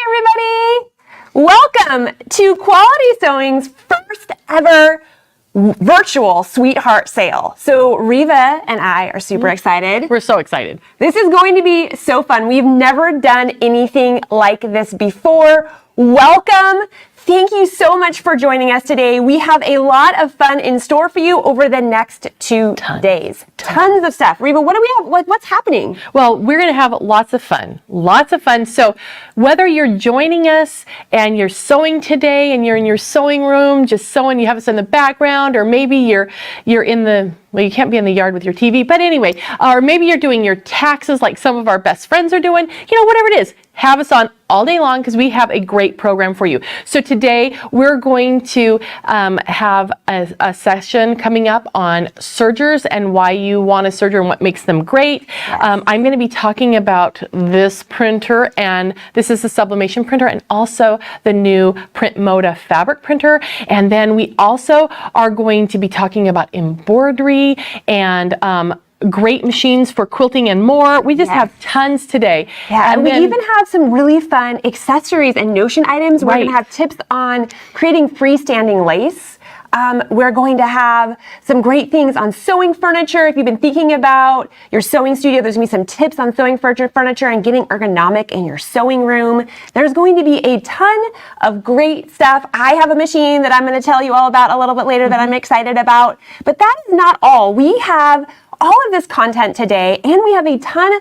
Hi, everybody. Welcome to Quality Sewing's first ever virtual sweetheart sale. So Reva and I are super excited. We're so excited. This is going to be so fun. We've never done anything like this before. Welcome. Thank you so much for joining us today. We have a lot of fun in store for you over the next 2 days. Tons of stuff. Reva, what do we have? What's happening? Well, we're going to have lots of fun. Lots of fun. So whether you're joining us and you're sewing today and you're in your sewing room, just sewing, you have us in the background, or maybe you're in the, well, you can't be in the yard with your TV, but anyway, or maybe you're doing your taxes like some of our best friends are doing, whatever it is, have us on all day long because we have a great program for you. So today we're going to have a session coming up on sergers and why you want a serger and what makes them great. Yes. I'm going to be talking about this printer, and this is the Sublimation printer, and also the new PrintModa fabric printer. And then we also are going to be talking about embroidery and great machines for quilting and more. We just have tons today. Yeah, and we even have some really fun accessories and notion items. We're going to have tips on creating freestanding lace. We're going to have some great things on sewing furniture. If you've been thinking about your sewing studio, there's going to be some tips on sewing furniture and getting ergonomic in your sewing room. There's going to be a ton of great stuff. I have a machine that I'm going to tell you all about a little bit later that I'm excited about. But that is not all. We have all of this content today, and we have a ton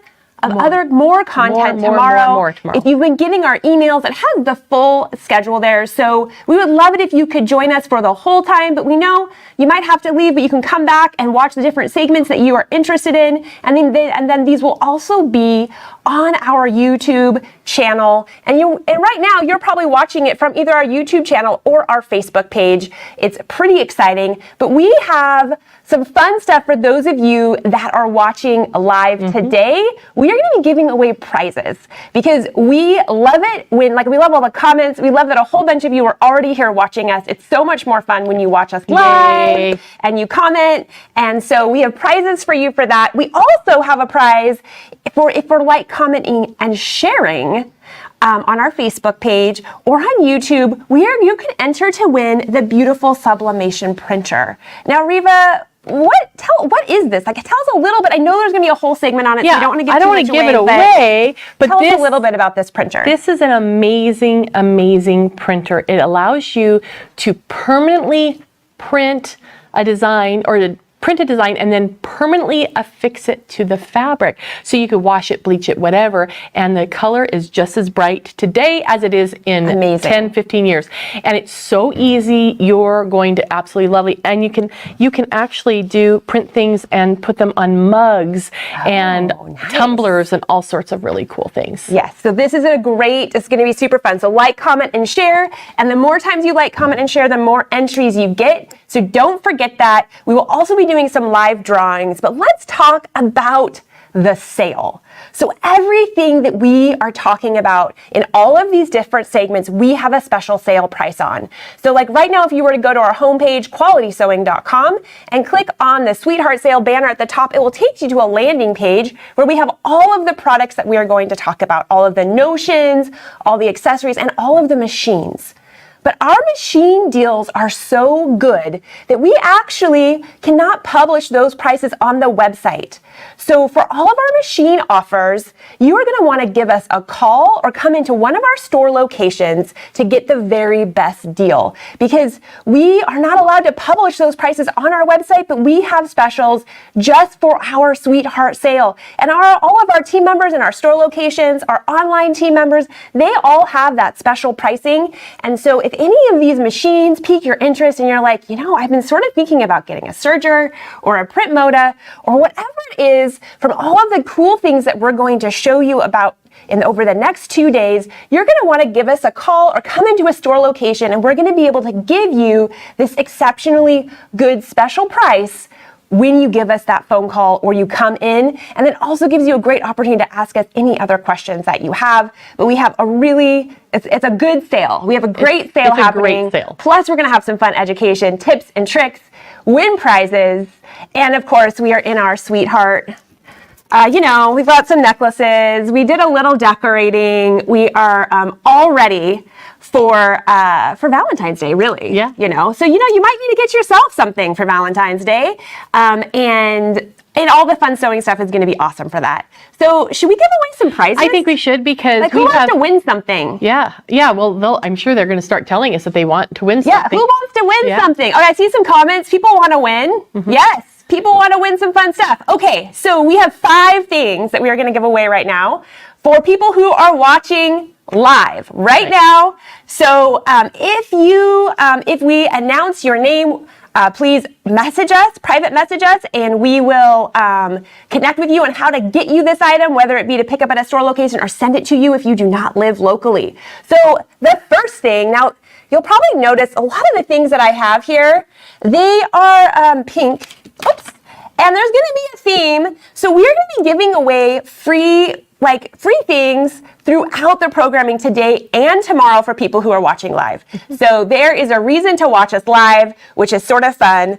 of more content tomorrow. If you've been getting our emails, it has the full schedule there. So we would love it if you could join us for the whole time, but we know you might have to leave, but you can come back and watch the different segments that you are interested in. And then these will also be on our YouTube channel. And right now you're probably watching it from either our YouTube channel or our Facebook page. It's pretty exciting, but we have some fun stuff for those of you that are watching live today. We are going to be giving away prizes because we love it when, we love all the comments. We love that a whole bunch of you are already here watching us. It's so much more fun when you watch us live and you comment. And so we have prizes for you for that. We also have a prize for like, commenting, and sharing on our Facebook page or on YouTube, where you can enter to win the beautiful Sublimation printer. Now, Reva, what is this? Tell us a little bit. I know there's going to be a whole segment on it, so I don't want to give it away. But tell us a little bit about this printer. This is an amazing, amazing printer. It allows you to permanently print a design print a design and then permanently affix it to the fabric. So you could wash it, bleach it, whatever, and the color is just as bright today as it is in 10, 15 years. And it's so easy. You're going to absolutely love it. And you can actually print things and put them on mugs and tumblers and all sorts of really cool things. Yes, so this is it's going to be super fun. So like, comment, and share. And the more times you like, comment, and share, the more entries you get. So don't forget that. We will also be doing some live drawings, but let's talk about the sale. So everything that we are talking about in all of these different segments, we have a special sale price on. So right now, if you were to go to our homepage, qualitysewing.com, and click on the Sweetheart Sale banner at the top, it will take you to a landing page where we have all of the products that we are going to talk about, all of the notions, all the accessories, and all of the machines. But our machine deals are so good that we actually cannot publish those prices on the website. So for all of our machine offers, you are going to want to give us a call or come into one of our store locations to get the very best deal, because we are not allowed to publish those prices on our website, but we have specials just for our Sweetheart Sale. And all of our team members in our store locations, our online team members, they all have that special pricing. And so if any of these machines pique your interest and you're like, I've been sort of thinking about getting a serger or a PrintModa or whatever it is, from all of the cool things that we're going to show you about over the next 2 days, you're going to want to give us a call or come into a store location, and we're going to be able to give you this exceptionally good special price when you give us that phone call or you come in, and then also gives you a great opportunity to ask us any other questions that you have. But we have it's a good sale. We have a great sale happening. Plus, we're going to have some fun education, tips and tricks, win prizes, and of course, we are in our Sweetheart you know, we've got some necklaces. We did a little decorating. We are all ready for Valentine's Day, really. Yeah. You know, so, you know, you might need to get yourself something for Valentine's Day. And all the fun sewing stuff is going to be awesome for that. So should we give away some prizes? I think we should, because like, who wants to win something? Yeah. Well, I'm sure they're going to start telling us that they want to win something. Yeah, who wants to win something? Oh, I see some comments. People want to win. Yes, people want to win some fun stuff. Okay, so we have 5 things that we are going to give away right now for people who are watching live right now. So if we announce your name, please message us, private message us, and we will connect with you on how to get you this item, whether it be to pick up at a store location or send it to you if you do not live locally. So the first thing, now you'll probably notice a lot of the things that I have here, they are pink. Oops. And there's going to be a theme. So we're going to be giving away free things throughout the programming today and tomorrow for people who are watching live. So there is a reason to watch us live, which is sort of fun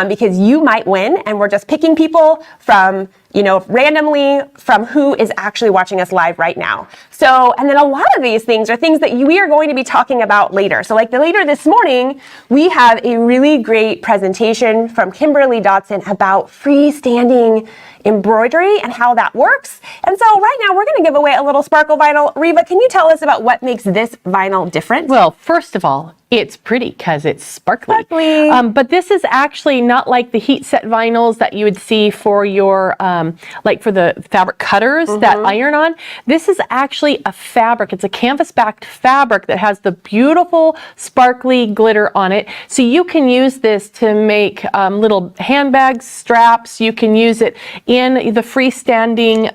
because you might win, and we're just picking people from, you know, randomly from who is actually watching us live right now. So, and then a lot of these things are things that we are going to be talking about later. So like later this morning, we have a really great presentation from Kimberly Dodson about freestanding embroidery and how that works. And so right now we're going to give away a little sparkle vinyl. Reva, can you tell us about what makes this vinyl different? Well, first of all, it's pretty because it's sparkly. But this is actually not like the heat set vinyls that you would see for your, like for the fabric cutters that iron on. This is actually a fabric. It's a canvas backed fabric that has the beautiful sparkly glitter on it. So you can use this to make little handbags, straps. You can use it in the freestanding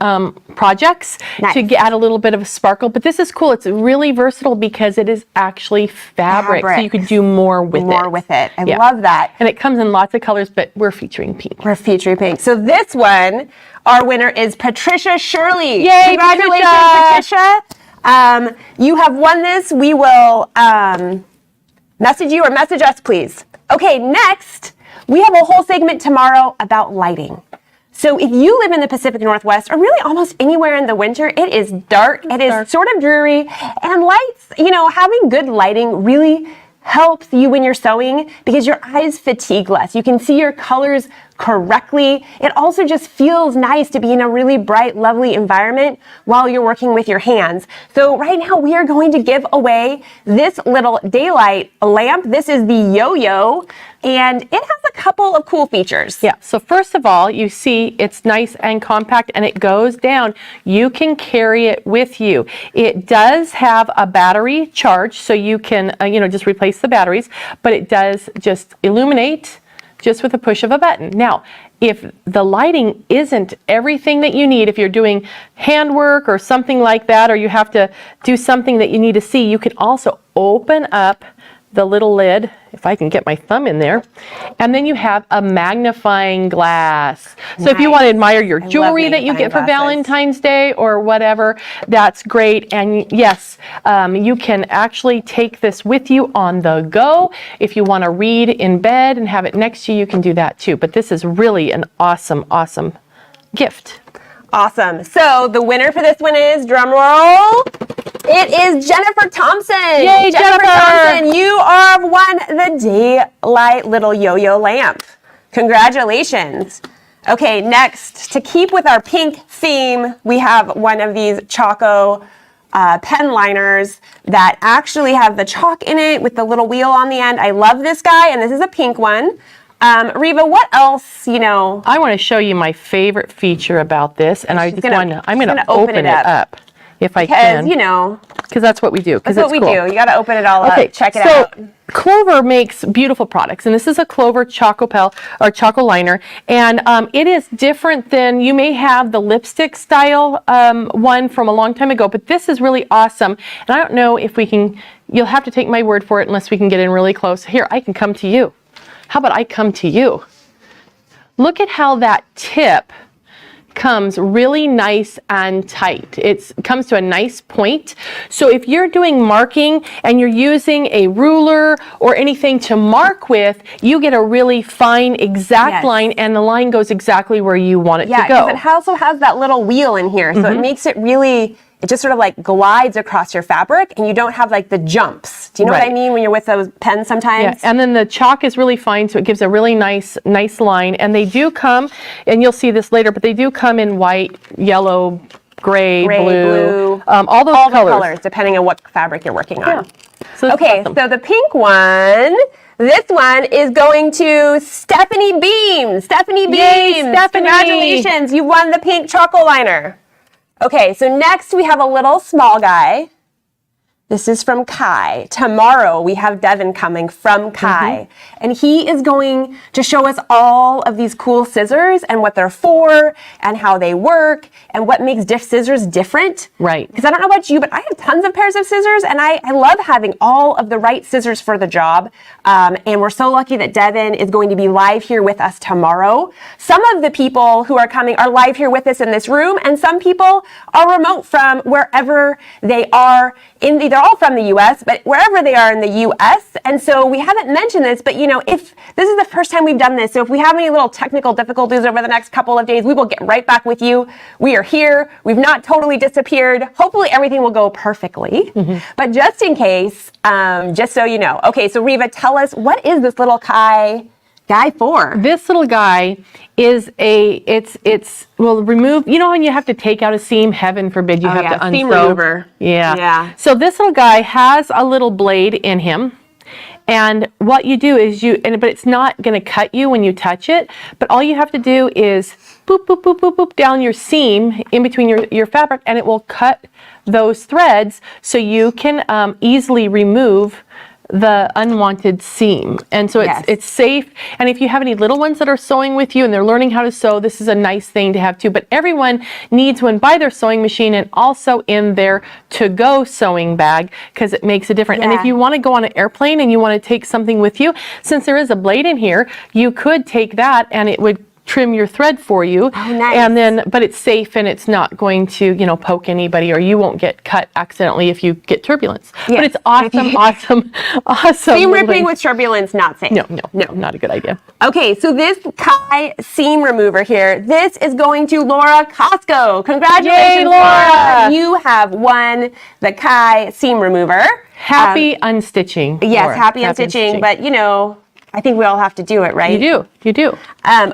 projects to add a little bit of a sparkle. But this is cool. It's really versatile because it is actually fabric. So you could do more with it. I love that. And it comes in lots of colors, but we're featuring pink. We're featuring pink. So this one, our winner is Patricia Shirley. Yay, congratulations, Patricia. You have won this. We will message you or message us, please. Okay, next, we have a whole segment tomorrow about lighting. So if you live in the Pacific Northwest, or really almost anywhere in the winter, it is dark, it is sort of dreary, and lights, you know, having good lighting really helps you when you're sewing because your eyes fatigue less. You can see your colors correctly. It also just feels nice to be in a really bright, lovely environment while you're working with your hands. So right now we are going to give away this little daylight lamp. This is the Yo-Yo, and it has a couple of cool features. Yeah, so first of all, you see it's nice and compact and it goes down. You can carry it with you. It does have a battery charge, so you can, you know, just replace the batteries, but it does just illuminate just with a push of a button. Now, if the lighting isn't everything that you need, if you're doing handwork or something like that, or you have to do something that you need to see, you can also open up the little lid, if I can get my thumb in there, and then you have a magnifying glass. So if you want to admire your jewelry that you get for Valentine's Day or whatever, that's great. And yes, you can actually take this with you on the go. If you want to read in bed and have it next to you, you can do that too. But this is really an awesome, awesome gift. Awesome. So the winner for this one is, drum roll, it is Jennifer Thompson. Yay, Jennifer Thompson, you have won the Daylight Little Yo-Yo lamp. Congratulations. Okay, next, to keep with our pink theme, we have one of these Choco pen liners that actually have the chalk in it with the little wheel on the end. I love this guy, and this is a pink one. Reva, what else, you know? I want to show you my favorite feature about this, and I'm going to open it up if I can. Because, you know. Because that's what we do. That's what we do. You got to open it all up. Check it out. Clover makes beautiful products, and this is a Clover Choco liner, and it is different than, you may have the lipstick style one from a long time ago, but this is really awesome. And I don't know if we can, you'll have to take my word for it unless we can get in really close. Here, I can come to you. How about I come to you? Look at how that tip comes really nice and tight. It comes to a nice point. So if you're doing marking and you're using a ruler or anything to mark with, you get a really fine, exact line, and the line goes exactly where you want it to go. Yeah, because it also has that little wheel in here, so it makes it really, it just sort of like glides across your fabric, and you don't have like the jumps. Do you know what I mean when you're with those pens sometimes? Yeah, and then the chalk is really fine, so it gives a really nice line. And they do come, and you'll see this later, but they do come in white, yellow, gray, blue, all those colors, depending on what fabric you're working on. Yeah. So okay, awesome. So the pink one, this one is going to Stephanie Beam. Stephanie Beam, Yay, Stephanie. Congratulations, you won the pink charcoal liner. Okay, so next we have a little small guy. This is from Kai. Tomorrow we have Devin coming from Kai, and he is going to show us all of these cool scissors and what they're for and how they work and what makes scissors different. Right. Because I don't know about you, but I have tons of pairs of scissors, and I love having all of the right scissors for the job. And we're so lucky that Devin is going to be live here with us tomorrow. Some of the people who are coming are live here with us in this room, and some people are remote from wherever they are. They're all from the US, but wherever they are in the US. And so we haven't mentioned this, but you know, if this is the first time we've done this, so if we have any little technical difficulties over the next couple of days, we will get right back with you. We are here. We've not totally disappeared. Hopefully everything will go perfectly. But just in case, just so you know. Okay, so Reva, tell us, what is this little Kai guy for? This little guy is will remove, you know when you have to take out a seam, heaven forbid you have to unsew. Seam remover. Yeah. So this little guy has a little blade in him. And what you do is but it's not going to cut you when you touch it, but all you have to do is boop, boop, boop, boop, boop down your seam in between your fabric, and it will cut those threads so you can easily remove the unwanted seam. And so it's safe. And if you have any little ones that are sewing with you and they're learning how to sew, this is a nice thing to have too. But everyone needs one by their sewing machine and also in their to-go sewing bag, because it makes a difference. And if you want to go on an airplane and you want to take something with you, since there is a blade in here, you could take that and it would trim your thread for you. Oh, nice. And then, but it's safe and it's not going to, poke anybody, or you won't get cut accidentally if you get turbulence. But it's awesome, awesome. Seam ripping with turbulence, not safe. No, not a good idea. Okay, so this Kai seam remover here, this is going to Laura Costco. Congratulations, Yay, Laura! You have won the Kai seam remover. Happy unstitching. Yes, Laura. happy unstitching, but I think we all have to do it, right? You do.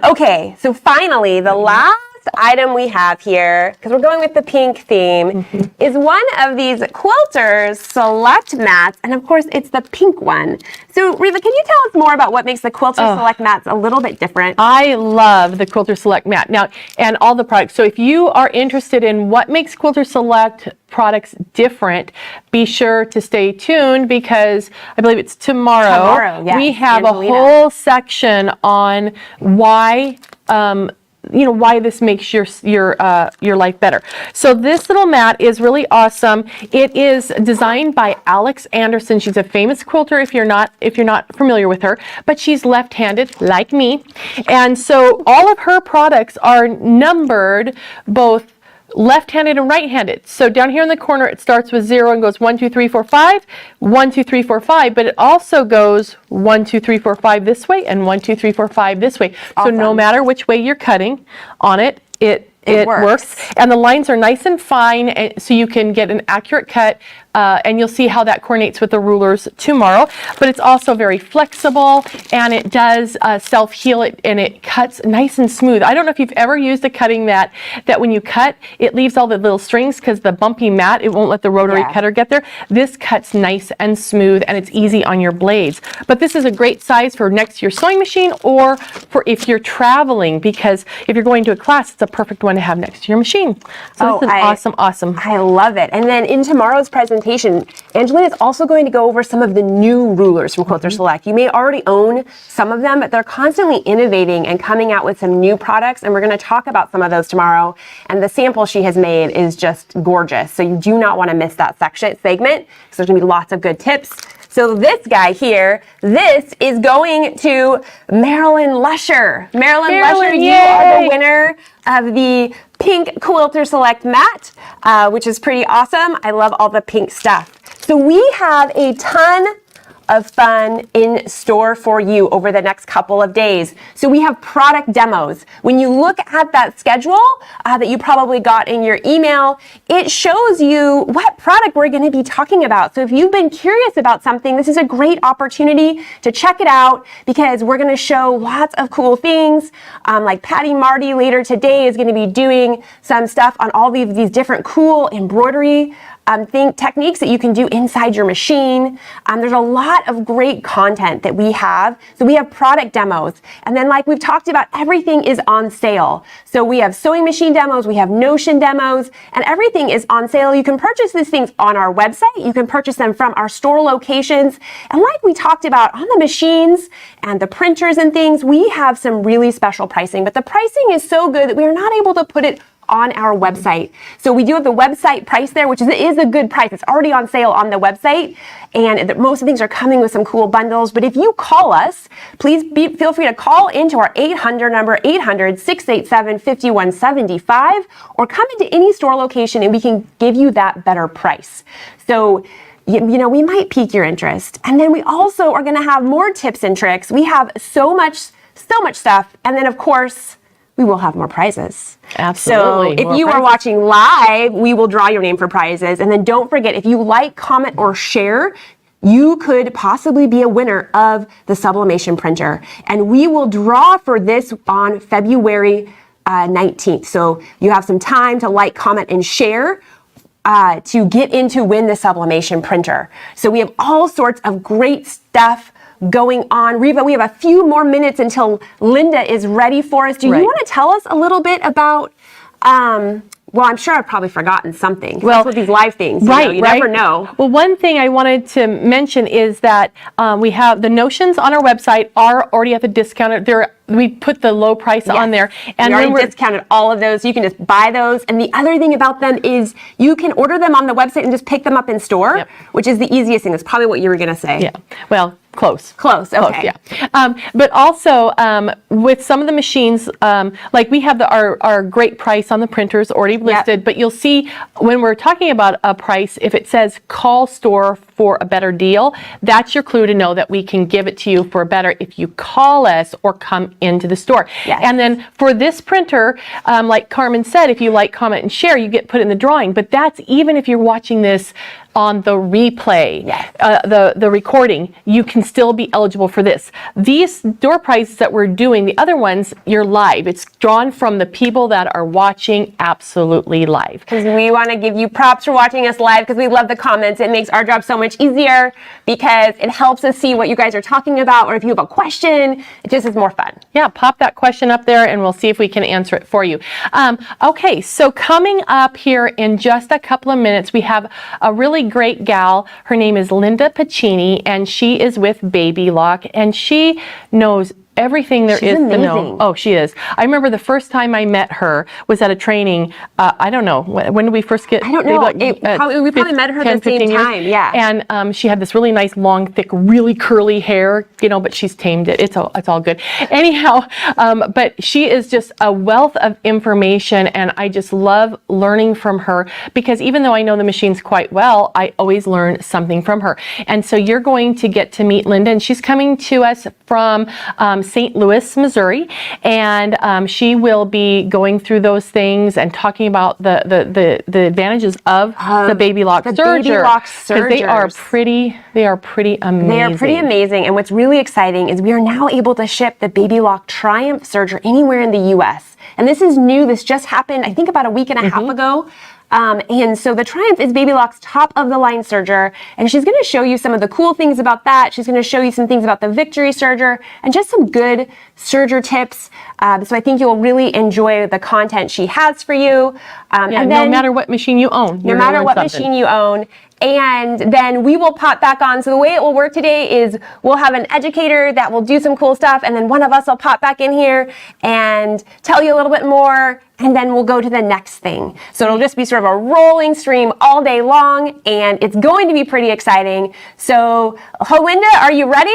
Okay, so finally, the last item we have here, because we're going with the pink theme, is one of these Quilters Select mats, and of course, it's the pink one. So, Reva, can you tell us more about what makes the Quilters Select mats a little bit different? I love the Quilter Select mat. Now, and all the products. So if you are interested in what makes Quilter Select products different, be sure to stay tuned, because I believe it's tomorrow we have a whole section on why why this makes your life better. So this little mat is really awesome. It is designed by Alex Anderson. She's a famous quilter if you're not familiar with her, but she's left-handed like me. And so all of her products are numbered both left-handed and right-handed. So down here in the corner, it starts with 0 and goes 1, 2, 3, 4, 5, 1, 2, 3, 4, 5, but it also goes 1, 2, 3, 4, 5 this way and 1, 2, 3, 4, 5 this way. Awesome. So no matter which way you're cutting on it, it works. And the lines are nice and fine, so you can get an accurate cut, and you'll see how that coordinates with the rulers tomorrow. But it's also very flexible, and it does self-heal it, and it cuts nice and smooth. I don't know if you've ever used a cutting mat that when you cut, it leaves all the little strings, because the bumpy mat, it won't let the rotary cutter get there. This cuts nice and smooth, and it's easy on your blades. But this is a great size for next to your sewing machine, or for if you're traveling, because if you're going to a class, it's a perfect one to have next to your machine. So this is awesome. I love it. And then in tomorrow's presentation, Angelina is also going to go over some of the new rulers from Quilter Select. You may already own some of them, but they're constantly innovating and coming out with some new products, and we're going to talk about some of those tomorrow. And the sample she has made is just gorgeous. So you do not want to miss that segment, because there's going to be lots of good tips. So this guy here, this is going to Marilyn Lusher. Marilyn Lusher, you are the winner of the pink Quilter Select mat, which is pretty awesome. I love all the pink stuff. So we have a ton of fun in store for you over the next couple of days. So we have product demos. When you look at that schedule that you probably got in your email, it shows you what product we're going to be talking about. So if you've been curious about something, this is a great opportunity to check it out because we're going to show lots of cool things. Like Patti Marty later today is going to be doing some stuff on all these different cool embroidery techniques that you can do inside your machine. There's a lot of great content that we have. So we have product demos. And then like we've talked about, everything is on sale. So we have sewing machine demos, we have Notion demos, and everything is on sale. You can purchase these things on our website. You can purchase them from our store locations. And like we talked about on the machines and the printers and things, we have some really special pricing. But the pricing is so good that we are not able to put it on our website. So we do have the website price there, which is a good price. It's already on sale on the website, and most of the things are coming with some cool bundles. But if you call us, please feel free to call into our 800 number, 800-687-5175, or come into any store location and we can give you that better price. So you know, we might pique your interest. And then we also are going to have more tips and tricks. We have so much stuff. And then of course, we will have more prizes. Absolutely. So if you are watching live, we will draw your name for prizes. And then don't forget, if you like, comment, or share, you could possibly be a winner of the Sublimation printer. And we will draw for this on February 19th. So you have some time to like, comment, and share to get in to win the Sublimation printer. So we have all sorts of great stuff going on. Reva, we have a few more minutes until Linda is ready for us. Do you want to tell us a little bit about, well, I'm sure I've probably forgotten something. Well, with these live things, you never know. Well, one thing I wanted to mention is that we have the Notions on our website are already at the discounted. We put the low price on there. And we already discounted all of those. You can just buy those. And the other thing about them is you can order them on the website and just pick them up in store, which is the easiest thing. That's probably what you were going to say. Yeah. Well, close. Okay. Yeah. But also with some of the machines, like we have our great price on the printers already listed, but you'll see when we're talking about a price, if it says call store for a better deal, that's your clue to know that we can give it to you for a better if you call us or come into the store. And then for this printer, like Carmen said, if you like, comment, and share, you get put in the drawing. But that's even if you're watching this on the replay, the recording, you can still be eligible for this. These door prizes that we're doing, the other ones, you're live. It's drawn from the people that are watching absolutely live. Because we want to give you props for watching us live because we love the comments. It makes our job so much easier because it helps us see what you guys are talking about, or if you have a question, it just is more fun. Yeah, pop that question up there and we'll see if we can answer it for you. Okay, so coming up here in just a couple of minutes, we have a really great gal. Her name is Linda Pacini, and she is with Baby Lock, and she knows everything there is to know. Oh, she is. I remember the first time I met her was at a training. I don't know. When did we first get? I don't know. We probably met her at the same time. Yeah. And she had this really nice, long, thick, really curly hair, but she's tamed it. It's all good. Anyhow, but she is just a wealth of information, and I just love learning from her because even though I know the machines quite well, I always learn something from her. And so you're going to get to meet Linda, and she's coming to us from St. Louis, Missouri, and she will be going through those things and talking about the advantages of the Baby Lock Serger. Because they are pretty amazing. They are pretty amazing, and what's really exciting is we are now able to ship the Baby Lock Triumph Serger anywhere in the U.S. And this is new. This just happened, I think, about a week and a half ago. And so the Triumph is Baby Lock's top of the line serger, and she's going to show you some of the cool things about that. She's going to show you some things about the Victory serger and just some good serger tips. So I think you'll really enjoy the content she has for you. Yeah, and no then, matter what machine you own. no matter what machine you own. And then we will pop back on. So the way it will work today is we'll have an educator that will do some cool stuff, and then one of us will pop back in here and tell you a little bit more, and then we'll go to the next thing. So it'll just be sort of a rolling stream all day long, and it's going to be pretty exciting. So, Holinda, are you ready?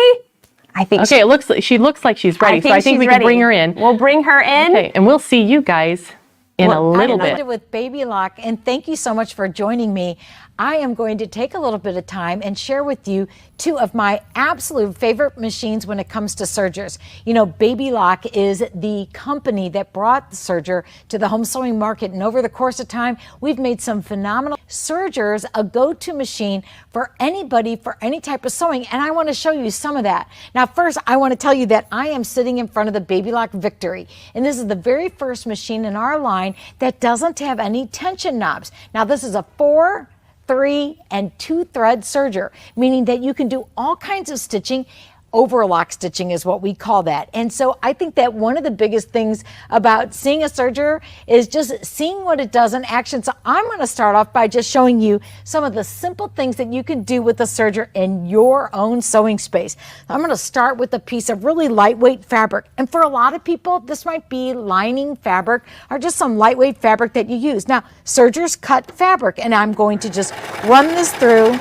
I think Okay, she looks like she's ready, so I think we can bring her in. We'll bring her in. Okay, and we'll see you guys in a little bit. With Baby Lock, and thank you so much for joining me. I am going to take a little bit of time and share with you two of my absolute favorite machines when it comes to sergers. You know, Baby Lock is the company that brought the serger to the home sewing market, and over the course of time, we've made some phenomenal sergers a go-to machine for anybody for any type of sewing, and I want to show you some of that. Now, first, I want to tell you that I am sitting in front of the Baby Lock Victory, and this is the very first machine in our line that doesn't have any tension knobs. Now, this is a 4, 3, and 2 thread serger, meaning that you can do all kinds of stitching. Overlock stitching is what we call that. And so I think that one of the biggest things about seeing a serger is just seeing what it does in action. So I'm going to start off by just showing you some of the simple things that you can do with a serger in your own sewing space. I'm going to start with a piece of really lightweight fabric. And for a lot of people, this might be lining fabric or just some lightweight fabric that you use. Now, sergers cut fabric, and I'm going to just run this through.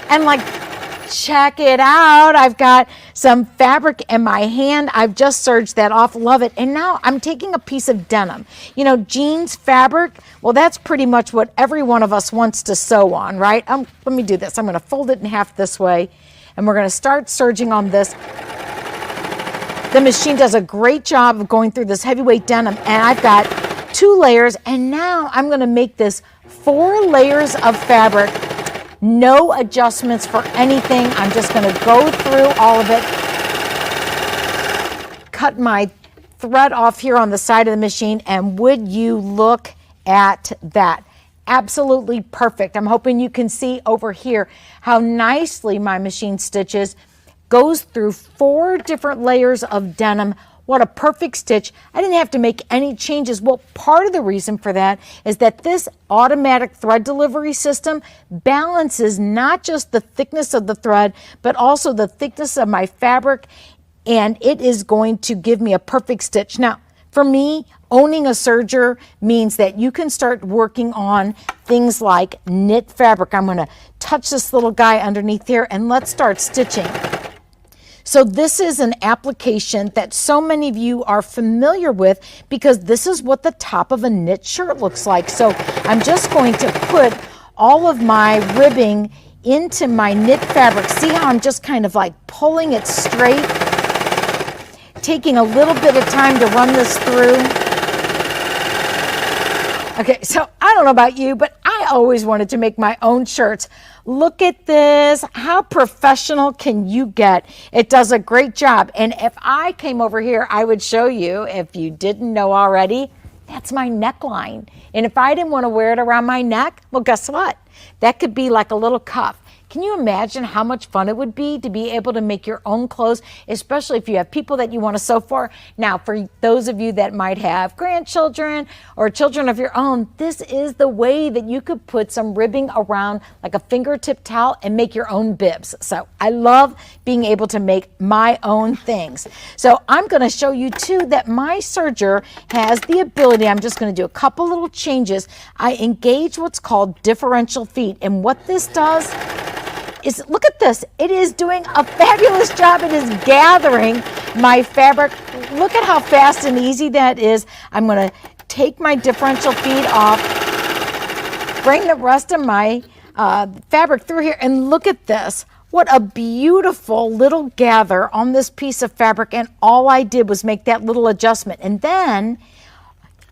And like, check it out. I've got some fabric in my hand. I've just serged that off. Love it. And now I'm taking a piece of denim. You know, jeans fabric, well, that's pretty much what every one of us wants to sew on, right? Let me do this. I'm going to fold it in half this way, and we're going to start serging on this. The machine does a great job of going through this heavyweight denim, and I've got 2 layers, and now I'm going to make this 4 layers of fabric. No adjustments for anything. I'm just going to go through all of it. Cut my thread off here on the side of the machine, and would you look at that? Absolutely perfect. I'm hoping you can see over here how nicely my machine stitches. Goes through 4 different layers of denim. What a perfect stitch. I didn't have to make any changes. Well, part of the reason for that is that this automatic thread delivery system balances not just the thickness of the thread, but also the thickness of my fabric, and it is going to give me a perfect stitch. Now, for me, owning a serger means that you can start working on things like knit fabric. I'm going to touch this little guy underneath here, and let's start stitching. So this is an application that so many of you are familiar with because this is what the top of a knit shirt looks like. So I'm just going to put all of my ribbing into my knit fabric. See how I'm just kind of like pulling it straight, taking a little bit of time to run this through. Okay, so I don't know about you, but I always wanted to make my own shirts. Look at this. How professional can you get? It does a great job. And if I came over here, I would show you, if you didn't know already, that's my neckline. And if I didn't want to wear it around my neck, well, guess what? That could be like a little cuff. Can you imagine how much fun it would be to be able to make your own clothes, especially if you have people that you want to sew for? Now, for those of you that might have grandchildren or children of your own, this is the way that you could put some ribbing around like a fingertip towel and make your own bibs. So I love being able to make my own things. So I'm going to show you too that my serger has the ability, I'm just going to do a couple little changes. I engage what's called differential feet, and what this does is, look at this, it is doing a fabulous job. It is gathering my fabric. Look at how fast and easy that is. I'm going to take my differential feed off, bring the rest of my fabric through here, and look at this. What a beautiful little gather on this piece of fabric, and all I did was make that little adjustment. And then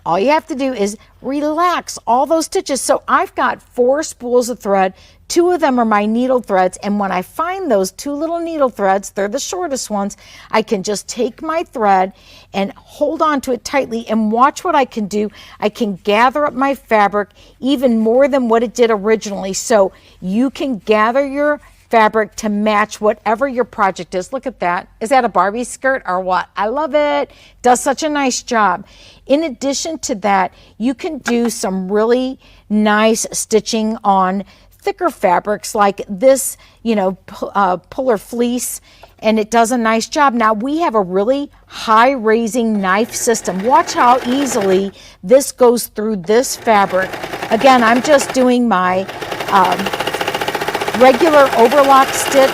all you have to do is relax all those stitches. So I've got 4 spools of thread. 2 of them are my needle threads, and when I find those 2 little needle threads, they're the shortest ones, I can just take my thread and hold on to it tightly, and watch what I can do. I can gather up my fabric even more than what it did originally. So you can gather your fabric to match whatever your project is. Look at that. Is that a Barbie skirt or what? I love it. Does such a nice job. In addition to that, you can do some really nice stitching on thicker fabrics like this, you know, puller fleece, and it does a nice job. Now we have a really high raising knife system. Watch how easily this goes through this fabric. Again, I'm just doing my regular overlock stitch.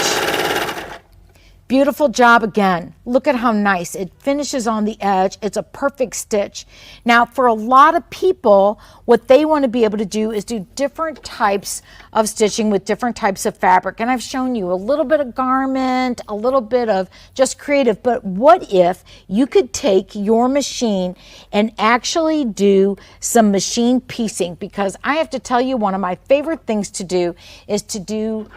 Beautiful job again. Look at how nice. It finishes on the edge. It's a perfect stitch. Now, for a lot of people, what they want to be able to do is do different types of stitching with different types of fabric. And I've shown you a little bit of garment, a little bit of just creative. But what if you could take your machine and actually do some machine piecing? Because I have to tell you, one of my favorite things to do is to do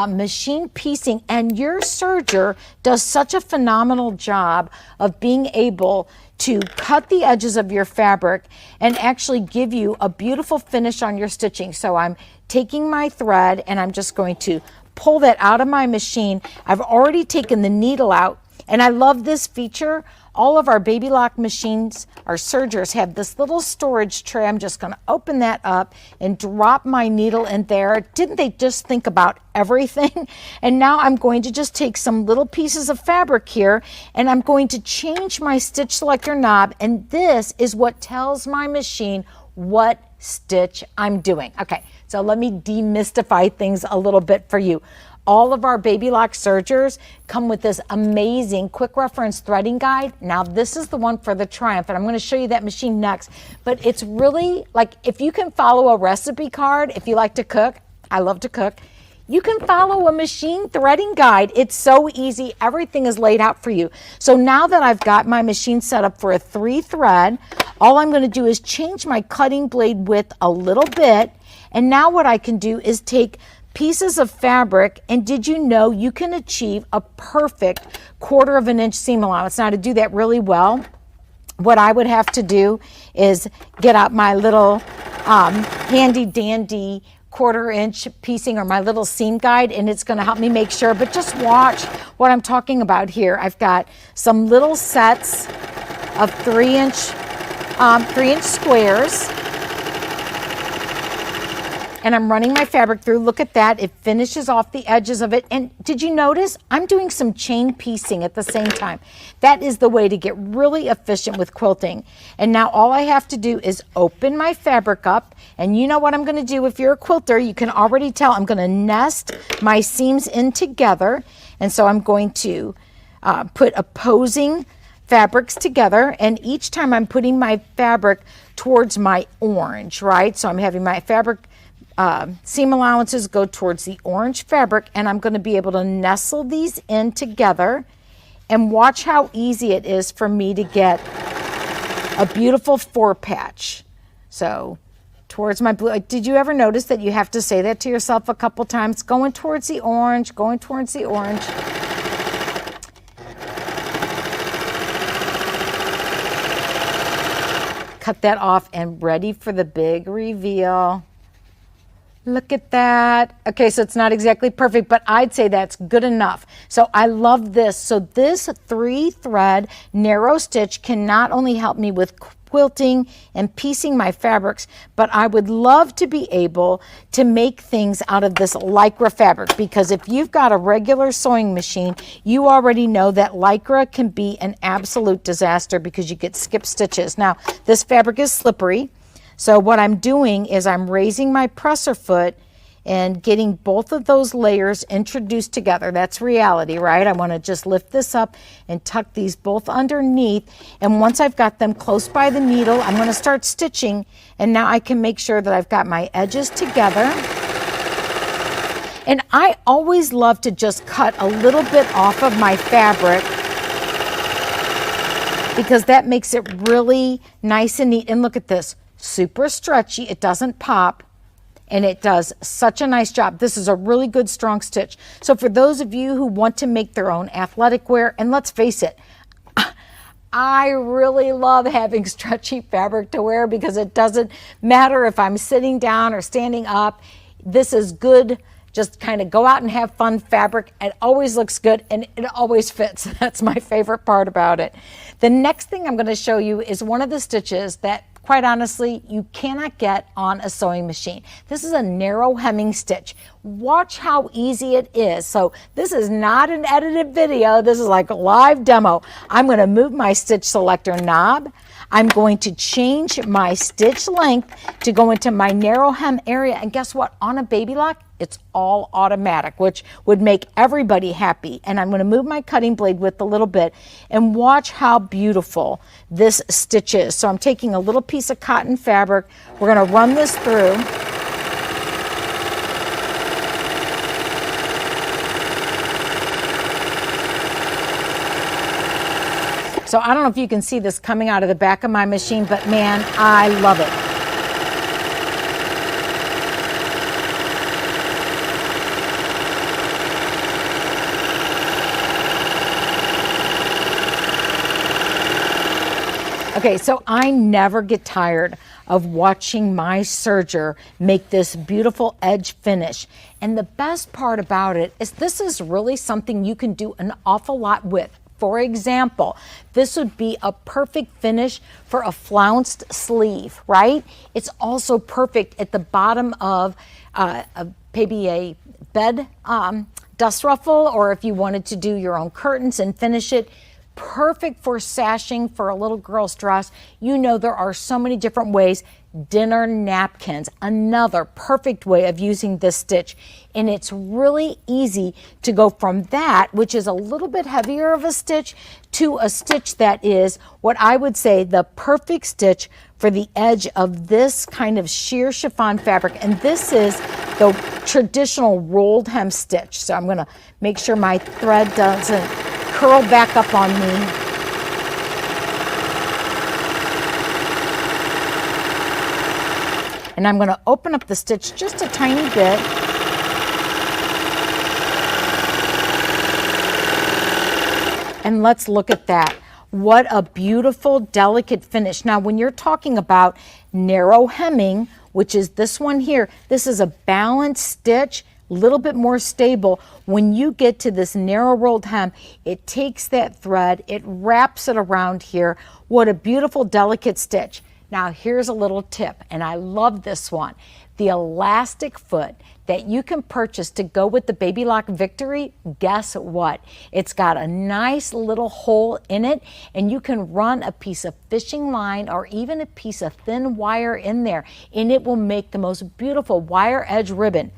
machine piecing, and your serger does such a phenomenal job of being able to cut the edges of your fabric and actually give you a beautiful finish on your stitching. So I'm taking my thread and I'm just going to pull that out of my machine. I've already taken the needle out, and I love this feature. All of our Baby Lock machines, our sergers, have this little storage tray. I'm just going to open that up and drop my needle in there. Didn't they just think about everything? And now I'm going to just take some little pieces of fabric here, and I'm going to change my stitch selector knob, and this is what tells my machine what stitch I'm doing. Okay, so let me demystify things a little bit for you. All of our Baby Lock sergers come with this amazing quick reference threading guide. Now this is the one for the Triumph, and I'm going to show you that machine next. But it's really like, if you can follow a recipe card, if you like to cook, I love to cook, you can follow a machine threading guide. It's so easy. Everything is laid out for you. So now that I've got my machine set up for a 3 thread, all I'm going to do is change my cutting blade width a little bit. And now what I can do is take pieces of fabric, and did you know you can achieve a perfect 1/4 of an inch seam allowance? Now, to do that really well, what I would have to do is get out my little handy dandy 1/4 inch piecing, or my little seam guide, and it's going to help me make sure. But just watch what I'm talking about here. I've got some little sets of 3-inch squares, and I'm running my fabric through. Look at that. It finishes off the edges of it. And did you notice I'm doing some chain piecing at the same time? That is the way to get really efficient with quilting. And now all I have to do is open my fabric up. And you know what I'm going to do? If you're a quilter, you can already tell I'm going to nest my seams in together. And so I'm going to put opposing fabrics together, and each time I'm putting my fabric towards my orange, right? So I'm having my fabric seam allowances go towards the orange fabric, and I'm going to be able to nestle these in together. And watch how easy it is for me to get a beautiful 4 patch. So towards my blue. Did you ever notice that you have to say that to yourself a couple times? Going towards the orange, going towards the orange. Cut that off, and ready for the big reveal. Look at that. Okay, so it's not exactly perfect, but I'd say that's good enough. So I love this. So this 3-thread narrow stitch can not only help me with quilting and piecing my fabrics, but I would love to be able to make things out of this Lycra fabric, because if you've got a regular sewing machine, you already know that Lycra can be an absolute disaster because you get skip stitches. Now, this fabric is slippery. So what I'm doing is I'm raising my presser foot and getting both of those layers introduced together. That's reality, right? I want to just lift this up and tuck these both underneath. And once I've got them close by the needle, I'm going to start stitching. And now I can make sure that I've got my edges together. And I always love to just cut a little bit off of my fabric, because that makes it really nice and neat. And look at this. Super stretchy, it doesn't pop, and it does such a nice job. This is a really good strong stitch. So for those of you who want to make their own athletic wear, and let's face it, I really love having stretchy fabric to wear, because it doesn't matter if I'm sitting down or standing up. This is good just kind of go out and have fun fabric. It always looks good and it always fits. That's my favorite part about it. The next thing I'm going to show you is one of the stitches that, quite honestly, you cannot get on a sewing machine. This is a narrow hemming stitch. Watch how easy it is. So this is not an edited video. This is like a live demo. I'm going to move my stitch selector knob. I'm going to change my stitch length to go into my narrow hem area. And guess what? On a baby lock, it's all automatic, which would make everybody happy. And I'm going to move my cutting blade width a little bit and watch how beautiful this stitch is. So I'm taking a little piece of cotton fabric. We're going to run this through. So I don't know if you can see this coming out of the back of my machine, but man, I love it. Okay, so I never get tired of watching my serger make this beautiful edge finish. And the best part about it is this is really something you can do an awful lot with. For example, this would be a perfect finish for a flounced sleeve, right? It's also perfect at the bottom of maybe a bed dust ruffle, or if you wanted to do your own curtains and finish it. Perfect for sashing for a little girl's dress. You know, there are so many different ways. Dinner napkins, another perfect way of using this stitch. And it's really easy to go from that, which is a little bit heavier of a stitch, to a stitch that is what I would say the perfect stitch for the edge of this kind of sheer chiffon fabric. And this is the traditional rolled hem stitch. So I'm going to make sure my thread doesn't curl back up on me. And I'm going to open up the stitch just a tiny bit. And let's look at that. What a beautiful, delicate finish. Now, when you're talking about narrow hemming, which is this one here, this is a balanced stitch, a little bit more stable. When you get to this narrow rolled hem, it takes that thread, it wraps it around here. What a beautiful, delicate stitch. Now, here's a little tip, and I love this one. The elastic foot that you can purchase to go with the Baby Lock Victory, guess what? It's got a nice little hole in it, and you can run a piece of fishing line or even a piece of thin wire in there, and it will make the most beautiful wire edge ribbon.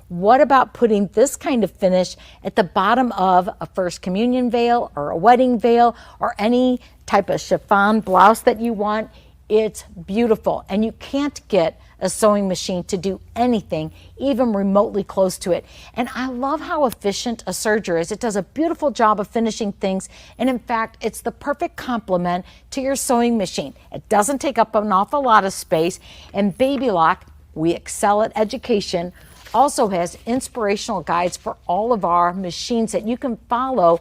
What about putting this kind of finish at the bottom of a First Communion veil or a wedding veil or any type of chiffon blouse that you want? It's beautiful, and you can't get a sewing machine to do anything even remotely close to it. And I love how efficient a serger is. It does a beautiful job of finishing things, and in fact, it's the perfect complement to your sewing machine. It doesn't take up an awful lot of space, and Baby Lock, we excel at education, also has inspirational guides for all of our machines that you can follow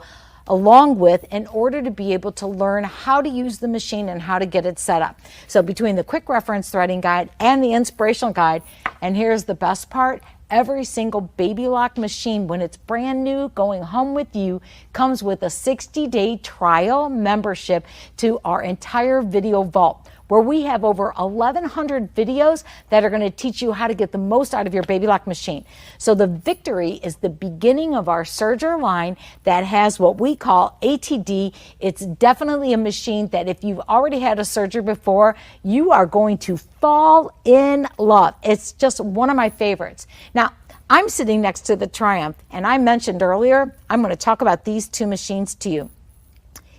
along with in order to be able to learn how to use the machine and how to get it set up. So between the quick reference threading guide and the inspirational guide, and here's the best part, every single Baby Lock machine, when it's brand new, going home with you, comes with a 60-day trial membership to our entire video vault, where we have over 1,100 videos that are going to teach you how to get the most out of your Baby Lock machine. So the Victory is the beginning of our serger line that has what we call ATD. It's definitely a machine that if you've already had a serger before, you are going to fall in love. It's just one of my favorites. Now, I'm sitting next to the Triumph, and I mentioned earlier, I'm going to talk about these two machines to you.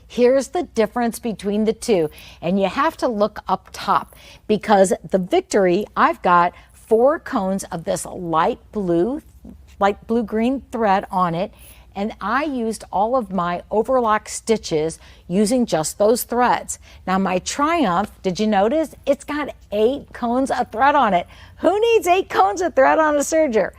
Here's the difference between the two, and you have to look up top because the Victory, I've got 4 cones of this light blue-green thread on it, and I used all of my overlock stitches using just those threads. Now my Triumph, did you notice? It's got 8 cones of thread on it. Who needs 8 cones of thread on a serger?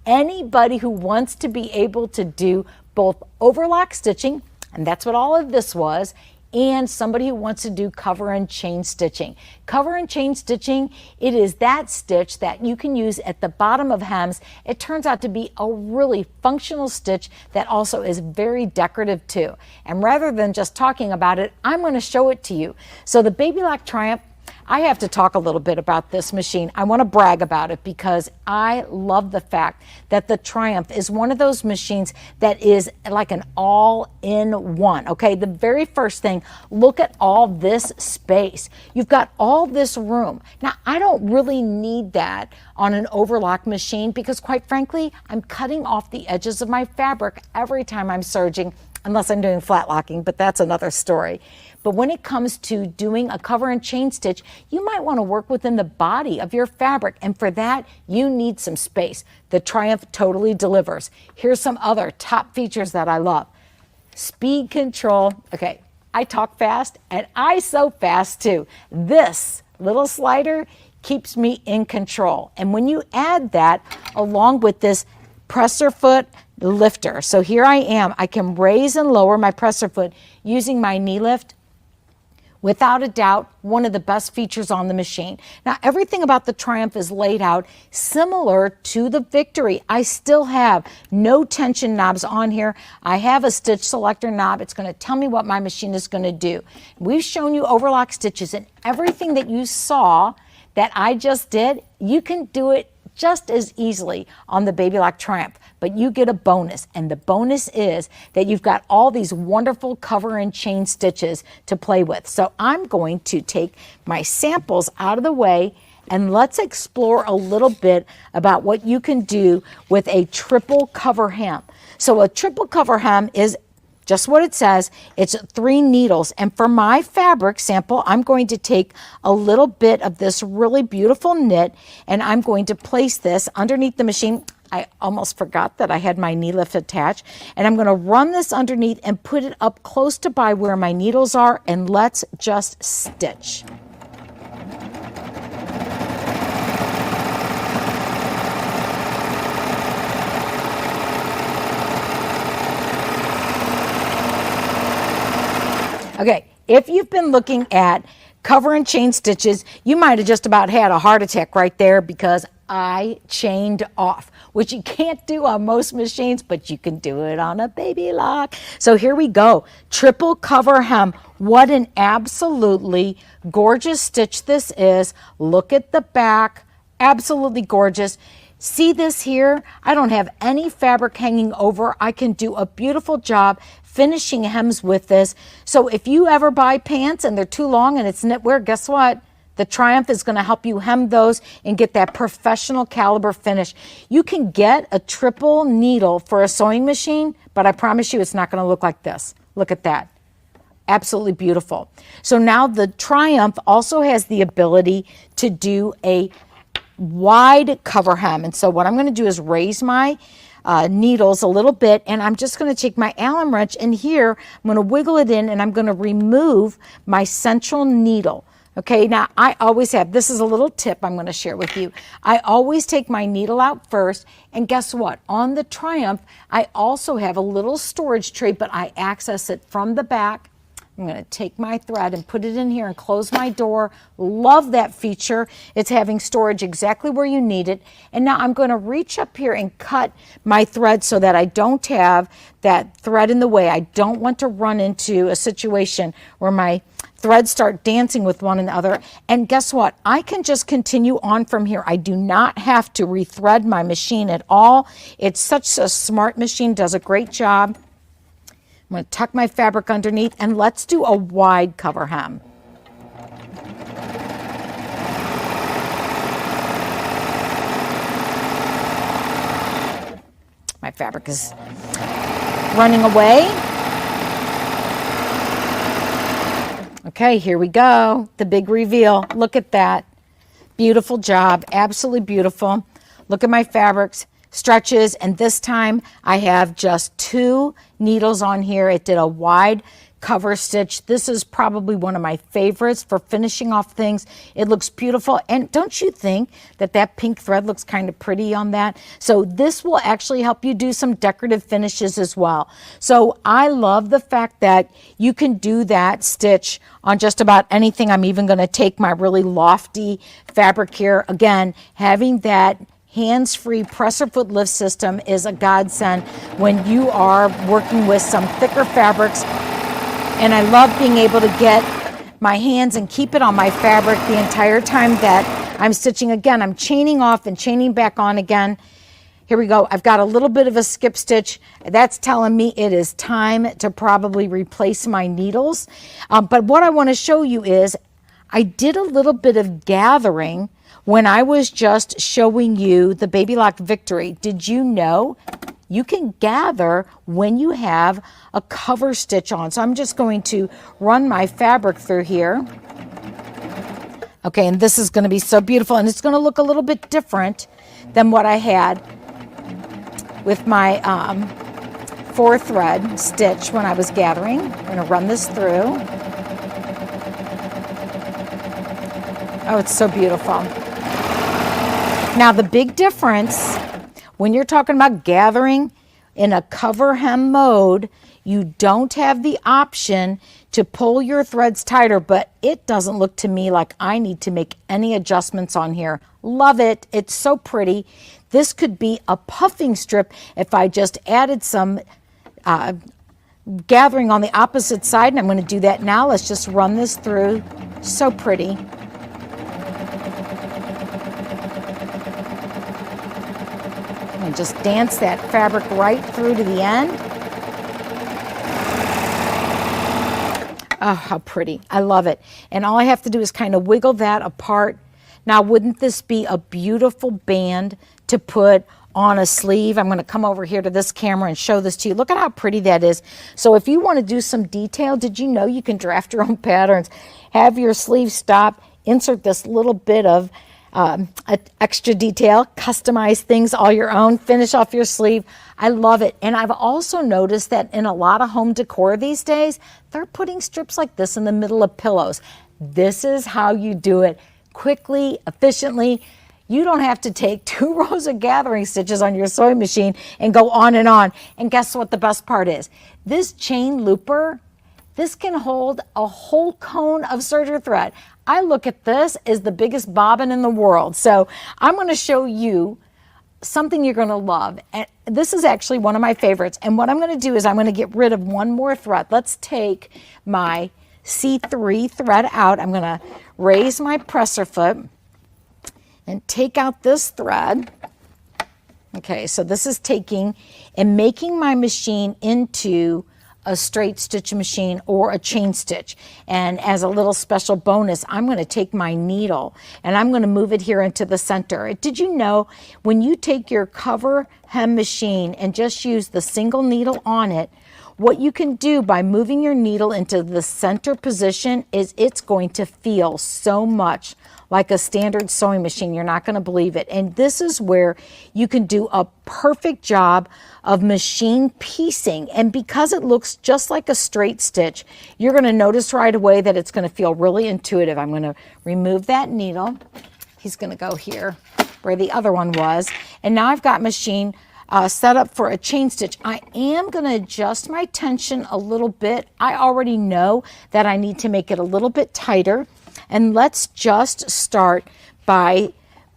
Anybody who wants to be able to do both overlock stitching, and that's what all of this was, and somebody who wants to do cover and chain stitching. Cover and chain stitching, it is that stitch that you can use at the bottom of hems. It turns out to be a really functional stitch that also is very decorative too. And rather than just talking about it, I'm going to show it to you. So the Baby Lock Triumph, I have to talk a little bit about this machine. I want to brag about it because I love the fact that the Triumph is one of those machines that is like an all-in-one. Okay, the very first thing, look at all this space. You've got all this room. Now, I don't really need that on an overlock machine because quite frankly, I'm cutting off the edges of my fabric every time I'm serging, unless I'm doing flat locking, but that's another story. But when it comes to doing a cover and chain stitch, you might want to work within the body of your fabric, and for that, you need some space. The Triumph totally delivers. Here's some other top features that I love. Speed control. Okay, I talk fast, and I sew fast too. This little slider keeps me in control. And when you add that along with this presser foot lifter, so here I am, I can raise and lower my presser foot using my knee lift. Without a doubt, one of the best features on the machine. Now, everything about the Triumph is laid out similar to the Victory. I still have no tension knobs on here. I have a stitch selector knob. It's going to tell me what my machine is going to do. We've shown you overlock stitches, and everything that you saw that I just did, you can do it just as easily on the Baby Lock Triumph, but you get a bonus, and the bonus is that you've got all these wonderful cover and chain stitches to play with. So I'm going to take my samples out of the way and let's explore a little bit about what you can do with a triple cover hem. So a triple cover hem is just what it says. It's 3 needles, and for my fabric sample, I'm going to take a little bit of this really beautiful knit, and I'm going to place this underneath the machine. I almost forgot that I had my knee lift attached, and I'm going to run this underneath and put it up close to by where my needles are, and let's just stitch. Okay, if you've been looking at cover and chain stitches, you might have just about had a heart attack right there because I chained off, which you can't do on most machines, but you can do it on a Baby Lock. So here we go, triple cover hem. What an absolutely gorgeous stitch this is. Look at the back, absolutely gorgeous. See this here? I don't have any fabric hanging over. I can do a beautiful job finishing hems with this. So if you ever buy pants and they're too long and it's knitwear, guess what? The Triumph is going to help you hem those and get that professional caliber finish. You can get a triple needle for a sewing machine, but I promise you it's not going to look like this. Look at that. Absolutely beautiful. So now the Triumph also has the ability to do a wide cover hem. And so what I'm going to do is raise my needles a little bit, and I'm just going to take my Allen wrench, and here I'm going to wiggle it in, and I'm going to remove my central needle. Okay, now I always have, this is a little tip I'm going to share with you. I always take my needle out first, and guess what? On the Triumph, I also have a little storage tray, but I access it from the back. I'm going to take my thread and put it in here and close my door. Love that feature. It's having storage exactly where you need it. And now I'm going to reach up here and cut my thread so that I don't have that thread in the way. I don't want to run into a situation where my threads start dancing with one another. And guess what? I can just continue on from here. I do not have to rethread my machine at all. It's such a smart machine, does a great job. I'm going to tuck my fabric underneath, and let's do a wide cover hem. My fabric is running away. Okay, here we go. The big reveal. Look at that. Beautiful job. Absolutely beautiful. Look at my fabrics. Stretches, and this time I have just 2 needles on here. It did a wide cover stitch. This is probably one of my favorites for finishing off things. It looks beautiful. And don't you think that that pink thread looks kind of pretty on that? So this will actually help you do some decorative finishes as well. So I love the fact that you can do that stitch on just about anything. I'm even going to take my really lofty fabric here. Again, having that hands-free presser foot lift system is a godsend when you are working with some thicker fabrics. And I love being able to get my hands and keep it on my fabric the entire time that I'm stitching. Again, I'm chaining off and chaining back on again. Here we go. I've got a little bit of a skip stitch. That's telling me it is time to probably replace my needles. But what I want to show you is I did a little bit of gathering when I was just showing you the Baby Lock Victory. Did you know you can gather when you have a cover stitch on? So I'm just going to run my fabric through here. Okay, and this is going to be so beautiful, and it's going to look a little bit different than what I had with my 4-thread stitch when I was gathering. I'm going to run this through. Oh, it's so beautiful. Now, the big difference when you're talking about gathering in a cover hem mode, you don't have the option to pull your threads tighter, but it doesn't look to me like I need to make any adjustments on here. Love it. It's so pretty. This could be a puffing strip if I just added some gathering on the opposite side, and I'm going to do that now. Let's just run this through. So pretty. And just dance that fabric right through to the end. Oh, how pretty. I love it. And all I have to do is kind of wiggle that apart. Now, wouldn't this be a beautiful band to put on a sleeve? I'm going to come over here to this camera and show this to you. Look at how pretty that is. So if you want to do some detail, did you know you can draft your own patterns, have your sleeve stop, insert this little bit of extra detail, customize things all your own, finish off your sleeve. I love it. And I've also noticed that in a lot of home decor these days, they're putting strips like this in the middle of pillows. This is how you do it quickly, efficiently. You don't have to take 2 rows of gathering stitches on your sewing machine and go on and on. And guess what the best part is? This chain looper, this can hold a whole cone of serger thread. I look at this as the biggest bobbin in the world. So I'm going to show you something you're going to love. And this is actually one of my favorites. And what I'm going to do is I'm going to get rid of one more thread. Let's take my C3 thread out. I'm going to raise my presser foot and take out this thread. Okay, so this is taking and making my machine into a straight stitch machine or a chain stitch. And as a little special bonus, I'm going to take my needle and I'm going to move it here into the center. Did you know when you take your cover hem machine and just use the single needle on it, what you can do by moving your needle into the center position is it's going to feel so much like a standard sewing machine. You're not going to believe it. And this is where you can do a perfect job of machine piecing. And because it looks just like a straight stitch, you're going to notice right away that it's going to feel really intuitive. I'm going to remove that needle. He's going to go here where the other one was. And now I've got machine set up for a chain stitch. I am going to adjust my tension a little bit. I already know that I need to make it a little bit tighter. And let's just start by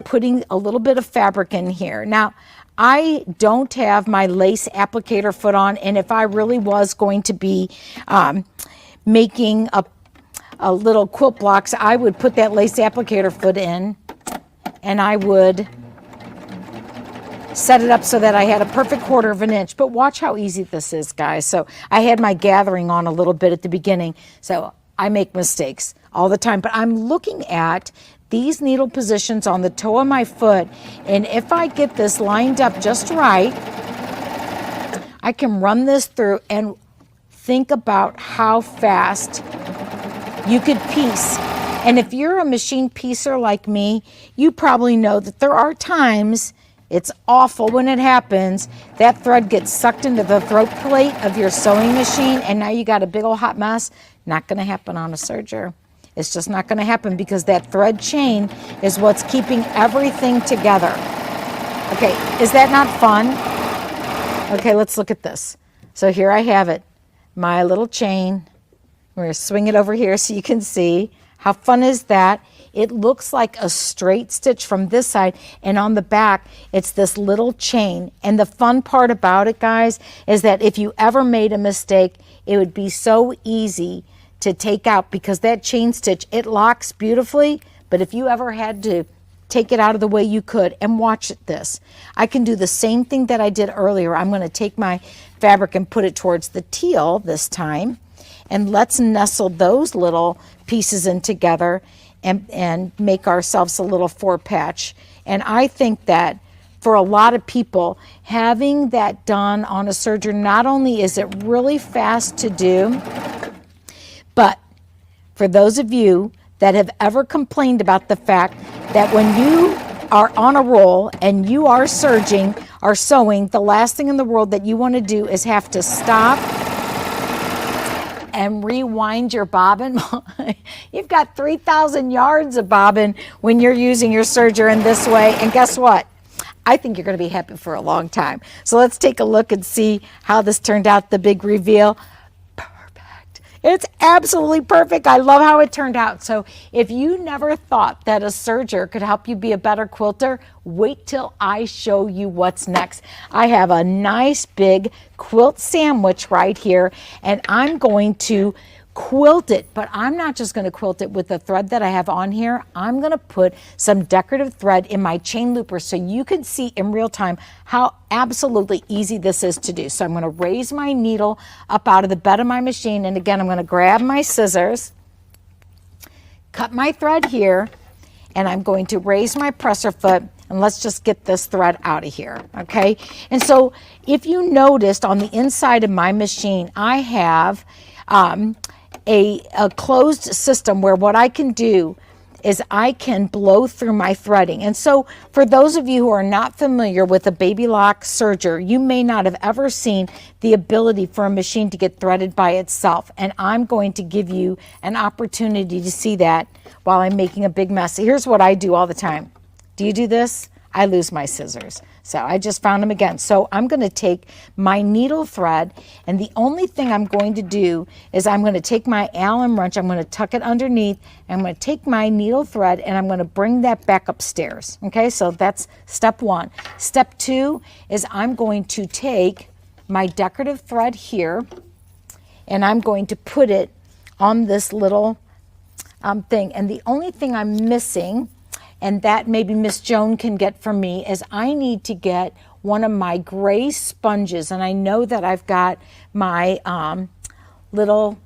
putting a little bit of fabric in here. Now, I don't have my lace applicator foot on, and if I really was going to be making a little quilt blocks, I would put that lace applicator foot in, and I would set it up so that I had a perfect 1/4 of an inch. But watch how easy this is, guys. So I had my gathering on a little bit at the beginning, so I make mistakes all the time, but I'm looking at these needle positions on the toe of my foot, and if I get this lined up just right, I can run this through and think about how fast you could piece. And if you're a machine piecer like me, you probably know that there are times It's awful when it happens. That thread gets sucked into the throat plate of your sewing machine, and now you got a big old hot mess. Not going to happen on a serger. It's just not going to happen because that thread chain is what's keeping everything together. Okay, is that not fun? Okay, let's look at this. So here I have it, my little chain. We're going to swing it over here so you can see. How fun is that? It looks like a straight stitch from this side, and on the back, it's this little chain. And the fun part about it, guys, is that if you ever made a mistake, it would be so easy to take out because that chain stitch, it locks beautifully, but if you ever had to take it out of the way, you could. And watch this. I can do the same thing that I did earlier. I'm going to take my fabric and put it towards the teal this time. And let's nestle those little pieces in together and make ourselves a little 4-patch. And I think that for a lot of people, having that done on a serger, not only is it really fast to do, but for those of you that have ever complained about the fact that when you are on a roll and you are serging or sewing, the last thing in the world that you want to do is have to stop and rewind your bobbin. You've got 3,000 yards of bobbin when you're using your serger in this way. And guess what? I think you're going to be happy for a long time. So let's take a look and see how this turned out, the big reveal. Perfect. It's absolutely perfect. I love how it turned out. So if you never thought that a serger could help you be a better quilter, wait till I show you what's next. I have a nice big quilt sandwich right here, and I'm going to quilt it, but I'm not just going to quilt it with the thread that I have on here. I'm going to put some decorative thread in my chain looper so you can see in real time how absolutely easy this is to do. So I'm going to raise my needle up out of the bed of my machine, and again, I'm going to grab my scissors, cut my thread here, and I'm going to raise my presser foot, and let's just get this thread out of here, okay? And so if you noticed on the inside of my machine, I have a closed system where what I can do is I can blow through my threading. And so for those of you who are not familiar with a baby lock serger, you may not have ever seen the ability for a machine to get threaded by itself. And I'm going to give you an opportunity to see that while I'm making a big mess. Here's what I do all the time. Do you do this? I lose my scissors. So I just found them again. So I'm going to take my needle thread, and the only thing I'm going to do is I'm going to take my Allen wrench, I'm going to tuck it underneath, and I'm going to take my needle thread and I'm going to bring that back upstairs. Okay, so that's step one. Step two is I'm going to take my decorative thread here and I'm going to put it on this little thing. And the only thing I'm missing, and that maybe Miss Joan can get from me, is I need to get one of my gray sponges. And I know that I've got my little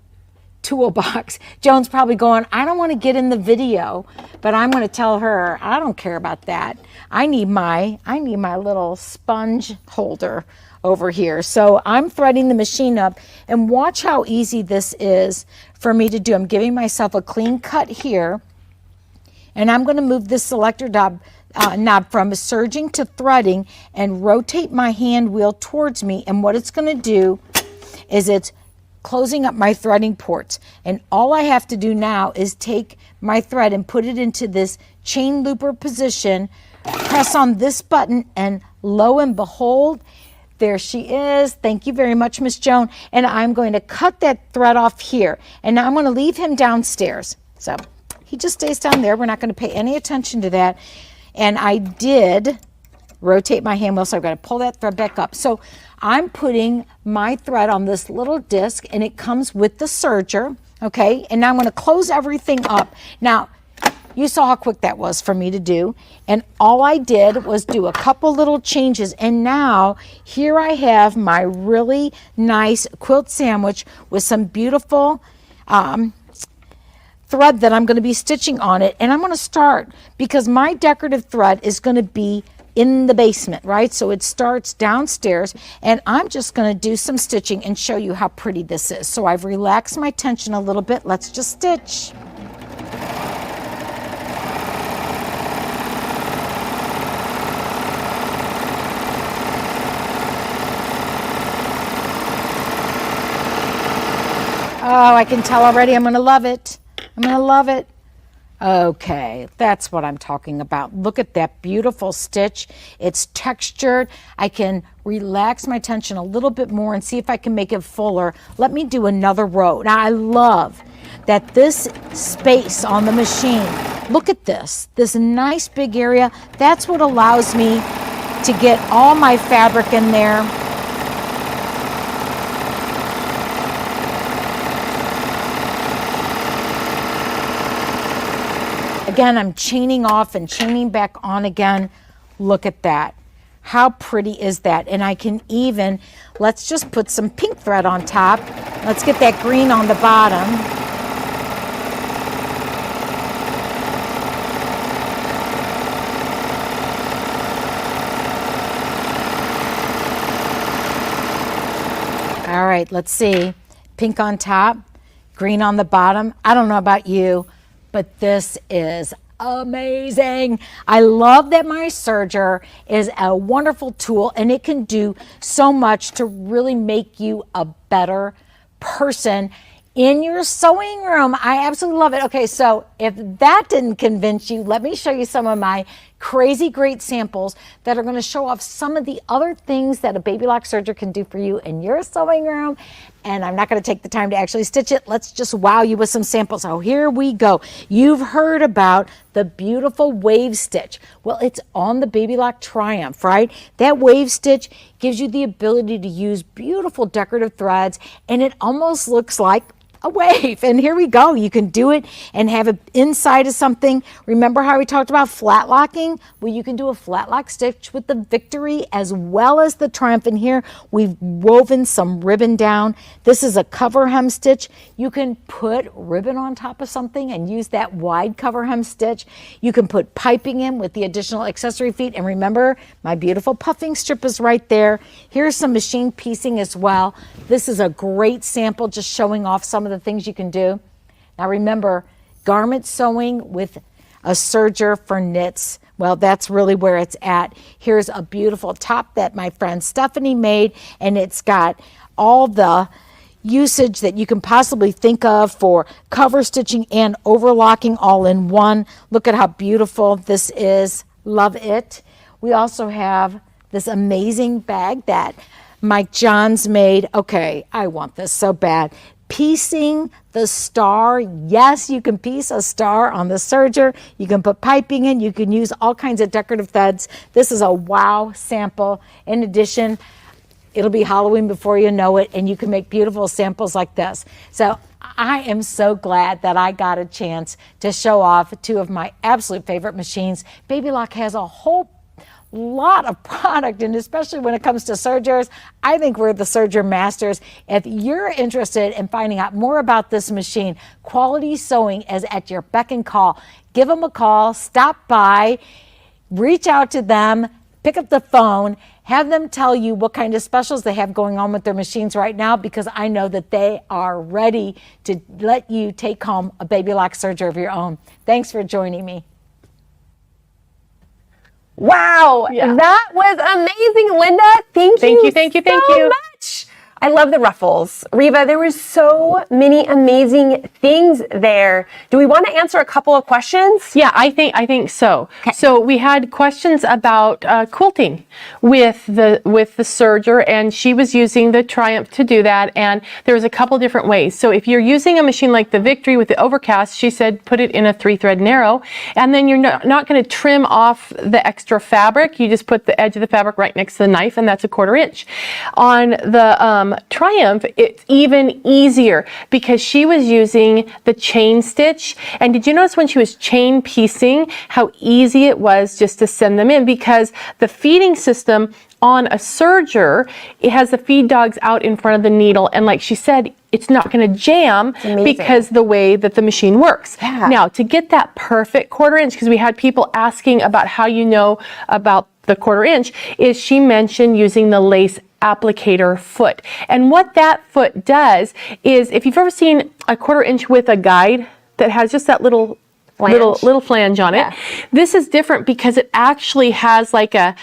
toolbox. Joan's probably going, I don't want to get in the video, but I'm going to tell her, I don't care about that. I need my little sponge holder over here. So I'm threading the machine up, and watch how easy this is for me to do. I'm giving myself a clean cut here. And I'm going to move this selector knob from serging to threading and rotate my hand wheel towards me. And what it's going to do is it's closing up my threading ports. And all I have to do now is take my thread and put it into this chain looper position, press on this button, and lo and behold, there she is. Thank you very much, Miss Joan. And I'm going to cut that thread off here. And now I'm going to leave him downstairs. So he just stays down there. We're not going to pay any attention to that. And I did rotate my hand wheel, so I've got to pull that thread back up. So I'm putting my thread on this little disc, and it comes with the serger, okay? And now I'm going to close everything up. Now, you saw how quick that was for me to do. And all I did was do a couple little changes. And now here I have my really nice quilt sandwich with some beautiful thread that I'm going to be stitching on it. And I'm going to start, because my decorative thread is going to be in the basement, right? So it starts downstairs, and I'm just going to do some stitching and show you how pretty this is. So I've relaxed my tension a little bit. Let's just stitch. I can tell already I'm going to love it. I'm going to love it. Okay, that's what I'm talking about. Look at that beautiful stitch. It's textured. I can relax my tension a little bit more and see if I can make it fuller. Let me do another row. Now, I love that this space on the machine, look at this nice big area. That's what allows me to get all my fabric in there. Again, I'm chaining off and chaining back on again. Look at that. How pretty is that? And I can even, let's just put some pink thread on top. Let's get that green on the bottom. All right, let's see. Pink on top, green on the bottom. I don't know about you, but this is amazing. I love that my serger is a wonderful tool and it can do so much to really make you a better person in your sewing room. I absolutely love it. Okay, so if that didn't convince you, let me show you some of my crazy great samples that are going to show off some of the other things that a baby lock serger can do for you in your sewing room. And I'm not going to take the time to actually stitch it. Let's just wow you with some samples. So here we go. You've heard about the beautiful wave stitch. Well, it's on the Baby Lock Triumph, right? That wave stitch gives you the ability to use beautiful decorative threads, and it almost looks like a wave. And here we go. You can do it and have it inside of something. Remember how we talked about flat locking? Well, you can do a flat lock stitch with the Victory as well as the Triumph. And here we've woven some ribbon down. This is a cover hem stitch. You can put ribbon on top of something and use that wide cover hem stitch. You can put piping in with the additional accessory feet. And remember, my beautiful puffing strip is right there. Here's some machine piecing as well. This is a great sample just showing off some of the things you can do. Now remember, garment sewing with a serger for knits, well, that's really where it's at. Here's a beautiful top that my friend Stephanie made, and it's got all the usage that you can possibly think of for cover stitching and overlocking all in one. Look at how beautiful this is. Love it. We also have this amazing bag that Mike Johns made. Okay, I want this so bad. Piecing the star. Yes, you can piece a star on the serger. You can put piping in. You can use all kinds of decorative threads. This is a wow sample. In addition, it'll be Halloween before you know it, and you can make beautiful samples like this. So I am so glad that I got a chance to show off two of my absolute favorite machines. Baby Lock has a whole lot of product, and especially when it comes to sergers, I think we're the serger masters. If you're interested in finding out more about this machine, Quality Sewing is at your beck and call. Give them a call, stop by, reach out to them, pick up the phone, have them tell you what kind of specials they have going on with their machines right now, because I know that they are ready to let you take home a Baby Lock serger of your own. Thanks for joining me. Wow, that was amazing, Linda. Thank you much. I love the ruffles. Reva, there were so many amazing things there. Do we want to answer a couple of questions? Yeah, I think so. Okay. So we had questions about quilting with the serger, and she was using the Triumph to do that, and there was a couple different ways. So if you're using a machine like the Victory with the overcast, she said put it in a 3-thread narrow, and then you're not going to trim off the extra fabric. You just put the edge of the fabric right next to the knife, and that's a 1/4 inch. On the Triumph, it's even easier because she was using the chain stitch. And did you notice when she was chain piecing how easy it was just to send them in, because the feeding system on a serger, it has the feed dogs out in front of the needle, and like she said, it's not going to jam because the way that the machine works. Yeah. Now, to get that perfect 1/4 inch, because we had people asking about how you know about the 1/4 inch, is she mentioned using the lace applicator foot. And what that foot does is, if you've ever seen a 1/4 inch with a guide that has just that little flange on it, this is different because it actually has like a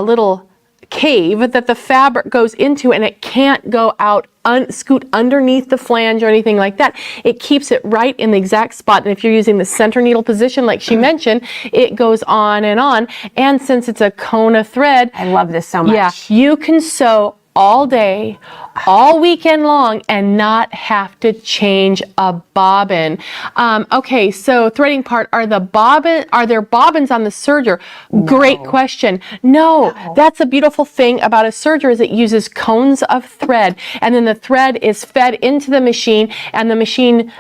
little cave that the fabric goes into, and it can't go out, scoot underneath the flange or anything like that. It keeps it right in the exact spot. And if you're using the center needle position, like she mentioned, it goes on and on. And since it's a Kona thread, I love this so much. yeah, you can sew all day, all weekend long, and not have to change a bobbin. Okay, so threading part, are there bobbins on the serger? No. Great question. No, that's a beautiful thing about a serger, is it uses cones of thread, and then the thread is fed into the machine, and the machine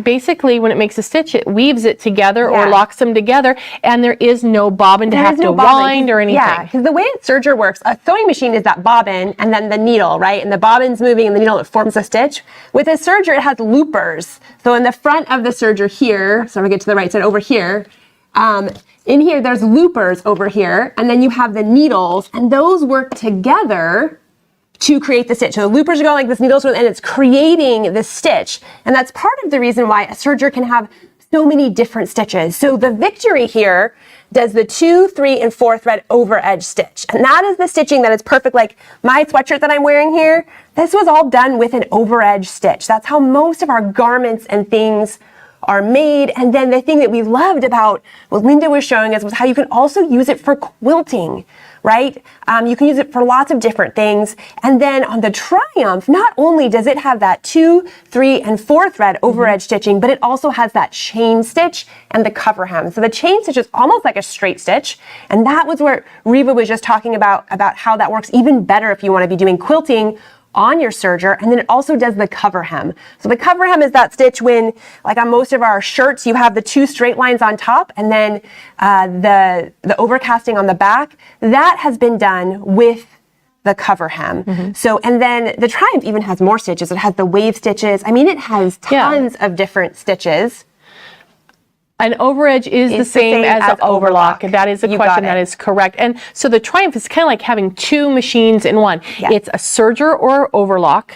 basically, when it makes a stitch, it weaves it together or locks them together, and there is no bobbin to have to wind or anything. Yeah, because the way a serger works, a sewing machine is that bobbin and then the needle, right? And the bobbin's moving and the needle, it forms a stitch. With a serger, it has loopers. So in the front of the serger here, so we get to the right side over here, in here there's loopers over here, and then you have the needles, and those work together to create the stitch. So the loopers are going like this, needles, and it's creating the stitch. And that's part of the reason why a serger can have so many different stitches. So the Victory here does the 2, 3, and 4 thread over edge stitch. And that is the stitching that is perfect. Like my sweatshirt that I'm wearing here, this was all done with an over edge stitch. That's how most of our garments and things are made. And then the thing that we loved about what Linda was showing us was how you can also use it for quilting, right? You can use it for lots of different things. And then on the Triumph, not only does it have that 2, 3, and 4 thread over edge stitching, but it also has that chain stitch and the cover hem. So the chain stitch is almost like a straight stitch. And that was where Reva was just talking about how that works even better if you want to be doing quilting on your serger. And then it also does the cover hem. So the cover hem is that stitch when, like on most of our shirts, you have the 2 straight lines on top and then the overcasting on the back. That has been done with the cover hem. So, and then the Triumph even has more stitches. It has the wave stitches. I mean, it has tons of different stitches. An overedge is the same as an overlock. That is a question that is correct. And so the Triumph is kind of like having 2 machines in one. Yeah. It's a serger or overlock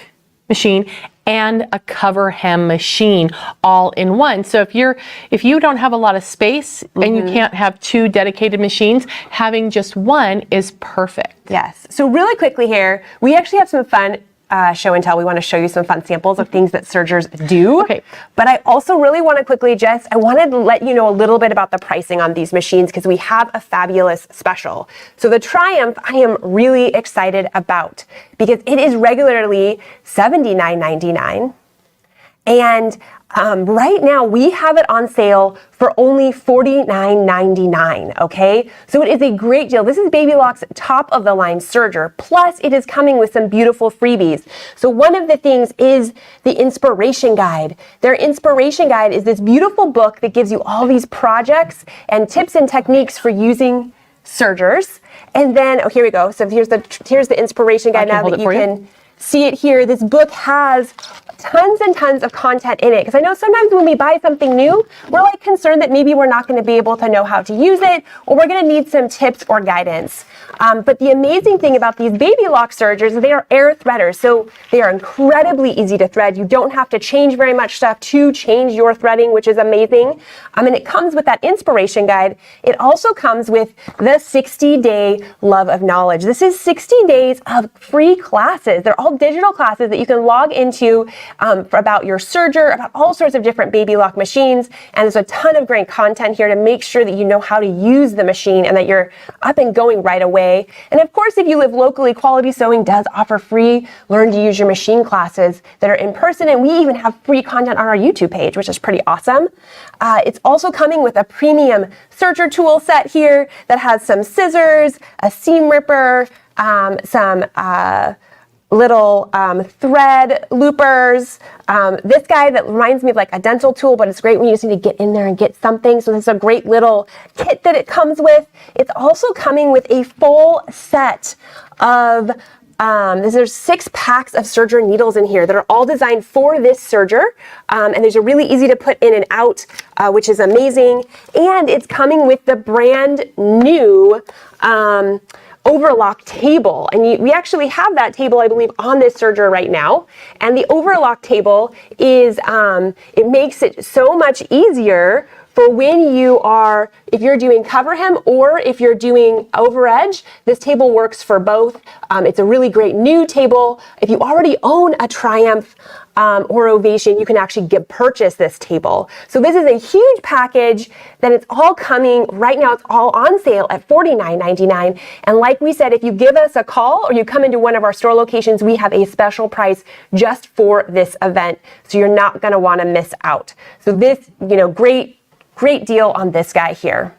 machine and a cover hem machine all in one. So if you don't have a lot of space and you can't have 2 dedicated machines, having just one is perfect. Yes. So really quickly here, we actually have some fun show and tell. We want to show you some fun samples of things that sergers do. Okay. But I also really want to quickly I wanted to let you know a little bit about the pricing on these machines because we have a fabulous special. So the Triumph I am really excited about because it is regularly $79.99. And right now we have it on sale for only $49.99, okay? So it is a great deal. This is Baby Lock's top of the line serger, plus it is coming with some beautiful freebies. So one of the things is the inspiration guide. Their inspiration guide is this beautiful book that gives you all these projects and tips and techniques for using sergers. And then, oh, here we go. So here's the inspiration guide now that you can see it here. This book has tons and tons of content in it because I know sometimes when we buy something new, we're like concerned that maybe we're not going to be able to know how to use it or we're going to need some tips or guidance. But the amazing thing about these Baby Lock sergers is they are air threaders, so they are incredibly easy to thread. You don't have to change very much stuff to change your threading, which is amazing. And it comes with that inspiration guide. It also comes with the 60-day Love of Knowledge. This is 60 days of free classes. They're all digital classes that you can log into about your serger, about all sorts of different Baby Lock machines. And there's a ton of great content here to make sure that you know how to use the machine and that you're up and going right away. And of course, if you live locally, Quality Sewing does offer free Learn to Use Your Machine classes that are in person. And we even have free content on our YouTube page, which is pretty awesome. It's also coming with a premium serger tool set here that has some scissors, a seam ripper, some little thread loopers. This guy that reminds me of like a dental tool, but it's great when you just need to get in there and get something. So this is a great little kit that it comes with. It's also coming with a full set of there's 6 packs of serger needles in here that are all designed for this serger. And there's a really easy to put in and out, which is amazing. And it's coming with the brand new overlock table. And we actually have that table, I believe, on this serger right now. And the overlock table is, it makes it so much easier for for when if you're doing cover hem or if you're doing over edge, this table works for both. It's a really great new table. If you already own a Triumph or Ovation, you can actually purchase this table. So this is a huge package. Then it's all coming right now. It's all on sale at $49.99. And like we said, if you give us a call or you come into one of our store locations, we have a special price just for this event. So you're not going to want to miss out. So this, great deal on this guy here.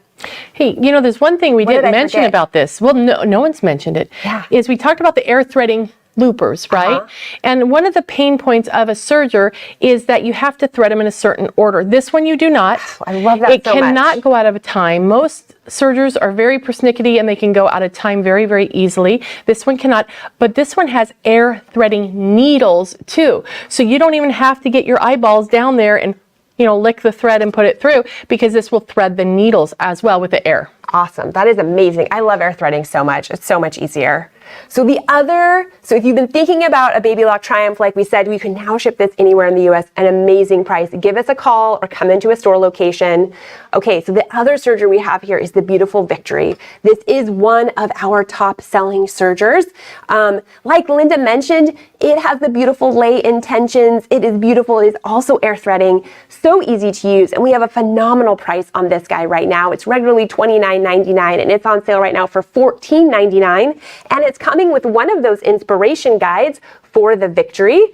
Hey, there's one thing we didn't mention about this. Well, no one's mentioned it. Yeah. Is we talked about the air threading loopers, right? And one of the pain points of a serger is that you have to thread them in a certain order. This one you do not. I love that It so much. cannot go out of time. Most sergers are very persnickety and they can go out of time very, very easily. This one cannot, but this one has air threading needles too. So you don't even have to get your eyeballs down there and lick the thread and put it through, because this will thread the needles as well with the air. Awesome. That is amazing. I love air threading so much. It's so much easier. So if you've been thinking about a Baby Lock Triumph, like we said, we can now ship this anywhere in the US, an amazing price. Give us a call or come into a store location. Okay, so the other serger we have here is the beautiful Victory. This is one of our top selling sergers. Like Linda mentioned, it has the beautiful lay intentions. It is beautiful. It is also air threading. So easy to use. And we have a phenomenal price on this guy right now. It's regularly $29.99 and it's on sale right now for $14.99. And it's coming with one of those inspiration guides for the Victory.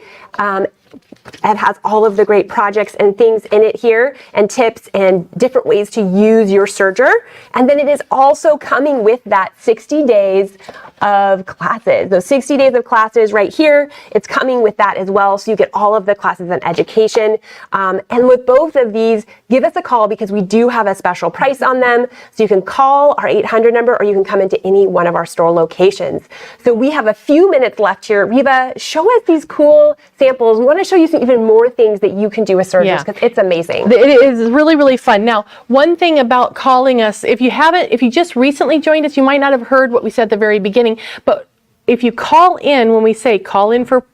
It has all of the great projects and things in it here, and tips and different ways to use your serger. And then it is also coming with that 60 days of classes. Those 60 days of classes right here, it's coming with that as well. So you get all of the classes and education. And with both of these, give us a call because we do have a special price on them. So you can call our 800 number or you can come into any one of our store locations. So we have a few minutes left here. Reva, show us these cool samples. We want to show you some even more things that you can do with sergers because it's amazing. It is really, really fun. Now, one thing about calling us, if you just recently joined us, you might not have heard what we said at the very beginning, but if you call in, when we say call in for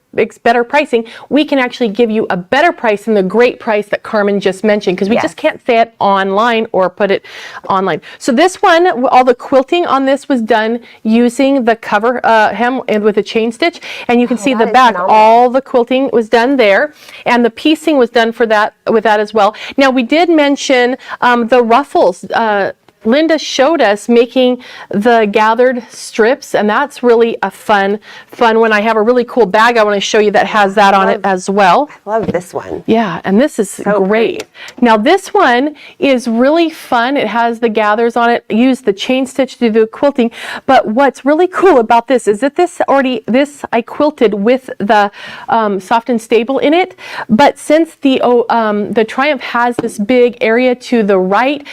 better pricing, we can actually give you a better price than the great price that Carmen just mentioned, because we just can't say it online or put it online. So this one, all the quilting on this was done using the cover hem and with a chain stitch, and you can see the back, all the quilting was done there, and the piecing was done for that with that as well. Now we did mention the ruffles. Linda showed us making the gathered strips, and that's really a fun one. I have a really cool bag I want to show you that has that on it as well. I love this one. Yeah, and this is so great. Now this one is really fun. It has the gathers on it. Use the chain stitch to do the quilting, but what's really cool about this is that this I quilted with the soft and stable in it, but since the Triumph has this big area to the right,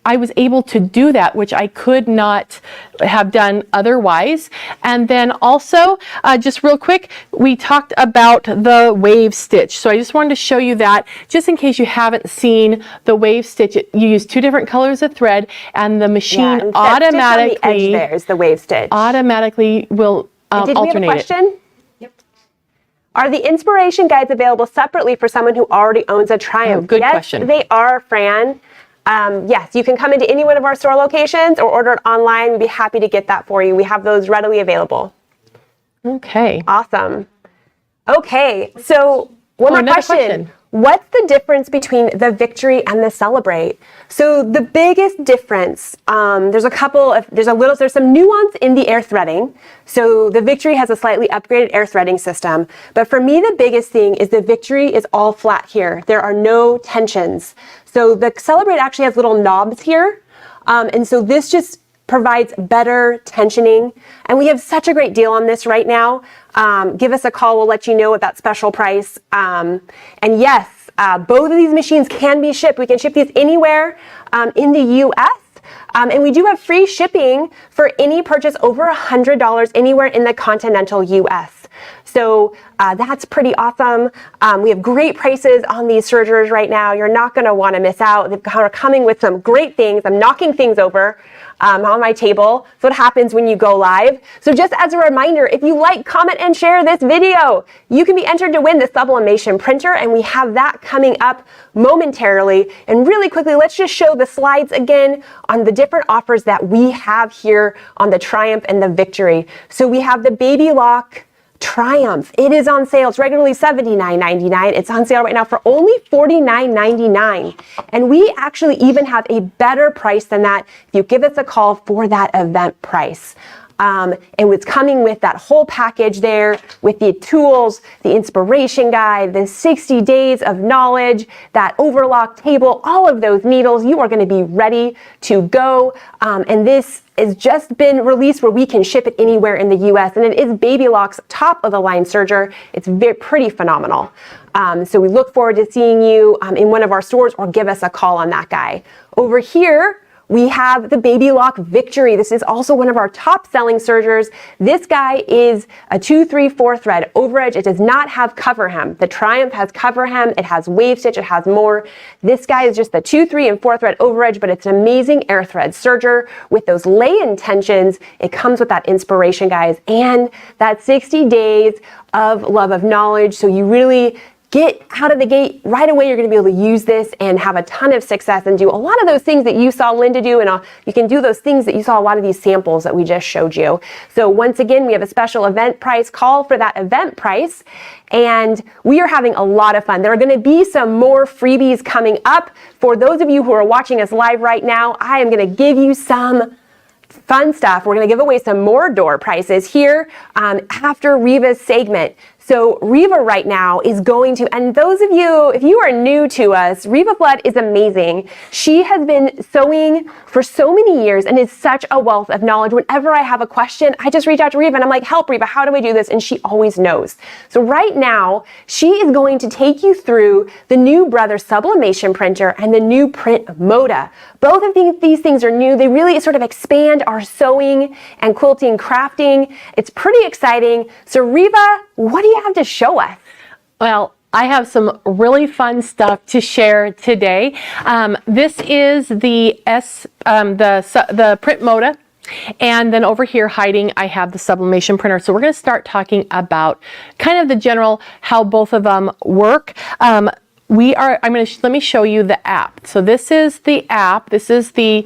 I was able to do that, which I could not have done otherwise. And then also, just real quick, we talked about the wave stitch. So I just wanted to show you that, just in case you haven't seen the wave stitch. You use two different colors of thread, and the machine automatically, on the edge there is the wave stitch. Automatically will alternate we have a question? Yep. Are the inspiration guides available separately for someone who already owns a Triumph? Good question. Yes, they are, Fran. Yes, you can come into any one of our store locations or order it online. We'd be happy to get that for you. We have those readily available. Okay. Awesome. Okay, so one more question. What's the difference between the Victory and the Celebrate? So the biggest difference, there's some nuance in the air threading. So the Victory has a slightly upgraded air threading system. But for me, the biggest thing is the Victory is all flat here. There are no tensions. So the Celebrate actually has little knobs here. And so this just provides better tensioning. And we have such a great deal on this right now. Give us a call. We'll let you know at that special price. And yes, both of these machines can be shipped. We can ship these anywhere in the US. And we do have free shipping for any purchase over $100 anywhere in the continental US. So that's pretty awesome. We have great prices on these sergers right now. You're not going to want to miss out. They're coming with some great things. I'm knocking things over on my table. That's what happens when you go live. So just as a reminder, if you like, comment, and share this video, you can be entered to win the Sublimation printer, and we have that coming up momentarily. And really quickly, let's just show the slides again on the different offers that we have here on the Triumph and the Victory. So we have the Baby Lock Triumph. It is on sale. It's regularly $79.99. It's on sale right now for only $49.99. And we actually even have a better price than that if you give us a call for that event price. And it's coming with that whole package there with the tools, the inspiration guide, the 60 days of knowledge, that overlock table, all of those needles. You are going to be ready to go. And this has just been released where we can ship it anywhere in the US, and it is Baby Lock's top of the line serger. It's pretty phenomenal. So we look forward to seeing you in one of our stores, or give us a call on that guy. Over here, we have the Baby Lock Victory. This is also one of our top selling sergers. This guy is a 2-3-4 thread overedge. It does not have cover hem. The Triumph has cover hem. It has wave stitch. It has more. This guy is just the 2, 3, and 4 thread overedge, but it's an amazing air thread serger with those lay-in tensions. It comes with that inspiration, guys, and that 60 days of love of knowledge. So you really get out of the gate right away. You're going to be able to use this and have a ton of success and do a lot of those things that you saw Linda do, and you can do those things that you saw a lot of these samples that we just showed you. So once again, we have a special event price. Call for that event price, and we are having a lot of fun. There are going to be some more freebies coming up. For those of you who are watching us live right now, I am going to give you some fun stuff. We're going to give away some more door prizes here after Reva's segment. So Reva right now is going to, and those of you, if you are new to us, Reva Flood is amazing. She has been sewing for so many years and is such a wealth of knowledge. Whenever I have a question, I just reach out to Reva and I'm like, help Reva, how do I do this? And she always knows. So right now, she is going to take you through the new Brother Sublimation printer and the new PrintModa. Both of these things are new. They really sort of expand our sewing and quilting crafting. It's pretty exciting. So Reva, what do you have to show us? Well, I have some really fun stuff to share today. This is the PrintModa. And then over here hiding, I have the Sublimation printer. So we're going to start talking about kind of the general, how both of them work. Let me show you the app. So this is the app. This is the,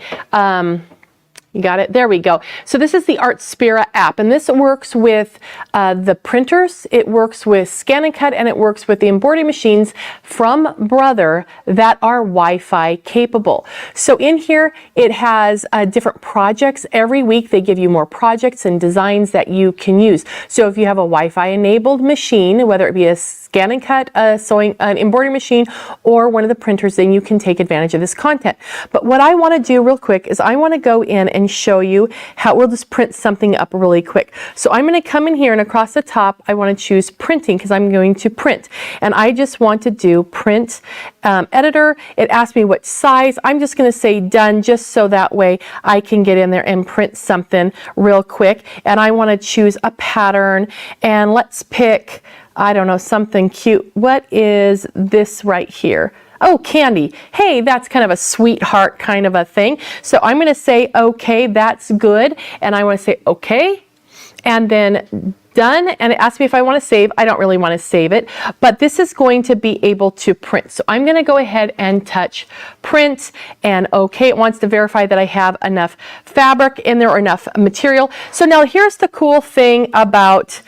you got it? There we go. So this is the Artspira app, and this works with the printers, it works with Scan and Cut, and it works with the embroidery machines from Brother that are Wi-Fi capable. So in here, it has different projects. Every week they give you more projects and designs that you can use. So if you have a Wi-Fi enabled machine, whether it be a Scan and Cut, an embroidery machine, or one of the printers, then you can take advantage of this content. But what I want to do real quick is I want to go in and show you how we'll just print something up really quick. So I'm going to come in here, and across the top I want to choose printing because I'm going to print, and I just want to do print editor. It asks me what size. I'm just going to say done, just so that way I can get in there and print something real quick. And I want to choose a pattern, and let's pick, I don't know, something cute. What is this right here? Oh, candy. Hey, that's kind of a sweetheart kind of a thing. So I'm going to say, okay, that's good. And I want to say, okay, and then done. And it asks me if I want to save. I don't really want to save it, but this is going to be able to print. So I'm going to go ahead and touch print, and okay, it wants to verify that I have enough fabric in there or enough material. So now here's the cool thing about,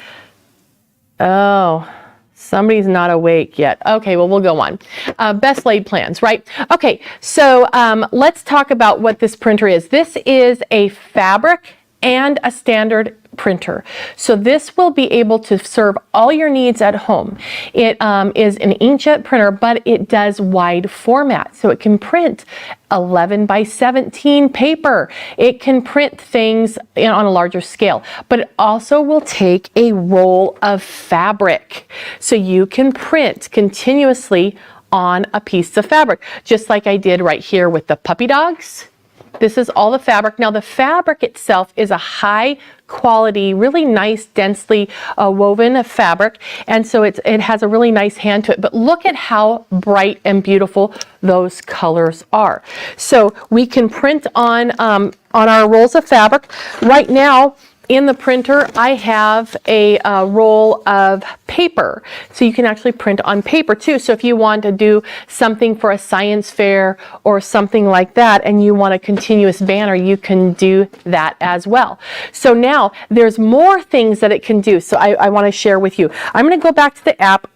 oh, somebody's not awake yet. Okay, well, we'll go on. Best laid plans, right? Okay, so let's talk about what this printer is. This is a fabric and a standard printer. So this will be able to serve all your needs at home. It is an inkjet printer, but it does wide format. So it can print 11 by 17 paper. It can print things on a larger scale, but it also will take a roll of fabric. So you can print continuously on a piece of fabric, just like I did right here with the puppy dogs. This is all the fabric. Now the fabric itself is a high quality, really nice, densely woven fabric, and so it has a really nice hand to it. But look at how bright and beautiful those colors are. So we can print on our rolls of fabric. Right now, in the printer, I have a roll of paper. So you can actually print on paper too. So if you want to do something for a science fair or something like that, and you want a continuous banner, you can do that as well. So now there's more things that it can do. So I want to share with you. I'm going to go back to the app.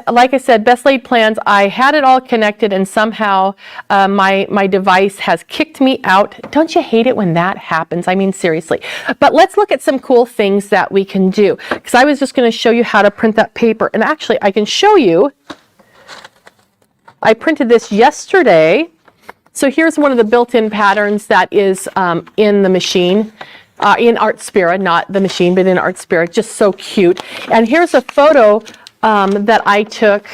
Like I said, Best Laid Plans, I had it all connected, and somehow my device has kicked me out. Don't you hate it when that happens? I mean, seriously. But let's look at some cool things that we can do, because I was just going to show you how to print that paper. And actually, I can show you. I printed this yesterday. So here's one of the built-in patterns that is in the machine, in Artspira, not the machine, but in Artspira. Just so cute. And here's a photo that I took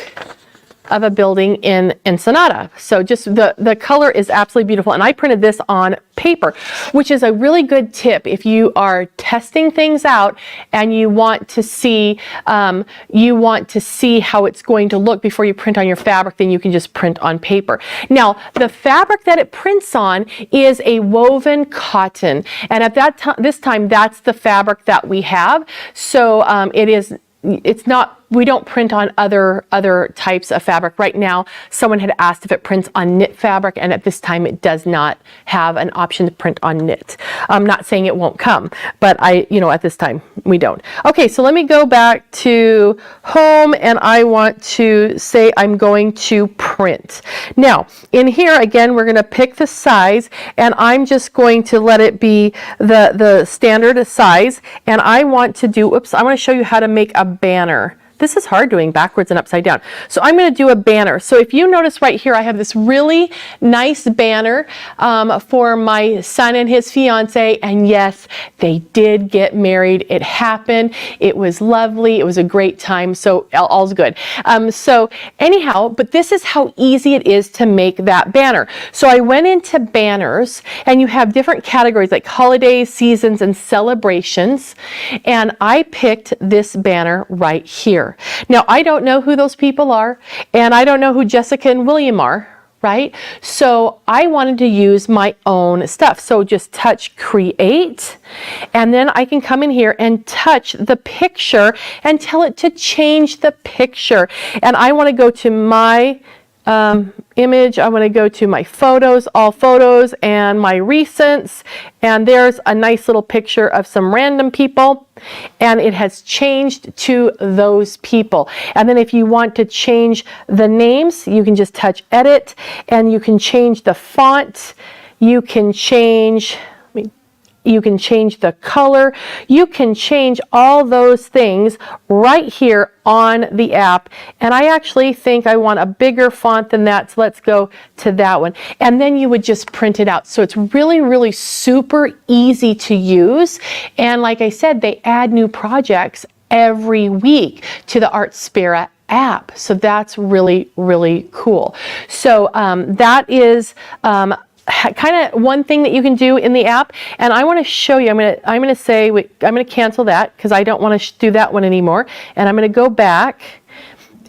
of a building in Ensenada. So just the color is absolutely beautiful. And I printed this on paper, which is a really good tip if you are testing things out and you want to see how it's going to look before you print on your fabric. Then you can just print on paper. Now, the fabric that it prints on is a woven cotton, and at this time, that's the fabric that we have. So it's not. We don't print on other types of fabric. Right now, someone had asked if it prints on knit fabric, and at this time it does not have an option to print on knit. I'm not saying it won't come, but at this time we don't. Okay, so let me go back to home, and I want to say I'm going to print. Now, in here, again, we're gonna pick the size, and I'm just going to let it be the standard size, and I want to show you how to make a banner. This is hard doing backwards and upside down. So I'm going to do a banner. So if you notice right here, I have this really nice banner for my son and his fiance. And yes, they did get married. It happened. It was lovely. It was a great time. So all's good. So anyhow, but this is how easy it is to make that banner. So I went into banners, and you have different categories like holidays, seasons, and celebrations. And I picked this banner right here. Now, I don't know who those people are, and I don't know who Jessica and William are, right? So I wanted to use my own stuff. So just touch create, and then I can come in here and touch the picture and tell it to change the picture. And I want to go to my image. I want to go to my photos, all photos, and my recents, and there's a nice little picture of some random people, and it has changed to those people. And then if you want to change the names, you can just touch edit, and you can change the font, you can change the color, you can change all those things right here on the app. And I actually think I want a bigger font than that, so let's go to that one. And then you would just print it out. So it's really, really super easy to use. And like I said, they add new projects every week to the Artspira app. So that's really, really cool. So that is kind of one thing that you can do in the app, and I want to show you. I'm going to cancel that because I don't want to do that one anymore, and I'm going to go back,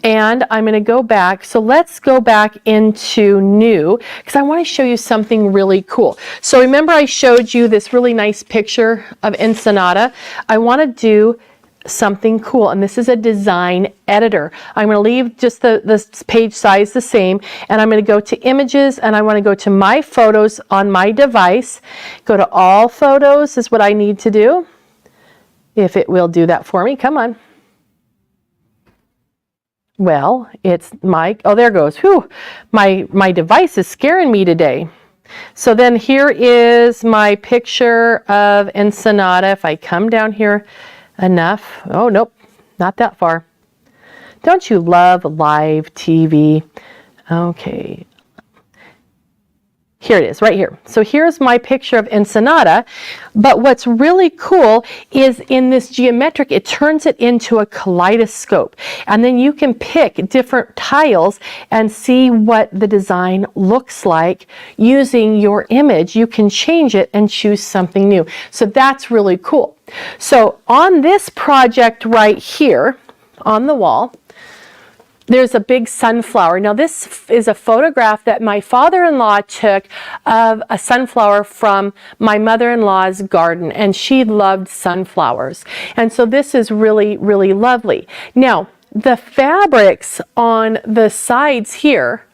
and I'm going to go back. So let's go back into new, because I want to show you something really cool. So remember I showed you this really nice picture of Ensenada. I want to do something cool, and this is a design editor. I'm going to leave just the page size the same, and I'm going to go to images, and I want to go to my photos on my device. Go to all photos is what I need to do, if it will do that for me. Come on. Well, it's oh, there goes. Whew, my device is scaring me today. So then here is my picture of Ensenada. If I come down here enough. Oh, nope, not that far. Don't you love live TV? Okay. Here it is, right here. So here's my picture of Ensenada, but what's really cool is in this geometric, it turns it into a kaleidoscope. And then you can pick different tiles and see what the design looks like using your image. You can change it and choose something new. So that's really cool. So on this project right here, on the wall, there's a big sunflower. Now this is a photograph that my father-in-law took of a sunflower from my mother-in-law's garden, and she loved sunflowers. And so this is really, really lovely. Now, the fabrics on the sides here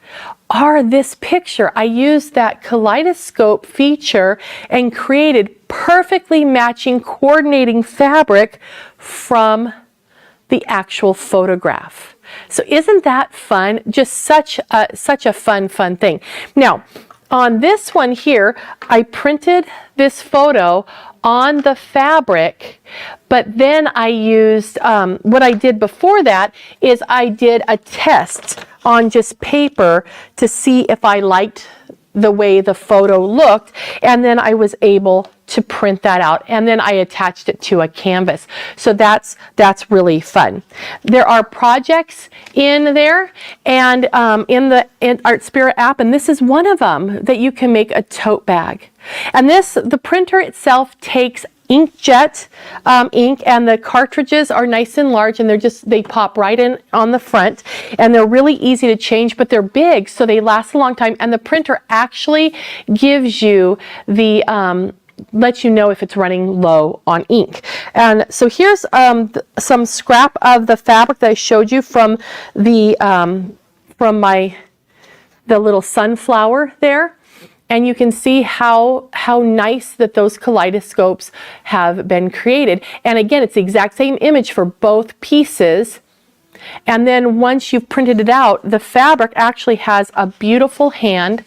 are this picture. I used that kaleidoscope feature and created perfectly matching, coordinating fabric from the actual photograph. So isn't that fun? Just such a fun thing. Now, on this one here, I printed this photo on the fabric, but then I used, what I did before that is I did a test on just paper to see if I liked the way the photo looked, and then I was able to print that out, and then I attached it to a canvas. So that's really fun. There are projects in there, and in the Art Spirit app, and this is one of them that you can make a tote bag. And the printer itself takes inkjet ink, and the cartridges are nice and large, and they pop right in on the front, and they're really easy to change, but they're big, so they last a long time. And the printer actually gives you the lets you know if it's running low on ink. And so here's some scrap of the fabric that I showed you from the little sunflower there. And you can see how nice that those kaleidoscopes have been created. And again, it's the exact same image for both pieces. And then once you've printed it out, the fabric actually has a beautiful hand,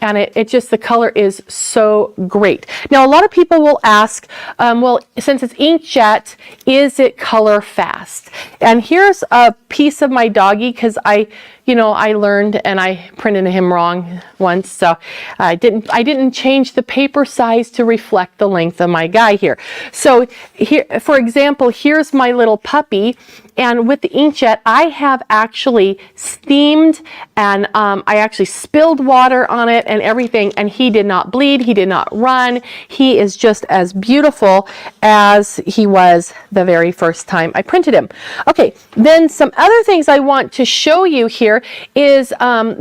and the color is so great. Now, a lot of people will ask, well, since it's inkjet, is it color fast? And here's a piece of my doggy, because I learned and I printed him wrong once, so I didn't change the paper size to reflect the length of my guy here. So here, for example, here's my little puppy, and with the inkjet, I have actually steamed, and I actually spilled water on it and everything, and he did not bleed, he did not run. He is just as beautiful as he was the very first time I printed him. Okay, then some other things I want to show you here is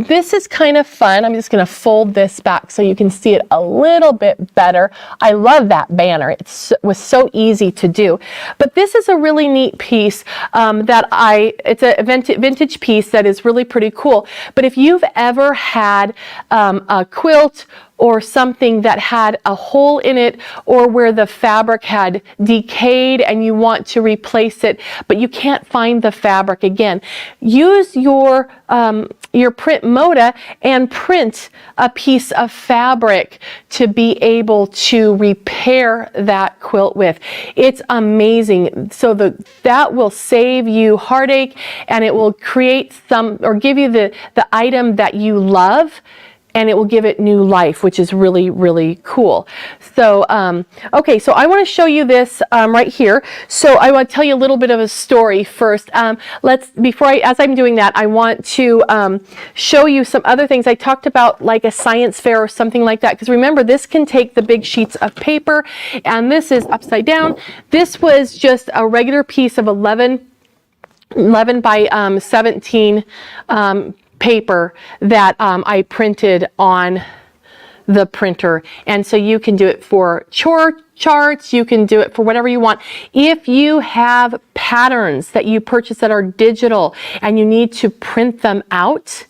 this is kind of fun. I'm just going to fold this back so you can see it a little bit better. I love that banner. It was so easy to do. But this is a really neat piece it's a vintage piece that is really pretty cool. But if you've ever had a quilt or something that had a hole in it, or where the fabric had decayed and you want to replace it, but you can't find the fabric again, use your PrintModa and print a piece of fabric to be able to repair that quilt with. It's amazing. So that will save you heartache, and it will create give you the item that you love, and it will give it new life, which is really, really cool. So, okay, so I want to show you this right here. So I want to tell you a little bit of a story first. As I'm doing that, I want to show you some other things. I talked about like a science fair or something like that, because remember, this can take the big sheets of paper, and this is upside down. This was just a regular piece of 11 by 17 paper that I printed on the printer. And so you can do it for chore charts, you can do it for whatever you want. If you have patterns that you purchase that are digital and you need to print them out,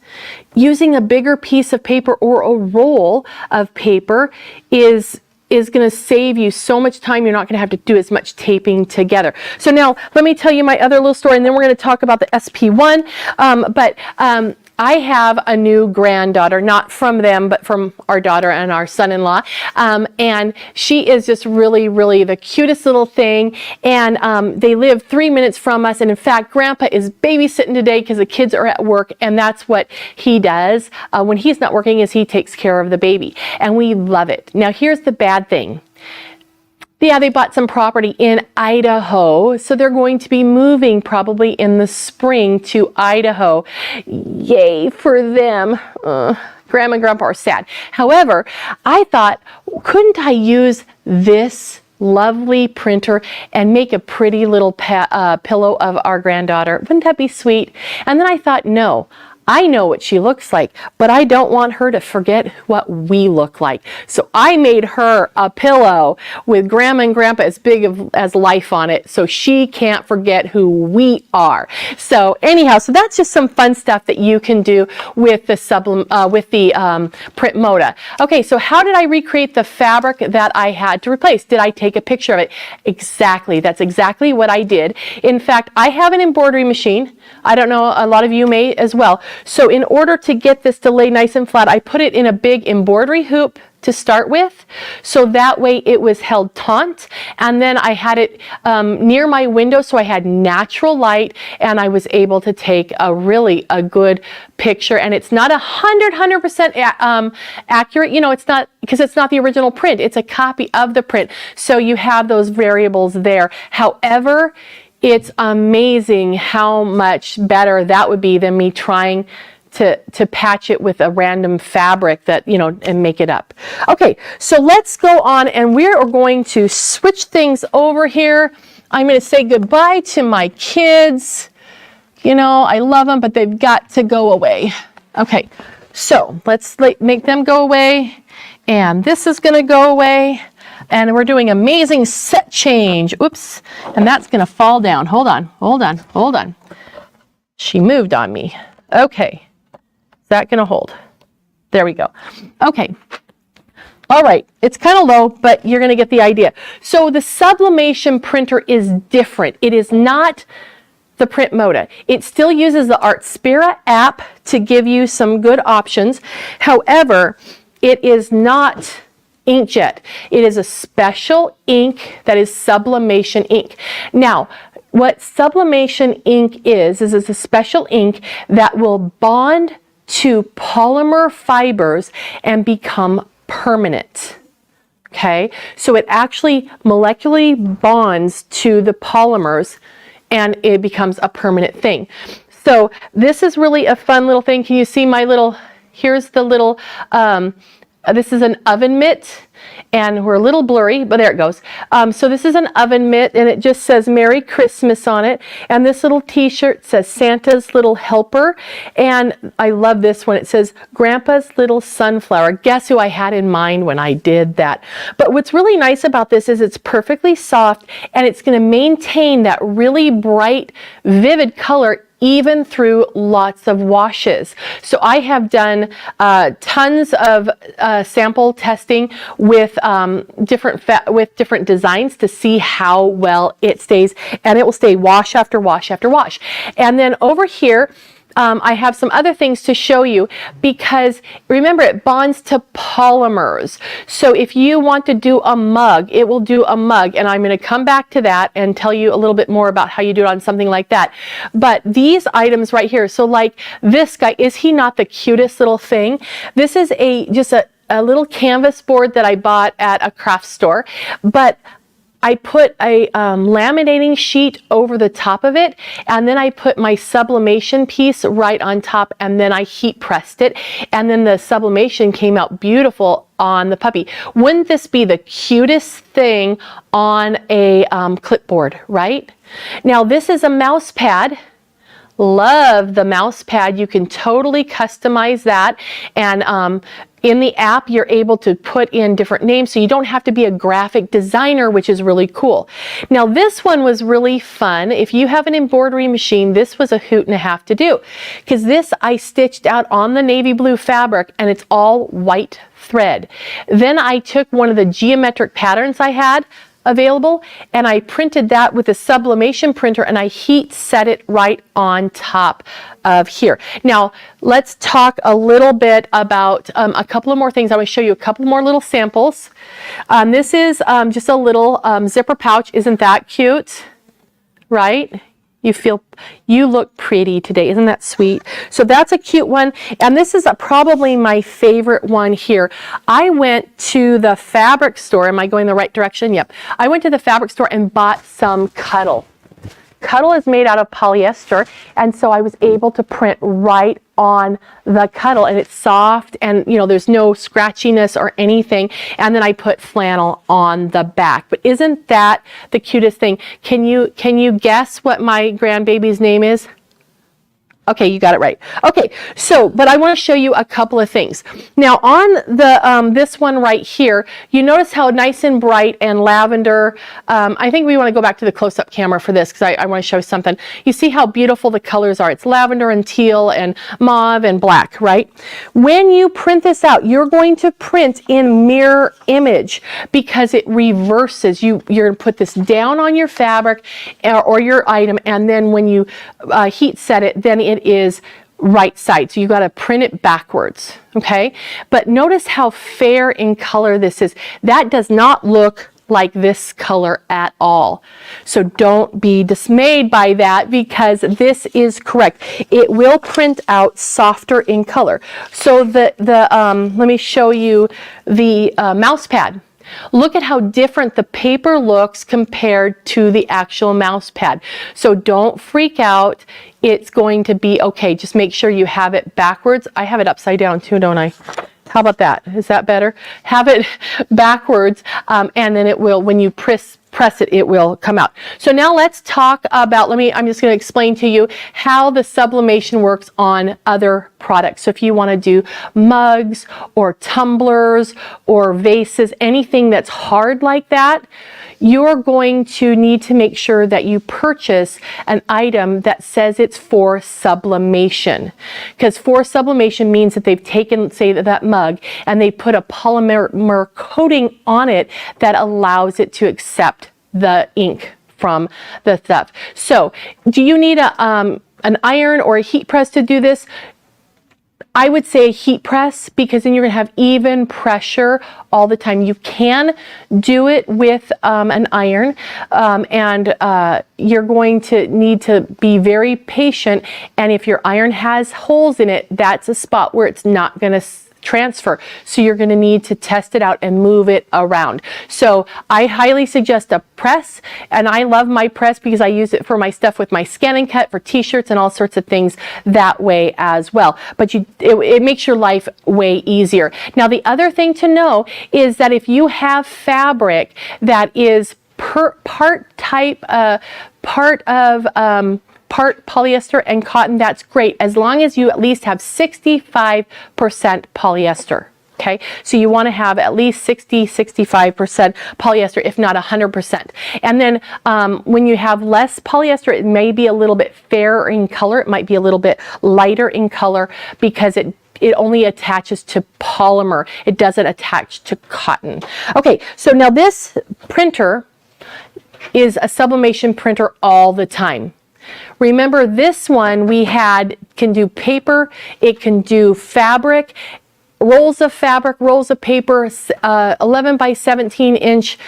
using a bigger piece of paper or a roll of paper is going to save you so much time. You're not going to have to do as much taping together. So now let me tell you my other little story, and then we're going to talk about the SP1. I have a new granddaughter, not from them, but from our daughter and our son-in-law. And she is just really, really the cutest little thing. And they live 3 minutes from us. And in fact, Grandpa is babysitting today because the kids are at work. And that's what he does when he's not working, is he takes care of the baby. And we love it. Now, here's the bad thing. Yeah, they bought some property in Idaho, so they're going to be moving probably in the spring to Idaho. Yay for them. Grandma and Grandpa are sad. However, I thought, couldn't I use this lovely printer and make a pretty little pillow of our granddaughter? Wouldn't that be sweet? And then I thought, no. I know what she looks like, but I don't want her to forget what we look like. So I made her a pillow with Grandma and Grandpa as big as life on it, so she can't forget who we are. So anyhow, so that's just some fun stuff that you can do with the PrintModa. Okay, so how did I recreate the fabric that I had to replace? Did I take a picture of it? Exactly. That's exactly what I did. In fact, I have an embroidery machine. I don't know, a lot of you may as well. So in order to get this to lay nice and flat, I put it in a big embroidery hoop to start with, so that way it was held taut, and then I had it near my window so I had natural light, and I was able to take a good picture. And it's not 100% accurate, you know, it's not, because it's not the original print, it's a copy of the print, so you have those variables there. However, it's amazing how much better that would be than me trying to patch it with a random fabric that, you know, and make it up. Okay, so let's go on, and we're going to switch things over here. I'm going to say goodbye to my kids. You know, I love them, but they've got to go away. Okay, so let's make them go away, and this is going to go away. And we're doing amazing set change. Oops. And that's going to fall down. Hold on, hold on, hold on. She moved on me. Okay. Is that going to hold? There we go. Okay. All right. It's kind of low, but you're going to get the idea. So the Sublimation printer is different. It is not the PrintModa. It still uses the Artspira app to give you some good options. However, it is not inkjet. It is a special ink that is Sublimation ink. Now, what Sublimation ink is it's a special ink that will bond to polymer fibers and become permanent. Okay, so it actually molecularly bonds to the polymers and it becomes a permanent thing. So this is really a fun little thing. Can you see my little, here's the little, this is an oven mitt, and we're a little blurry, but there it goes. So this is an oven mitt, and it just says Merry Christmas on it. And this little t-shirt says Santa's Little Helper. And I love this one. It says Grandpa's Little Sunflower. Guess who I had in mind when I did that? But what's really nice about this is it's perfectly soft, and it's going to maintain that really bright, vivid color even through lots of washes. So I have done tons of sample testing with different designs to see how well it stays, and it will stay wash after wash after wash. And then over here, I have some other things to show you, because remember, it bonds to polymers. So if you want to do a mug, it will do a mug, and I'm going to come back to that and tell you a little bit more about how you do it on something like that. But these items right here, so like this guy, is he not the cutest little thing? This is just a little canvas board that I bought at a craft store, but I put a laminating sheet over the top of it, and then I put my sublimation piece right on top, and then I heat pressed it, and then the sublimation came out beautiful on the puppy. Wouldn't this be the cutest thing on a clipboard, right? Now this is a mouse pad. Love the mouse pad. You can totally customize that, and in the app, you're able to put in different names, so you don't have to be a graphic designer, which is really cool. Now, this one was really fun. If you have an embroidery machine, this was a hoot and a half to do, because this I stitched out on the navy blue fabric, and it's all white thread. Then I took one of the geometric patterns I had, available, and I printed that with a sublimation printer, and I heat set it right on top of here. Now let's talk a little bit about a couple of more things. I want to show you a couple more little samples. This is just a little zipper pouch. Isn't that cute? Right? You look pretty today. Isn't that sweet? So that's a cute one. And this is probably my favorite one here. I went to the fabric store. Am I going the right direction? Yep. I went to the fabric store and bought some Cuddle. Cuddle is made out of polyester, and so I was able to print right on the Cuddle, and it's soft, and you know, there's no scratchiness or anything. And then I put flannel on the back. But isn't that the cutest thing? Can you guess what my grandbaby's name is? Okay, you got it right. Okay, so, but I want to show you a couple of things. Now on the this one right here, you notice how nice and bright and lavender. I think we want to go back to the close-up camera for this because I want to show something. You see how beautiful the colors are. It's lavender and teal and mauve and black, right? When you print this out, you're going to print in mirror image because it reverses. You're going to put this down on your fabric or your item, and then when you heat set it, then it is right side. So you got to print it backwards, okay? But notice how fair in color this is. That does not look like this color at all. So don't be dismayed by that because this is correct. It will print out softer in color. So let me show you the mouse pad. Look at how different the paper looks compared to the actual mouse pad. So don't freak out. It's going to be okay. Just make sure you have it backwards. I have it upside down too, don't I? How about that? Is that better? Have it backwards, and then it will, when you press it, it will come out. So now let's talk about, I'm just going to explain to you how the sublimation works on other products. So if you want to do mugs or tumblers or vases, anything that's hard like that, you're going to need to make sure that you purchase an item that says it's for sublimation. Because for sublimation means that they've taken, say, that mug and they put a polymer coating on it that allows it to accept the ink from the stuff. So do you need an iron or a heat press to do this? I would say a heat press because then you're going to have even pressure all the time. You can do it with an iron, and you're going to need to be very patient. And if your iron has holes in it, that's a spot where it's not going to transfer. So you're going to need to test it out and move it around. So I highly suggest a press, and I love my press because I use it for my stuff with my scan and cut for t-shirts and all sorts of things that way as well. But it makes your life way easier. Now the other thing to know is that if you have fabric that is part polyester and cotton, that's great, as long as you at least have 65% polyester. Okay, so you want to have at least 65% polyester, if not 100%. And then when you have less polyester, it may be a little bit fairer in color. It might be a little bit lighter in color because it only attaches to polymer. It doesn't attach to cotton. Okay, so now this printer is a sublimation printer all the time. Remember, this one can do paper, it can do fabric, rolls of fabric, rolls of paper, 11 by 17 inch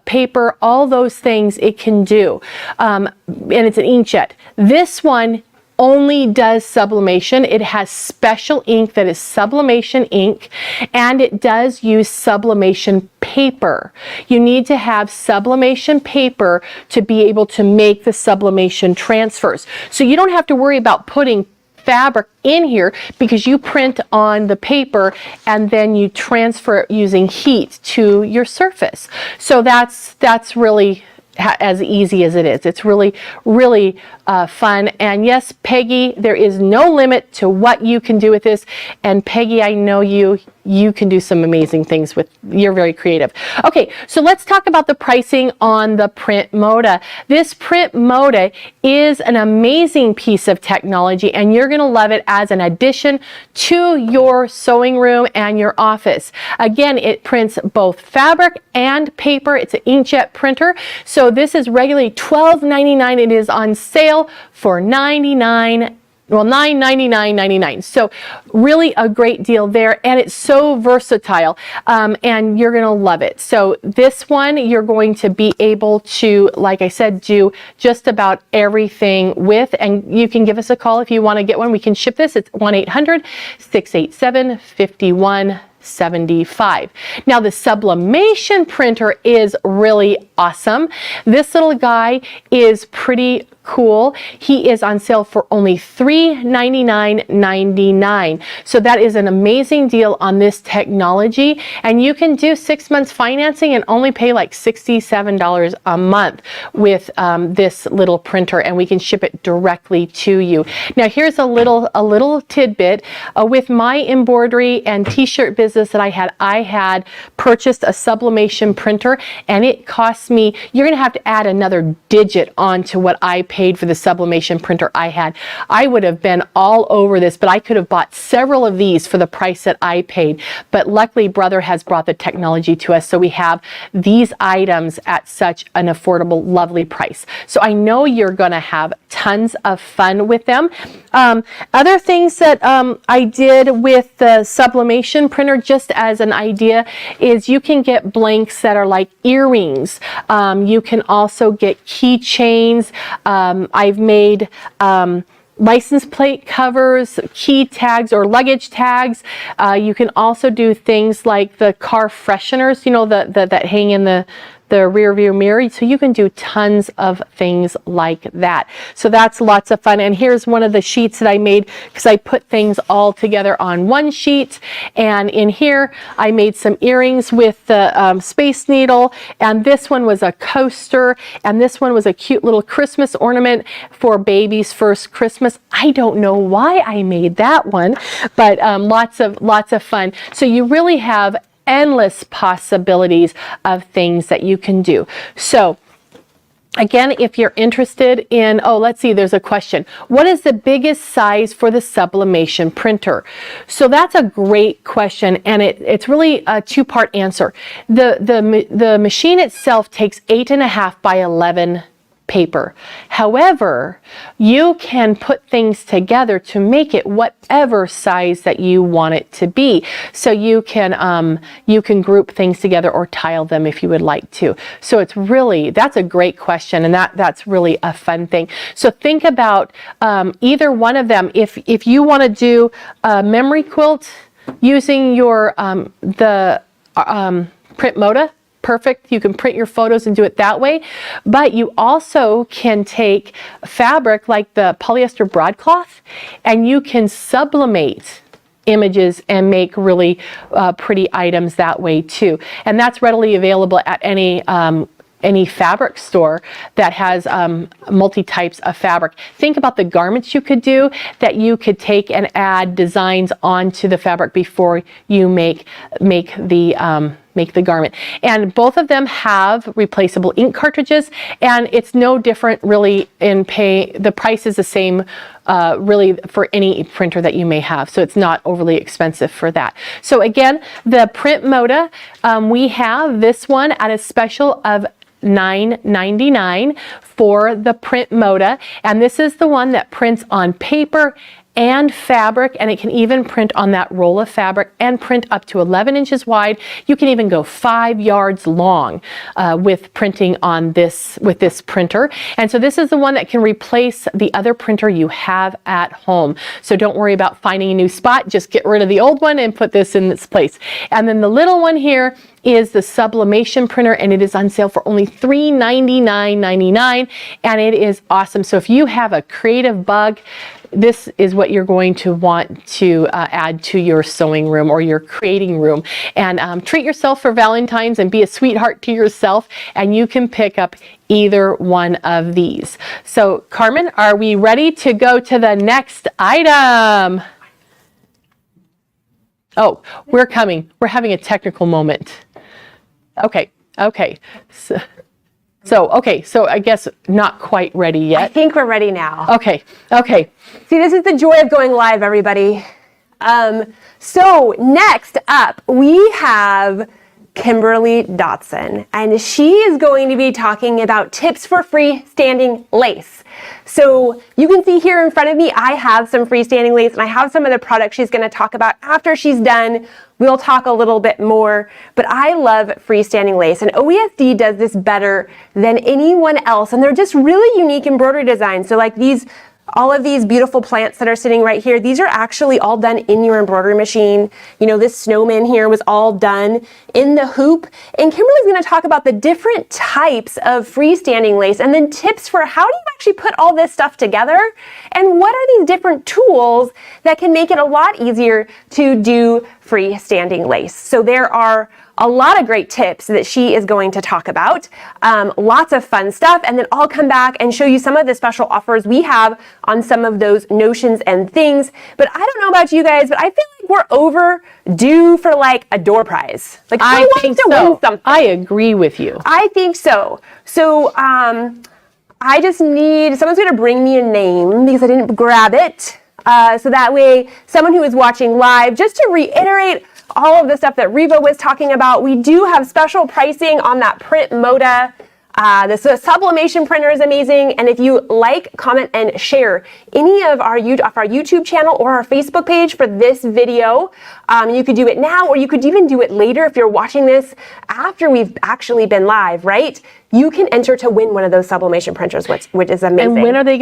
paper, all those things it can do. And it's an inkjet. This one only does sublimation. It has special ink that is sublimation ink, and it does use sublimation paper. You need to have sublimation paper to be able to make the sublimation transfers. So you don't have to worry about putting fabric in here because you print on the paper and then you transfer it using heat to your surface. So that's really as easy as it is. It's really, really fun. And yes, Peggy, there is no limit to what you can do with this. And Peggy, I know you you can do some amazing things with, you're very creative. Okay, so let's talk about the pricing on the PrintModa. This PrintModa is an amazing piece of technology, and you're going to love it as an addition to your sewing room and your office. Again, it prints both fabric and paper. It's an inkjet printer. So this is regularly $12.99. It is on sale for $9.99. So really a great deal there, and it's so versatile, and you're gonna love it. So this one you're going to be able to, like I said, do just about everything with, and you can give us a call if you want to get one. We can ship this. It's 1-800-687-5175. Now the Sublimation printer is really awesome. This little guy is pretty cool. He is on sale for only $399.99. So that is an amazing deal on this technology, and you can do 6 months financing and only pay like $67 a month with this little printer, and we can ship it directly to you. Now here's a little tidbit. With my embroidery and t-shirt business that I had purchased a Sublimation printer, and it cost me, you're gonna have to add another digit onto what I paid for the Sublimation printer I had. I would have been all over this, but I could have bought several of these for the price that I paid. But luckily, Brother has brought the technology to us, so we have these items at such an affordable, lovely price. So I know you're gonna have tons of fun with them. Other things that I did with the Sublimation printer, just as an idea, is you can get blanks that are like earrings. You can also get keychains. I've made license plate covers, key tags or luggage tags. You can also do things like the car fresheners, you know, that hang in the rear view mirror. So you can do tons of things like that. So that's lots of fun. And here's one of the sheets that I made, because I put things all together on one sheet. And in here, I made some earrings with the Space Needle. And this one was a coaster. And this one was a cute little Christmas ornament for baby's first Christmas. I don't know why I made that one, but lots of fun. So you really have endless possibilities of things that you can do. So again, if you're interested in, let's see, there's a question. What is the biggest size for the Sublimation printer? So that's a great question, and it's really a two-part answer. The machine itself takes 8.5 by 11 paper. However, you can put things together to make it whatever size that you want it to be. So you can group things together or tile them if you would like to. So it's really, that's a great question, and that's really a fun thing. So think about either one of them. If you want to do a memory quilt using your PrintModa, perfect. You can print your photos and do it that way, but you also can take fabric like the polyester broadcloth, and you can sublimate images and make really pretty items that way too. And that's readily available at any fabric store that has multi-types of fabric. Think about the garments you could do, that you could take and add designs onto the fabric before you make the garment. And both of them have replaceable ink cartridges, and it's no different really in pay. The price is the same really for any printer that you may have, so it's not overly expensive for that. So again, the PrintModa, we have this one at a special of $9.99 for the PrintModa, and this is the one that prints on paper and fabric, and it can even print on that roll of fabric and print up to 11 inches wide. You can even go 5 yards long with printing on this with this printer. And so this is the one that can replace the other printer you have at home. So don't worry about finding a new spot. Just get rid of the old one and put this in its place. And then the little one here is the Sublimation printer, and it is on sale for only $399.99, and it is awesome. So if you have a creative bug, this is what you're going to want to add to your sewing room or your creating room. And treat yourself for Valentine's and be a sweetheart to yourself, and you can pick up either one of these. So Carmen, are we ready to go to the next item? Oh, we're coming. We're having a technical moment. Okay. So I guess not quite ready yet. I think we're ready now. Okay. See, this is the joy of going live, everybody. So next up, we have Kimberly Dodson, and she is going to be talking about tips for freestanding lace. So you can see here in front of me, I have some freestanding lace, and I have some of the products she's going to talk about. After she's done, we'll talk a little bit more, but I love freestanding lace, and OESD does this better than anyone else, and they're just really unique embroidery designs. So like all of these beautiful plants that are sitting right here, these are actually all done in your embroidery machine. You know, this snowman here was all done in the hoop. And Kimberly's going to talk about the different types of freestanding lace and then tips for how do you actually put all this stuff together and what are these different tools that can make it a lot easier to do freestanding lace. So there are a lot of great tips that she is going to talk about, lots of fun stuff, and then I'll come back and show you some of the special offers we have on some of those notions and things. But I don't know about you guys, but I feel like we're overdue for like a door prize. Like I want to win something. I agree with you. I think so. So I just need, someone's going to bring me a name because I didn't grab it. So that way, someone who is watching live, just to reiterate all of the stuff that Reva was talking about, we do have special pricing on that PrintModa. The Sublimation printer is amazing, and if you like, comment, and share any of our YouTube channel or our Facebook page for this video, you could do it now, or you could even do it later if you're watching this after we've actually been live, right? You can enter to win one of those Sublimation printers, which is amazing. And when are you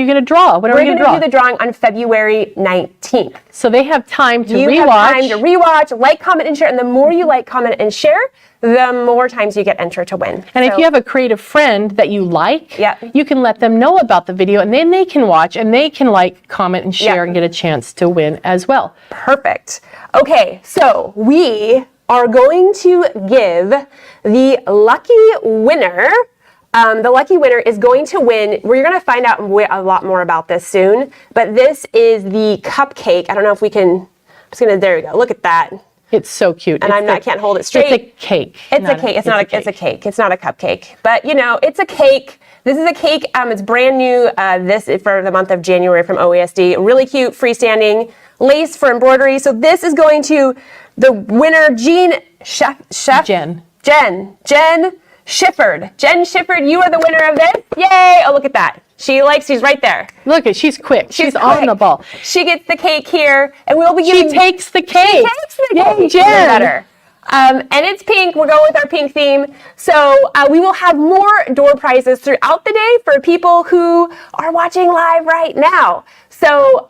going to draw? We're going to do the drawing on February 19th. So they have time to You have time to rewatch, like, comment, and share, and the more you like, comment, and share, the more times you get entered to win. And if you have a creative friend that you like, you can let them know about the video, and then they can watch, and they can like, comment, and share, and get a chance to win as well. Perfect. Okay, so we are going to give the lucky winner. The lucky winner is going to win. We're going to find out a lot more about this soon, but this is the cupcake. I don't know if we can, I'm just going to, there we go. Look at that. It's so cute. And I can't hold it straight. It's a cake. It's a cake. It's a cake. It's not a cupcake. But you know, it's a cake. This is a cake. It's brand new. This is for the month of January from OESD. Really cute freestanding lace for embroidery. So this is going to the winner, Jen Shifford. Jen Shifford, you are the winner of this. Yay! Oh, look at that. She's right there. Look at, she's quick. She's on the ball. She gets the cake here, and we'll be giving. She takes the cake. She takes the cake. Yay, Jen. Better. And it's pink. We're going with our pink theme. So we will have more door prizes throughout the day for people who are watching live right now. So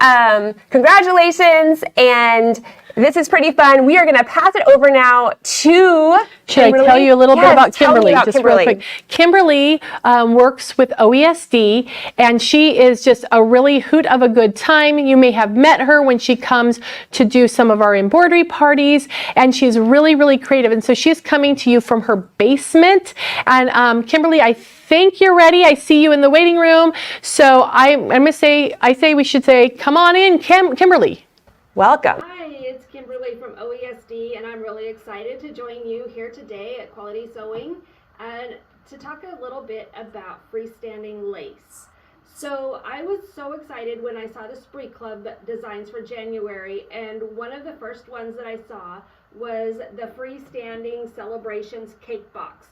congratulations, and this is pretty fun. We are going to pass it over now to Kimberly. Should I tell you a little bit about Kimberly? Just Real quick. Kimberly works with OESD, and she is just a really hoot of a good time. You may have met her when she comes to do some of our embroidery parties, and she's really, really creative. And so she's coming to you from her basement. And Kimberly, I think you're ready. I see you in the waiting room. So I'm going to say, we should say, come on in, Kimberly. Welcome. Hi, it's Kimberly from OESD, and I'm really excited to join you here today at Quality Sewing and to talk a little bit about freestanding lace. So I was so excited when I saw the Spree Club designs for January, and one of the first ones that I saw was the Freestanding Celebrations Cake Box.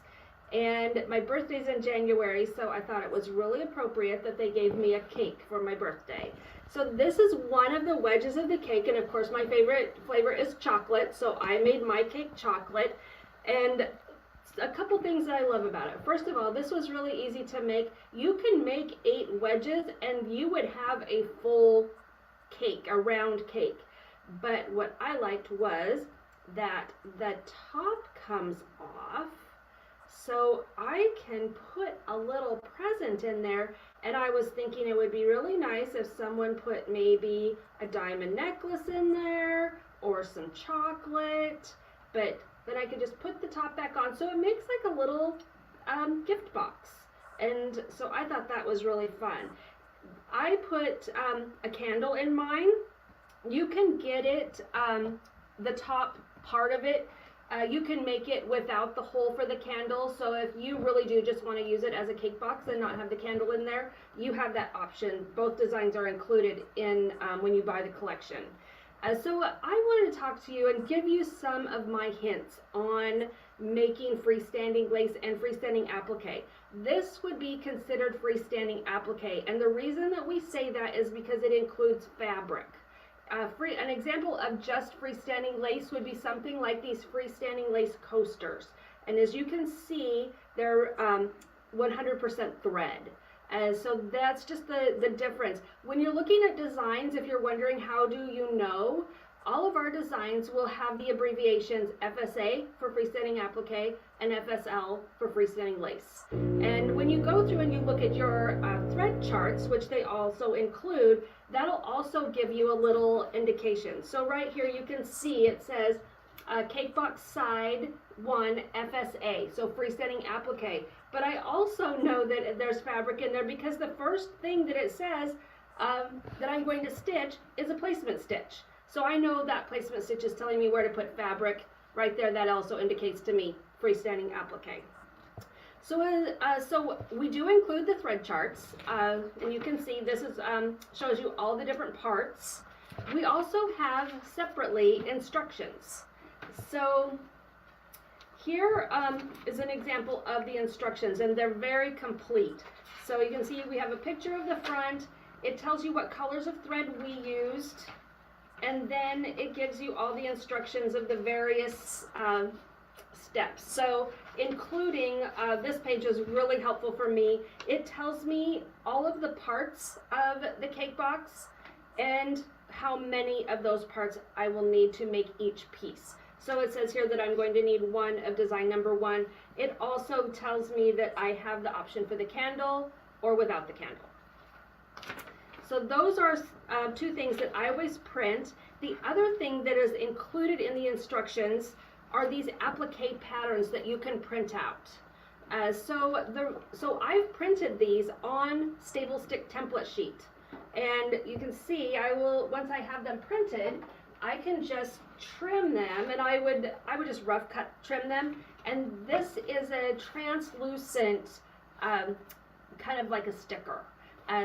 And my birthday's in January, so I thought it was really appropriate that they gave me a cake for my birthday. So this is one of the wedges of the cake, and of course my favorite flavor is chocolate, so I made my cake chocolate. And a couple things that I love about it. First of all, this was really easy to make. You can make 8 wedges and you would have a full cake, a round cake. But what I liked was that the top comes off, so I can put a little present in there. And I was thinking it would be really nice if someone put maybe a diamond necklace in there or some chocolate, but then I could just put the top back on. So it makes like a little gift box. And so I thought that was really fun. I put a candle in mine. You can get it the top part of it. You can make it without the hole for the candle, so if you really do just want to use it as a cake box and not have the candle in there, you have that option. Both designs are included in when you buy the collection. So I wanted to talk to you and give you some of my hints on making freestanding lace and freestanding applique. This would be considered freestanding applique, and the reason that we say that is because it includes fabric. An example of just freestanding lace would be something like these freestanding lace coasters. And as you can see, they're 100% thread. So that's just the difference. When you're looking at designs, if you're wondering how do you know, all of our designs will have the abbreviations FSA for freestanding applique and FSL for freestanding lace. And when you go through and you look at your thread charts, which they also include, that'll also give you a little indication. So right here you can see it says cake box side 1 FSA, so freestanding applique. But I also know that there's fabric in there because the first thing that it says that I'm going to stitch is a placement stitch. So I know that placement stitch is telling me where to put fabric. Right there, that also indicates to me freestanding applique. So we do include the thread charts, and you can see this is shows you all the different parts. We also have separately instructions. So here is an example of the instructions, and they're very complete. So you can see we have a picture of the front. It tells you what colors of thread we used. And then it gives you all the instructions of the various steps. So including, this page is really helpful for me. It tells me all of the parts of the cake box and how many of those parts I will need to make each piece. So it says here that I'm going to need 1 of design number 1. It also tells me that I have the option for the candle or without the candle. So those are 2 things that I always print. The other thing that is included in the instructions are these applique patterns that you can print out. So I've printed these on Stable Stick template sheet. And you can see once I have them printed, I can just trim them, and I would just rough cut trim them. And this is a translucent kind of like a sticker.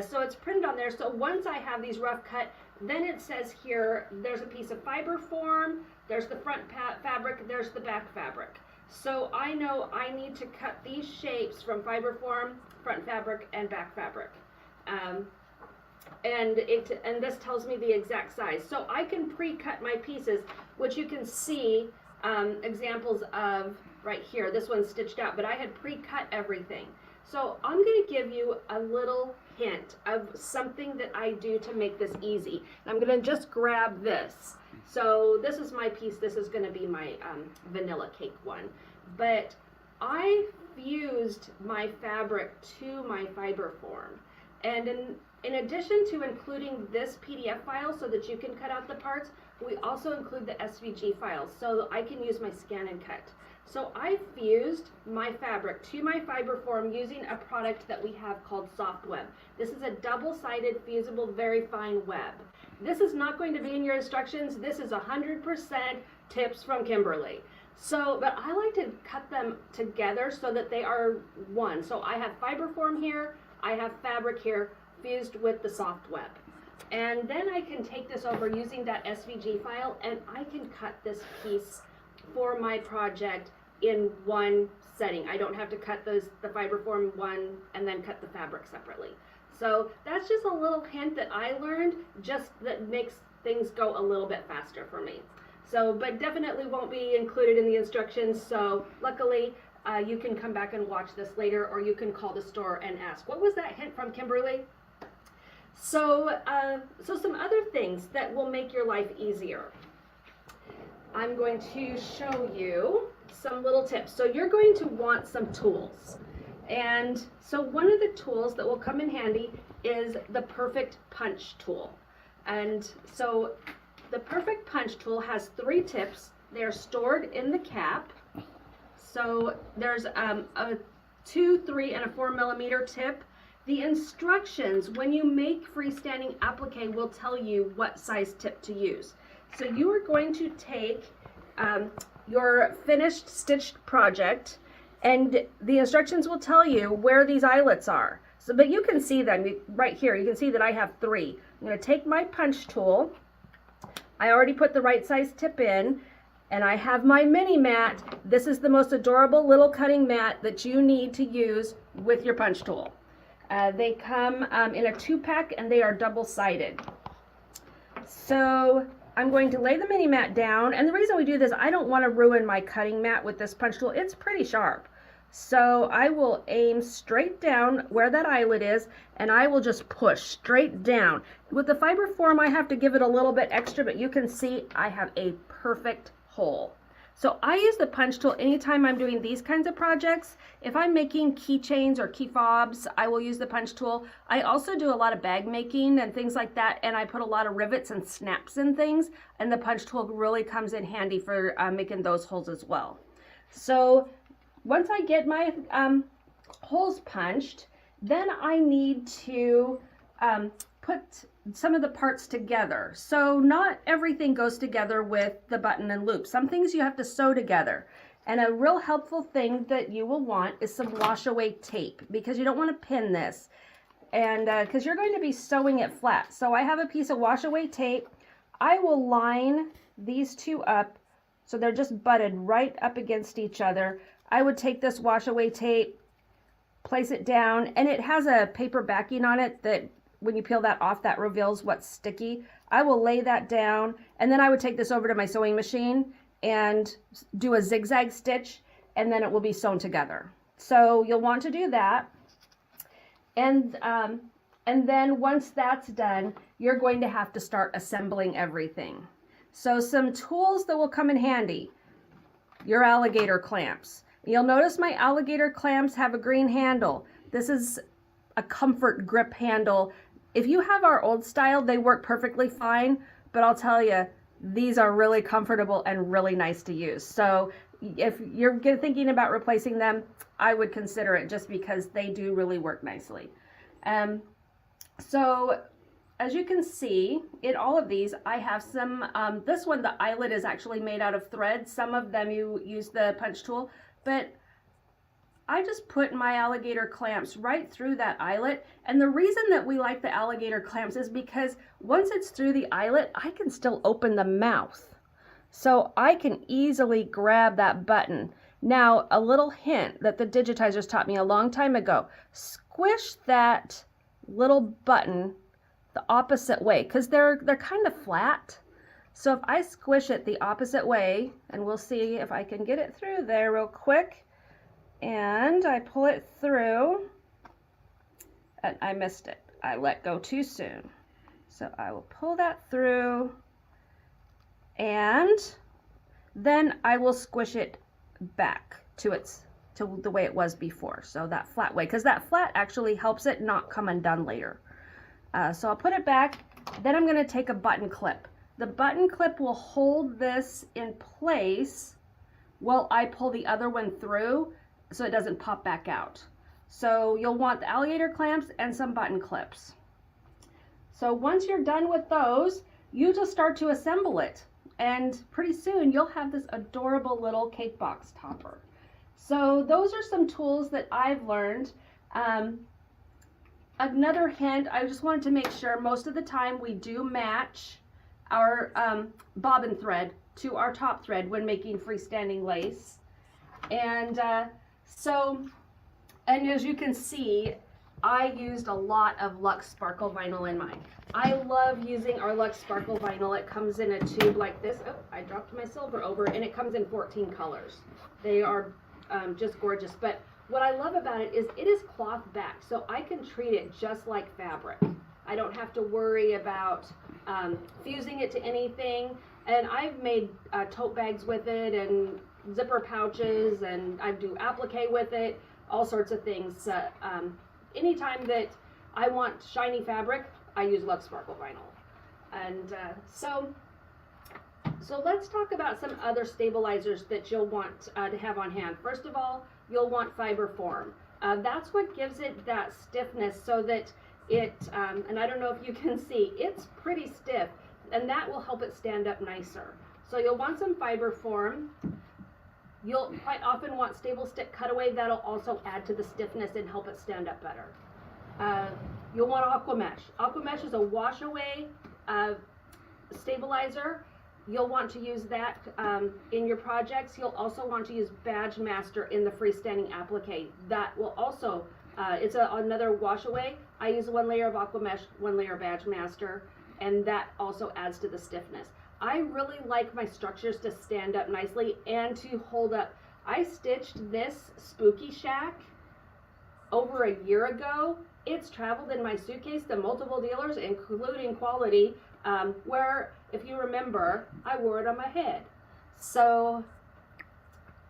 So it's printed on there. So once I have these rough cut, then it says here, there's a piece of fiber form, there's the front fabric, there's the back fabric. So I know I need to cut these shapes from fiber form, front fabric, and back fabric. And this tells me the exact size. So I can pre-cut my pieces, which you can see examples of right here. This one's stitched out, but I had pre-cut everything. So I'm going to give you a little hint of something that I do to make this easy. And I'm going to just grab this. So this is my piece. This is going to be my vanilla cake one. But I fused my fabric to my fiber form. And in addition to including this PDF file so that you can cut out the parts, we also include the SVG files so I can use my scan and cut. So I fused my fabric to my fiber form using a product that we have called Soft Web. This is a double-sided fusible very fine web. This is not going to be in your instructions. This is 100% tips from Kimberly. So, but I like to cut them together so that they are one. So I have fiber form here, I have fabric here, fused with the Soft Web. And then I can take this over using that SVG file, and I can cut this piece for my project in one setting. I don't have to cut the fiber form one and then cut the fabric separately. So that's just a little hint that I learned, just that makes things go a little bit faster for me. So, but definitely won't be included in the instructions. So luckily, you can come back and watch this later, or you can call the store and ask, what was that hint from Kimberly? So, so some other things that will make your life easier. I'm going to show you some little tips. So you're going to want some tools. And so one of the tools that will come in handy is the Perfect Punch tool. And so the Perfect Punch tool has 3 tips. They're stored in the cap. So there's a 2, 3, and a 4 millimeter tip. The instructions when you make freestanding applique will tell you what size tip to use. So you are going to take your finished stitched project, and the instructions will tell you where these eyelets are. So, but you can see them right here. You can see that I have 3. I'm going to take my punch tool. I already put the right size tip in, and I have my mini mat. This is the most adorable little cutting mat that you need to use with your punch tool. They come in a 2-pack, and they are double-sided. So I'm going to lay the mini mat down, and the reason we do this, I don't want to ruin my cutting mat with this punch tool. It's pretty sharp. So I will aim straight down where that eyelet is, and I will just push straight down. With the fiber form, I have to give it a little bit extra, but you can see I have a perfect hole. So I use the punch tool anytime I'm doing these kinds of projects. If I'm making keychains or key fobs, I will use the punch tool. I also do a lot of bag making and things like that, and I put a lot of rivets and snaps in things, and the punch tool really comes in handy for making those holes as well. So once I get my holes punched, then I need to put some of the parts together. So not everything goes together with the button and loop. Some things you have to sew together. And a real helpful thing that you will want is some wash away tape, because you don't want to pin this, and because you're going to be sewing it flat. So I have a piece of wash away tape. I will line these 2 up so they're just butted right up against each other. I would take this wash away tape, place it down, and it has a paper backing on it that when you peel that off, that reveals what's sticky. I will lay that down, and then I would take this over to my sewing machine and do a zigzag stitch, and then it will be sewn together. So you'll want to do that. And then once that's done, you're going to have to start assembling everything. So some tools that will come in handy: your alligator clamps. You'll notice my alligator clamps have a green handle. This is a comfort grip handle. If you have our old style, they work perfectly fine, but I'll tell you, these are really comfortable and really nice to use. So if you're thinking about replacing them, I would consider it, just because they do really work nicely. So as you can see, in all of these, I have some, this one, the eyelet is actually made out of thread. Some of them you use the punch tool, but I just put my alligator clamps right through that eyelet. And the reason that we like the alligator clamps is because once it's through the eyelet, I can still open the mouth. So I can easily grab that button. Now, a little hint that the digitizers taught me a long time ago: squish that little button the opposite way, because they're kind of flat. So if I squish it the opposite way, and we'll see if I can get it through there real quick, and I pull it through, and I missed it. I let go too soon. So I will pull that through, and then I will squish it back to the way it was before. So that flat way, because that flat actually helps it not come undone later. So I'll put it back. Then I'm going to take a button clip. The button clip will hold this in place while I pull the other one through, so it doesn't pop back out. So you'll want the alligator clamps and some button clips. So once you're done with those, you just start to assemble it, and pretty soon you'll have this adorable little cake box topper. So those are some tools that I've learned. Another hint, I just wanted to make sure most of the time we do match our bobbin thread to our top thread when making freestanding lace. And and as you can see, I used a lot of Luxe Sparkle vinyl in mine. I love using our Luxe Sparkle vinyl. It comes in a tube like this. Oh, I dropped my silver over, and it comes in 14 colors. They are just gorgeous. But what I love about it is cloth back, so I can treat it just like fabric. I don't have to worry about fusing it to anything. And I've made tote bags with it, and zipper pouches, and I do applique with it, all sorts of things. Anytime that I want shiny fabric, I use Luxe Sparkle vinyl. And so let's talk about some other stabilizers that you'll want to have on hand. First of all, you'll want fiber form. That's what gives it that stiffness, so that it, and I don't know if you can see, it's pretty stiff. and that will help it stand up nicer. So you'll want some fiber form. You'll quite often want stable stick cutaway. That'll also add to the stiffness and help it stand up better. You'll want aqua mesh. Aqua mesh is a wash away stabilizer. You'll want to use that in your projects. You'll also want to use Badge Master in the freestanding applique. That will also, it's another wash away. I use 1 layer of aqua mesh, 1 layer of Badge Master, and that also adds to the stiffness. I really like my structures to stand up nicely and to hold up. I stitched this Spooky Shack over a year ago. It's traveled in my suitcase to multiple dealers, including Quality, where, if you remember, I wore it on my head. So,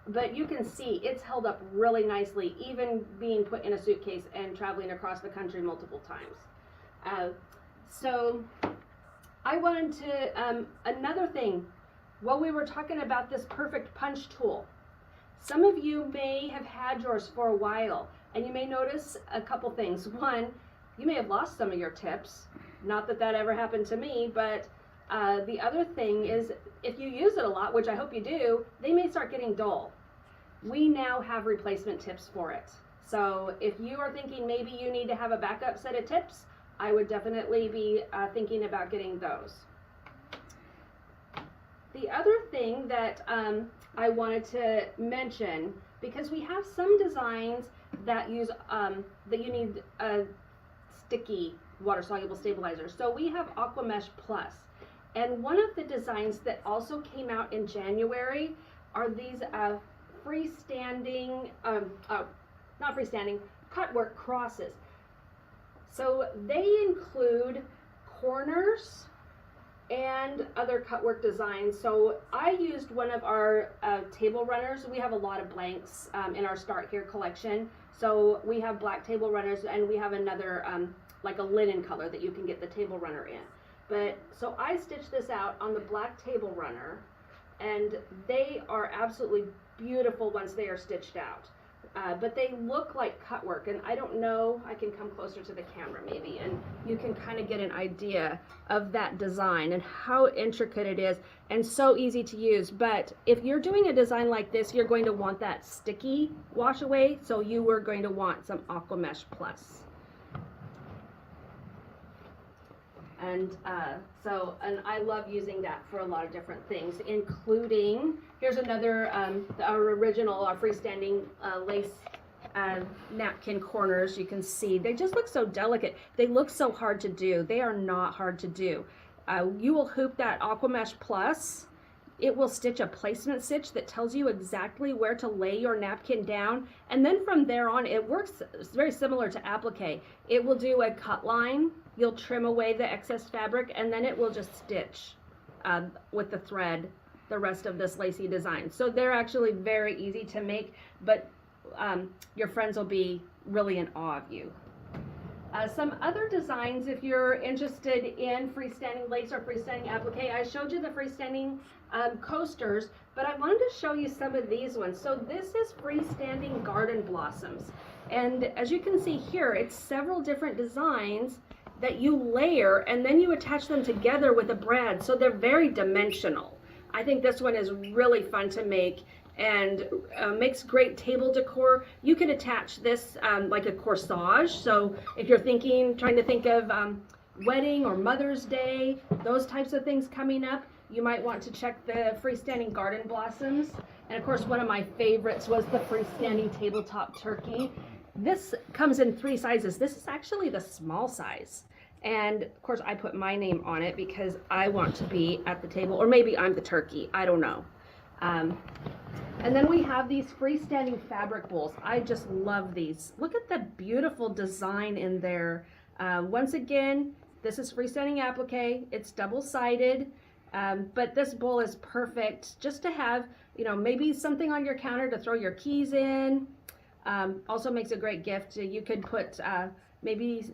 but you can see it's held up really nicely, even being put in a suitcase and traveling across the country multiple times. So I wanted to, another thing, while we were talking about this perfect punch tool, some of you may have had yours for a while, and you may notice a couple things. One, you may have lost some of your tips. Not that that ever happened to me, but the other thing is, if you use it a lot, which I hope you do, they may start getting dull. We now have replacement tips for it. So if you are thinking maybe you need to have a backup set of tips, I would definitely be thinking about getting those. The other thing that I wanted to mention, because we have some designs that use that you need a sticky water-soluble stabilizer. So we have Aqua Mesh Plus, and one of the designs that also came out in January are these freestanding, not freestanding, cutwork crosses. So they include corners and other cutwork designs. So I used one of our table runners. We have a lot of blanks in our Start Here collection. So we have black table runners, and we have another like a linen color that you can get the table runner in. But so I stitched this out on the black table runner, and they are absolutely beautiful once they are stitched out. But they look like cutwork, and I don't know, I can come closer to the camera maybe, and you can kind of get an idea of that design and how intricate it is and so easy to use. But if you're doing a design like this, you're going to want that sticky wash away, so you are going to want some Aqua Mesh Plus. And and I love using that for a lot of different things, including, here's another, our original, our freestanding lace napkin corners. You can see, they just look so delicate. They look so hard to do. They are not hard to do. You will hoop that Aqua Mesh Plus. It will stitch a placement stitch that tells you exactly where to lay your napkin down. And then from there on, it works very similar to applique. It will do a cut line. You'll trim away the excess fabric, and then it will just stitch with the thread the rest of this lacy design. So they're actually very easy to make, but your friends will be really in awe of you. Some other designs, if you're interested in freestanding lace or freestanding applique, I showed you the freestanding coasters, but I wanted to show you some of these ones. So this is freestanding garden blossoms. And as you can see here, it's several different designs that you layer, and then you attach them together with a brad, so they're very dimensional. I think this one is really fun to make and makes great table decor. You could attach this like a corsage, so if you're trying to think of wedding or Mother's Day, those types of things coming up, you might want to check the freestanding garden blossoms. And of course, one of my favorites was the freestanding tabletop turkey. This comes in 3 sizes. This is actually the small size. And of course, I put my name on it because I want to be at the table, or maybe I'm the turkey, I don't know. And then we have these freestanding fabric bowls. I just love these. Look at the beautiful design in there. Once again, this is freestanding applique. It's double-sided, but this bowl is perfect just to have, you know, maybe something on your counter to throw your keys in. Also makes a great gift. You could put maybe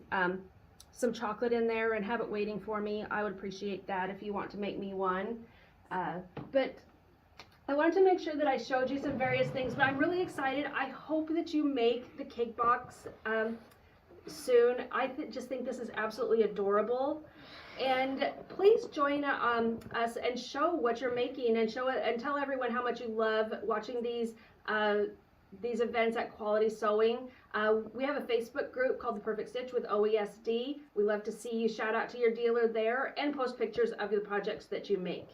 some chocolate in there and have it waiting for me. I would appreciate that if you want to make me one. But I wanted to make sure that I showed you some various things, but I'm really excited. I hope that you make the cake box soon. I just think this is absolutely adorable. And please join us and show what you're making, and show it and tell everyone how much you love watching these events at Quality Sewing. We have a Facebook group called The Perfect Stitch with OESD. We love to see you. Shout out to your dealer there and post pictures of the projects that you make.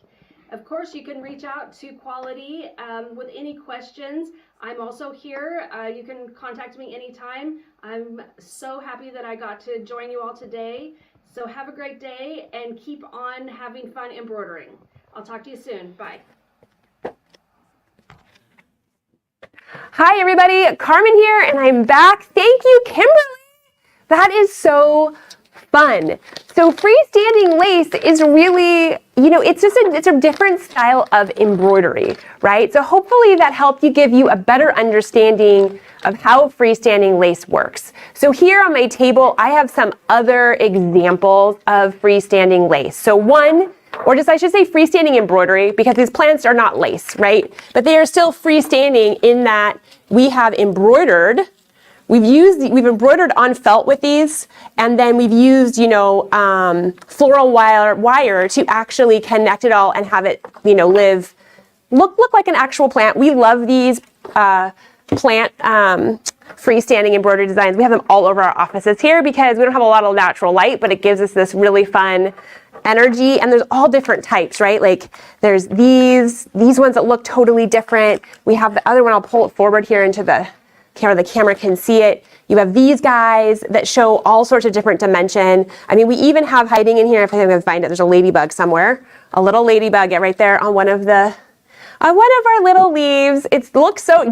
Of course, you can reach out to Quality with any questions. I'm also here. You can contact me anytime. I'm so happy that I got to join you all today. So have a great day and keep on having fun embroidering. I'll talk to you soon. Bye. Hi everybody, Carmen here, and I'm back. Thank you, Kimberly. That is so fun. So freestanding lace is really, it's a different style of embroidery, right? So hopefully that helped give you a better understanding of how freestanding lace works. So here on my table, I have some other examples of freestanding lace. So I should say freestanding embroidery, because these plants are not lace, right? But they are still freestanding in that we have embroidered. We've embroidered on felt with these, and then we've used, floral wire to actually connect it all and have it, look like an actual plant. We love these plant freestanding embroidery designs. We have them all over our offices here because we don't have a lot of natural light, but it gives us this really fun energy. And there's all different types, right? Like there's these ones that look totally different. We have the other one. I'll pull it forward here into the camera can see it. You have these guys that show all sorts of different dimension. I mean, we even have hiding in here, if I can find it, there's a ladybug somewhere, a little ladybug right there on one of our little leaves. It looks so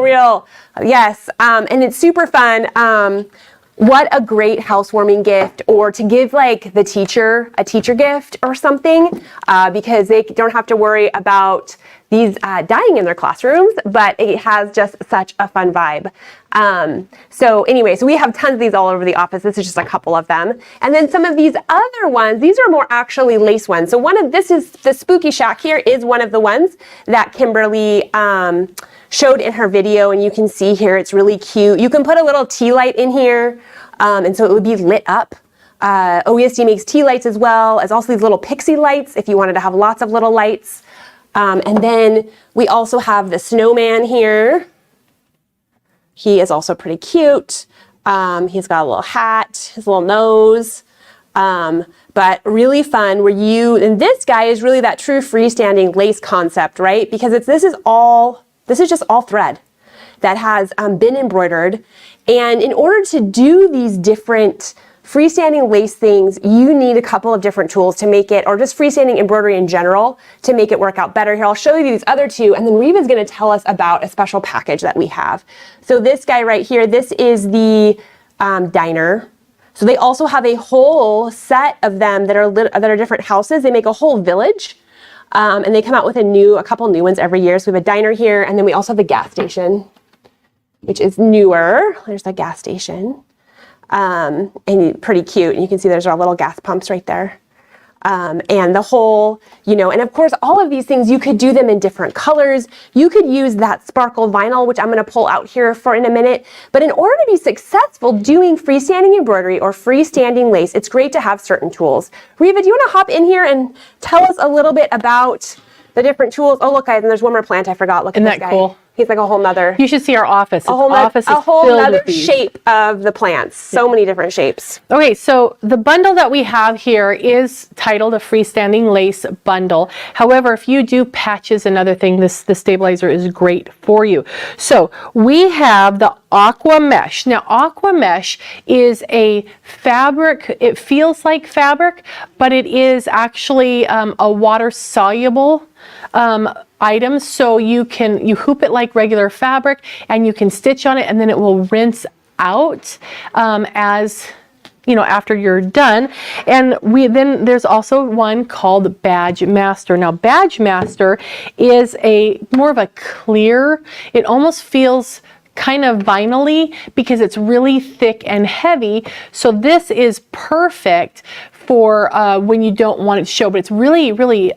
real. Yes, and it's super fun. What a great housewarming gift, or to give like the teacher a teacher gift or something, because they don't have to worry about these dying in their classrooms, but it has just such a fun vibe. So we have tons of these all over the office. This is just a couple of them. And then some of these other ones, these are more actually lace ones. So this is the Spooky Shack here is one of the ones that Kimberly showed in her video, and you can see here it's really cute. You can put a little tea light in here, and so it would be lit up. OESD makes tea lights as well as also these little pixie lights if you wanted to have lots of little lights. And then we also have the snowman here. He is also pretty cute. He's got a little hat, his little nose, but really fun and this guy is really that true freestanding lace concept, right? Because this is just all thread that has been embroidered. And in order to do these different freestanding lace things, you need a couple of different tools to make it, or just freestanding embroidery in general, to make it work out better. Here, I'll show you these other two, and then Reva's gonna tell us about a special package that we have. So this guy right here, this is the diner. So they also have a whole set of them that are different houses. They make a whole village. And they come out with a couple new ones every year. So we have a diner here, and then we also have the gas station, which is newer. There's the gas station, and pretty cute. And you can see there's our little gas pumps right there. And the whole, and of course, all of these things, you could do them in different colors. You could use that sparkle vinyl, which I'm going to pull out here in a minute. But in order to be successful doing freestanding embroidery or freestanding lace, it's great to have certain tools. Reva, do you want to hop in here and tell us a little bit about the different tools? Oh, look, guys, and there's one more plant I forgot. Look at this guy. Isn't that cool? He's like a whole nother. You should see our office. A whole nother shape of the plants. So many different shapes. Okay, so the bundle that we have here is titled a freestanding lace bundle. However, if you do patches and other things, the stabilizer is great for you. So we have the aqua mesh. Now, aqua mesh is a fabric. It feels like fabric, but it is actually a water soluble item, so you hoop it like regular fabric, and you can stitch on it, and then it will rinse out after you're done. And then there's also one called Badge Master. Now, Badge Master is more of a clear. It almost feels kind of vinyl-y because it's really thick and heavy. So this is perfect for when you don't want it to show, but it's really, really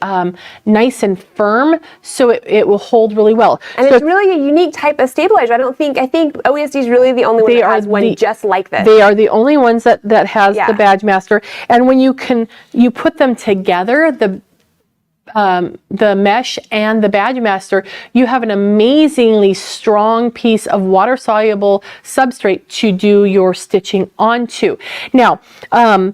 nice and firm, so it will hold really well. And so it's really a unique type of stabilizer. I think OESD is really the only one that has one just like this. They are the only ones that has the Badge Master. And when you put them together, the mesh and the Badge Master, you have an amazingly strong piece of water-soluble substrate to do your stitching onto. Now, and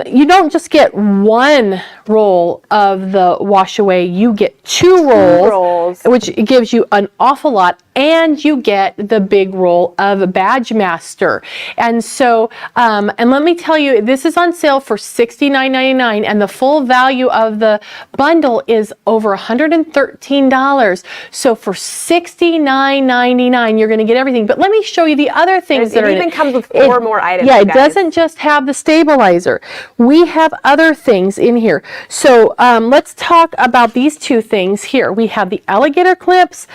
you don't just get one roll of the wash away, you get two rolls, which gives you an awful lot, and you get the big roll of Badge Master. And so, and let me tell you, this is on sale for $69.99, and the full value of the bundle is over $113. So for $69.99, you're going to get everything. But let me show you the other things that are in it. It even comes with 4 more items. Yeah, it doesn't just have the stabilizer. We have other things in here. So let's talk about these two things here. We have the alligator clamps,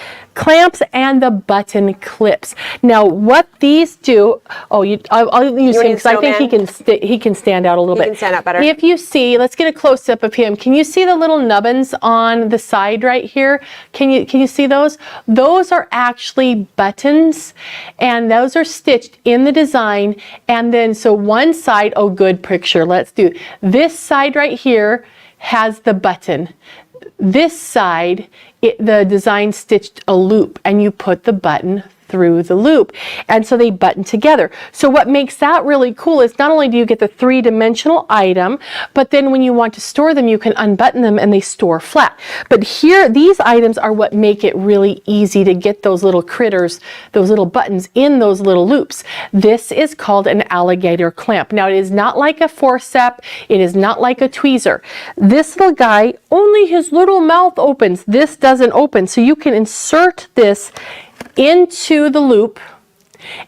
and the button clips. Now, what these do? Oh, I'll use him because I think he can stand out a little bit. He can stand out better. If you see, let's get a close up of him. Can you see the little nubbins on the side right here? Can you see those? Those are actually buttons, and those are stitched in the design. And then so one side, oh, good picture. Let's do this side right here has the button. This side, the design stitched a loop, and you put the button through the loop, and so they button together. So what makes that really cool is not only do you get the 3-dimensional item, but then when you want to store them, you can unbutton them and they store flat. But here, these items are what make it really easy to get those little critters, those little buttons in those little loops. This is called an alligator clamp. Now, it is not like a forceps, it is not like a tweezer. This little guy, only his little mouth opens. This doesn't open, so you can insert this into the loop,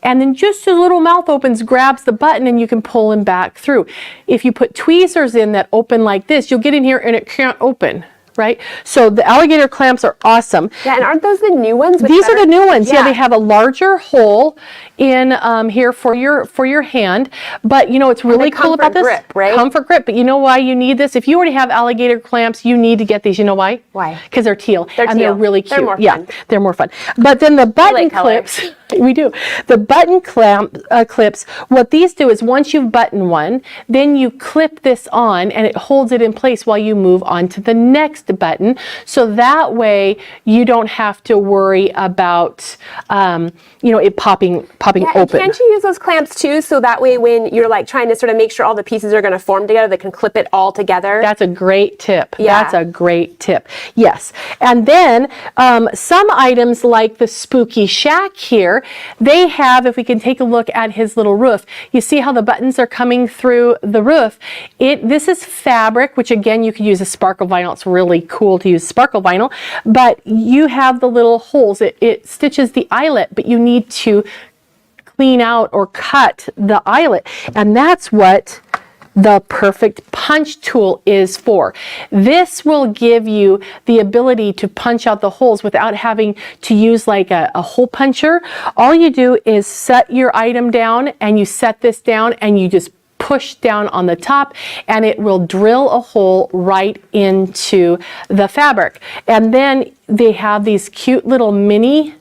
and then just his little mouth opens, grabs the button, and you can pull him back through. If you put tweezers in that open like this, you'll get in here and it can't open, right? So the alligator clamps are awesome. Yeah, and aren't those the new ones? These are the new ones. Yeah, they have a larger hole in here for your hand, but you know it's really cool about this grip, right? Comfort grip. But you know why you need this? If you already have alligator clamps, you need to get these. You know why? Why? Because they're teal. They're really cute. They're more fun. They're more fun. But then the button clips, we do. The button clips, what these do is once you've buttoned one, then you clip this on and it holds it in place while you move on to the next button. So that way you don't have to worry about it popping open. Can't you use those clamps too, so that way when you're like trying to sort of make sure all the pieces are going to form together, they can clip it all together? That's a great tip. Yeah. That's a great tip. Yes. And then some items like the Spooky Shack here, they have, if we can take a look at his little roof, you see how the buttons are coming through the roof. This is fabric, which again, you could use a sparkle vinyl. It's really cool to use sparkle vinyl, but you have the little holes. It stitches the eyelet, but you need to clean out or cut the eyelet, and that's what the perfect punch tool is for. This will give you the ability to punch out the holes without having to use like a hole puncher. All you do is set your item down, and you set this down, and you just push down on the top, and it will drill a hole right into the fabric. And then they have these cute little mini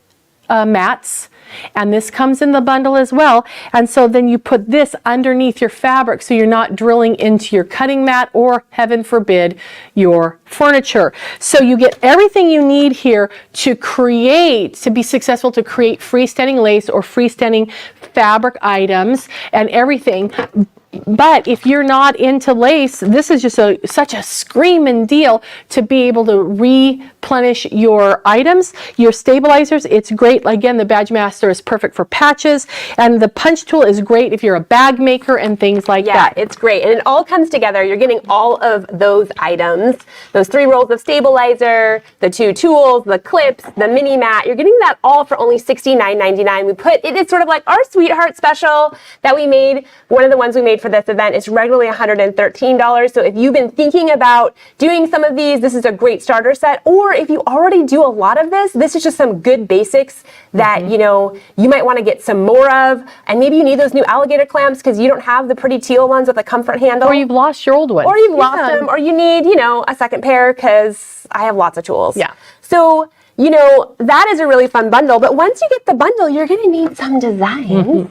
mats, and this comes in the bundle as well. And so then you put this underneath your fabric so you're not drilling into your cutting mat or, heaven forbid, your furniture. So you get everything you need here to be successful, to create freestanding lace or freestanding fabric items and everything. But if you're not into lace, this is just such a screaming deal to be able to replenish your items, your stabilizers. It's great. Again, the Badge Master is perfect for patches, and the punch tool is great if you're a bag maker and things like that. Yeah, it's great. And it all comes together. You're getting all of those items, those 3 rolls of stabilizer, the 2 tools, the clips, the mini mat. You're getting that all for only $69.99. It is sort of like our sweetheart special that we made, one of the ones we made for this event. It's regularly $113. So if you've been thinking about doing some of these, this is a great starter set. Or if you already do a lot of this is just some good basics that, you know, you might want to get some more of. And maybe you need those new alligator clamps because you don't have the pretty teal ones with a comfort handle. Or you've lost your old ones. Or you've lost them, or you need, you know, a second pair because I have lots of tools. Yeah. So, you know, that is a really fun bundle. But once you get the bundle, you're going to need some designs.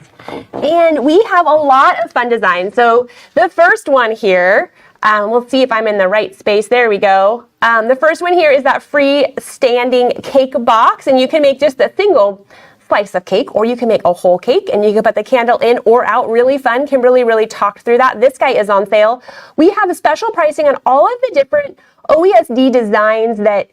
And we have a lot of fun designs. So the first one here, we'll see if I'm in the right space. There we go. The first one here is that freestanding cake box. And you can make just a single slice of cake, or you can make a whole cake and you can put the candle in or out. Really fun. Kimberly really talked through that. This guy is on sale. We have a special pricing on all of the different OESD designs that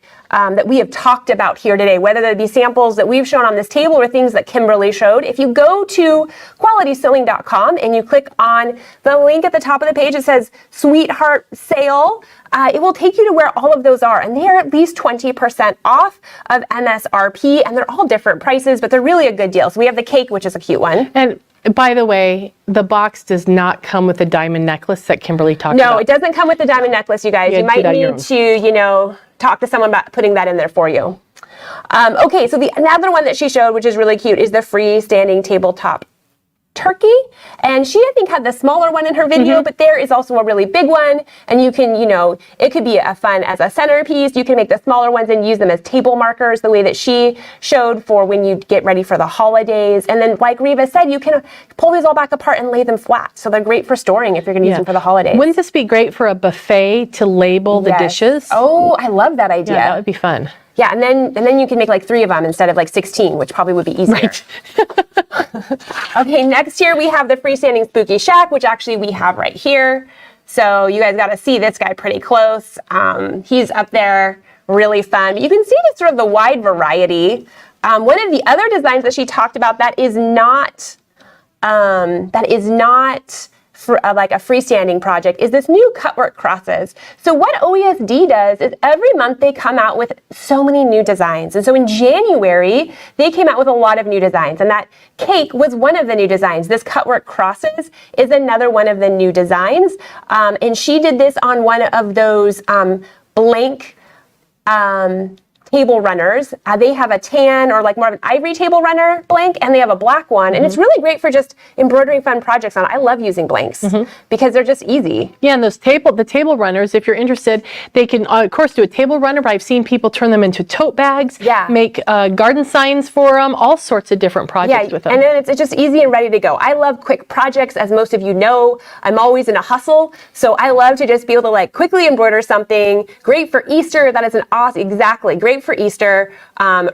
we have talked about here today, whether they be samples that we've shown on this table or things that Kimberly showed. If you go to QualitySewing.com and you click on the link at the top of the page, it says Sweetheart Sale. It will take you to where all of those are, and they are at least 20% off of MSRP, and they're all different prices, but they're really a good deal. So we have the cake, which is a cute one. And by the way, the box does not come with the diamond necklace that Kimberly talked about. No, it doesn't come with the diamond necklace, you guys. You might need to, you know, talk to someone about putting that in there for you. Okay, so another one that she showed, which is really cute, is the freestanding tabletop turkey. And she, I think, had the smaller one in her video, but there is also a really big one. And you can, you know, it could be a fun as a centerpiece. You can make the smaller ones and use them as table markers the way that she showed for when you get ready for the holidays. And then, like Reva said, you can pull these all back apart and lay them flat. So they're great for storing if you're going to use them for the holidays. Wouldn't this be great for a buffet to label the dishes? Oh, I love that idea. Yeah, that would be fun. Yeah, and then you can make like 3 of them instead of like 16, which probably would be easier. Right. Okay, next here we have the freestanding spooky shack, which actually we have right here. So you guys got to see this guy pretty close. He's up there, really fun. But you can see just sort of the wide variety. One of the other designs that she talked about that is not for like a freestanding project is this new cutwork crosses. So what OESD does is every month they come out with so many new designs. And so in January, they came out with a lot of new designs, and that cake was one of the new designs. This cutwork crosses is another one of the new designs. And she did this on one of those blank table runners. They have a tan or like more of an ivory table runner blank, and they have a black one. And it's really great for just embroidering fun projects on. I love using blanks because they're just easy. Yeah, and the table runners, if you're interested, they can, of course, do a table runner, but I've seen people turn them into tote bags, make garden signs for them, all sorts of different projects with them. And then it's just easy and ready to go. I love quick projects. As most of you know, I'm always in a hustle. So I love to just be able to like quickly embroider something. Great for Easter. That is an awesome, exactly. Great for Easter,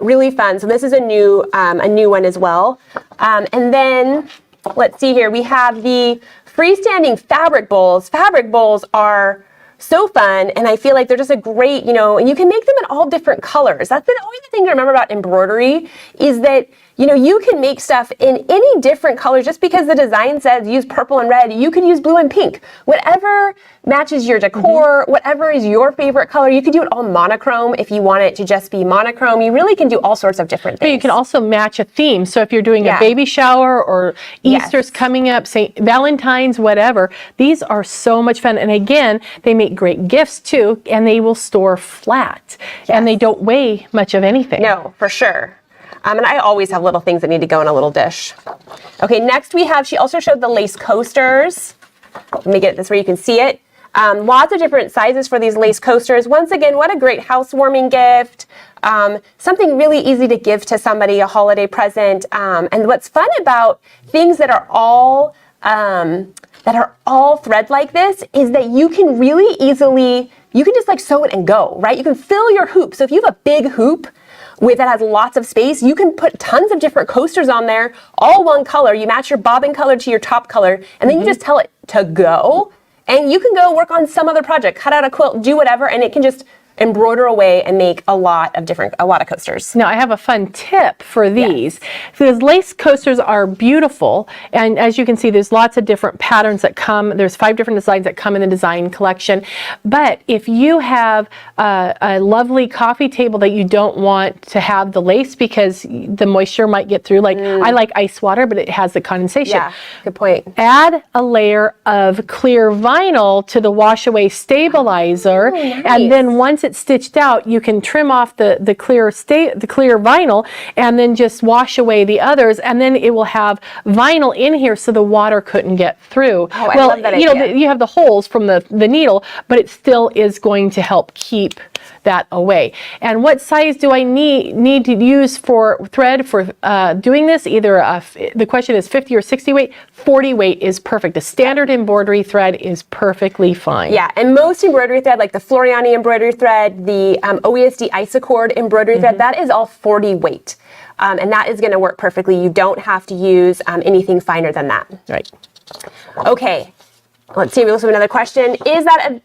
really fun. So this is a new one as well. And then let's see here. We have the freestanding fabric bowls. Fabric bowls are so fun, and I feel like they're just a great, you know, and you can make them in all different colors. That's always the thing to remember about embroidery is that, you know, you can make stuff in any different colors. Just because the design says use purple and red, you could use blue and pink. Whatever matches your decor, whatever is your favorite color. You could do it all monochrome if you want it to just be monochrome. You really can do all sorts of different things. But you can also match a theme. So if you're doing a baby shower or Easter's coming up, St. Valentine's, whatever, these are so much fun. And again, they make great gifts too, and they will store flat. And they don't weigh much of anything. No, for sure. And I always have little things that need to go in a little dish. Okay, next she also showed the lace coasters. Let me get this where you can see it. Lots of different sizes for these lace coasters. Once again, what a great housewarming gift. Something really easy to give to somebody, a holiday present. And what's fun about things that are all thread like this is that you can really easily, you can just like sew it and go, right? You can fill your hoop. So if you have a big hoop that has lots of space, you can put tons of different coasters on there, all one color. You match your bobbin color to your top color, and then you just tell it to go, and you can go work on some other project, cut out a quilt, do whatever, and it can just embroider away and make a lot of coasters. Now I have a fun tip for these. Because lace coasters are beautiful, and as you can see, there's lots of different patterns that come. There's 5 different designs that come in the design collection. But if you have a lovely coffee table that you don't want to have the lace because the moisture might get through, like I like ice water, but it has the condensation. Yeah, good point. Add a layer of clear vinyl to the wash away stabilizer, and then once it's stitched out, you can trim off the clear vinyl and then just wash away the others, and then it will have vinyl in here so the water couldn't get through. Oh, I love that idea. You have the holes from the needle, but it still is going to help keep that away. And what size do I need to use for thread for doing this? Either the question is 50 or 60 weight. 40 weight is perfect. The standard embroidery thread is perfectly fine. Yeah, and most embroidery thread, like the Floriani embroidery thread, the OESD Isocord embroidery thread, that is all 40 weight. And that is going to work perfectly. You don't have to use anything finer than that. Right. Okay, let's see. We also have another question. Is that a...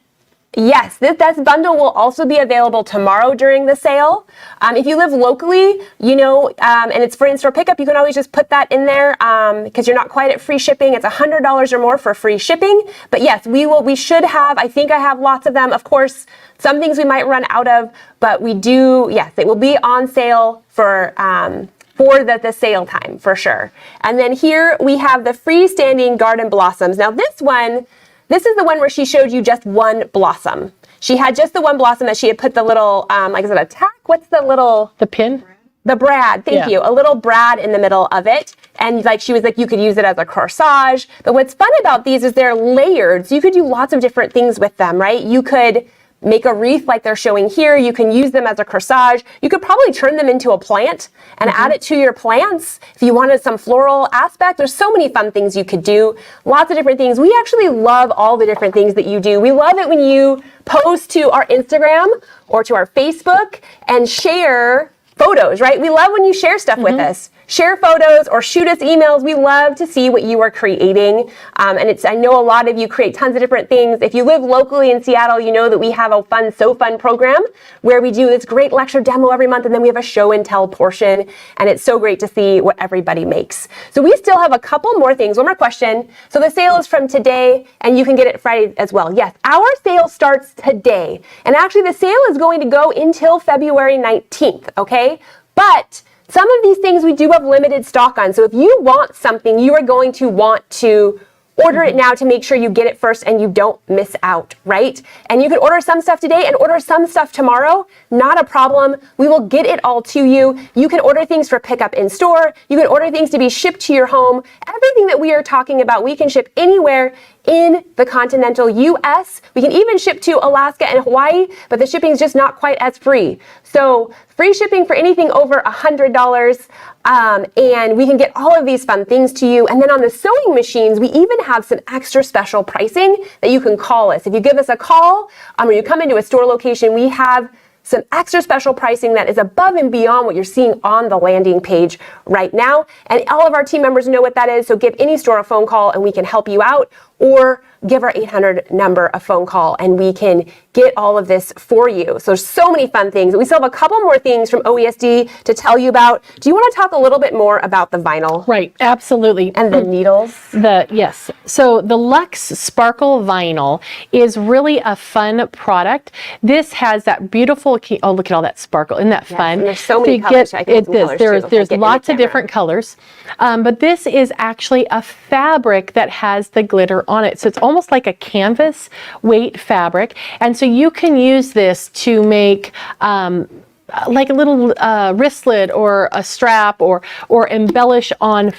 Yes, this bundle will also be available tomorrow during the sale. If you live locally, and it's for in-store pickup, you can always just put that in there because you're not quite at free shipping. It's $100 or more for free shipping. But yes, we should have, I think I have lots of them. Of course, some things we might run out of, but we do, yes, it will be on sale for the sale time for sure. And then here we have the freestanding garden blossoms. Now this is the one where she showed you just one blossom. She had just the one blossom that she had put the little, is it a tack? What's the little? The pin? The brad, thank you. A little brad in the middle of it. And she was like, you could use it as a corsage. But what's fun about these is they're layered. So you could do lots of different things with them, right? You could make a wreath like they're showing here. You can use them as a corsage. You could probably turn them into a plant and add it to your plants. If you wanted some floral aspect, there's so many fun things you could do. Lots of different things. We actually love all the different things that you do. We love it when you post to our Instagram or to our Facebook and share photos, right? We love when you share stuff with us. Share photos or shoot us emails. We love to see what you are creating. And I know a lot of you create tons of different things. If you live locally in Seattle, you know that we have a So Fun program where we do this great lecture demo every month, and then we have a show and tell portion. And it's so great to see what everybody makes. So we still have a couple more things. One more question. So the sale is from today, and you can get it Friday as well. Yes, our sale starts today. And actually the sale is going to go until February 19th, okay? But some of these things we do have limited stock on. So if you want something, you are going to want to order it now to make sure you get it first and you don't miss out, right? And you can order some stuff today and order some stuff tomorrow. Not a problem. We will get it all to you. You can order things for pickup in store. You can order things to be shipped to your home. Everything that we are talking about, we can ship anywhere in the continental U.S. We can even ship to Alaska and Hawaii, but the shipping is just not quite as free. So free shipping for anything over $100, and we can get all of these fun things to you. And then on the sewing machines, we even have some extra special pricing that you can call us. If you give us a call or you come into a store location, we have some extra special pricing that is above and beyond what you're seeing on the landing page right now. And all of our team members know what that is, so give any store a phone call and we can help you out, or give our 800 number a phone call and we can get all of this for you. So there's so many fun things. We still have a couple more things from OESD to tell you about. Do you want to talk a little bit more about the vinyl? Right, absolutely. And the needles? Yes. So the Luxe Sparkle Vinyl is really a fun product. This has that beautiful, oh, look at all that sparkle. Isn't that fun? And there's so many colors. There's lots of different colors. But this is actually a fabric that has the glitter on it. So it's almost like a canvas weight fabric. And so you can use this to make like a little wristlet or a strap, or embellish on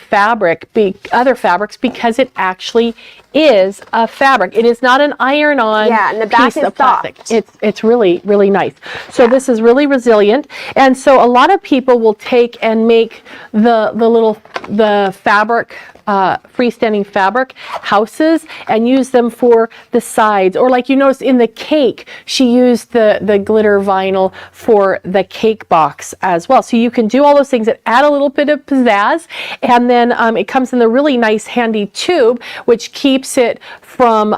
other fabrics, because it actually is a fabric. It is not an iron-on and the back piece is of plastic. soft. It's really, really nice. So this is really resilient. And so a lot of people will take and make the fabric, freestanding fabric houses, and use them for the sides. Or like you notice in the cake, she used the glitter vinyl for the the cake box as well. So you can do all those things that add a little bit of pizzazz. And then it comes in the really nice handy tube, which keeps it from,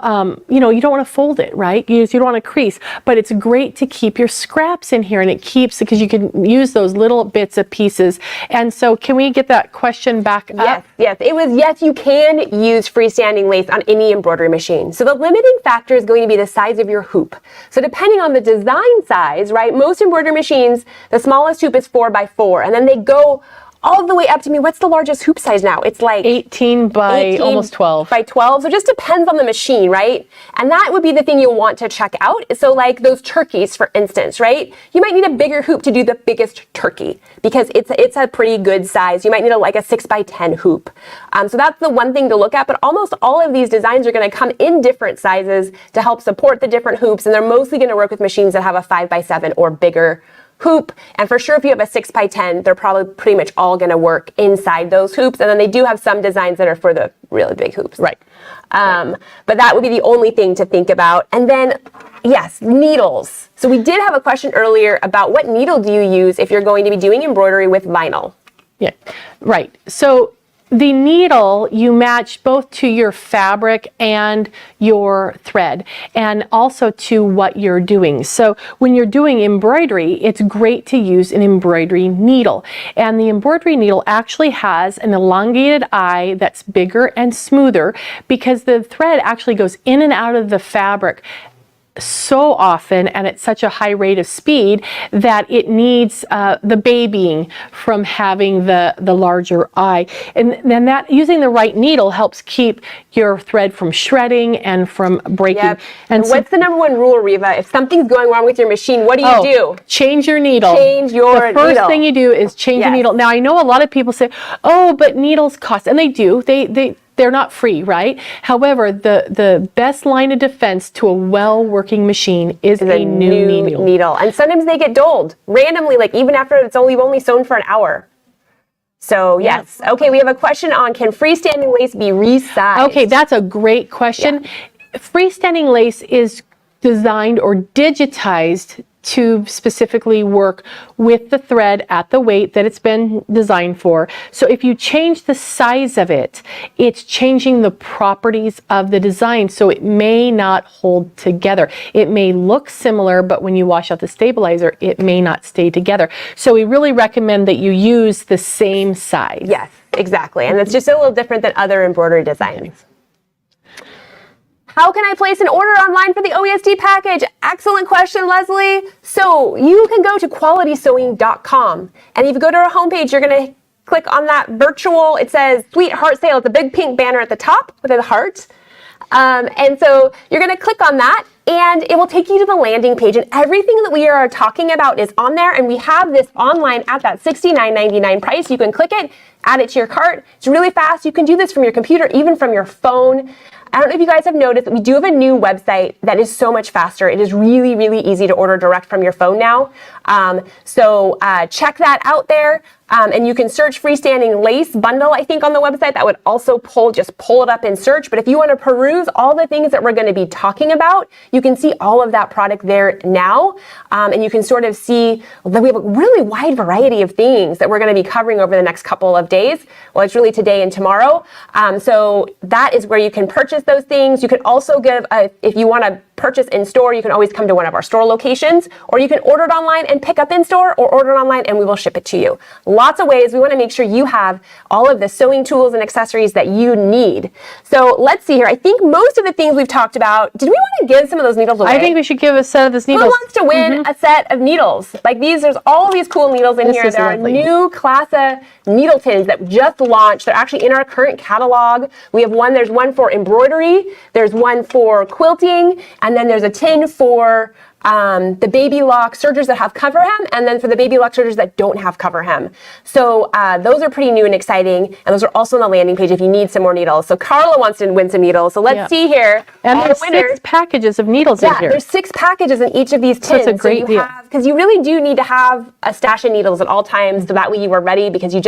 you know, you don't want to fold it, right? You don't want to crease, but it's great to keep your scraps in here, and it keeps, because you can use those little bits of pieces. And so can we get that question back up? Yes, yes. It was yes, you can use freestanding lace on any embroidery machine. So the limiting factor is going to be the size of your hoop. So depending on the design size, right, most embroidery machines, the smallest hoop is 4x4, and then they go all the way up to me. What's the largest hoop size now? It's like 18 by almost 12. By 12. So it just depends on the machine, right? And that would be the thing you'll want to check out. So like those turkeys, for instance, right? You might need a bigger hoop to do the biggest turkey because it's a pretty good size. You might need like a 6x10 hoop. So that's the one thing to look at. But almost all of these designs are going to come in different sizes to help support the different hoops. And they're mostly going to work with machines that have a 5x7 or bigger hoop. And for sure, if you have a 6x10, they're probably pretty much all going to work inside those hoops. And then they do have some designs that are for the really big hoops. Right. But that would be the only thing to think about. And then, yes, needles. So we did have a question earlier about what needle do you use if you're going to be doing embroidery with vinyl? Yeah, right. So the needle you match both to your fabric and your thread, and also to what you're doing. So when you're doing embroidery, it's great to use an embroidery needle. And the embroidery needle actually has an elongated eye that's bigger and smoother, because the thread actually goes in and out of the fabric so often and at such a high rate of speed that it needs the babying from having the larger eye. And then that using the right needle helps keep your thread from shredding and from breaking. Yep. And what's the number one rule, Reva? If something's going wrong with your machine, what do you do? Change your needle. Change your The first needle. thing you do is change your needle. Now I know a lot of people say, oh, but needles cost, and they do. They're not free, right? However, the best line of defense to a well-working machine is a new needle. And sometimes they get dulled randomly, like even after you've only sewn for an hour. So yes. Okay, we have a question on, can freestanding lace be resized? Okay, that's a great question. Yeah. Freestanding lace is designed or digitized to specifically work with the thread at the weight that it's been designed for. So if you change the size of it, it's changing the properties of the design, so it may not hold together. It may look similar, but when you wash out the stabilizer, it may not stay together. So we really recommend that you use the same size. Yes, exactly. And it's just a little different than other embroidery designs. How can I place an order online for the OESD package? Excellent question, Leslie. So you can go to QualitySewing.com, and if you go to our homepage, you're going to click on that virtual, it says Sweet Heart Sale. It's a big pink banner at the top with a heart. And so you're going to click on that, and it will take you to the landing page, and everything that we are talking about is on there, and we have this online at that $69.99 price. You can click it, add it to your cart. It's really fast. You can do this from your computer, even from your phone. I don't know if you guys have noticed, we do have a new website that is so much faster. It is really, really easy to order direct from your phone now. So check that out there. And you can search freestanding lace bundle, I think, on the website. That would also just pull it up in search. But if you want to peruse all the things that we're going to be talking about, you can see all of that product there now. And you can sort of see that we have a really wide variety of things that we're going to be covering over the next couple of days. Well, it's really today and tomorrow. So that is where you can purchase those things. You can also give, if you want to purchase in store, you can always come to one of our store locations, or you can order it online and pick up in store, or order it online and we will ship it to you. Lots of ways. We want to make sure you have all of the sewing tools and accessories that you need. So let's see here. I think most of the things we've talked about, did we want to give some of those needles away? I think we should give a set of those needles. Who wants to win a set of needles? Like these, there's all these cool needles in here. There are new class of needle tins that just launched. They're actually in our current catalog. We have one, there's one for embroidery, there's one for quilting, and then there's a tin for the baby lock sergers that have cover hem, and then for the baby lock sergers that don't have cover hem. So those are pretty new and exciting, and those are also on the landing page if you need some more needles. So Carla wants to win some needles. So let's see here. And there's 6 packages of needles in here. There's 6 packages in each of these tins. So it's a great deal. Because you really do need to have a stash of needles at all times, so that way you are ready, because you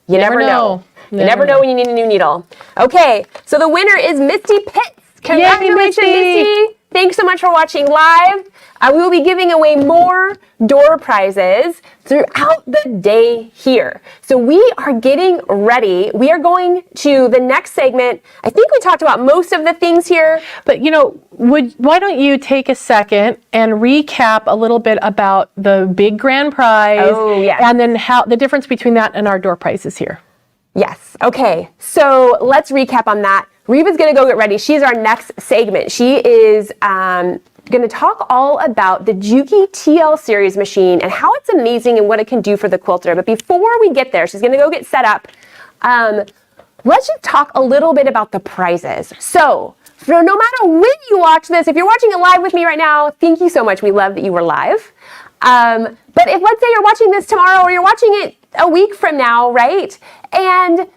never know. You never know when you need a new needle. Okay, so the winner is Misty Pitts. Congratulations, Misty. thanks so much for watching live. We will be giving away more door prizes throughout the day here. So we are getting ready. We are going to the next segment. I think we talked about most of the things here. But you know, why don't you take a second and recap a little bit about the big grand prize, and then how the difference between that and our door prizes here. Yes. Okay. So let's recap on that. Reva's going to go get ready. She's our next segment. She is going to talk all about the Juki TL Series Machine and how it's amazing and what it can do for the quilter. But before we get there, she's going to go get set up. Let's just talk a little bit about the prizes. So no matter when you watch this, if you're watching it live with me right now, thank you so much. We love that you were live. But if, let's say you're watching this tomorrow or you're watching it a week from now, right? And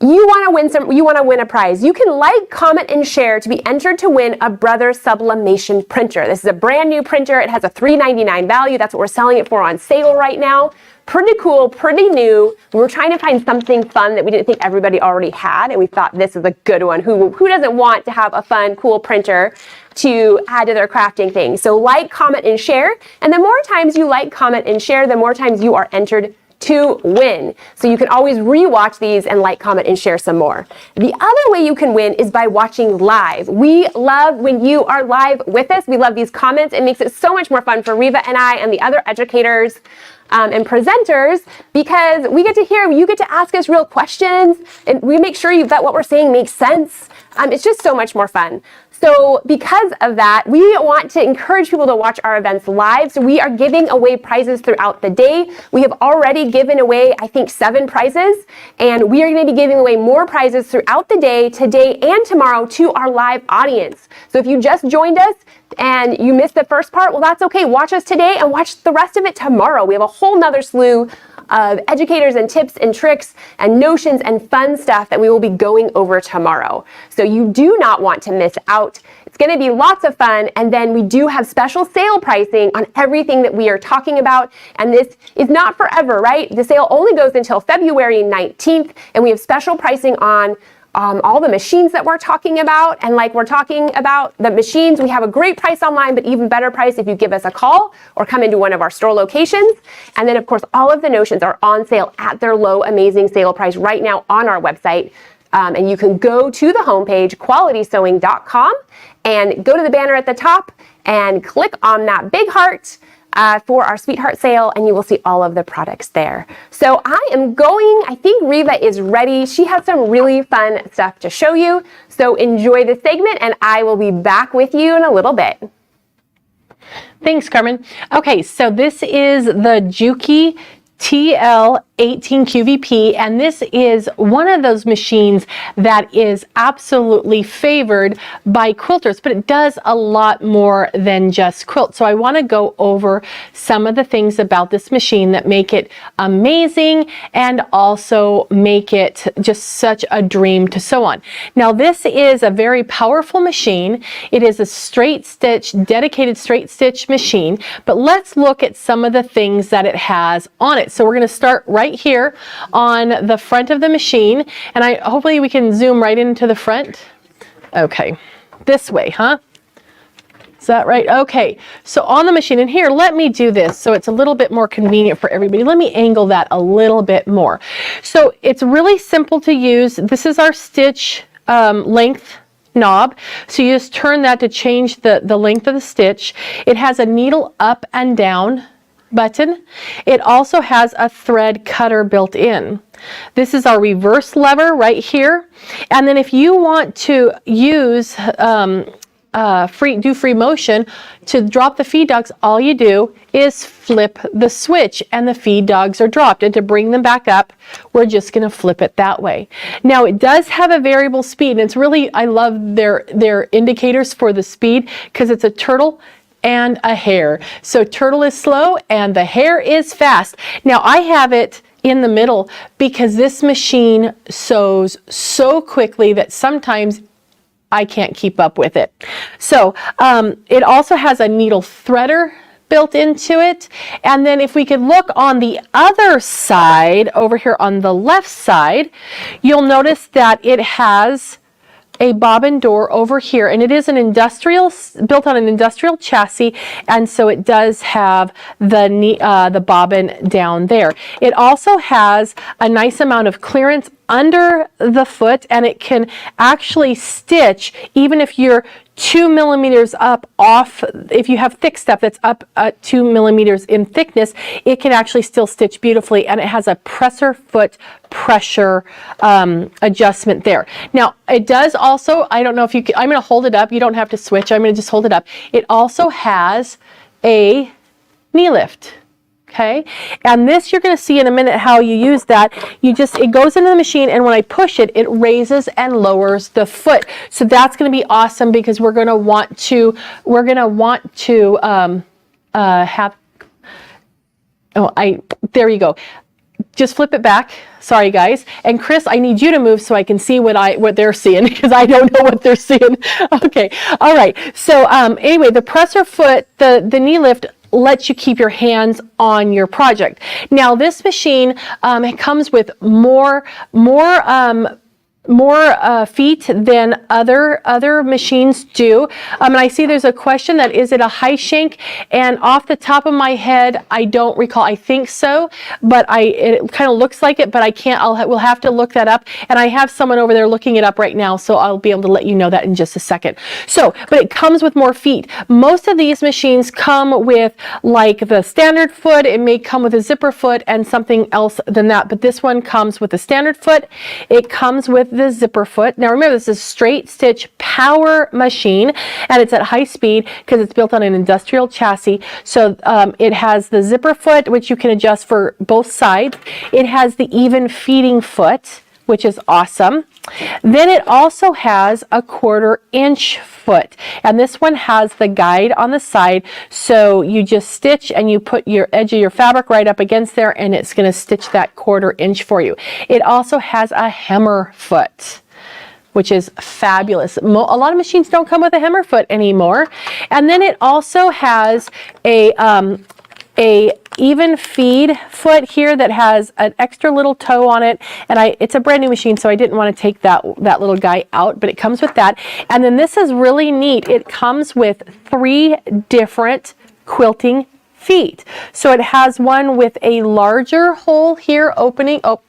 you want to win a prize. You can like, comment, and share to be entered to win a Brother Sublimation printer. This is a brand new printer. It has a $3.99 value. That's what we're selling it for on sale right now. Pretty cool, pretty new. We were trying to find something fun that we didn't think everybody already had, and we thought this is a good one. Who doesn't want to have a fun, cool printer to add to their crafting thing? So like, comment, and share. And the more times you like, comment, and share, the more times you are entered to win. So you can always rewatch these and like, comment, and share some more. The other way you can win is by watching live. We love when you are live with us. We love these comments. It makes it so much more fun for Reva and I and the other educators and presenters, because we get to hear, you get to ask us real questions, and we make sure that what we're saying makes sense. It's just so much more fun. So because of that, we want to encourage people to watch our events live. So we are giving away prizes throughout the day. We have already given away, I think, 7 prizes, and we are going to be giving away more prizes throughout the day, today and tomorrow, to our live audience. So if you just joined us and you missed the first part, well, that's okay. Watch us today and watch the rest of it tomorrow. We have a whole nother slew of educators and tips and tricks and notions and fun stuff that we will be going over tomorrow. So you do not want to miss out. It's going to be lots of fun. And then we do have special sale pricing on everything that we are talking about. And this is not forever, right? The sale only goes until February 19th. And we have special pricing on all the machines that we're talking about. And like we're talking about the machines, we have a great price online, but even better price if you give us a call or come into one of our store locations. And then of course, all of the notions are on sale at their low, amazing sale price right now on our website. And you can go to the homepage, qualitysewing.com, and go to the banner at the top and click on that big heart for our Sweetheart sale, and you will see all of the products there. So I think Reva is ready. She has some really fun stuff to show you. So enjoy the segment, and I will be back with you in a little bit. Thanks, Carmen. Okay, so this is the Juki TL 18 QVP, and this is one of those machines that is absolutely favored by quilters, but it does a lot more than just quilt. So I want to go over some of the things about this machine that make it amazing and also make it just such a dream to sew on. Now this is a very powerful machine. It is a straight stitch, dedicated straight stitch machine, but let's look at some of the things that it has on it. So we're going to start right here on the front of the machine, and hopefully we can zoom right into the front. Okay, this way, huh? Is that right? Okay, so on the machine, and here, let me do this so it's a little bit more convenient for everybody. Let me angle that a little bit more. So it's really simple to use. This is our stitch length knob. So you just turn that to change the length of the stitch. It has a needle up and down button. It also has a thread cutter built in. This is our reverse lever right here. And then if you want to use free motion to drop the feed dogs, all you do is flip the switch and the feed dogs are dropped. And to bring them back up, we're just going to flip it that way. Now it does have a variable speed, and it's really, I love their indicators for the speed because it's a turtle and a hare. So turtle is slow and the hare is fast. Now I have it in the middle because this machine sews so quickly that sometimes I can't keep up with it. So it also has a needle threader built into it. And then if we could look on the other side, over here on the left side, you'll notice that it has a bobbin door over here, and it is an industrial, built on an industrial chassis, and so it does have the bobbin down there. It also has a nice amount of clearance under the foot, and it can actually stitch even if you're 2 millimeters up off. If you have thick stuff that's up 2 millimeters in thickness, it can actually still stitch beautifully, and it has a presser foot pressure adjustment there. Now it does also, I don't know if you can, I'm going to hold it up, you don't have to switch, I'm going to just hold it up. It also has a knee lift. Okay, and this you're going to see in a minute how you use that. It goes into the machine, and when I push it, it raises and lowers the foot. So that's going to be awesome because we're going to want to have, there you go. Just flip it back. Sorry guys. And Chris, I need you to move so I can see what they're seeing because I don't know what they're seeing. Okay. All right. So anyway, the presser foot, the knee lift lets you keep your hands on your project. Now this machine it comes with more feet than other machines do. And I see there's a question that is it a high shank, and off the top of my head I don't recall. I think so, but it kind of looks like it, but I can't. We'll have to look that up, and I have someone over there looking it up right now, so I'll be able to let you know that in just a second. So, but it comes with more feet. Most of these machines come with like the standard foot. It may come with a zipper foot and something else than that, but this one comes with a standard foot. It comes with the zipper foot. Now remember, this is a straight stitch power machine, and it's at high speed because it's built on an industrial chassis. So it has the zipper foot, which you can adjust for both sides. It has the even feeding foot, which is awesome. Then it also has a 1/4 inch foot, and this one has the guide on the side, so you just stitch and you put your edge of your fabric right up against there, and it's going to stitch that 1/4 inch for you. It also has a hammer foot, which is fabulous. A lot of machines don't come with a hammer foot anymore. And then it also has a even feed foot here that has an extra little toe on it, and it's a brand new machine, so I didn't want to take that little guy out, but it comes with that. And then this is really neat. It comes with 3 different quilting feet. So it has one with a larger hole here opening up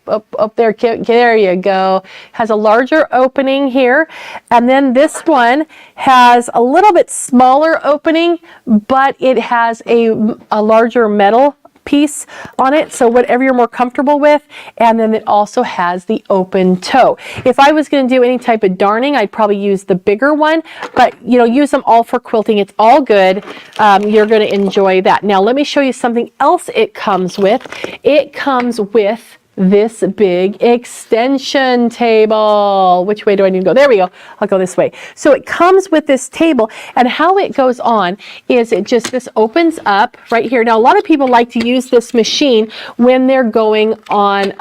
there. There you go. Has a larger opening here. And then this one has a little bit smaller opening, but it has a larger metal piece on it, so whatever you're more comfortable with. And then it also has the open toe. If I was going to do any type of darning, I'd probably use the bigger one, but use them all for quilting. It's all good. You're going to enjoy that. Now let me show you something else it comes with. It comes with this big extension table. Which way do I need to go? There we go. I'll go this way. So it comes with this table, and how it goes on is this opens up right here. Now a lot of people like to use this machine when they're going on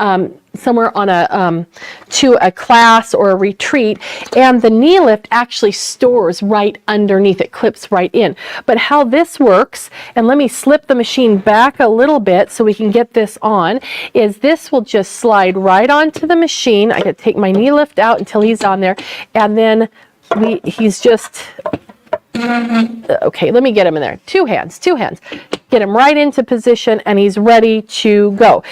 somewhere on to a class or a retreat, and the knee lift actually stores right underneath. It clips right in. But how this works, and let me slip the machine back a little bit so we can get this on, is this will just slide right onto the machine. I could take my knee lift out until he's on there, and then he's just okay, let me get him in there. Two hands. Get him right into position, and he's ready to go.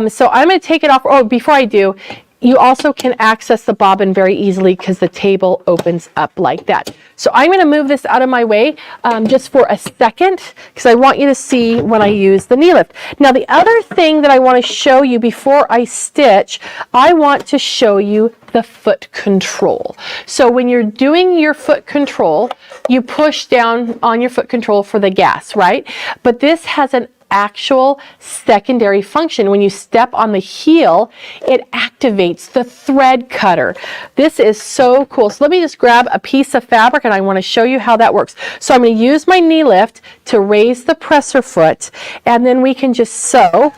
So I'm going to take it off. Oh, before I do, you also can access the bobbin very easily because the table opens up like that. So I'm going to move this out of my way just for a second because I want you to see when I use the knee lift. Now the other thing that I want to show you before I stitch, I want to show you the foot control. So when you're doing your foot control, you push down on your foot control for the gas, right? But this has an actual secondary function. When you step on the heel, it activates the thread cutter. This is so cool. So let me just grab a piece of fabric, and I want to show you how that works. So I'm going to use my knee lift to raise the presser foot, and then we can just sew.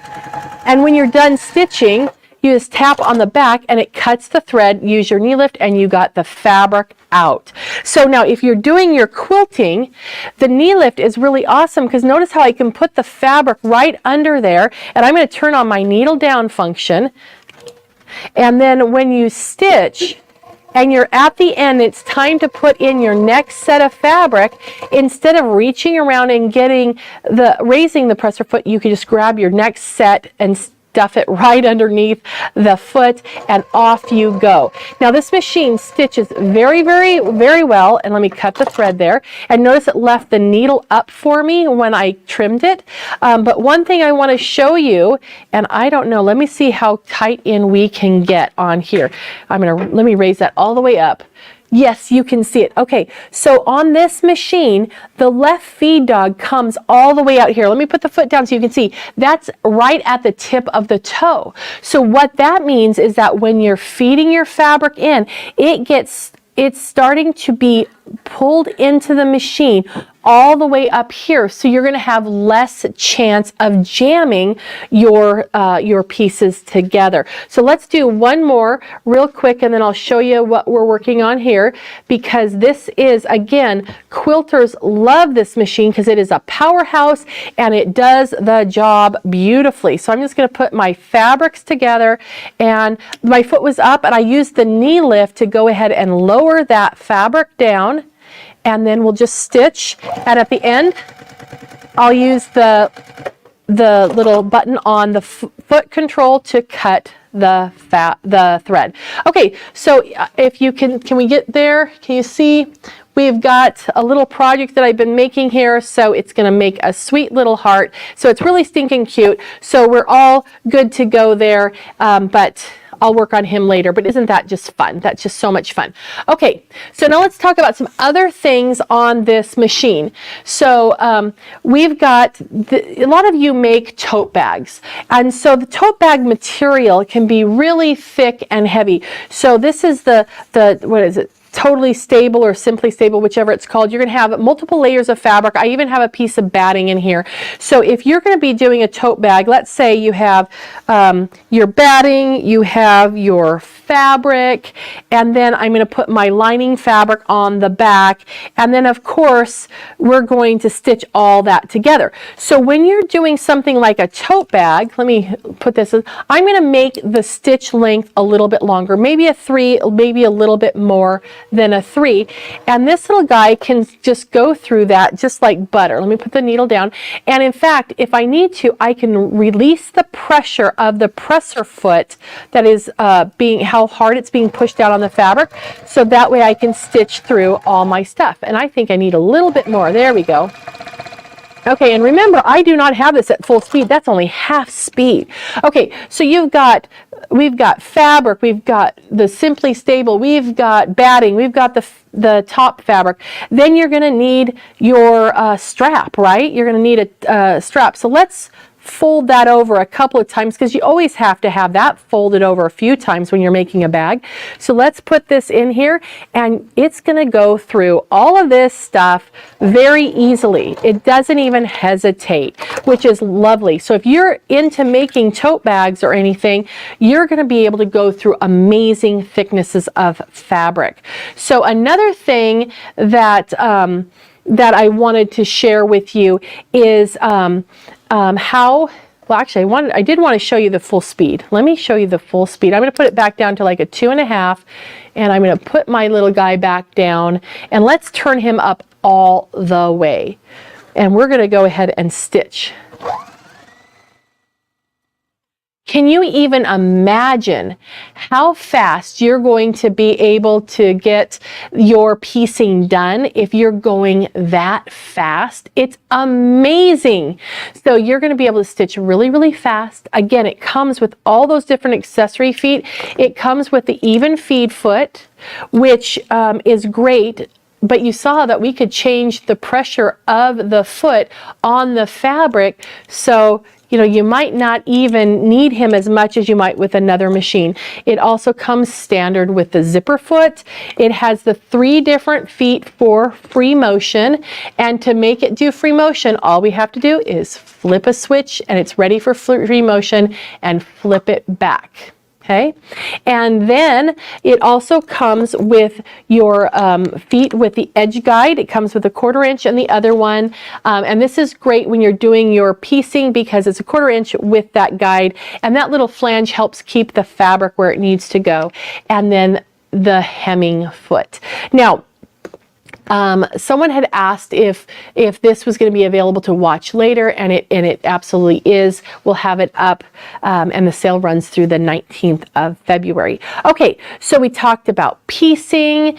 And when you're done stitching, you just tap on the back and it cuts the thread. Use your knee lift and you got the fabric out. So now if you're doing your quilting, the knee lift is really awesome because notice how I can put the fabric right under there, and I'm going to turn on my needle down function. And then when you stitch, and you're at the end, it's time to put in your next set of fabric. Instead of reaching around and raising the presser foot, you can just grab your next set and stuff it right underneath the foot, and off you go. Now this machine stitches very, very, very well, and let me cut the thread there, and notice it left the needle up for me when I trimmed it. But one thing I want to show you, and I don't know, let me see how tight in we can get on here. Let me raise that all the way up. Yes, you can see it. Okay, so on this machine, the left feed dog comes all the way out here. Let me put the foot down so you can see. That's right at the tip of the toe. So what that means is that when you're feeding your fabric in, it's starting to be pulled into the machine all the way up here, so you're going to have less chance of jamming your pieces together. So let's do one more real quick, and then I'll show you what we're working on here, because this is, again, Quilters love this machine because it is a powerhouse and it does the job beautifully. So I'm just going to put my fabrics together, and my foot was up and I used the knee lift to go ahead and lower that fabric down, and then we'll just stitch, and at the end I'll use the little button on the foot control to cut the thread. Okay, so if you can we get there? Can you see? We've got a little project that I've been making here, so it's going to make a sweet little heart. So it's really stinking cute. So we're all good to go there, but I'll work on him later. But isn't that just fun? That's just so much fun. Okay, so now let's talk about some other things on this machine. So we've got, a lot of you make tote bags. And so the tote bag material can be really thick and heavy. So this is the what is it? Totally Stable or Simply Stable, whichever it's called. You're going to have multiple layers of fabric. I even have a piece of batting in here. So if you're going to be doing a tote bag, let's say you have your batting, you have your fabric, and then I'm going to put my lining fabric on the back, and then of course we're going to stitch all that together. So when you're doing something like a tote bag, let me put this in, I'm going to make the stitch length a little bit longer, maybe a 3, maybe a little bit more than a 3, and this little guy can just go through that just like butter. Let me put the needle down, and in fact, if I need to, I can release the pressure of the presser foot that is how hard it's being pushed down on the fabric, so that way I can stitch through all my stuff. And I think I need a little bit more. There we go. Okay, and remember, I do not have this at full speed. That's only half speed. Okay, so we've got fabric, we've got the Simply Stable, we've got batting, we've got the top fabric. Then you're going to need your strap, right? You're going to need a strap. So let's fold that over a couple of times, because you always have to have that folded over a few times when you're making a bag. So let's put this in here, and it's going to go through all of this stuff very easily. It doesn't even hesitate, which is lovely. So if you're into making tote bags or anything, you're going to be able to go through amazing thicknesses of fabric. So another thing that that I wanted to share with you is I did want to show you the full speed. Let me show you the full speed. I'm going to put it back down to like a 2.5, and I'm going to put my little guy back down, and let's turn him up all the way. And we're going to go ahead and stitch. Can you even imagine how fast you're going to be able to get your piecing done if you're going that fast? It's amazing. So you're going to be able to stitch really, really fast. Again, it comes with all those different accessory feet. It comes with the even feed foot, which is great. But you saw that we could change the pressure of the foot on the fabric, so you might not even need him as much as you might with another machine. It also comes standard with the zipper foot. It has the 3 different feet for free motion, and to make it do free motion, all we have to do is flip a switch, and it's ready for free motion, and flip it back. Okay, and then it also comes with your feet with the edge guide. It comes with a 1/4 inch and the other one, and this is great when you're doing your piecing because it's a 1/4 inch with that guide, and that little flange helps keep the fabric where it needs to go. And then the hemming foot. Now, someone had asked if this was going to be available to watch later, and it absolutely is. We'll have it up, and the sale runs through the 19th of February. Okay, so we talked about piecing.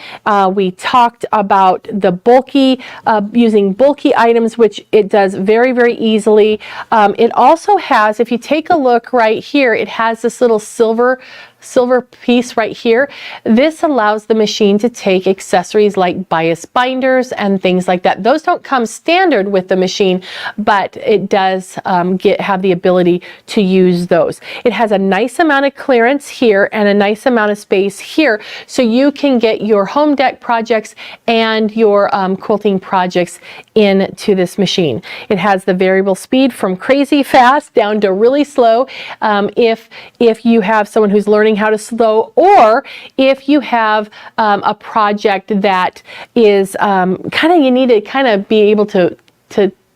We talked about the bulky, using bulky items, which it does very, very easily. It also has, if you take a look right here, it has this little silver piece right here. This allows the machine to take accessories like bias binders and things like that. Those don't come standard with the machine, but it does have the ability to use those. It has a nice amount of clearance here and a nice amount of space here, so you can get your home deck projects and your quilting projects into this machine. It has the variable speed from crazy fast down to really slow. If you have someone who's learning how to slow, or if you have a project that is you need to kind of be able to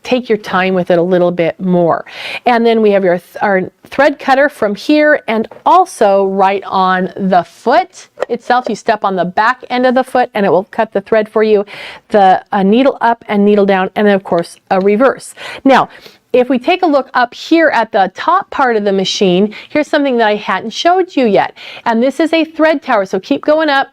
take your time with it a little bit more. And then we have our thread cutter from here, and also right on the foot itself. You step on the back end of the foot and it will cut the thread for you. The needle up and needle down, and then of course a reverse. Now, if we take a look up here at the top part of the machine, here's something that I hadn't showed you yet. And this is a thread tower, so keep going up.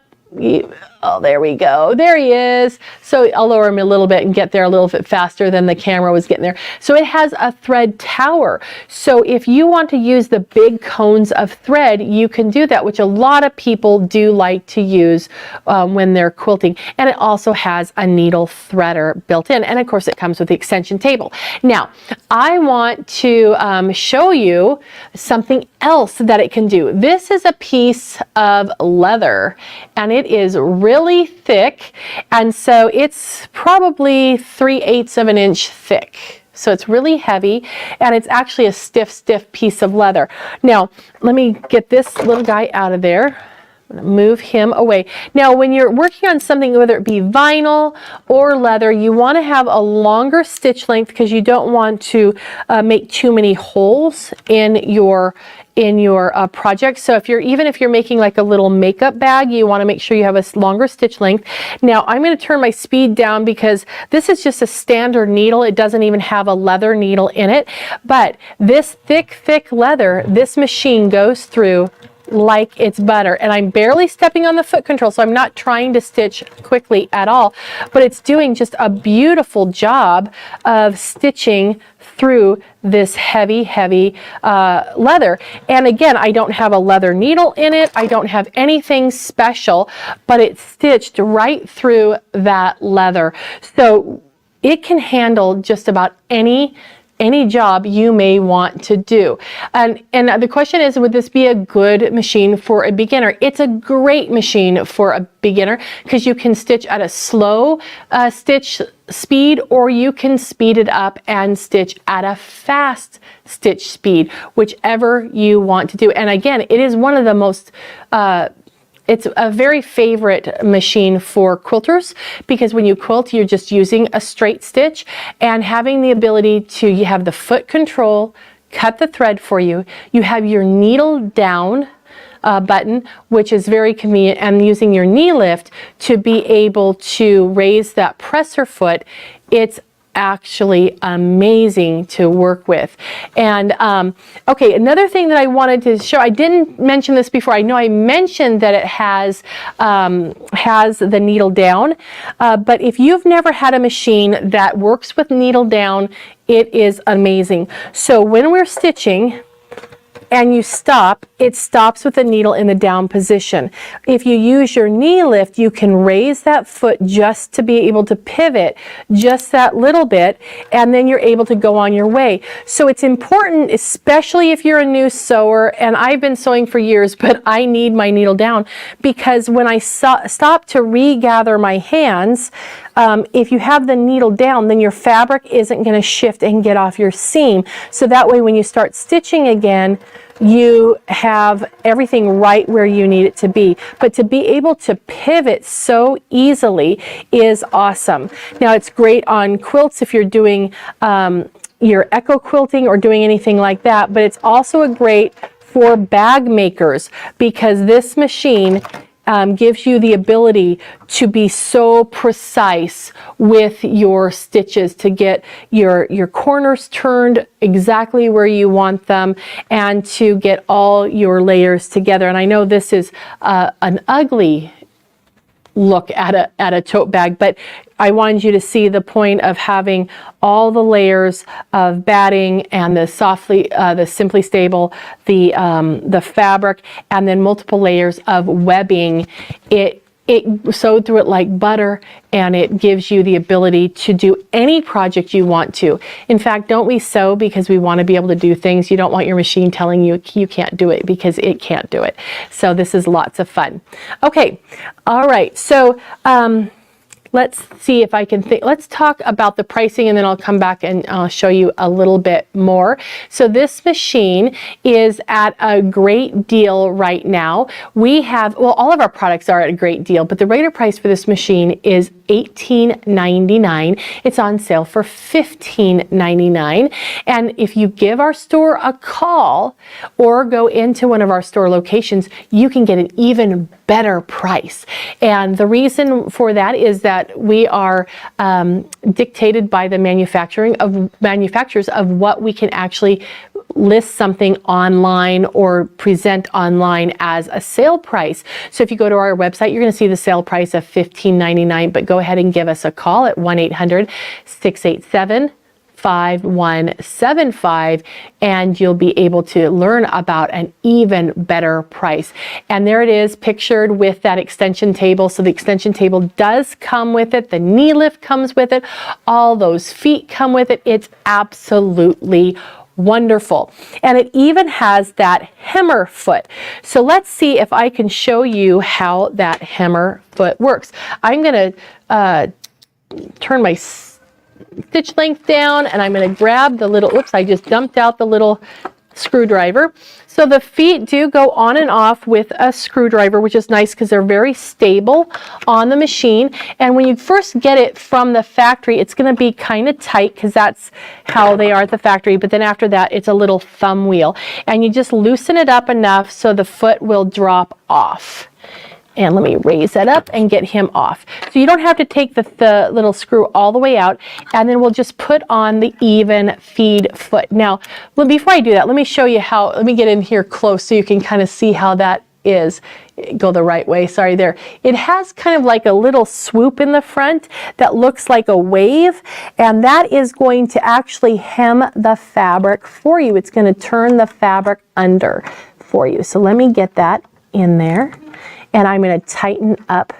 Oh, there we go. There he is. So I'll lower him a little bit and get there a little bit faster than the camera was getting there. So it has a thread tower. So if you want to use the big cones of thread, you can do that, which a lot of people do like to use when they're quilting. And it also has a needle threader built in. And of course it comes with the extension table. Now, I want to show you something else that it can do. This is a piece of leather, and it is really thick, and so it's probably 3/8 of an inch thick. So it's really heavy, and it's actually a stiff piece of leather. Now, let me get this little guy out of there. I'm going to move him away. Now, when you're working on something, whether it be vinyl or leather, you want to have a longer stitch length because you don't want to make too many holes in your project. So even if you're making like a little makeup bag, you want to make sure you have a longer stitch length. Now I'm going to turn my speed down because this is just a standard needle. It doesn't even have a leather needle in it. But this thick leather, this machine goes through like it's butter, and I'm barely stepping on the foot control, so I'm not trying to stitch quickly at all, but it's doing just a beautiful job of stitching through this heavy leather. And again, I don't have a leather needle in it. I don't have anything special, but it's stitched right through that leather. So it can handle just about any job you may want to do. And the question is, would this be a good machine for a beginner? It's a great machine for a beginner because you can stitch at a slow stitch speed, or you can speed it up and stitch at a fast stitch speed, whichever you want to do. And again, it is one of the most it's a very favorite machine for quilters because when you quilt, you're just using a straight stitch, and having the ability to, you have the foot control, cut the thread for you. You have your needle down button, which is very convenient, and using your knee lift to be able to raise that presser foot. It's actually amazing to work with. And okay, another thing that I wanted to show, I didn't mention this before. I know I mentioned that it has the needle down, but if you've never had a machine that works with needle down, it is amazing. So when we're stitching and you stop, it stops with the needle in the down position. If you use your knee lift, you can raise that foot just to be able to pivot just that little bit, and then you're able to go on your way. So it's important, especially if you're a new sewer, and I've been sewing for years, but I need my needle down, because when I stop to regather my hands, if you have the needle down, then your fabric isn't going to shift and get off your seam. So that way when you start stitching again, you have everything right where you need it to be. But to be able to pivot so easily is awesome. Now it's great on quilts if you're doing your echo quilting or doing anything like that, but it's also a great for bag makers because this machine gives you the ability to be so precise with your stitches, to get your corners turned exactly where you want them, and to get all your layers together. And I know this is an ugly look at a tote bag, but I wanted you to see the point of having all the layers of batting and the Simply Stable, the fabric, and then multiple layers of webbing. It sewed through it like butter, and it gives you the ability to do any project you want to. In fact, don't we sew because we want to be able to do things? You don't want your machine telling you you can't do it, because it can't do it. So this is lots of fun. Okay, all right, so let's see if I can let's talk about the pricing, and then I'll come back and I'll show you a little bit more. So this machine is at a great deal right now. We have, well, all of our products are at a great deal, but the regular price for this machine is $18.99. It's on sale for $15.99. And if you give our store a call or go into one of our store locations, you can get an even better price. And the reason for that is that we are dictated by the manufacturers of what we can actually list something online or present online as a sale price. So if you go to our website, you're going to see the sale price of $15.99, but go ahead and give us a call at 1-800-687-5175, and you'll be able to learn about an even better price. And there it is, pictured with that extension table. So the extension table does come with it. The knee lift comes with it. All those feet come with it. It's absolutely wonderful. And it even has that hammer foot. So let's see if I can show you how that hammer foot works. I'm going to turn my stitch length down, and I'm going to grab the little, oops, I just dumped out the little screwdriver. So the feet do go on and off with a screwdriver, which is nice because they're very stable on the machine. And when you first get it from the factory, it's going to be kind of tight because that's how they are at the factory. But then after that, it's a little thumb wheel. And you just loosen it up enough so the foot will drop off. And let me raise that up and get him off. So you don't have to take the little screw all the way out, and then we'll just put on the even feed foot. Now, before I do that, let me show you how, let me get in here close so you can kind of see how that is. Go the right way, sorry there. It has kind of like a little swoop in the front that looks like a wave, and that is going to actually hem the fabric for you. It's going to turn the fabric under for you. So let me get that in there. And I'm going to tighten up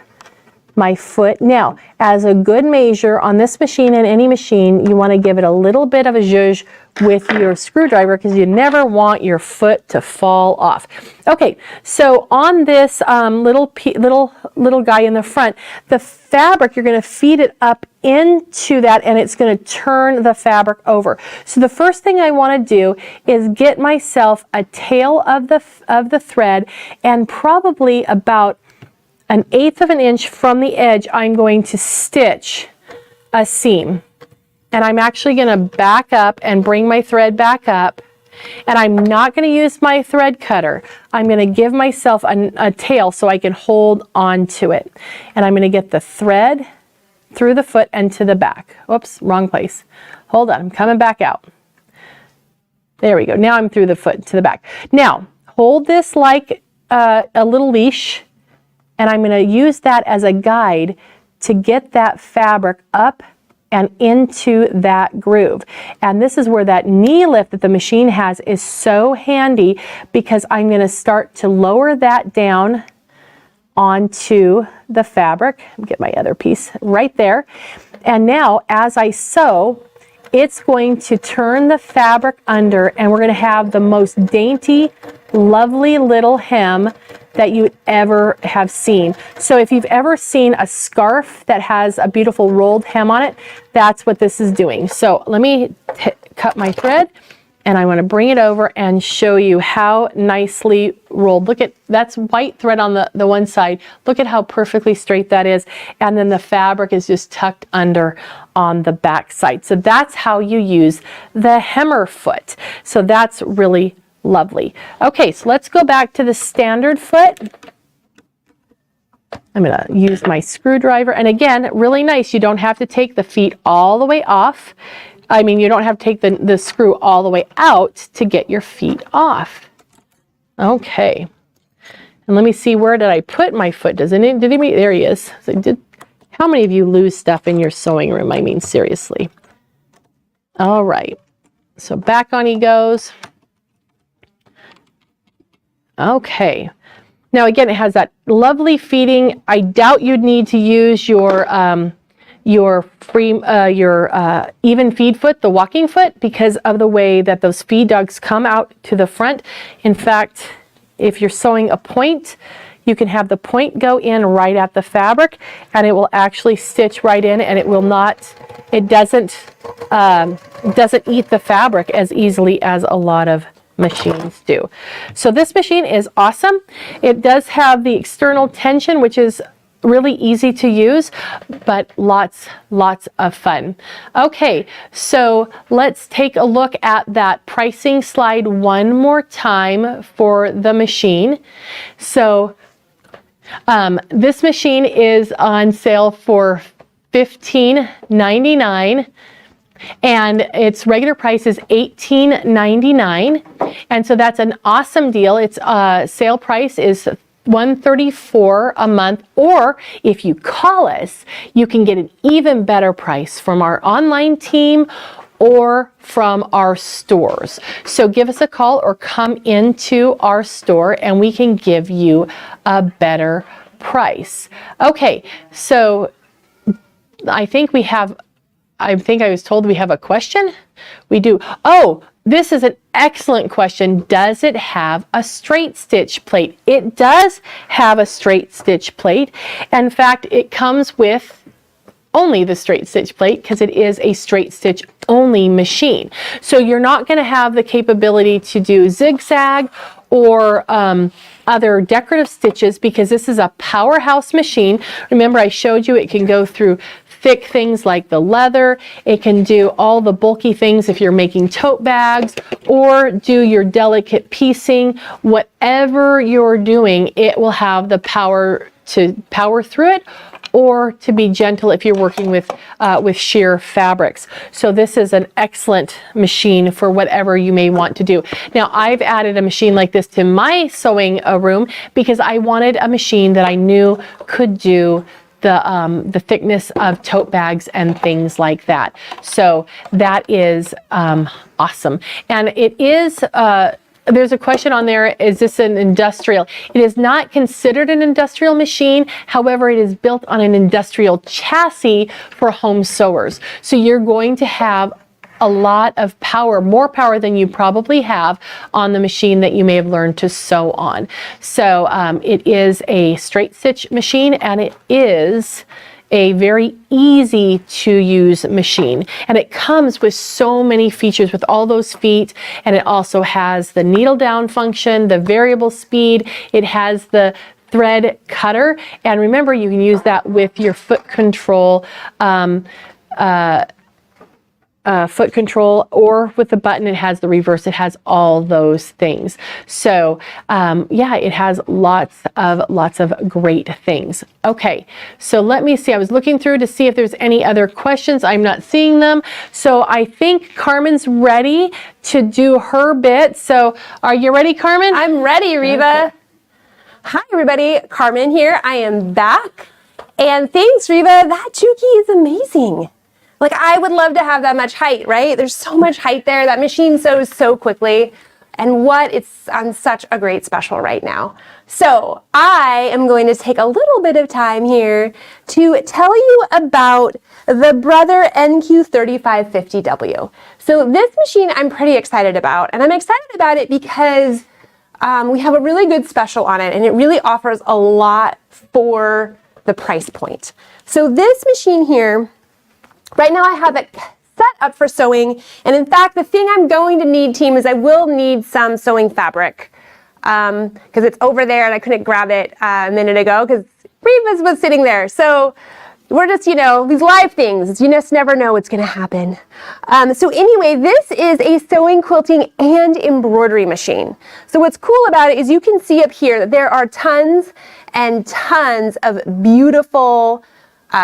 my foot. Now, as a good measure on this machine and any machine, you want to give it a little bit of a zhuzh with your screwdriver because you never want your foot to fall off. Okay, so on this little guy in the front, the fabric, you're going to feed it up into that, and it's going to turn the fabric over. So the first thing I want to do is get myself a tail of the thread, and probably about 1/8 of an inch from the edge, I'm going to stitch a seam. And I'm actually going to back up and bring my thread back up. And I'm not going to use my thread cutter. I'm going to give myself a tail so I can hold on to it. And I'm going to get the thread through the foot and to the back. Oops, wrong place. Hold on, I'm coming back out. There we go. Now I'm through the foot to the back. Now, hold this like a little leash, and I'm going to use that as a guide to get that fabric up and into that groove. And this is where that knee lift that the machine has is so handy, because I'm going to start to lower that down onto the fabric. Get my other piece right there. And now as I sew, it's going to turn the fabric under, and we're going to have the most dainty, lovely little hem that you would ever have seen. So if you've ever seen a scarf that has a beautiful rolled hem on it, that's what this is doing. So let me cut my thread, and I want to bring it over and show you how nicely rolled. Look at, that's white thread on the one side. Look at how perfectly straight that is. And then the fabric is just tucked under on the back side. So that's how you use the hammer foot. So that's really lovely. Okay, so let's go back to the standard foot. I'm going to use my screwdriver. And again, really nice. You don't have to take the feet all the way off. I mean, you don't have to take the screw all the way out to get your feet off. Okay. And let me see, where did I put my foot? There he is. So how many of you lose stuff in your sewing room? I mean, seriously. All right. So back on he goes. Okay. Now again, it has that lovely feeding. I doubt you'd need to use your even feed foot, the walking foot, because of the way that those feed dogs come out to the front. In fact, if you're sewing a point, you can have the point go in right at the fabric, and it will actually stitch right in, and it will not, it doesn't eat the fabric as easily as a lot of machines do. So this machine is awesome. It does have the external tension, which is really easy to use, but lots of fun. Okay, so let's take a look at that pricing slide one more time for the machine. So this machine is on sale for $15.99. and its regular price is $18.99, and so that's an awesome deal. Its sale price is $134 a month, or if you call us, you can get an even better price from our online team or from our stores. So give us a call or come into our store and we can give you a better price. Okay, so I think I was told we have a question. We do. Oh, this is an excellent question. Does it have a straight stitch plate? It does have a straight stitch plate. In fact, it comes with only the straight stitch plate because it is a straight stitch only machine. So you're not going to have the capability to do zigzag or other decorative stitches because this is a powerhouse machine. Remember, I showed you it can go through thick things like the leather. It can do all the bulky things if you're making tote bags or do your delicate piecing. Whatever you're doing, it will have the power to power through it, or to be gentle if you're working with sheer fabrics. So this is an excellent machine for whatever you may want to do. Now, I've added a machine like this to my sewing room because I wanted a machine that I knew could do the thickness of tote bags and things like that. So that is awesome. And it is, there's a question on there, is this an industrial? It is not considered an industrial machine. However, it is built on an industrial chassis for home sewers. So you're going to have a lot of power, more power than you probably have on the machine that you may have learned to sew on. So it is a straight stitch machine, and it is a very easy to use machine, and it comes with so many features with all those feet, and it also has the needle down function, the variable speed, it has the thread cutter, and remember, you can use that with your foot control or with the button. It has the reverse, it has all those things. So yeah, it has lots of great things. Okay, so let me see, I was looking through to see if there's any other questions. I'm not seeing them. So I think Carmen's ready to do her bit. So are you ready, Carmen? I'm ready, Reva. Okay. Hi everybody, Carmen here. I am back. And thanks, Reva. That Juki is amazing. Like, I would love to have that much height, right? There's so much height there. That machine sews so quickly. And it's on such a great special right now. So I am going to take a little bit of time here to tell you about the Brother NQ3550W. So this machine I'm pretty excited about. And I'm excited about it because we have a really good special on it. And it really offers a lot for the price point. So this machine here, right now I have it set up for sewing, and in fact, the thing I'm going to need, team, is I will need some sewing fabric because it's over there and I couldn't grab it a minute ago because Reva's was sitting there. So we're just, these live things, you just never know what's going to happen. So anyway, this is a sewing, quilting, and embroidery machine. So what's cool about it is you can see up here that there are tons and tons of beautiful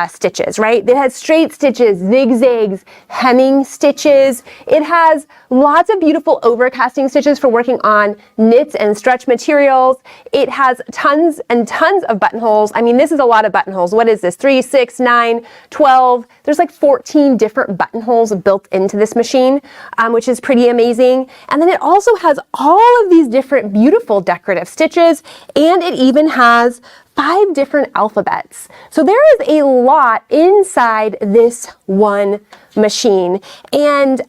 stitches, right? It has straight stitches, zigzags, hemming stitches. It has lots of beautiful overcasting stitches for working on knits and stretch materials. It has tons and tons of buttonholes. I mean, this is a lot of buttonholes. What is this? 3, 6, 9, 12. There's like 14 different buttonholes built into this machine, which is pretty amazing. And then it also has all of these different beautiful decorative stitches, and it even has 5 different alphabets. So there is a lot inside this one machine. And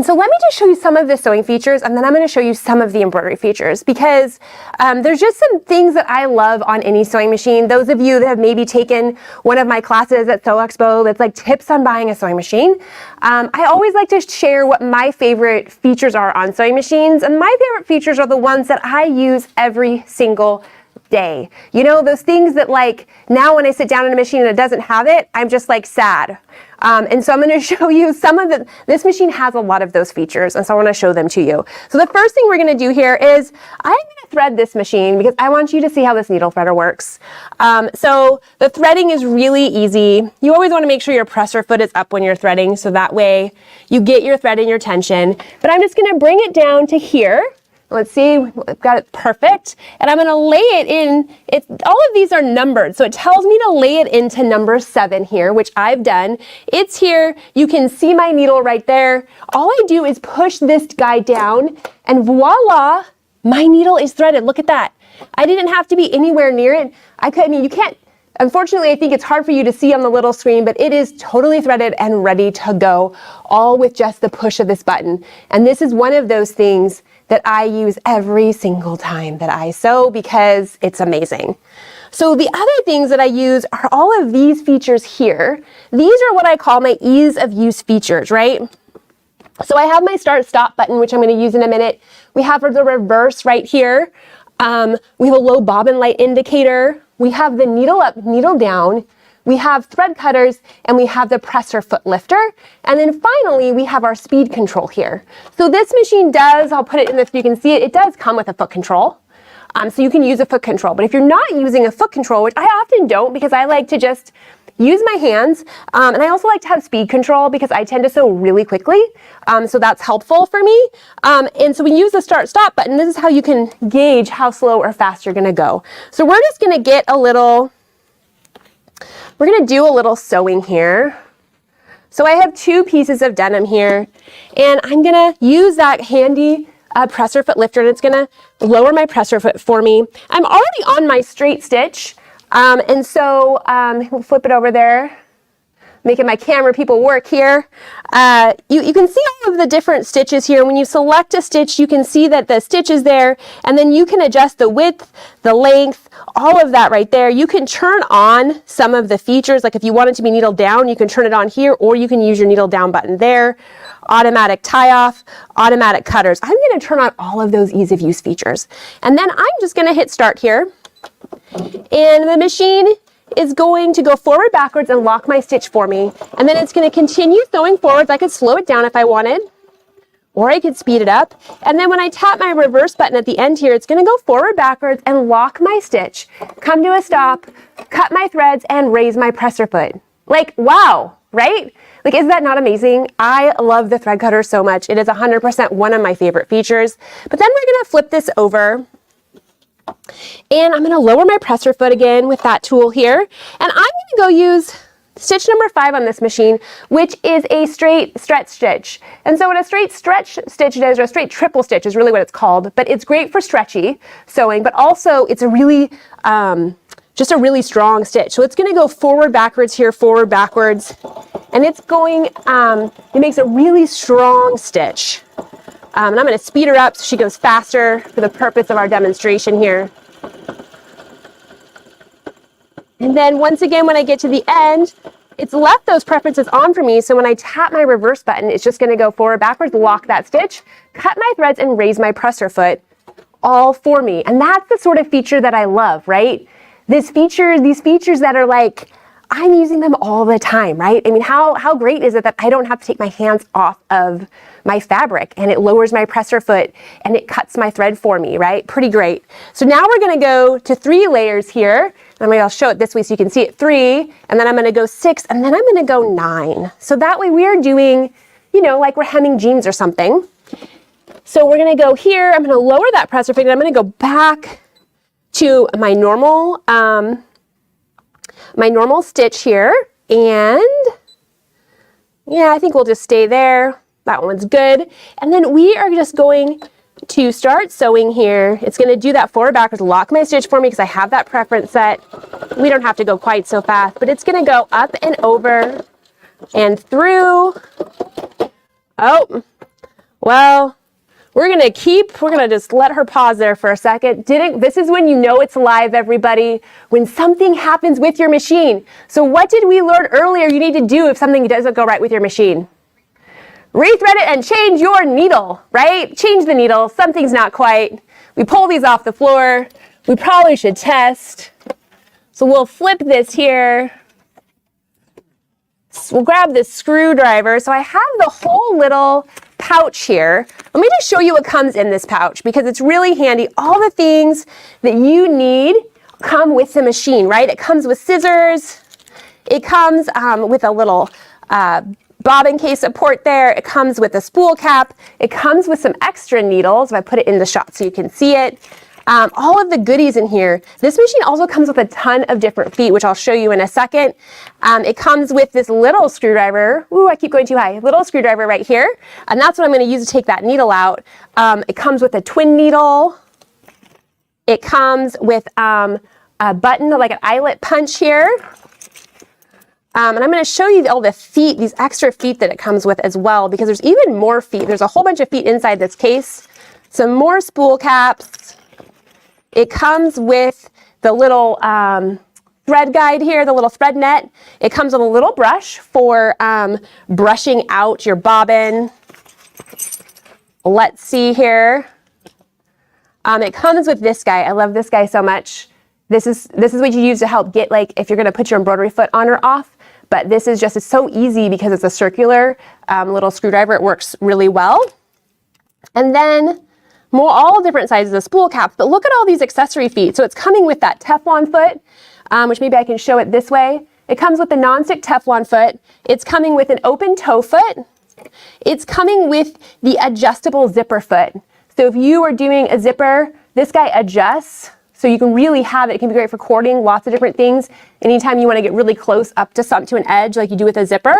so let me just show you some of the sewing features, and then I'm going to show you some of the embroidery features, because there's just some things that I love on any sewing machine. Those of you that have maybe taken one of my classes at Sew Expo that's like tips on buying a sewing machine, I always like to share what my favorite features are on sewing machines, and my favorite features are the ones that I use every single day. You know, those things that like now when I sit down in a machine and it doesn't have it, I'm just like sad. And so I'm going to show you some of this machine has a lot of those features, and so I want to show them to you. So the first thing we're going to do here is I'm going to thread this machine because I want you to see how this needle threader works. So the threading is really easy. You always want to make sure your presser foot is up when you're threading, so that way you get your thread and your tension. But I'm just going to bring it down to here. Let's see, I've got it perfect. And I'm gonna lay it in, all of these are numbered, so it tells me to lay it into number 7 here, which I've done. It's here, you can see my needle right there. All I do is push this guy down, and voila, my needle is threaded. Look at that. I didn't have to be anywhere near it. I mean, you can't, unfortunately, I think it's hard for you to see on the little screen, but it is totally threaded and ready to go, all with just the push of this button. And this is one of those things that I use every single time that I sew because it's amazing. So the other things that I use are all of these features here. These are what I call my ease of use features, right? So I have my start stop button, which I'm going to use in a minute. We have the reverse right here. We have a low bobbin light indicator. We have the needle up, needle down. We have thread cutters, and we have the presser foot lifter. And then finally, we have our speed control here. So this machine does, I'll put it in this, you can see it, it does come with a foot control. So you can use a foot control. But if you're not using a foot control, which I often don't because I like to just use my hands, and I also like to have speed control because I tend to sew really quickly. So that's helpful for me. And so we use the start stop button. This is how you can gauge how slow or fast you're gonna go. So we're just gonna get a little, we're going to do a little sewing here. So I have 2 pieces of denim here, and I'm going to use that handy presser foot lifter, and it's going to lower my presser foot for me. I'm already on my straight stitch, and so we'll flip it over there, making my camera people work here. You can see all of the different stitches here. When you select a stitch, you can see that the stitch is there, and then you can adjust the width, the length, all of that right there. You can turn on some of the features, like if you want it to be needle down, you can turn it on here, or you can use your needle down button there. Automatic tie off, automatic cutters. I'm going to turn on all of those ease of use features. And then I'm just going to hit start here, and the machine is going to go forward, backwards, and lock my stitch for me. And then it's going to continue sewing forwards. I could slow it down if I wanted, or I could speed it up. And then when I tap my reverse button at the end here, it's going to go forward, backwards, and lock my stitch, come to a stop, cut my threads, and raise my presser foot. Like, wow, right? Like, is that not amazing? I love the thread cutter so much. It is 100% one of my favorite features. But then we're going to flip this over, and I'm going to lower my presser foot again with that tool here. And I'm going to go use stitch number 5 on this machine, which is a straight stretch stitch. And so what a straight stretch stitch does, or a straight triple stitch is really what it's called, but it's great for stretchy sewing, but also it's a really, just a really strong stitch. So it's going to go forward, backwards here, forward, backwards, and it's going, it makes a really strong stitch. And I'm going to speed her up so she goes faster for the purpose of our demonstration here. And then once again, when I get to the end, it's left those preferences on for me. So when I tap my reverse button, it's just going to go forward, backwards, lock that stitch, cut my threads, and raise my presser foot, all for me. And that's the sort of feature that I love, right? These features that are like, I'm using them all the time, right? I mean, how great is it that I don't have to take my hands off of my fabric, and it lowers my presser foot and it cuts my thread for me, right? Pretty great. So now we're gonna go to 3 layers here. I'll show it this way so you can see it. 3, and then I'm gonna go 6, and then I'm gonna go 9. So that way we're doing, you know, like we're hemming jeans or something. So we're gonna go here, I'm gonna lower that presser foot, and I'm gonna go back to my normal stitch here, and yeah, I think we'll just stay there. That one's good. And then we are just going to start sewing here. It's going to do that forward backwards, lock my stitch for me because I have that preference set. We don't have to go quite so fast, but it's going to go up and over and through. Oh, well, we're going to just let her pause there for a second. This is when you know it's live, everybody, when something happens with your machine. So what did we learn earlier you need to do if something doesn't go right with your machine? Rethread it and change your needle, right? Change the needle. Something's not quite. We pull these off the floor. We probably should test. So we'll flip this here. We'll grab this screwdriver. So I have the whole little pouch here. Let me just show you what comes in this pouch because it's really handy. All the things that you need come with the machine, right? It comes with scissors. It comes with a little bobbin case support there. It comes with a spool cap. It comes with some extra needles. If I put it in the shot so you can see it. All of the goodies in here. This machine also comes with a ton of different feet, which I'll show you in a second. It comes with this little screwdriver. Ooh, I keep going too high. Little screwdriver right here. And that's what I'm going to use to take that needle out. It comes with a twin needle. It comes with a button, like an eyelet punch here. And I'm going to show you all the feet, these extra feet that it comes with as well, because there's even more feet. There's a whole bunch of feet inside this case. Some more spool caps. It comes with the little thread guide here, the little thread net. It comes with a little brush for brushing out your bobbin. Let's see here. It comes with this guy. I love this guy so much. This is what you use to help get, like, if you're going to put your embroidery foot on or off. But this is just, it's so easy because it's a circular little screwdriver. It works really well. And then all different sizes of spool caps. But look at all these accessory feet. So it's coming with that Teflon foot, which maybe I can show it this way. It comes with the nonstick Teflon foot. It's coming with an open toe foot. It's coming with the adjustable zipper foot. So if you are doing a zipper, this guy adjusts. So you can really have it. It can be great for cording, lots of different things. Anytime you want to get really close up to an edge like you do with a zipper.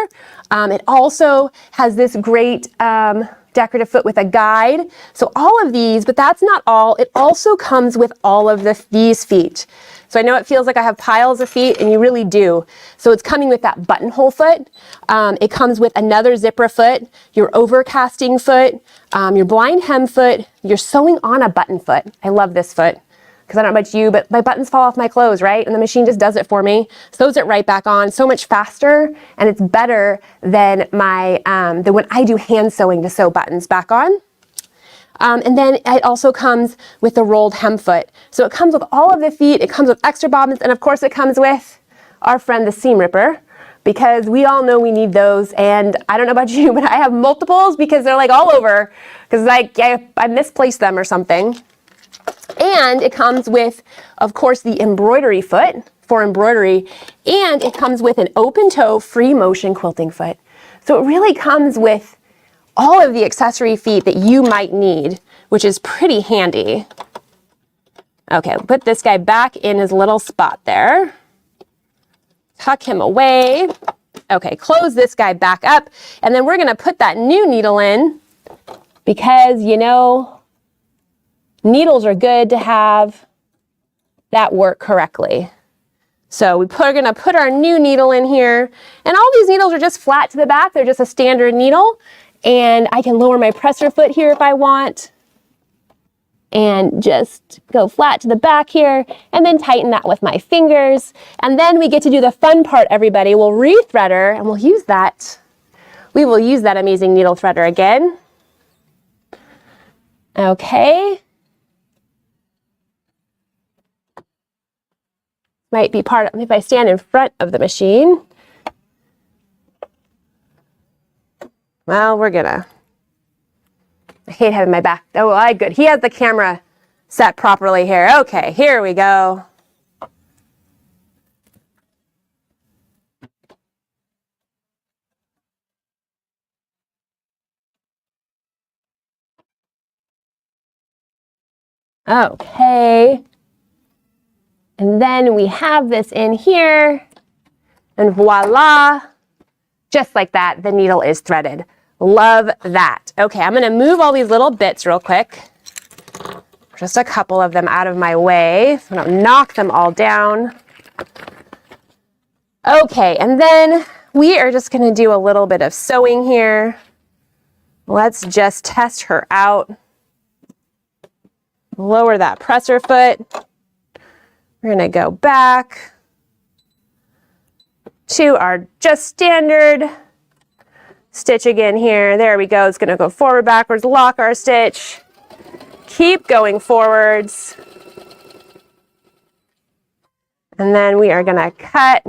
It also has this great decorative foot with a guide. So all of these, but that's not all. It also comes with all of these feet. So I know it feels like I have piles of feet, and you really do. So it's coming with that buttonhole foot. It comes with another zipper foot, your overcasting foot, your blind hem foot, your sewing on a button foot. I love this foot. Because I don't know about you, but my buttons fall off my clothes, right? And the machine just does it for me, sews it right back on, so much faster, and it's better than than when I do hand sewing to sew buttons back on. And then it also comes with the rolled hem foot. So it comes with all of the feet, it comes with extra bobbins, and of course it comes with our friend the seam ripper, because we all know we need those. And I don't know about you, but I have multiples because they're like all over, because like I misplaced them or something. And it comes with, of course, the embroidery foot for embroidery, and it comes with an open toe free motion quilting foot. So it really comes with all of the accessory feet that you might need, which is pretty handy. Okay, put this guy back in his little spot there. Tuck him away. Okay, close this guy back up, and then we're gonna put that new needle in because, you know, needles are good to have that work correctly. So we're gonna put our new needle in here, and all these needles are just flat to the back. They're just a standard needle, and I can lower my presser foot here if I want, and just go flat to the back here, and then tighten that with my fingers. And then we get to do the fun part, everybody. We'll rethread her, and we'll use that. We will use that amazing needle threader again. Okay. might be part of, if I stand in front of the machine. Well, I hate having my back. Oh, good. He has the camera set properly here. Okay, here we go. Okay. And then we have this in here, and voila, just like that, the needle is threaded. Love that. Okay, I'm gonna move all these little bits real quick. Just a couple of them out of my way, so I don't knock them all down. Okay, and then we are just gonna do a little bit of sewing here. Let's just test her out. Lower that presser foot. We're gonna go back to our just standard stitch again here. There we go. It's gonna go forward, backwards, lock our stitch. Keep going forwards. And then we are gonna cut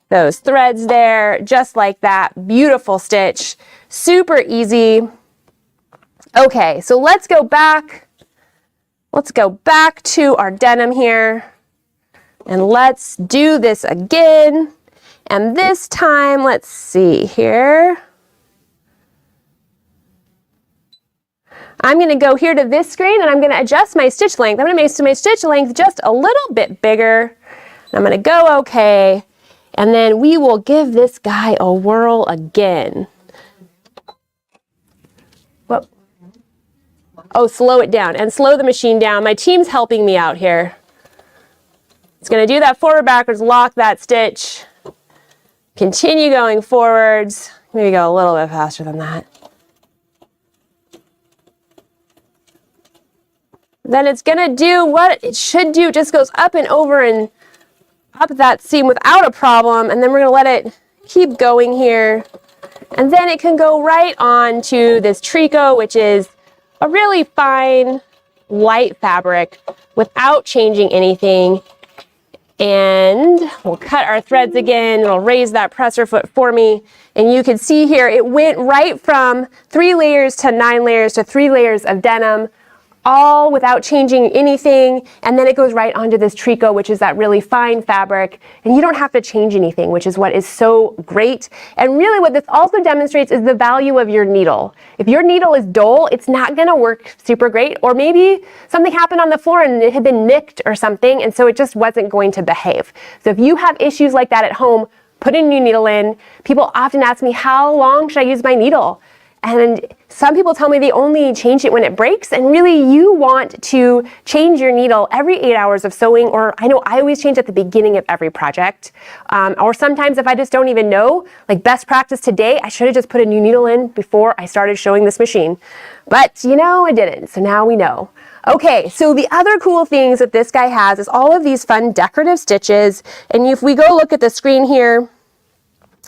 those threads there, just like that. Beautiful stitch, super easy. Okay, so let's go back. Let's go back to our denim here, and let's do this again. And this time, let's see here. I'm gonna go here to this screen, and I'm gonna adjust my stitch length. I'm gonna make my stitch length just a little bit bigger. And I'm gonna go okay, and then we will give this guy a whirl again. Whoa. Oh, slow it down and slow the machine down. My team's helping me out here. It's gonna do that forward, backwards, lock that stitch. Continue going forwards. Maybe go a little bit faster than that. Then it's gonna do what it should do, just goes up and over and up that seam without a problem. And then we're gonna let it keep going here. And then it can go right on to this tricot, which is a really fine, light fabric without changing anything. And we'll cut our threads again. It'll raise that presser foot for me. And you can see here, it went right from 3 layers to 9 layers to 3 layers of denim, all without changing anything. And then it goes right onto this tricot, which is that really fine fabric. And you don't have to change anything, which is what is so great. And really what this also demonstrates is the value of your needle. If your needle is dull, it's not gonna work super great. Or maybe something happened on the floor and it had been nicked or something, and so it just wasn't going to behave. So if you have issues like that at home, put a new needle in. People often ask me, how long should I use my needle? And some people tell me they only change it when it breaks, and really you want to change your needle every 8 hours of sewing, or I know I always change at the beginning of every project. Or sometimes if I just don't even know, like best practice today, I should have just put a new needle in before I started showing this machine. But you know, I didn't, so now we know. Okay, so the other cool things that this guy has is all of these fun decorative stitches. And if we go look at the screen here,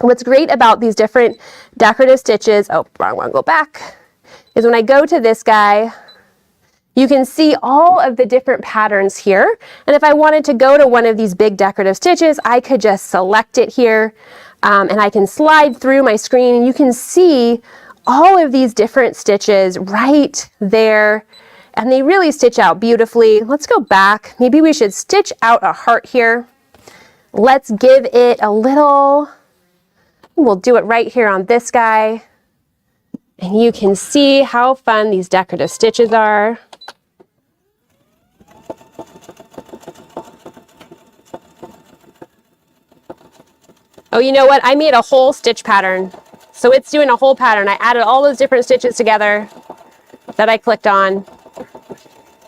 what's great about these different decorative stitches, oh, wrong one, go back, is when I go to this guy, you can see all of the different patterns here. And if I wanted to go to one of these big decorative stitches, I could just select it here, and I can slide through my screen, and you can see all of these different stitches right there. And they really stitch out beautifully. Let's go back. Maybe we should stitch out a heart here. Let's give it a little, we'll do it right here on this guy. And you can see how fun these decorative stitches are. Oh, you know what? I made a whole stitch pattern. So it's doing a whole pattern. I added all those different stitches together that I clicked on.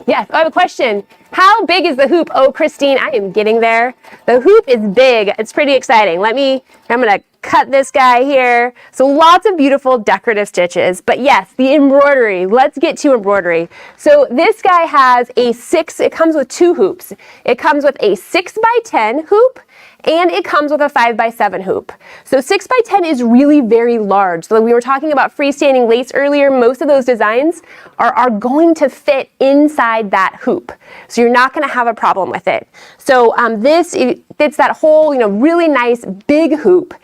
Yes, I have a question. How big is the hoop? Oh, Christine, I am getting there. The hoop is big. It's pretty exciting. I'm gonna cut this guy here. So lots of beautiful decorative stitches. But yes, the embroidery. Let's get to embroidery. So this guy has it comes with 2 hoops. It comes with a 6x10 hoop and it comes with a 5x7 hoop. So 6x10 is really very large. So we were talking about freestanding lace earlier. Most of those designs are going to fit inside that hoop. So you're not going to have a problem with it. So it fits that whole, really nice big hoop,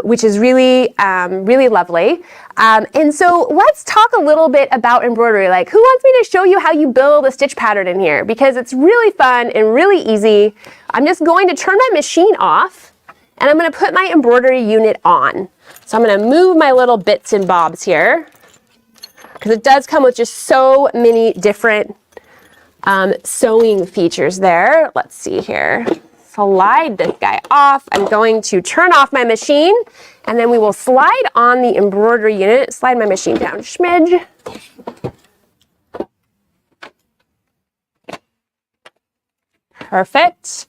which is really, really lovely. And so let's talk a little bit about embroidery. Like, who wants me to show you how you build a stitch pattern in here? Because it's really fun and really easy. I'm just going to turn my machine off, and I'm going to put my embroidery unit on. So I'm going to move my little bits and bobs here, because it does come with just so many different sewing features there. Let's see here. Slide this guy off. I'm going to turn off my machine, and then we will slide on the embroidery unit. Slide my machine down, smidge. Perfect.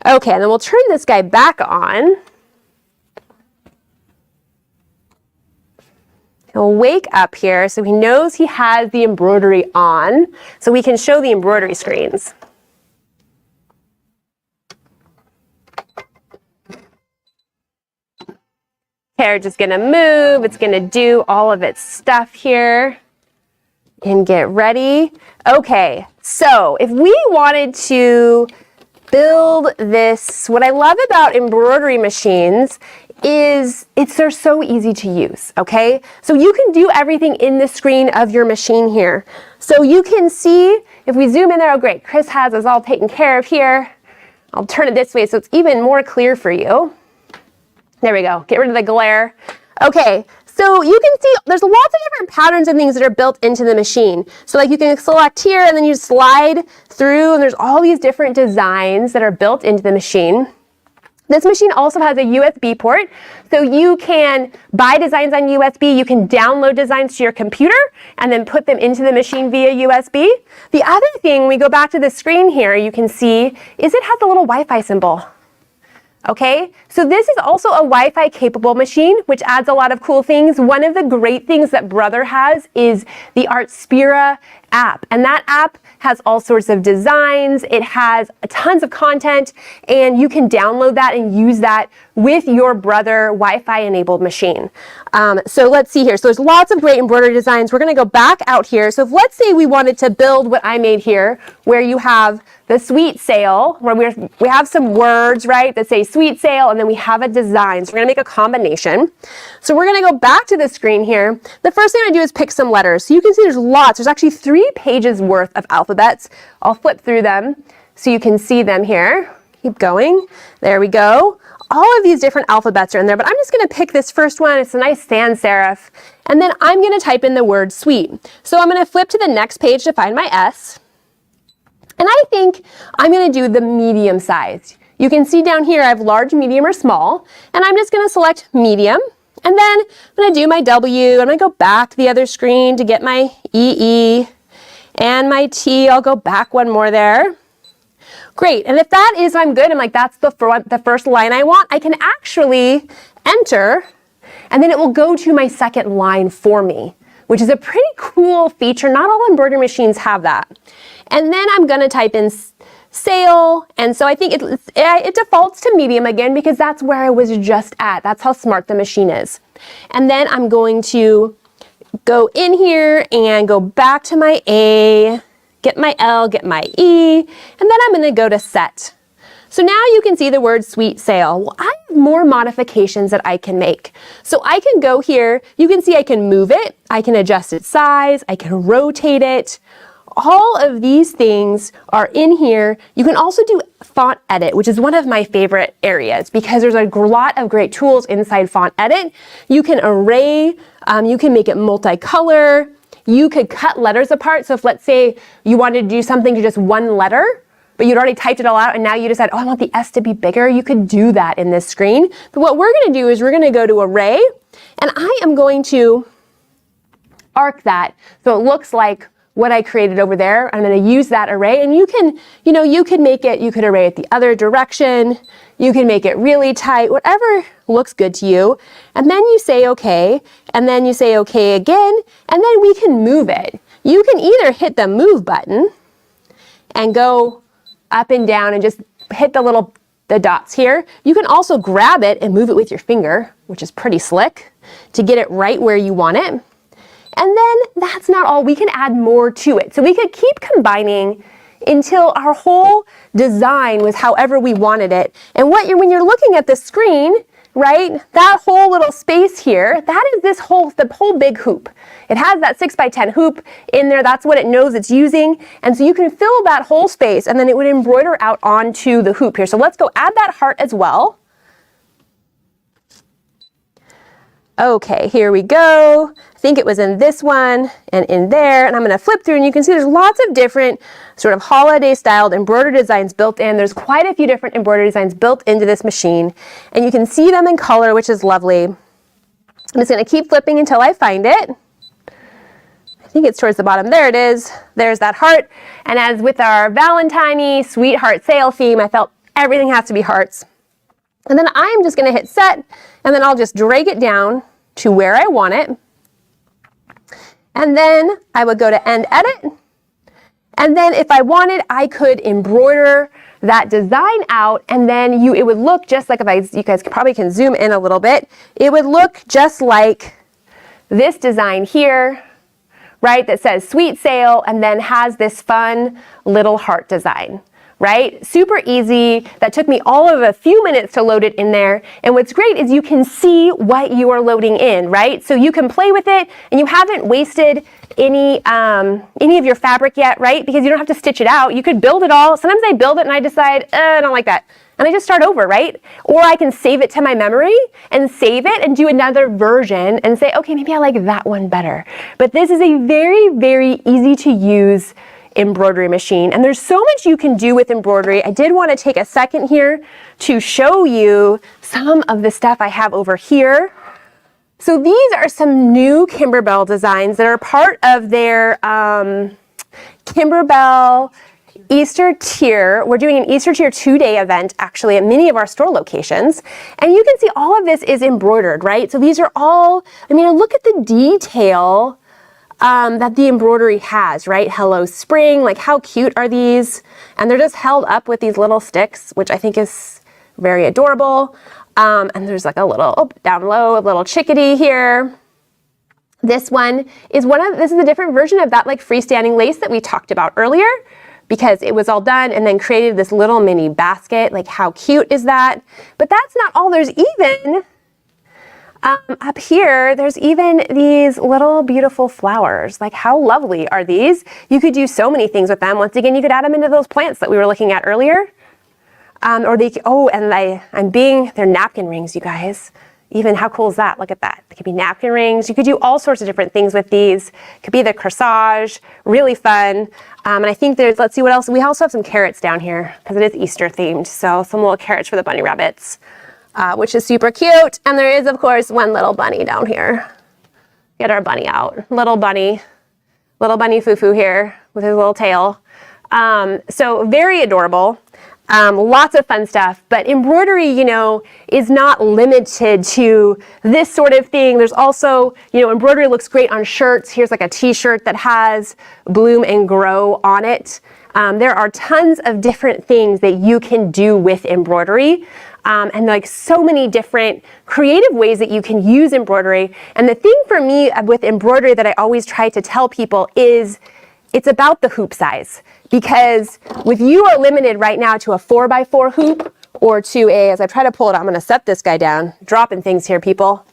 Okay, and then we'll turn this guy back on. He'll wake up here so he knows he has the embroidery on, so we can show the embroidery screens. Hair just gonna move, it's gonna do all of its stuff here and get ready. Okay, so if we wanted to build this, what I love about embroidery machines is they're so easy to use, okay? So you can do everything in the screen of your machine here. So you can see, if we zoom in there, oh great, Chris has us all taken care of here. I'll turn it this way so it's even more clear for you. There we go, get rid of the glare. Okay, so you can see there's lots of different patterns and things that are built into the machine. So like you can select here and then you slide through, and there's all these different designs that are built into the machine. This machine also has a USB port, so you can buy designs on USB, you can download designs to your computer, and then put them into the machine via USB. The other thing, we go back to the screen here, you can see, is it has a little Wi-Fi symbol. Okay, so this is also a Wi-Fi capable machine, which adds a lot of cool things. One of the great things that Brother has is the Artspira app, and that app has all sorts of designs. It has tons of content, and you can download that and use that with your Brother Wi-Fi enabled machine. So let's see here. So there's lots of great embroidery designs. We're going to go back out here. So if let's say we wanted to build what I made here, where you have the sweet sale, where we have some words, right, that say sweet sale, and then we have a design. So we're going to make a combination. So we're going to go back to the screen here. The first thing I do is pick some letters. So you can see there's lots. There's actually 3 pages worth of alphabets. I'll flip through them so you can see them here. Keep going. There we go. All of these different alphabets are in there, but I'm just going to pick this first one. It's a nice sans serif. And then I'm going to type in the word sweet. So I'm going to flip to the next page to find my S. And I think I'm going to do the medium size. You can see down here I have large, medium, or small. And I'm just going to select medium. And then I'm going to do my W. I'm going to go back to the other screen to get my EE. And my T, I'll go back one more there. Great, and if that is, I'm good, I'm like, that's the first line I want, I can actually enter, and then it will go to my second line for me, which is a pretty cool feature. Not all embroidery machines have that. And then I'm gonna type in sale, and so I think it defaults to medium again because that's where I was just at. That's how smart the machine is. And then I'm going to go in here and go back to my A, get my L, get my E, and then I'm going to go to set. So now you can see the word sweet sale. Well, I have more modifications that I can make. So I can go here, you can see I can move it, I can adjust its size, I can rotate it. All of these things are in here. You can also do font edit, which is one of my favorite areas because there's a lot of great tools inside font edit. You can array, you can make it multicolor. You could cut letters apart. So if let's say you wanted to do something to just one letter, but you'd already typed it all out and now you decide, oh, I want the S to be bigger, you could do that in this screen. But what we're going to do is we're going to go to array, and I am going to arc that so it looks like what I created over there. I'm going to use that array, and you can, you could make it, you could array it the other direction, you can make it really tight, whatever looks good to you. And then you say okay, and then you say okay again, and then we can move it. You can either hit the move button and go up and down and just hit the little the dots here. You can also grab it and move it with your finger, which is pretty slick, to get it right where you want it. And then that's not all, we can add more to it. So we could keep combining until our whole design was however we wanted it. And when you're looking at the screen, right, that whole little space here, that is the whole big hoop. It has that 6x10 hoop in there. That's what it knows it's using. And so you can fill that whole space and then it would embroider out onto the hoop here. So let's go add that heart as well. Okay, here we go. I think it was in this one and in there, and I'm gonna flip through and you can see there's lots of different sort of holiday styled embroidery designs built in. There's quite a few different embroidery designs built into this machine, and you can see them in color, which is lovely. I'm just gonna keep flipping until I find it. I think it's towards the bottom. There it is. There's that heart. And as with our Valentine-y sweetheart sale theme, I felt everything has to be hearts. And then I'm just gonna hit set, and then I'll just drag it down to where I want it. And then I would go to end edit. And then if I wanted, I could embroider that design out, and then it would look just like, you guys probably can zoom in a little bit, it would look just like this design here, right, that says sweet sale and then has this fun little heart design. Right? Super easy. That took me all of a few minutes to load it in there. And what's great is you can see what you are loading in, right? So you can play with it and you haven't wasted any of your fabric yet, right? Because you don't have to stitch it out. You could build it all. Sometimes I build it and I decide, I don't like that. And I just start over, right? Or I can save it to my memory and save it and do another version and say, okay, maybe I like that one better. But this is a very, very easy to use embroidery machine, and there's so much you can do with embroidery. I did want to take a second here to show you some of the stuff I have over here. So these are some new Kimberbell designs that are part of their Kimberbell Easter tier. We're doing an Easter tier 2-day event actually at many of our store locations, and you can see all of this is embroidered, right? So these are all, I mean, look at the detail that the embroidery has, right? Hello Spring, like how cute are these? And they're just held up with these little sticks, which I think is very adorable. And there's like a little, down low, a little chickadee here. This one is this is a different version of that like freestanding lace that we talked about earlier, because it was all done and then created this little mini basket. Like how cute is that? But that's not all. There's even up here, there's even these little beautiful flowers. Like how lovely are these? You could do so many things with them. Once again, you could add them into those plants that we were looking at earlier. They're napkin rings, you guys. Even how cool is that? Look at that. They could be napkin rings. You could do all sorts of different things with these. It could be the corsage, really fun. And I think let's see what else. We also have some carrots down here because it is Easter themed. So some little carrots for the bunny rabbits. Which is super cute. And there is, of course, one little bunny down here. Get our bunny out. Little bunny foo-foo here with his little tail. So very adorable. Lots of fun stuff. But embroidery, is not limited to this sort of thing. There's also, embroidery looks great on shirts. Here's like a t-shirt that has Bloom and Grow on it. There are tons of different things that you can do with embroidery. And like so many different creative ways that you can use embroidery. And the thing for me with embroidery that I always try to tell people is it's about the hoop size. Because if you are limited right now to a 4x4 hoop or to as I try to pull it, I'm going to set this guy down, dropping things here, people.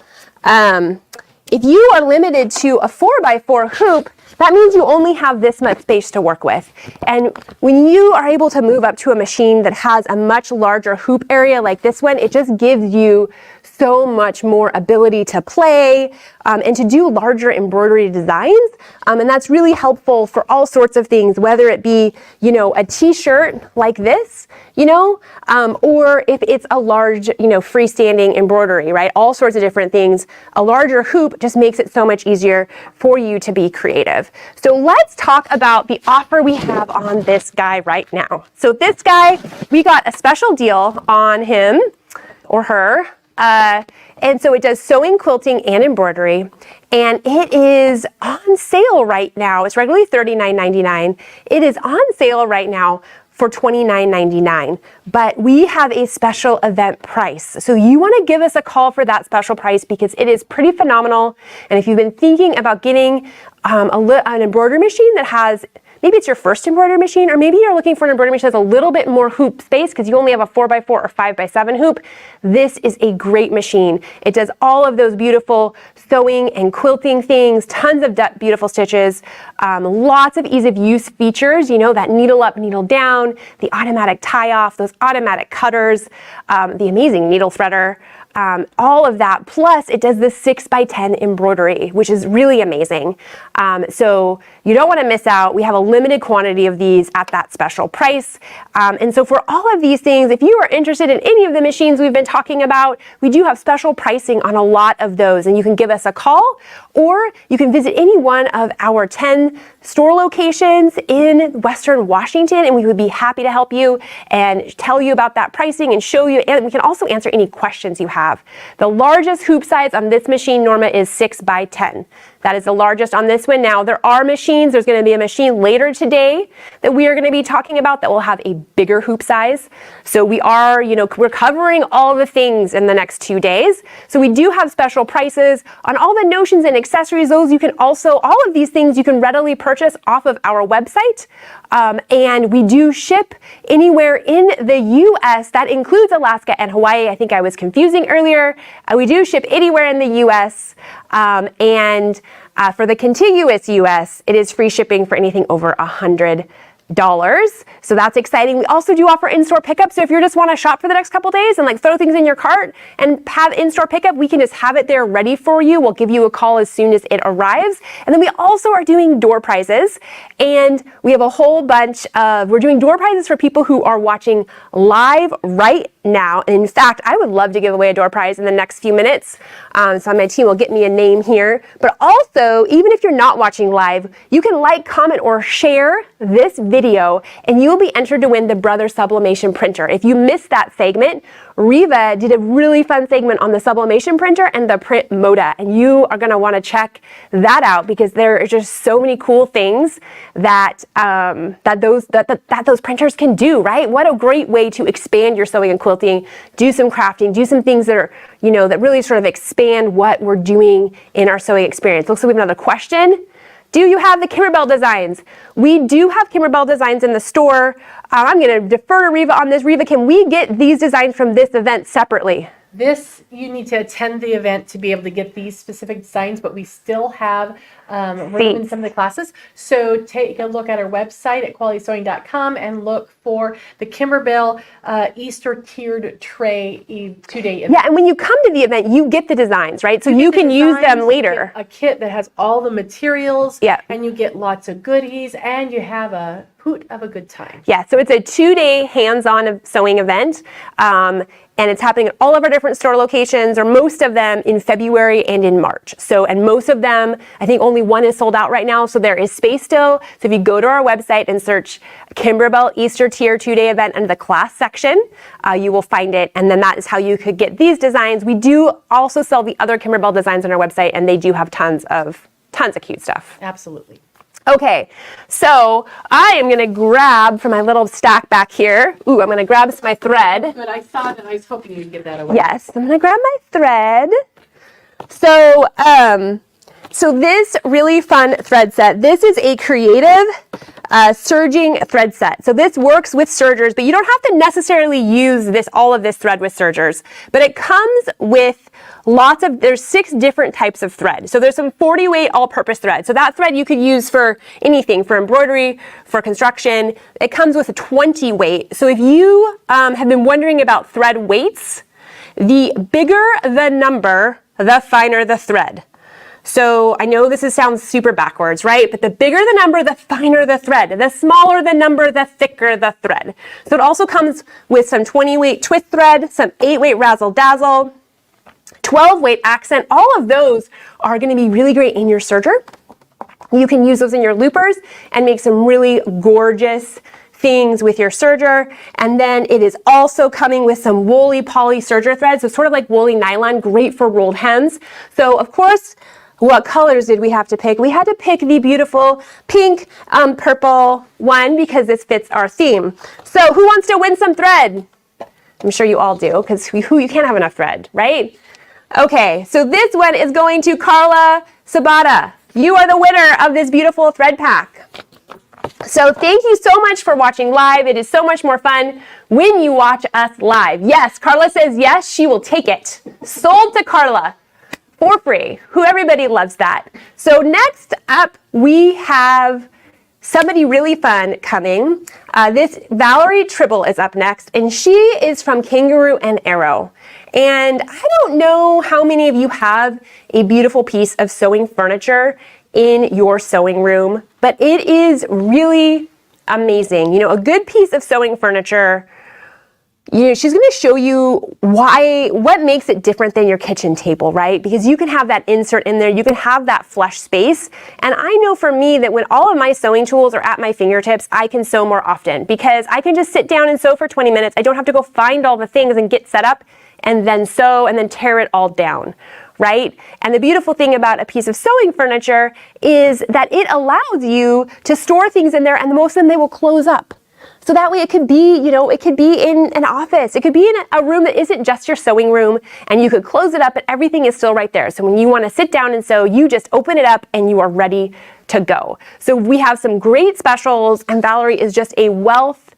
If you are limited to a 4x4 hoop, that means you only have this much space to work with. And when you are able to move up to a machine that has a much larger hoop area like this one, it just gives you so much more ability to play and to do larger embroidery designs. And that's really helpful for all sorts of things, whether it be, a t-shirt like this, or if it's a large, freestanding embroidery, right? All sorts of different things. A larger hoop just makes it so much easier for you to be creative. So let's talk about the offer we have on this guy right now. So this guy, we got a special deal on him or her. And so it does sewing, quilting, and embroidery. And it is on sale right now. It's regularly $39.99. It is on sale right now for $29.99, but we have a special event price. So you want to give us a call for that special price because it is pretty phenomenal. And if you've been thinking about getting an embroidery machine that has, maybe it's your first embroidery machine, or maybe you're looking for an embroidery machine that has a little bit more hoop space because you only have a 4x4 or 5x7 hoop, this is a great machine. It does all of those beautiful sewing and quilting things, tons of beautiful stitches, lots of ease of use features, you know, that needle up, needle down, the automatic tie off, those automatic cutters, the amazing needle threader. All of that, plus it does the 6x10 embroidery, which is really amazing. So you don't want to miss out. We have a limited quantity of these at that special price. And so for all of these things, if you are interested in any of the machines we've been talking about, we do have special pricing on a lot of those, and you can give us a call, or you can visit any one of our 10 store locations in Western Washington, and we would be happy to help you and tell you about that pricing and show you, and we can also answer any questions you have. The largest hoop size on this machine, Norma, is 6x10. That is the largest on this one. Now, there are machines, there's going to be a machine later today that we are going to be talking about that will have a bigger hoop size. So we are, you know, we're covering all the things in the next 2 days. So we do have special prices on all the notions and accessories. Those you can also, all of these things you can readily purchase off of our website. And we do ship anywhere in the US. That includes Alaska and Hawaii. I think I was confusing earlier. We do ship anywhere in the US. For the contiguous US, it is free shipping for anything over $100. So that's exciting. We also do offer in-store pickup. So if you just want to shop for the next couple days and like throw things in your cart and have in-store pickup, we can just have it there ready for you. We'll give you a call as soon as it arrives. And then we also are doing door prizes, and we have a whole bunch of, we're doing door prizes for people who are watching live right now. And in fact, I would love to give away a door prize in the next few minutes. So my team will get me a name here. But also, even if you're not watching live, you can like, comment, or share this video, and you will be entered to win the Brother Sublimation printer. If you missed that segment, Reva did a really fun segment on the Sublimation printer and the PrintModa, and you are going to want to check that out because there are just so many cool things that those printers can do, right? What a great way to expand your sewing and quilting, do some crafting, do some things that are, you know, that really sort of expand what we're doing in our sewing experience. Looks like we have another question. Do you have the Kimberbell designs? We do have Kimberbell designs in the store. I'm going to defer to Reva on this. Reva, can we get these designs from this event separately? This, you need to attend the event to be able to get these specific designs, but we still have room in some of the classes. So take a look at our website at qualitysewing.com and look for the Kimberbell Easter tiered tray 2-day event. Yeah, and when you come to the event, you get the designs, right? So you can use them later. A kit that has all the materials, yeah, and you get lots of goodies, and you have a hoot of a good time. Yeah, so it's a 2-day hands-on sewing event. And it's happening at all of our different store locations, or most of them in February and in March. So, and most of them, I think only one is sold out right now, so there is space still. So if you go to our website and search Kimberbell Easter Tier 2-day event under the class section, you will find it, and then that is how you could get these designs. We do also sell the other Kimberbell designs on our website, and they do have tons of cute stuff. Absolutely. Okay, so I am going to grab from my little stack back here. Ooh, I'm going to grab my thread. But I saw that. I was hoping you'd give that away. Yes, I'm going to grab my thread. So, so this really fun thread set, this is a creative serging thread set. So this works with sergers, but you don't have to necessarily use all of this thread with sergers. But it comes with there's 6 different types of thread. So there's some 40 weight all-purpose thread. So that thread you could use for anything, for embroidery, for construction. It comes with a 20 weight. So if you have been wondering about thread weights, the bigger the number, the finer the thread. So I know this sounds super backwards, right? But the bigger the number, the finer the thread. The smaller the number, the thicker the thread. So it also comes with some 20 weight twist thread, some 8 weight razzle dazzle, 12 weight accent. All of those are going to be really great in your serger. You can use those in your loopers and make some really gorgeous things with your serger. And then it is also coming with some woolly poly serger thread. So sort of like woolly nylon, great for rolled hems. So of course, What colors did we have to pick? We had to pick the beautiful pink, purple one because this fits our theme. So who wants to win some thread? I'm sure you all do, because you can't have enough thread, right? Okay, so this one is going to Carla Sabata. You are the winner of this beautiful thread pack. So thank you so much for watching live. It is so much more fun when you watch us live. Yes, Carla says yes, she will take it. Sold to Carla for free. Everybody loves that. So next up, we have somebody really fun coming. This Valerie Tribble is up next, and she is from Kangaroo and Arrow. And I don't know how many of you have a beautiful piece of sewing furniture in your sewing room, but it is really amazing. You know, a good piece of sewing furniture, she's going to show you what makes it different than your kitchen table, right? Because you can have that insert in there, you can have that flush space. And I know for me that when all of my sewing tools are at my fingertips, I can sew more often because I can just sit down and sew for 20 minutes. I don't have to go find all the things and get set up and then sew and then tear it all down, right? And the beautiful thing about a piece of sewing furniture is that it allows you to store things in there, and most of them, they will close up. So that way it could be, it could be in an office. It could be in a room that isn't just your sewing room, and you could close it up, but everything is still right there. So when you want to sit down and sew, you just open it up and you are ready to go. So we have some great specials, and Valerie is just a wealth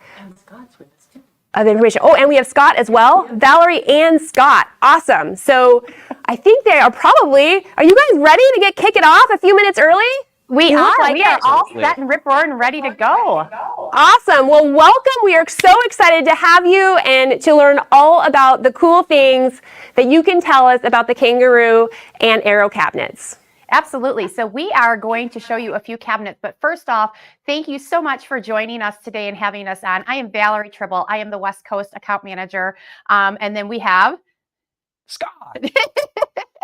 of information. Oh, and we have Scott as well. Yeah. Valerie and Scott. Awesome. So I think they are you guys ready to kick it off a few minutes early? We are all set and rip roaring and ready to go. Awesome. Well, welcome. We are so excited to have you and to learn all about the cool things that you can tell us about the Kangaroo and Arrow cabinets. Absolutely. So we are going to show you a few cabinets, but first off, thank you so much for joining us today and having us on. I am Valerie Tribble. I am the West Coast account manager. And then we have Scott.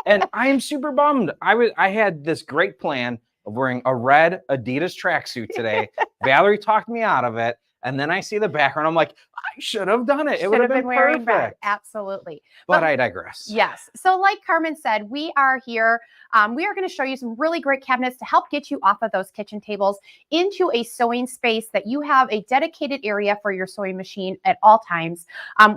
And I am super bummed. I had this great plan of wearing a red Adidas tracksuit today. Valerie talked me out of it. And then I see the background. I'm like, I should have done it. It would have been wearing perfect. Red. Absolutely. But I digress. Yes. So like Carmen said, we are here. We are going to show you some really great cabinets to help get you off of those kitchen tables into a sewing space that you have a dedicated area for your sewing machine at all times.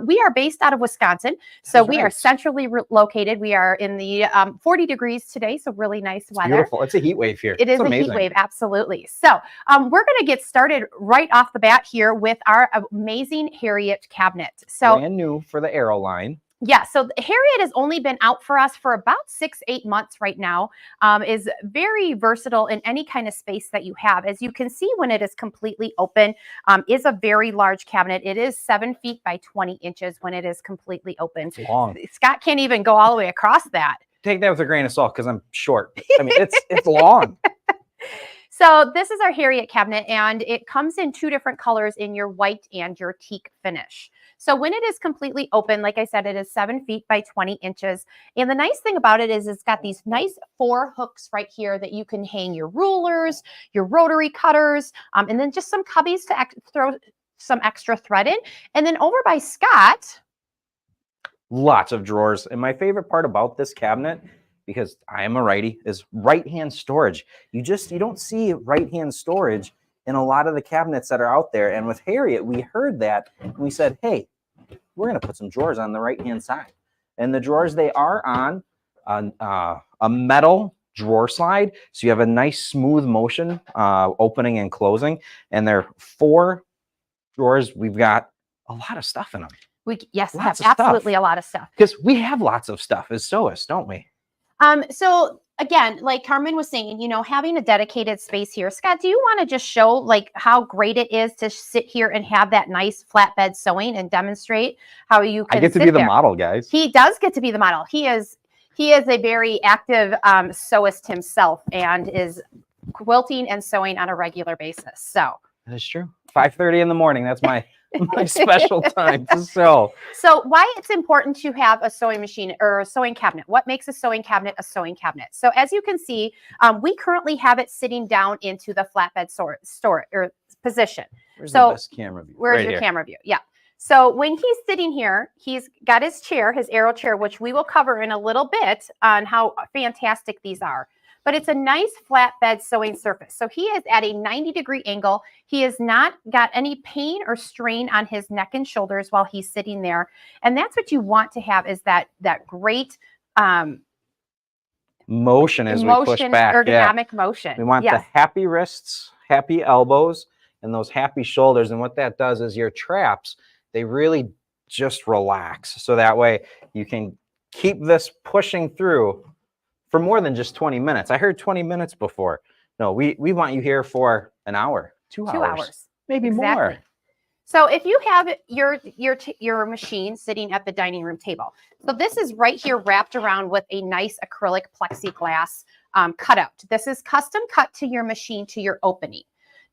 We are based out of Wisconsin. So we are centrally located. We are in the 40 degrees today. So really nice weather. Beautiful. It's a heat wave here. It is a heat wave. Absolutely. So we're going to get started right off the bat here with our amazing Harriet cabinet. So brand new for the Arrow line. Yeah, so Harriet has only been out for us for about 6-8 months right now. Is very versatile in any kind of space that you have. As you can see, when it is completely open, is a very large cabinet. It is 7 feet by 20 inches when it is completely open. It's long. Scott can't even go all the way across that. Take that with a grain of salt because I'm short. I mean, it's long. So this is our Harriet cabinet, and it comes in 2 different colors in your white and your teak finish. So when it is completely open, like I said, it is 7 feet by 20 inches. And the nice thing about it is it's got these nice 4 hooks right here that you can hang your rulers, your rotary cutters, and then just some cubbies to throw some extra thread in. And then over by Scott, lots of drawers. And my favorite part about this cabinet, because I am a righty, is right-hand storage. You don't see right-hand storage in a lot of the cabinets that are out there. And with Harriet, we heard that and we said, hey, we're going to put some drawers on the right-hand side. And the drawers, they are on a metal drawer slide. So you have a nice smooth motion opening and closing. And they're 4 drawers. We've got a lot of stuff in them. Yes, have absolutely a lot of stuff. Because we have lots of stuff as sewists, don't we? So again, like Carmen was saying, having a dedicated space here. Scott, do you want to just show like how great it is to sit here and have that nice flatbed sewing and demonstrate how you can I get to be the model, guys. He does get to be the model. He is a very active sewist himself and is quilting and sewing on a regular basis. So that is true. 5:30 in the morning. That's my special time to sew. So why it's important to have a sewing machine or a sewing cabinet? What makes a sewing cabinet a sewing cabinet? So as you can see, we currently have it sitting down into the flatbed store or position. Where's the best camera view? Where's your camera view? Yeah. So when he's sitting here, he's got his chair, his Arrow chair, which we will cover in a little bit on how fantastic these are. but it's a nice flatbed sewing surface. So he is at a 90-degree angle. He has not got any pain or strain on his neck and shoulders while he's sitting there. And that's what you want to have, is that great motion as we push back. Ergonomic motion. We want the happy wrists, happy elbows, and those happy shoulders. And what that does is your traps, they really just relax. So that way you can keep this pushing through for more than just 20 minutes. I heard 20 minutes before. No, we want you here for an hour, 2 hours. 2 hours. Maybe more. So if you have your machine sitting at the dining room table, so this is right here wrapped around with a nice acrylic plexiglass cutout. This is custom cut to your machine, to your opening.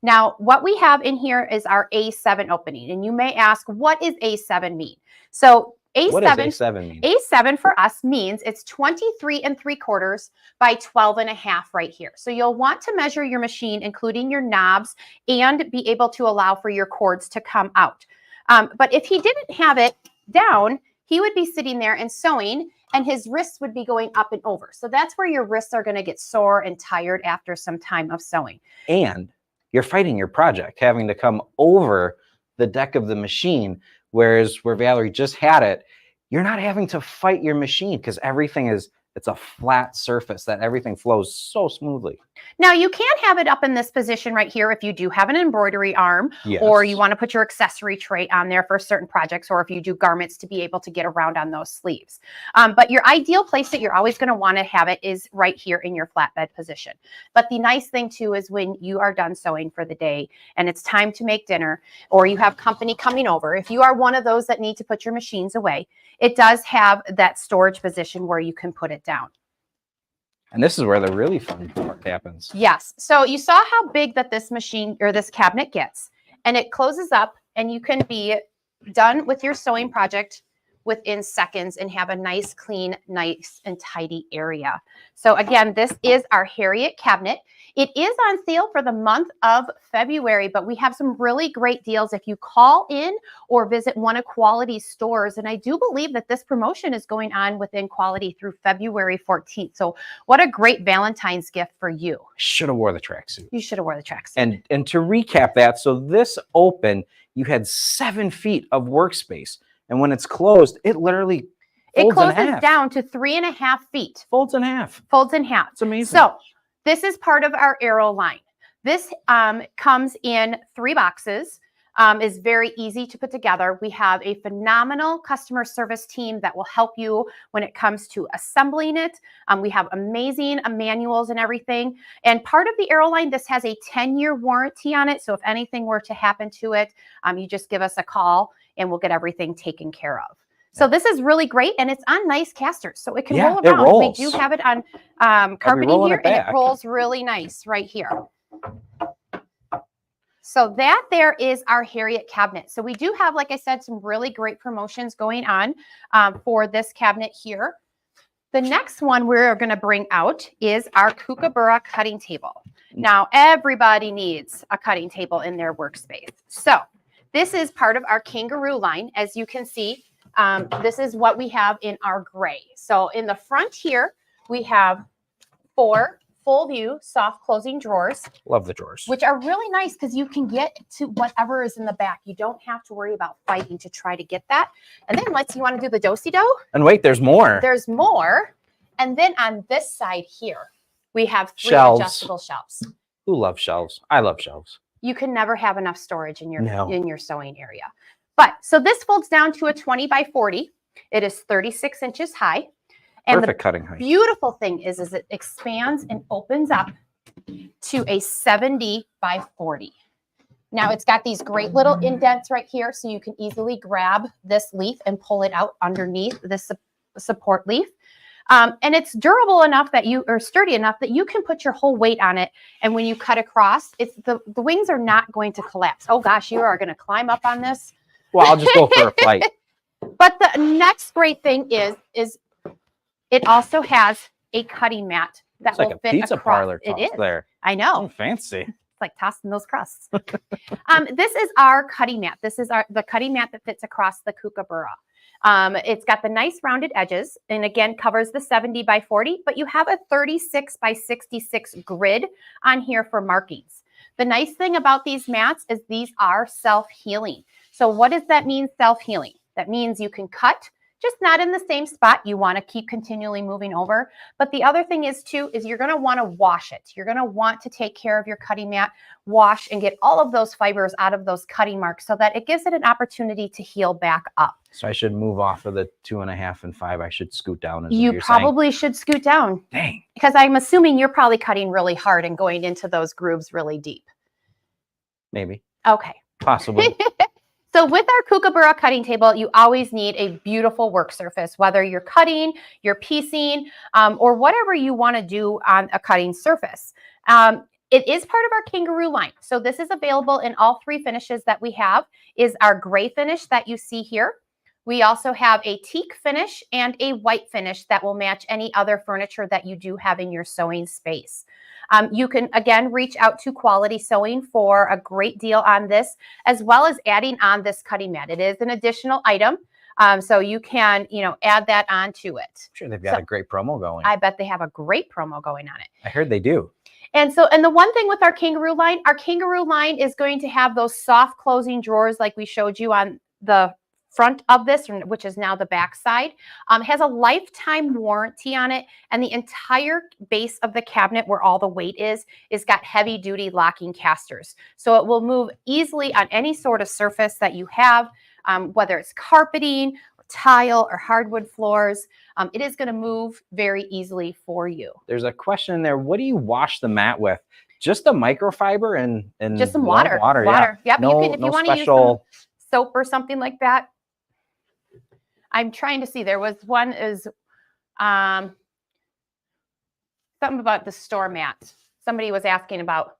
Now, what we have in here is our A7 opening, and you may ask, what is A7 mean? So A7, what does A7 mean? A7 for us means it's 23 3/4 by 12 1/2 right here. So you'll want to measure your machine, including your knobs, and be able to allow for your cords to come out. But if he didn't have it down, he would be sitting there and sewing, and his wrists would be going up and over. So that's where your wrists are going to get sore and tired after some time of sewing. And you're fighting your project, having to come over the deck of the machine, whereas where Valerie just had it, you're not having to fight your machine because everything is, it's a flat surface that everything flows so smoothly. Now you can have it up in this position right here if you do have an embroidery arm, Yes. or you want to put your accessory tray on there for certain projects, or if you do garments to be able to get around on those sleeves. But your ideal place that you're always going to want to have it is right here in your flatbed position. But the nice thing too is when you are done sewing for the day and it's time to make dinner, or you have company coming over, if you are one of those that need to put your machines away, it does have that storage position where you can put it down. And this is where the really fun part happens. Yes. So you saw how big that this machine or this cabinet gets, and it closes up, and you can be done with your sewing project within seconds and have a nice, clean, nice and tidy area. So again, this is our Harriet cabinet. It is on sale for the month of February, but we have some really great deals if you call in or visit one of Quality's stores. And I do believe that this promotion is going on within Quality through February 14th. So what a great Valentine's gift for you. Should have wore the tracksuit. You should have wore the tracksuit. And to recap that, so this open, you had 7 feet of workspace. And when it's closed, it literally folds in half. It closes down to 3.5 feet. Folds in half. Folds in half. It's amazing. So this is part of our Arrow line. This comes in 3 boxes. Is very easy to put together. We have a phenomenal customer service team that will help you when it comes to assembling it. We have amazing manuals and everything. And part of the Arrow line, this has a 10-year warranty on it. So if anything were to happen to it, you just give us a call and we'll get everything taken care of. So this is really great, and it's on nice casters, so it can roll around. It rolls. We do have it on carpeting here, and it rolls really nice right here. So that there is our Harriet cabinet. So we do have, like I said, some really great promotions going on for this cabinet here. The next one we're going to bring out is our Kookaburra cutting table. Now, everybody needs a cutting table in their workspace. So this is part of our Kangaroo line. As you can see, this is what we have in our gray. So in the front here, we have 4 full view soft closing drawers. Love the drawers. Which are really nice because you can get to whatever is in the back. You don't have to worry about fighting to try to get that. And then you want to do the do-si-do? And wait, there's more. There's more. And then on this side here, we have 3 shelves. adjustable shelves. Who loves shelves? I love shelves. You can never have enough storage in your sewing area. But so this folds down to a 20 by 40. It is 36 inches high. And Perfect cutting height. Beautiful thing is it expands and opens up to a 70 by 40. Now it's got these great little indents right here, so you can easily grab this leaf and pull it out underneath this support leaf. And it's durable enough that sturdy enough that you can put your whole weight on it. And when you cut across, the wings are not going to collapse. Oh gosh, you are going to climb up on this. Well, I'll just go for a flight. But the next great thing is it also has a cutting mat that will like fit a pizza across. parlor It is. there. I know. Oh, fancy. It's like tossing those crusts. This is our cutting mat. This is the cutting mat that fits across the Kookaburra. It's got the nice rounded edges, and again, covers the 70 by 40, but you have a 36 by 66 grid on here for markings. The nice thing about these mats is these are self-healing. So what does that mean, self-healing? That means you can cut, just not in the same spot. You want to keep continually moving over. But the other thing is too, is you're going to want to wash it. You're going to want to take care of your cutting mat, wash and get all of those fibers out of those cutting marks so that it gives it an opportunity to heal back up. So I should move off of the 2.5 and 5. I should scoot down. Is what You you're probably should scoot down. Dang. Because I'm assuming you're probably cutting really hard and going into those grooves really deep. Maybe. Okay. Possibly. So with our kookaburra cutting table, you always need a beautiful work surface, whether you're cutting, you're piecing, or whatever you want to do on a cutting surface. It is part of our Kangaroo line. So this is available in all 3 finishes that we have. Is our gray finish that you see here. We also have a teak finish and a white finish that will match any other furniture that you do have in your sewing space. You can, again, reach out to Quality Sewing for a great deal on this, as well as adding on this cutting mat. It is an additional item, so you can, add that onto it. I'm sure they've got a great promo going. I bet they have a great promo going on it. I heard they do. And the one thing with our Kangaroo line is going to have those soft closing drawers like we showed you on the front of this, which is now the back side, has a lifetime warranty on it, and the entire base of the cabinet where all the weight is got heavy duty locking casters. So it will move easily on any sort of surface that you have, whether it's carpeting, or tile, or hardwood floors. It is going to move very easily for you. There's a question in there. What do you wash the mat with? Just the microfiber and just some water. Water. Yeah. Yep. No, if you want to use some soap or something like that. I'm trying to see. There was one is something about the store mat. Somebody was asking about.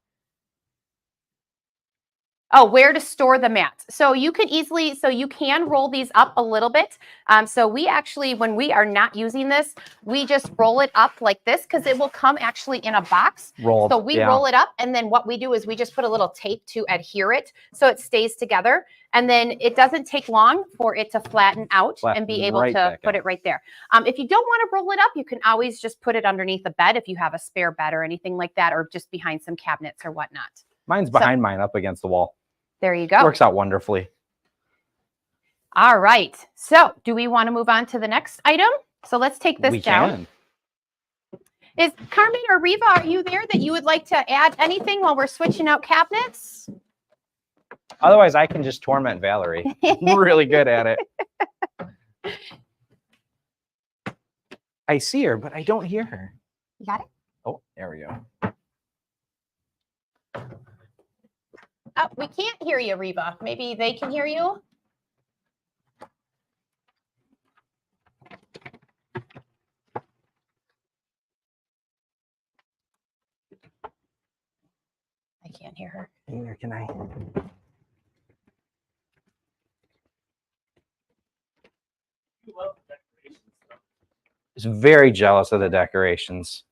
Oh, where to store the mats. So you can roll these up a little bit. So we actually, when we are not using this, we just roll it up like this because it will come actually in a box. Rolled, so we roll it up, and then what we do is we just put a little tape to adhere it so it stays together. And then it doesn't take long for it to flatten out and be able to put it right there. If you don't want to roll it up, you can always just put it underneath the bed if you have a spare bed or anything like that, or just behind some cabinets or whatnot. Mine's behind mine up against the wall. There you go. Works out wonderfully. All right. So do we want to move on to the next item? So let's take this down. Is Carmen or Reva, are you there that you would like to add anything while we're switching out cabinets? Otherwise, I can just torment Valerie. I'm really good at it. I see her, but I don't hear her. You got it? Oh, there we go. Oh, we can't hear you, Reva. Maybe they can hear you. I can't hear her. Neither can I. He's very jealous of the decorations.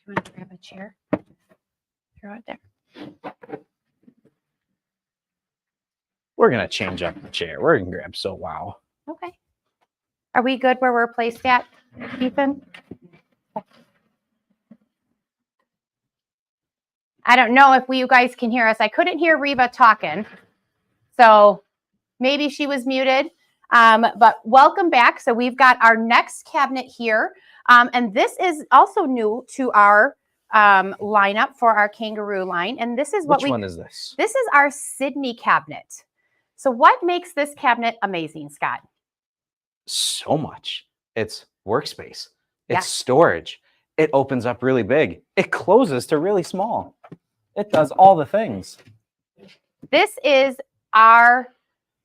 You want to grab a chair? Throw it there. We're going to change up the chair. We're going to grab So Wow. Okay. Are we good where we're placed at, Ethan? Okay. I don't know if you guys can hear us. I couldn't hear Reva talking. So maybe she was muted. But welcome back. So we've got our next cabinet here. And this is also new to our lineup for our Kangaroo line. And this is what Which one is this? This is our Sydney cabinet. So what makes this cabinet amazing, Scott? So much. It's workspace. It's storage. It opens up really big. It closes to really small. It does all the things. This is our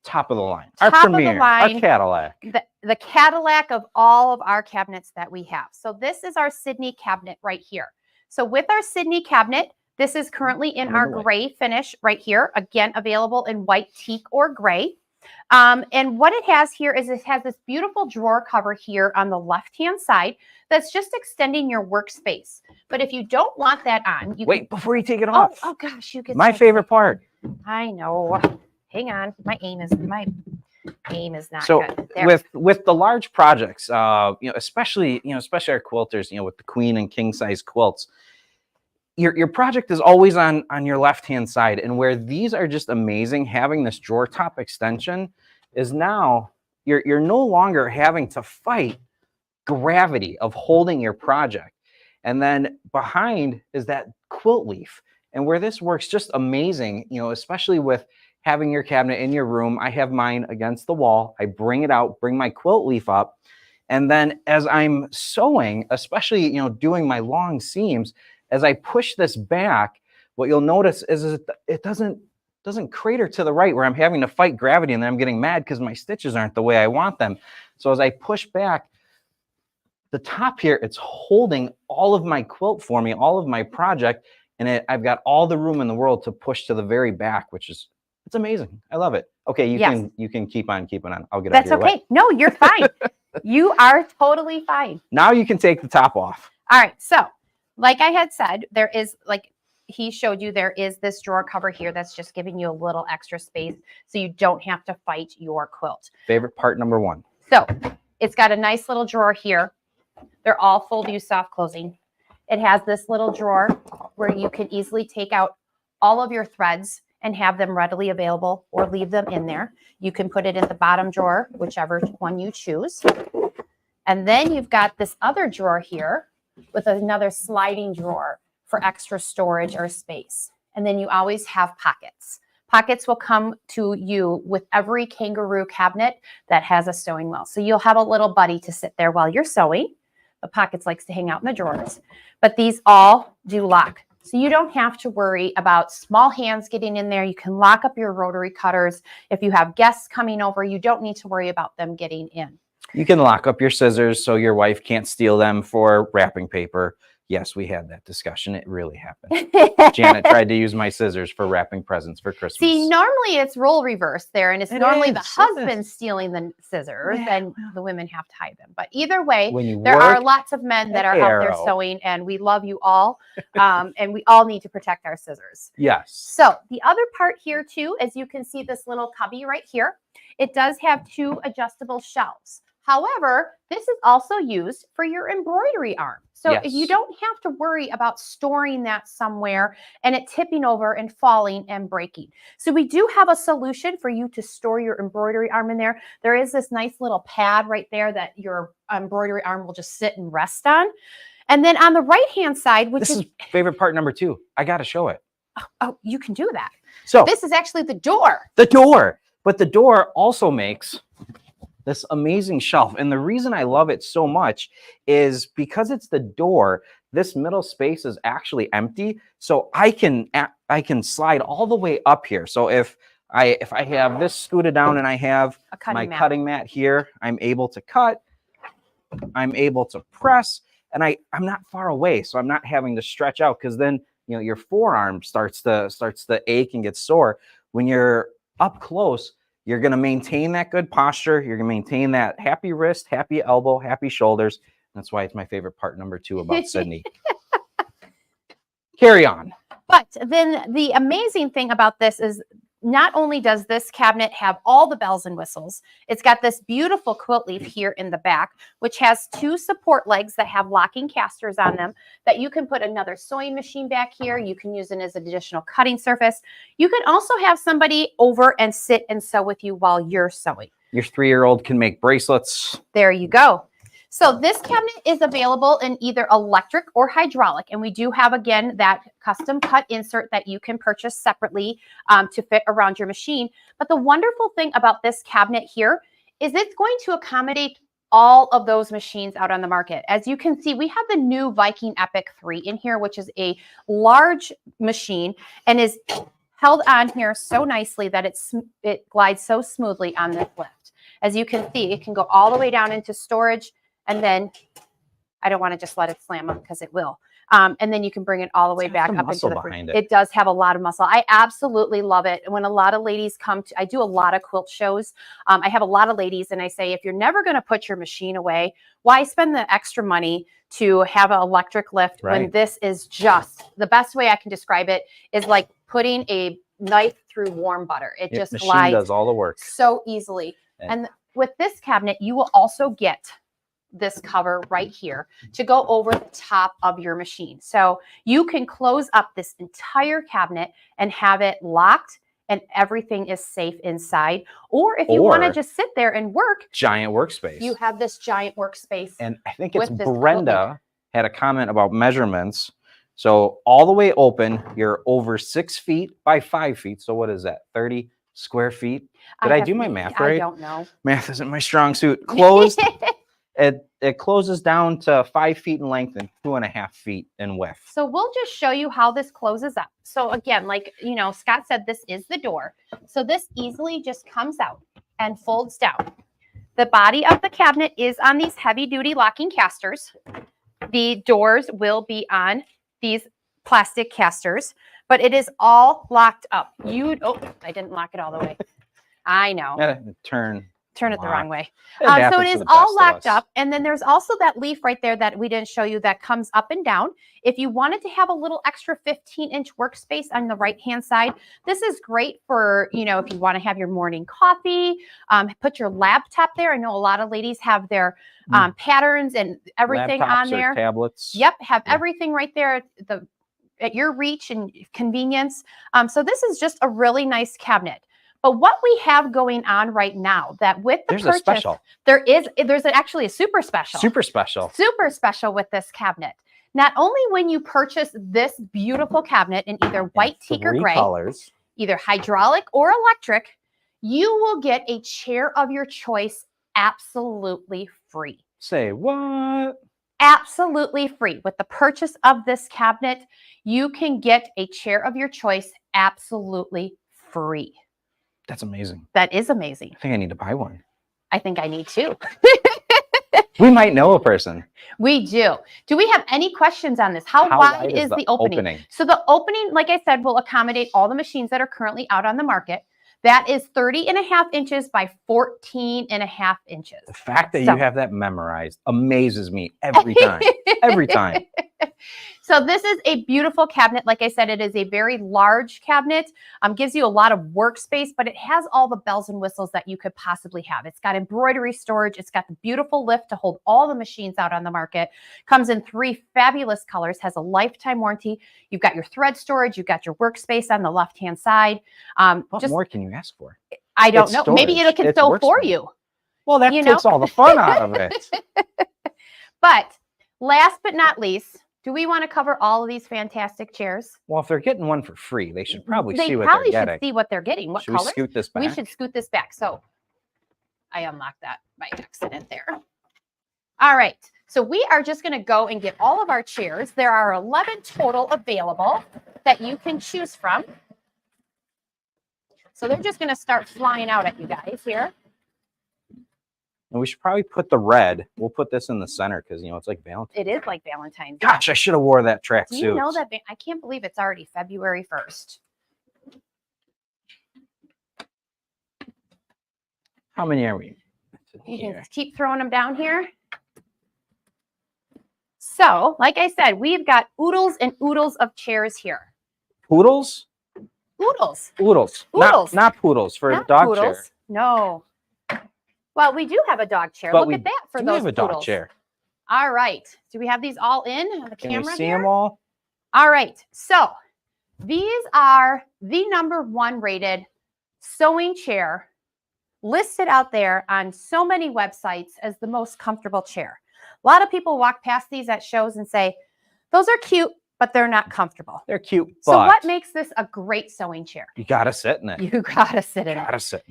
top of the line. Our top premier. Of the line, our Cadillac. The Cadillac of all of our cabinets that we have. So this is our Sydney cabinet right here. So with our Sydney cabinet, This is currently in our gray finish right here. Again, available in white, teak, or gray. And what it has here is it has this beautiful drawer cover here on the left-hand side that's just extending your workspace. But if you don't want that on, you Wait, before you take it off. Oh gosh, you get My favorite part. I know. Hang on, my aim is not So good. There. with the large projects, especially our quilters, with the queen and king size quilts, your project is always on your left hand side, and where these are just amazing, having this drawer top extension is now you're no longer having to fight gravity of holding your project. And then behind is that quilt leaf, and where this works just amazing, especially with having your cabinet in your room. I have mine against the wall. I bring it out, bring my quilt leaf up, and then as I'm sewing, especially doing my long seams, as I push this back, what you'll notice is it doesn't crater to the right where I'm having to fight gravity and then I'm getting mad because my stitches aren't the way I want them. So as I push back, the top here, it's holding all of my quilt for me, all of my project, and I've got all the room in the world to push to the very back, which is it's amazing. I love it. Okay, you can keep on keeping on. I'll get out of your way. That's okay. No, you're fine. You are totally fine. Now you can take the top off. All right. So, like I had said, there is, like he showed you, there is this drawer cover here that's just giving you a little extra space so you don't have to fight your quilt. Favorite part number one. So, it's got a nice little drawer here. They're all full view soft closing. It has this little drawer where you can easily take out all of your threads and have them readily available or leave them in there. You can put it in the bottom drawer, whichever one you choose. And then you've got this other drawer here with another sliding drawer for extra storage or space. And then you always have pockets. Pockets will come to you with every Kangaroo cabinet that has a sewing wheel. So you'll have a little buddy to sit there while you're sewing. The pockets likes to hang out in the drawers. But these all do lock. So you don't have to worry about small hands getting in there. You can lock up your rotary cutters. If you have guests coming over, you don't need to worry about them getting in. You can lock up your scissors so your wife can't steal them for wrapping paper. Yes, we had that discussion. It really happened. Janet tried to use my scissors for wrapping presents for Christmas. See, normally it's role reverse there, and it's normally the husband stealing the scissors, and the women have to hide them. But either way, there are lots of men that are out there sewing, and we love you all, and we all need to protect our scissors. Yes. So the other part here too, as you can see this little cubby right here, it does have two adjustable shelves. However, this is also used for your embroidery arm. So you don't have to worry about storing that somewhere and it tipping over and falling and breaking. So we do have a solution for you to store your embroidery arm in there. There is this nice little pad right there that your embroidery arm will just sit and rest on. And then on the right-hand side, which is favorite part number two. I got to show it. Oh, you can do that. So this is actually the door. The door. But the door also makes this amazing shelf. And the reason I love it so much is because it's the door, this middle space is actually empty. So I can slide all the way up here. So if I have this scooted down and I have my cutting mat here, I'm able to cut, I'm able to press, and I'm not far away. So I'm not having to stretch out, because then your forearm starts to ache and get sore. When you're up close, you're going to maintain that good posture. You're going to maintain that happy wrist, happy elbow, happy shoulders. That's why it's my favorite part number two about Sydney. Carry on. But then the amazing thing about this is not only does this cabinet have all the bells and whistles, it's got this beautiful quilt leaf here in the back, which has two support legs that have locking casters on them that you can put another sewing machine back here. You can use it as an additional cutting surface. You can also have somebody over and sit and sew with you while you're sewing. Your 3-year-old can make bracelets. There you go. So this cabinet is available in either electric or hydraulic. And we do have, again, that custom cut insert that you can purchase separately to fit around your machine. But the wonderful thing about this cabinet here is it's going to accommodate all of those machines out on the market. As you can see, we have the new Viking Epic 3 in here, which is a large machine and is held on here so nicely that it glides so smoothly on this lift. As you can see, it can go all the way down into storage. And then I don't want to just let it slam up because it will. And then you can bring it all the way back up into the behind it. It does have a lot of muscle. I absolutely love it. When a lot of ladies come to, I do a lot of quilt shows. I have a lot of ladies and I say, if you're never going to put your machine away, why spend the extra money to have an electric lift when this is just, the best way I can describe it is like putting a knife through warm butter. It just glides does all the work so easily. And with this cabinet, you will also get this cover right here to go over the top of your machine. So you can close up this entire cabinet and have it locked and everything is safe inside. Or if you want to just sit there and work, giant workspace. you have this giant workspace. And I think it's Brenda had a comment about measurements. So all the way open, you're over 6 feet by 5 feet. So what is that? 30 square feet? Did I do my math right? I don't know. Math isn't my strong suit. Closed. It closes down to 5 feet in length and 2.5 feet in width. So we'll just show you how this closes up. So again, like, you know, Scott said, this is the door. So this easily just comes out and folds down. The body of the cabinet is on these heavy duty locking casters. The doors will be on these plastic casters, but it is all locked up. Oh, I didn't lock it all the way. I know. Turn it the wrong way. So it is all locked up. And then there's also that leaf right there that we didn't show you that comes up and down. If you wanted to have a little extra 15-inch workspace on the right-hand side, this is great for, you know, if you want to have your morning coffee, put your laptop there. I know a lot of ladies have their patterns and everything laptops on there. Or tablets. Yep, have everything right there at your reach and convenience. So this is just a really nice cabinet. But what we have going on right now, that with the purchase, a special. There's actually a super special. Super special. Super special with this cabinet. Not only when you purchase this beautiful cabinet in either white, teak, or gray, colors, either hydraulic or electric, you will get a chair of your choice absolutely free. Say what? Absolutely free. With the purchase of this cabinet, you can get a chair of your choice absolutely free. That's amazing. That is amazing. I think I need to buy one. I think I need to. We might know a person. We do. Do we have any questions on this? How wide is the opening? So the opening, like I said, will accommodate all the machines that are currently out on the market. That is 30.5 inches by 14.5 inches. The fact that you have that memorized amazes me every time. Every time. So this is a beautiful cabinet. Like I said, it is a very large cabinet. Gives you a lot of workspace, but it has all the bells and whistles that you could possibly have. It's got embroidery storage. It's got the beautiful lift to hold all the machines out on the market. Comes in 3 fabulous colors. Has a lifetime warranty. You've got your thread storage. You've got your workspace on the left-hand side. What more can you ask for? I don't know. Maybe it can sew for you. Well, that takes all the fun out of it. But last but not least, do we want to cover all of these fantastic chairs? Well, if they're getting one for free, they should probably see what they're getting. They probably should see what they're getting. What colors? We scoot this back? We should scoot this back. So I unlocked that by accident there. All right. So we are just going to go and get all of our chairs. There are 11 total available that you can choose from. So they're just going to start flying out at you guys here. And we should probably put the red. We'll put this in the center because, you know, it's like Valentine's. It is like Valentine's. Gosh, I should have wore that tracksuit. Do you know that? I can't believe it's already February 1st. How many are we? You can just keep throwing them down here. So, like I said, we've got oodles and oodles of chairs here. Poodles? Oodles. Oodles. Oodles. Not poodles for Not a dog poodles. chair. No. Well, we do have a dog chair. But Look at that for we those have a dog poodles. chair. All right. Do we have these all in on the camera? Can we see here? them all? All right. So these are the #1 rated sewing chair listed out there on so many websites as the most comfortable chair. A lot of people walk past these at shows and say, those are cute, but they're not comfortable. They're cute, So but what makes this a great sewing chair? you gotta sit in it. You gotta sit in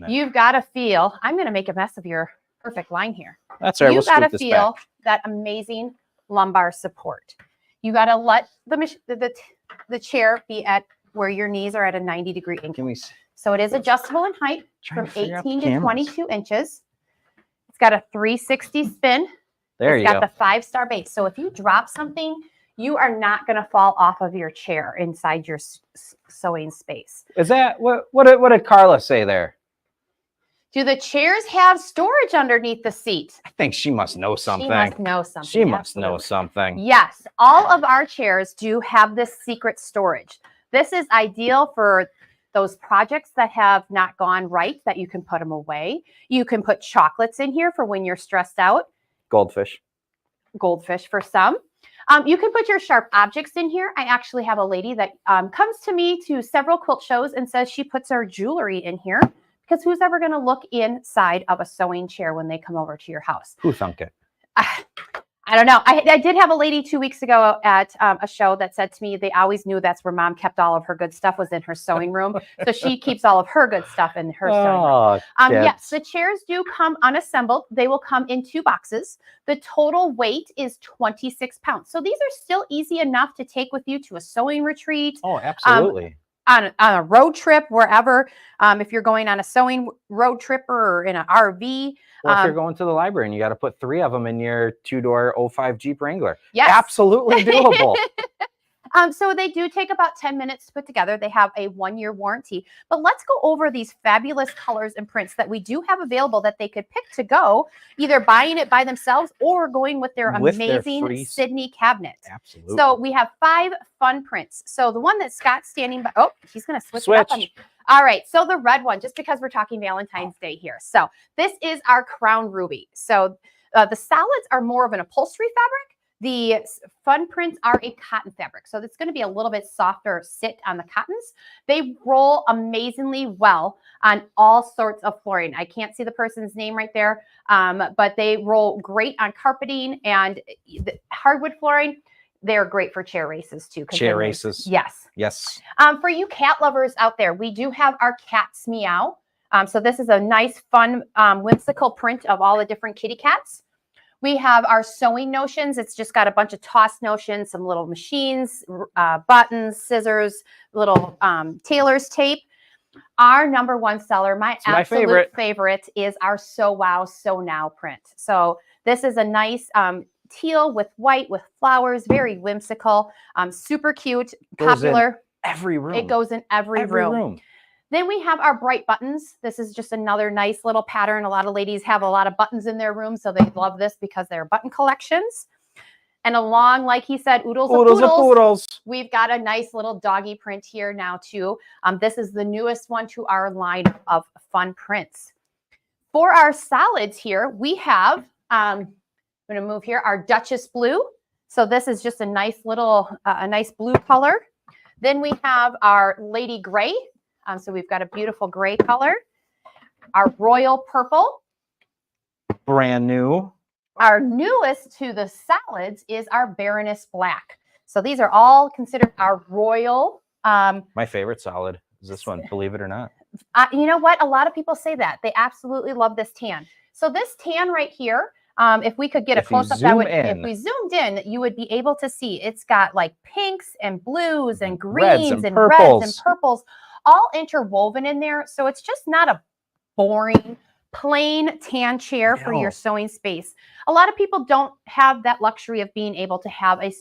it. You've got to feel, I'm going to make a mess of your perfect line here. That's right. You We'll got to scoot this feel back. that amazing lumbar support. You got to let the chair be at where your knees are at a 90-degree angle. Can we see? So it is adjustable in height Trying from to figure out 18 the to cameras. 22 inches. It's got a 360 spin. There It's you got go. the 5-star base. So if you drop something, you are not going to fall off of your chair inside your sewing space. Is that what did Carla say there? Do the chairs have storage underneath the seat? I think she must know something. She must know something. She must know something. Yes, all of our chairs do have this secret storage. This is ideal for those projects that have not gone right, that you can put them away. You can put chocolates in here for when you're stressed out. Goldfish For some. You can put your sharp objects in here. I actually have a lady that comes to me to several quilt shows and says she puts her jewelry in here. Because who's ever going to look inside of a sewing chair when they come over to your house? Who thunk it? I don't know. I did have a lady 2 weeks ago at a show that said to me they always knew that's where mom kept all of her good stuff, was in her sewing room. So she keeps all of her good stuff in her sewing room. Yes, the chairs do come unassembled. They will come in 2 boxes. The total weight is 26 pounds. So these are still easy enough to take with you to a sewing retreat. Oh, absolutely. On a road trip, wherever, if you're going on a sewing road trip or in an RV. Or if you're going to the library and you got to put 3 of them in your 2-door 05 Jeep Wrangler. Yes. Absolutely doable. So they do take about 10 minutes to put together. They have a 1-year warranty. But let's go over these fabulous colors and prints that we do have available that they could pick to go, either buying it by themselves or going with their amazing Sydney cabinet. Absolutely. So we have 5 fun prints. So the one that Scott's standing by, oh, he's going to switch it up on me. All right, so the red one, just because we're talking Valentine's Day here. So this is our Crown Ruby. So the solids are more of an upholstery fabric. The fun prints are a cotton fabric. So it's going to be a little bit softer sit on the cottons. They roll amazingly well on all sorts of flooring. I can't see the person's name right there, but they roll great on carpeting and the hardwood flooring. They're great for chair races too. Chair races. Yes. Yes. For you cat lovers out there, we do have our Cats Meow. So this is a nice, fun, whimsical print of all the different kitty cats. We have our sewing notions. It's just got a bunch of tossed notions, some little machines, buttons, scissors, little tailor's tape. Our #1 seller, my absolute favorite, is our So Wow, So Now print. So this is a nice teal with white with flowers, very whimsical, super cute, popular. Every room. It goes in every room. Then we have our bright buttons. This is just another nice little pattern. A lot of ladies have a lot of buttons in their room, so they love this because they're button collections. And along, like he said, oodles of poodles. We've got a nice little doggy print here now too. This is the newest one to our line of fun prints. For our solids here, we have, I'm going to move here, our Duchess Blue. So this is just a nice little, a nice blue color. Then we have our Lady Gray. So we've got a beautiful gray color. Our Royal Purple. Brand new. Our newest to the solids is our Baroness Black. So these are all considered our royal. My favorite solid is this one, believe it or not. You know what? A lot of people say that. They absolutely love this tan. So this tan right here, if we could get a close-up, that would, if we zoomed in, you would be able to see it's got like pinks and blues and greens and reds and purples all interwoven in there. So it's just not a boring, plain tan chair for your sewing space. A lot of people don't have that luxury of being able to have a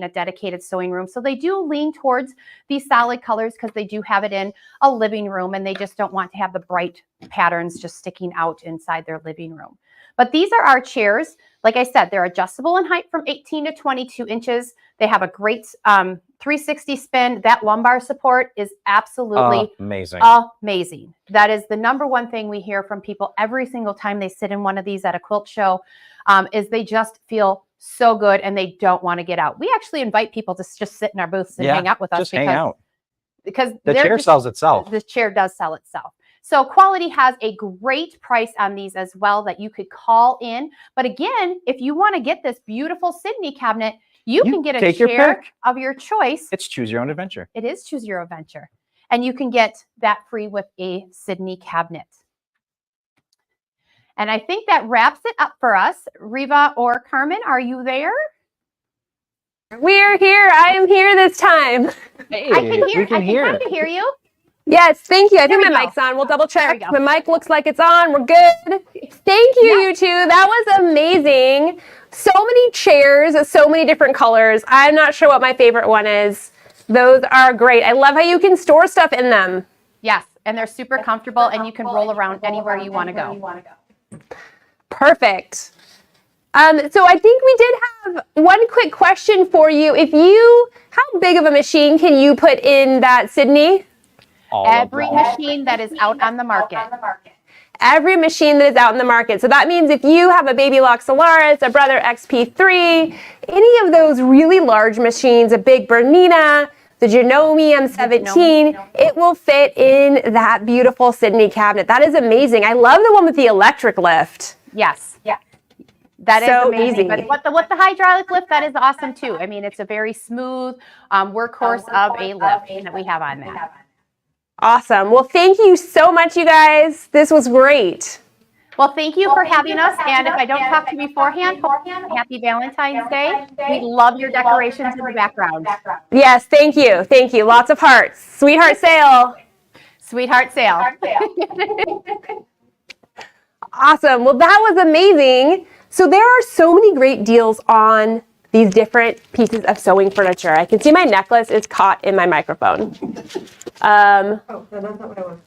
dedicated sewing room. So they do lean towards these solid colors because they do have it in a living room and they just don't want to have the bright patterns just sticking out inside their living room. But these are our chairs. Like I said, they're adjustable in height from 18 to 22 inches. They have a great 360 spin. That lumbar support is absolutely amazing. That is the #1 thing we hear from people every single time they sit in one of these at a quilt show, is they just feel so good and they don't want to get out. We actually invite people to just sit in our booths and hang out with us because the chair sells itself. The chair does sell itself. So Quality has a great price on these as well that you could call in. But again, if you want to get this beautiful Sydney cabinet, you can get a chair of your choice. It's choose your own adventure. It is choose your own adventure. And you can get that free with a Sydney cabinet. And I think that wraps it up for us. Reva or Carmen, are you there? We're here. I am here this time. Hey, I can hear you. Yes, thank you. I think my mic's on. We'll double check. My mic looks like it's on. We're good. Thank you, you two. That was amazing. So many chairs, so many different colors. I'm not sure what my favorite one is. Those are great. I love how you can store stuff in them. Yes, and they're super comfortable, and you can roll around anywhere you want to go. Perfect. So I think we did have one quick question for you. How big of a machine can you put in that, Sydney? Every machine that is out on the market. Every machine that is out in the market. So that means if you have a Baby Lock Solaris, a Brother XP3, any of those really large machines, a big Bernina, the Janome M17, it will fit in that beautiful Sydney cabinet. That is amazing. I love the one with the electric lift. Yes. Yeah. That is So amazing. easy. But with the hydraulic lift, that is awesome too. I mean, it's a very smooth workhorse of a lift that we have on that. Awesome. Well, thank you so much, you guys. This was great. Well, thank you for having us. And if I don't talk to you beforehand, happy Valentine's Day. We love your decorations in the background. Yes, thank you. Thank you. Lots of hearts. Sweetheart sale. Sweetheart sale. Awesome. Well, that was amazing. So there are so many great deals on these different pieces of sewing furniture. I can see my necklace is caught in my microphone. No, that's not what I want.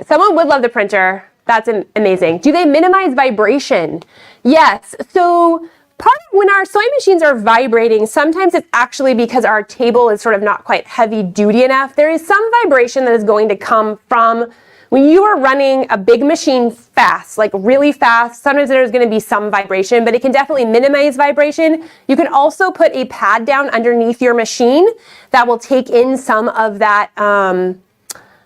Someone would love the printer. That's amazing. Do they minimize vibration? Yes. So part of when our sewing machines are vibrating, sometimes it's actually because our table is sort of not quite heavy duty enough. There is some vibration that is going to come from when you are running a big machine fast, like really fast. Sometimes there's going to be some vibration, but it can definitely minimize vibration. You can also put a pad down underneath your machine that will take in some of that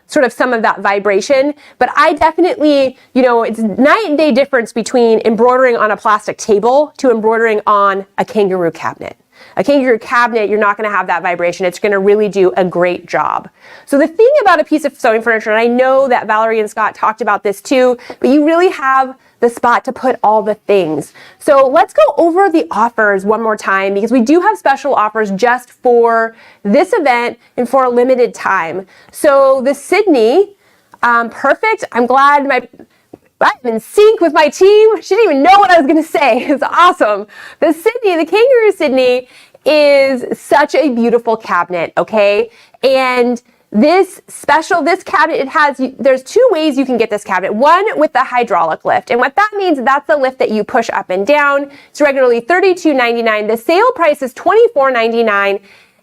some of that vibration. But I definitely, it's night and day difference between embroidering on a plastic table to embroidering on a Kangaroo cabinet. A Kangaroo cabinet, you're not going to have that vibration. It's going to really do a great job. So the thing about a piece of sewing furniture, and I know that Valerie and Scott talked about this too, but you really have the spot to put all the things. So let's go over the offers one more time, because we do have special offers just for this event and for a limited time. So the Sydney, perfect. I'm glad I'm in sync with my team. She didn't even know what I was going to say. It's awesome. The Kangaroo Sydney is such a beautiful cabinet, okay? And this cabinet, there's two ways you can get this cabinet. One with the hydraulic lift. And what that means, that's the lift that you push up and down. It's regularly $32.99. The sale price is $24.99.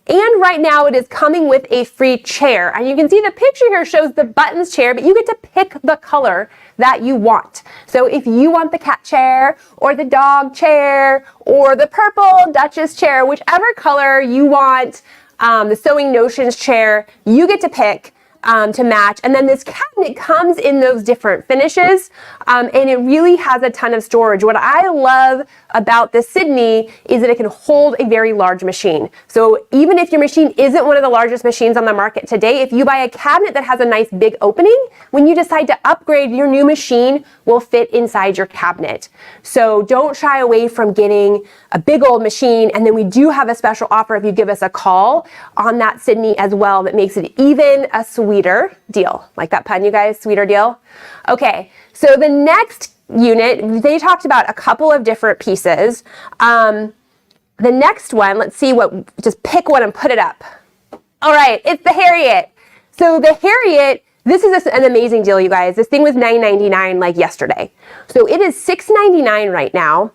And right now it is coming with a free chair. And you can see the picture here shows the buttons chair, but you get to pick the color that you want. So if you want the cat chair or the dog chair or the purple Duchess chair, whichever color you want, the Sewing Notions chair, you get to pick to match. And then this cabinet comes in those different finishes, and it really has a ton of storage. What I love about the Sydney is that it can hold a very large machine. So even if your machine isn't one of the largest machines on the market today, if you buy a cabinet that has a nice big opening, when you decide to upgrade, your new machine will fit inside your cabinet. So don't shy away from getting a big old machine. And then we do have a special offer if you give us a call on that Sydney as well, that makes it even a sweeter deal. Like that pun, you guys? Sweeter deal? Okay, so the next unit, they talked about a couple of different pieces. The next one, let's see just pick one and put it up. All right, it's the Harriet. So the Harriet, this is an amazing deal, you guys. This thing was $9.99 like yesterday. So it is $6.99 right now.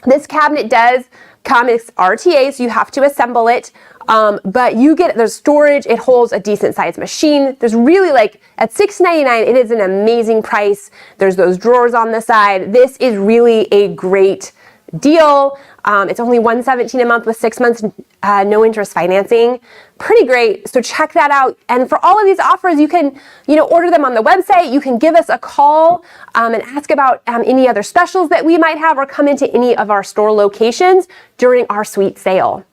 This cabinet does come, it's RTA, so you have to assemble it. But there's storage, it holds a decent sized machine. There's really at $6.99, it is an amazing price. There's those drawers on the side. This is really a great deal. It's only $117 a month with 6 months, no interest financing. Pretty great. So check that out. And for all of these offers, you can, order them on the website. You can give us a call and ask about any other specials that we might have, or come into any of our store locations during our sweet sale.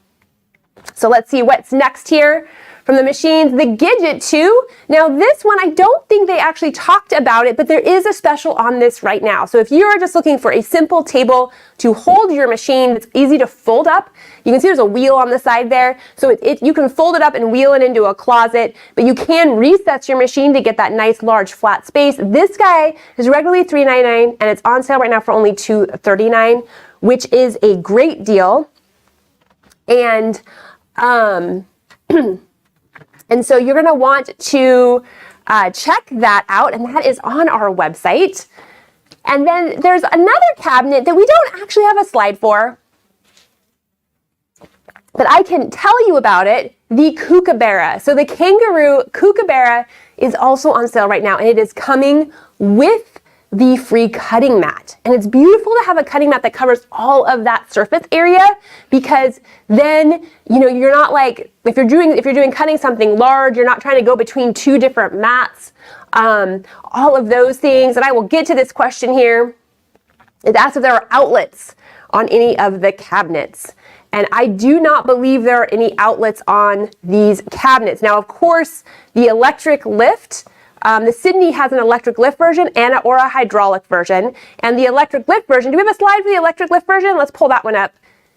So let's see what's next here from the machines. The Gidget 2, now this one, I don't think they actually talked about it, but there is a special on this right now. So if you're just looking for a simple table to hold your machine that's easy to fold up, you can see there's a wheel on the side there. So you can fold it up and wheel it into a closet, but you can recess your machine to get that nice large flat space. This guy is regularly $3.99 and it's on sale right now for only $2.39, which is a great deal. And and so you're going to want to check that out, and that is on our website. And then there's another cabinet that we don't actually have a slide for, but I can tell you about it, the Kookaburra. So the Kangaroo Kookaburra is also on sale right now, and it is coming with the free cutting mat. And it's beautiful to have a cutting mat that covers all of that surface area, because then, you know, you're not like, if you're doing cutting something large, you're not trying to go between two different mats, all of those things. And I will get to this question here. It asks if there are outlets on any of the cabinets. And I do not believe there are any outlets on these cabinets. Now, of course, the electric lift, the Sydney has an electric lift version or a hydraulic version. And the electric lift version, do we have a slide for the electric lift version? Let's pull that one up.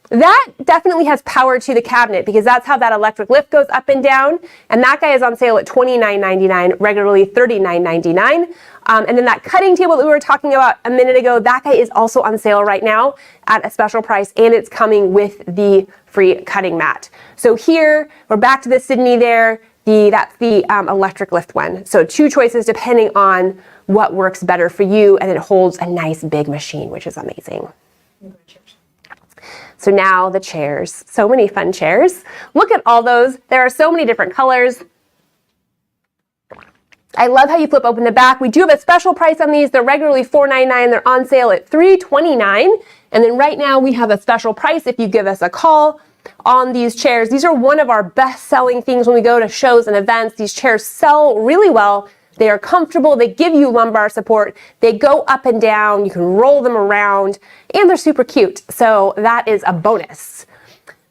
That definitely has power to the cabinet, because that's how that electric lift goes up and down. And that guy is on sale at $29.99, regularly $39.99. And then that cutting table that we were talking about a minute ago, that guy is also on sale right now at a special price, and it's coming with the free cutting mat. So here, we're back to the Sydney there. That's the electric lift one. So two choices depending on what works better for you, and it holds a nice big machine, which is amazing. So now the chairs, so many fun chairs. Look at all those. There are so many different colors. I love how you flip open the back. We do have a special price on these. They're regularly $4.99. They're on sale at $3.29. And then right now we have a special price if you give us a call on these chairs. These are one of our best-selling things when we go to shows and events. These chairs sell really well. They are comfortable. They give you lumbar support. They go up and down. You can roll them around, and they're super cute. So that is a bonus.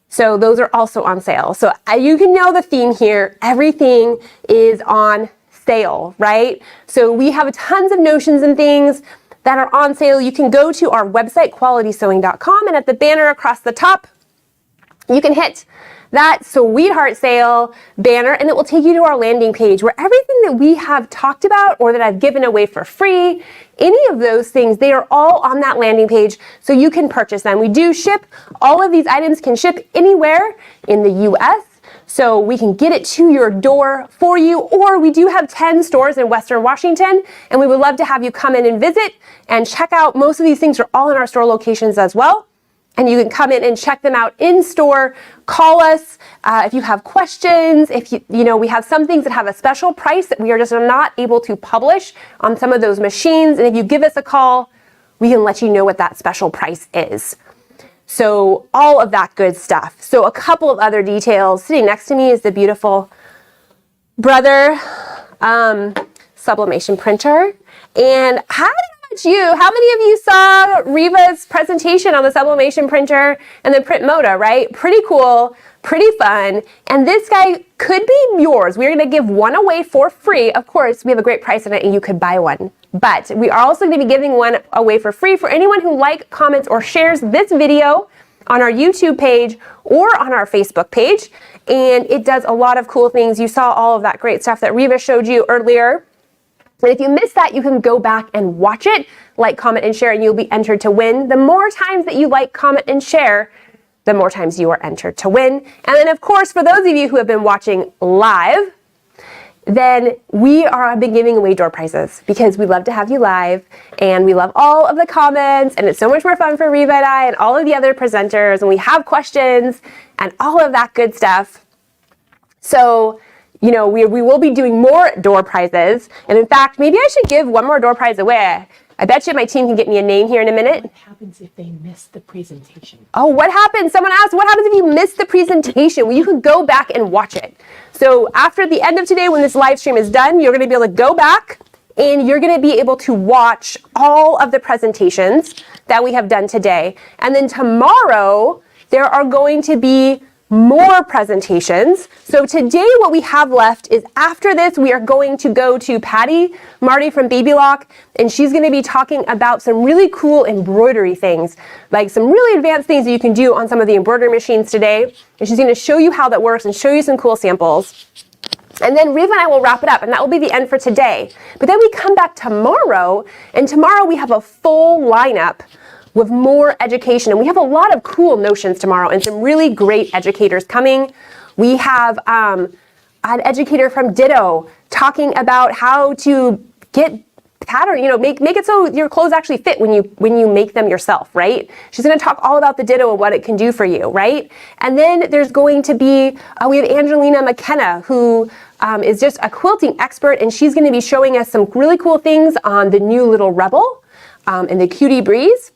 So those are also on sale. So you can know the theme here. Everything is on sale, right? So we have tons of notions and things that are on sale. You can go to our website, qualitysewing.com, and at the banner across the top, you can hit that Sweetheart Sale banner, and it will take you to our landing page where everything that we have talked about or that I've given away for free, any of those things, they are all on that landing page, so you can purchase them. We do ship. All of these items can ship anywhere in the U.S., so we can get it to your door for you, or we do have 10 stores in Western Washington, and we would love to have you come in and visit and check out. Most of these things are all in our store locations as well. And you can come in and check them out in store. Call us if you have questions. If we have some things that have a special price that we are just not able to publish on some of those machines. And if you give us a call, we can let you know what that special price is. So all of that good stuff. So a couple of other details. Sitting next to me is the beautiful Brother Sublimation printer. And how many of you saw Reva's presentation on the Sublimation printer and the PrintModa, right? Pretty cool, pretty fun. And this guy could be yours. We're gonna give one away for free. Of course, we have a great price on it and you could buy one. But we are also gonna be giving one away for free for anyone who likes, comments, or shares this video on our YouTube page or on our Facebook page. And it does a lot of cool things. You saw all of that great stuff that Reva showed you earlier. And if you missed that, you can go back and watch it, like, comment, and share, and you'll be entered to win. The more times that you like, comment, and share, the more times you are entered to win. And then, of course, for those of you who have been watching live, then have been giving away door prizes because we love to have you live, and we love all of the comments, and it's so much more fun for Reva and I and all of the other presenters, and we have questions and all of that good stuff. So, we will be doing more door prizes. And in fact, maybe I should give one more door prize away. I bet you my team can get me a name here in a minute. What happens if they miss the presentation? Oh, what happens? Someone asked, what happens if you miss the presentation? Well, you can go back and watch it. So after the end of today, when this live stream is done, you're gonna be able to go back and you're gonna be able to watch all of the presentations that we have done today. And then tomorrow, there are going to be more presentations. So today what we have left is after this, we are going to go to Patti, Marty from Baby Lock, and she's going to be talking about some really cool embroidery things, like some really advanced things that you can do on some of the embroidery machines today. And she's going to show you how that works and show you some cool samples. And then Reva and I will wrap it up, and that will be the end for today. But then we come back tomorrow, and tomorrow we have a full lineup with more education. And we have a lot of cool notions tomorrow and some really great educators coming. We have an educator from Ditto talking about how to get pattern, make it so your clothes actually fit when you make them yourself, right? She's going to talk all about the Ditto and what it can do for you, right? And then there's going to be, we have Angelina McKenna, who is just a quilting expert, and she's going to be showing us some really cool things on the new Little Rebel and the Cutie Breeze.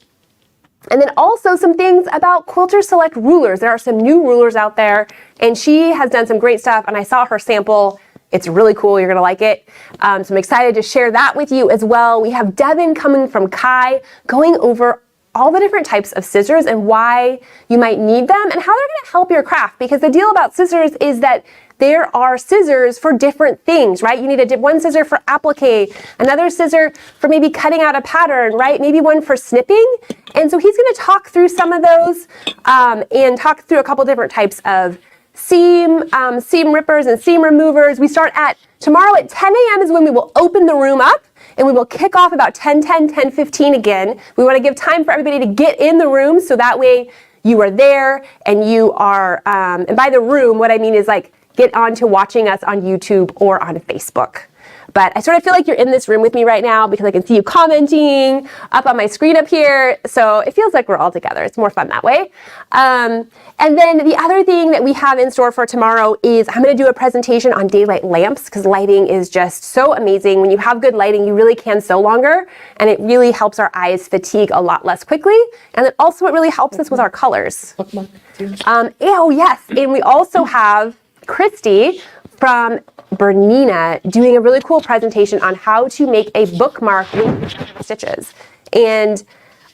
And then also some things about Quilters Select rulers. There are some new rulers out there, and she has done some great stuff, and I saw her sample. It's really cool. You're going to like it. So I'm excited to share that with you as well. We have Devin coming from Kai going over all the different types of scissors and why you might need them and how they're going to help your craft. Because the deal about scissors is that there are scissors for different things, right? You need one scissor for applique, another scissor for maybe cutting out a pattern, right? Maybe one for snipping. And so he's going to talk through some of those and talk through a couple different types of seam rippers and seam removers. We start tomorrow at 10 a.m. is when we will open the room up, and we will kick off about 10:15 again. We want to give time for everybody to get in the room, so that way you are there and you are, and by the room, what I mean is like get on to watching us on YouTube or on Facebook. But I sort of feel like you're in this room with me right now because I can see you commenting up on my screen up here. So it feels like we're all together. It's more fun that way. And then the other thing that we have in store for tomorrow is I'm going to do a presentation on daylight lamps because lighting is just so amazing. When you have good lighting, you really can sew longer, and it really helps our eyes fatigue a lot less quickly. And then also it really helps us with our colors. Oh yes, and we also have Christy from Bernina doing a really cool presentation on how to make a bookmark with stitches. And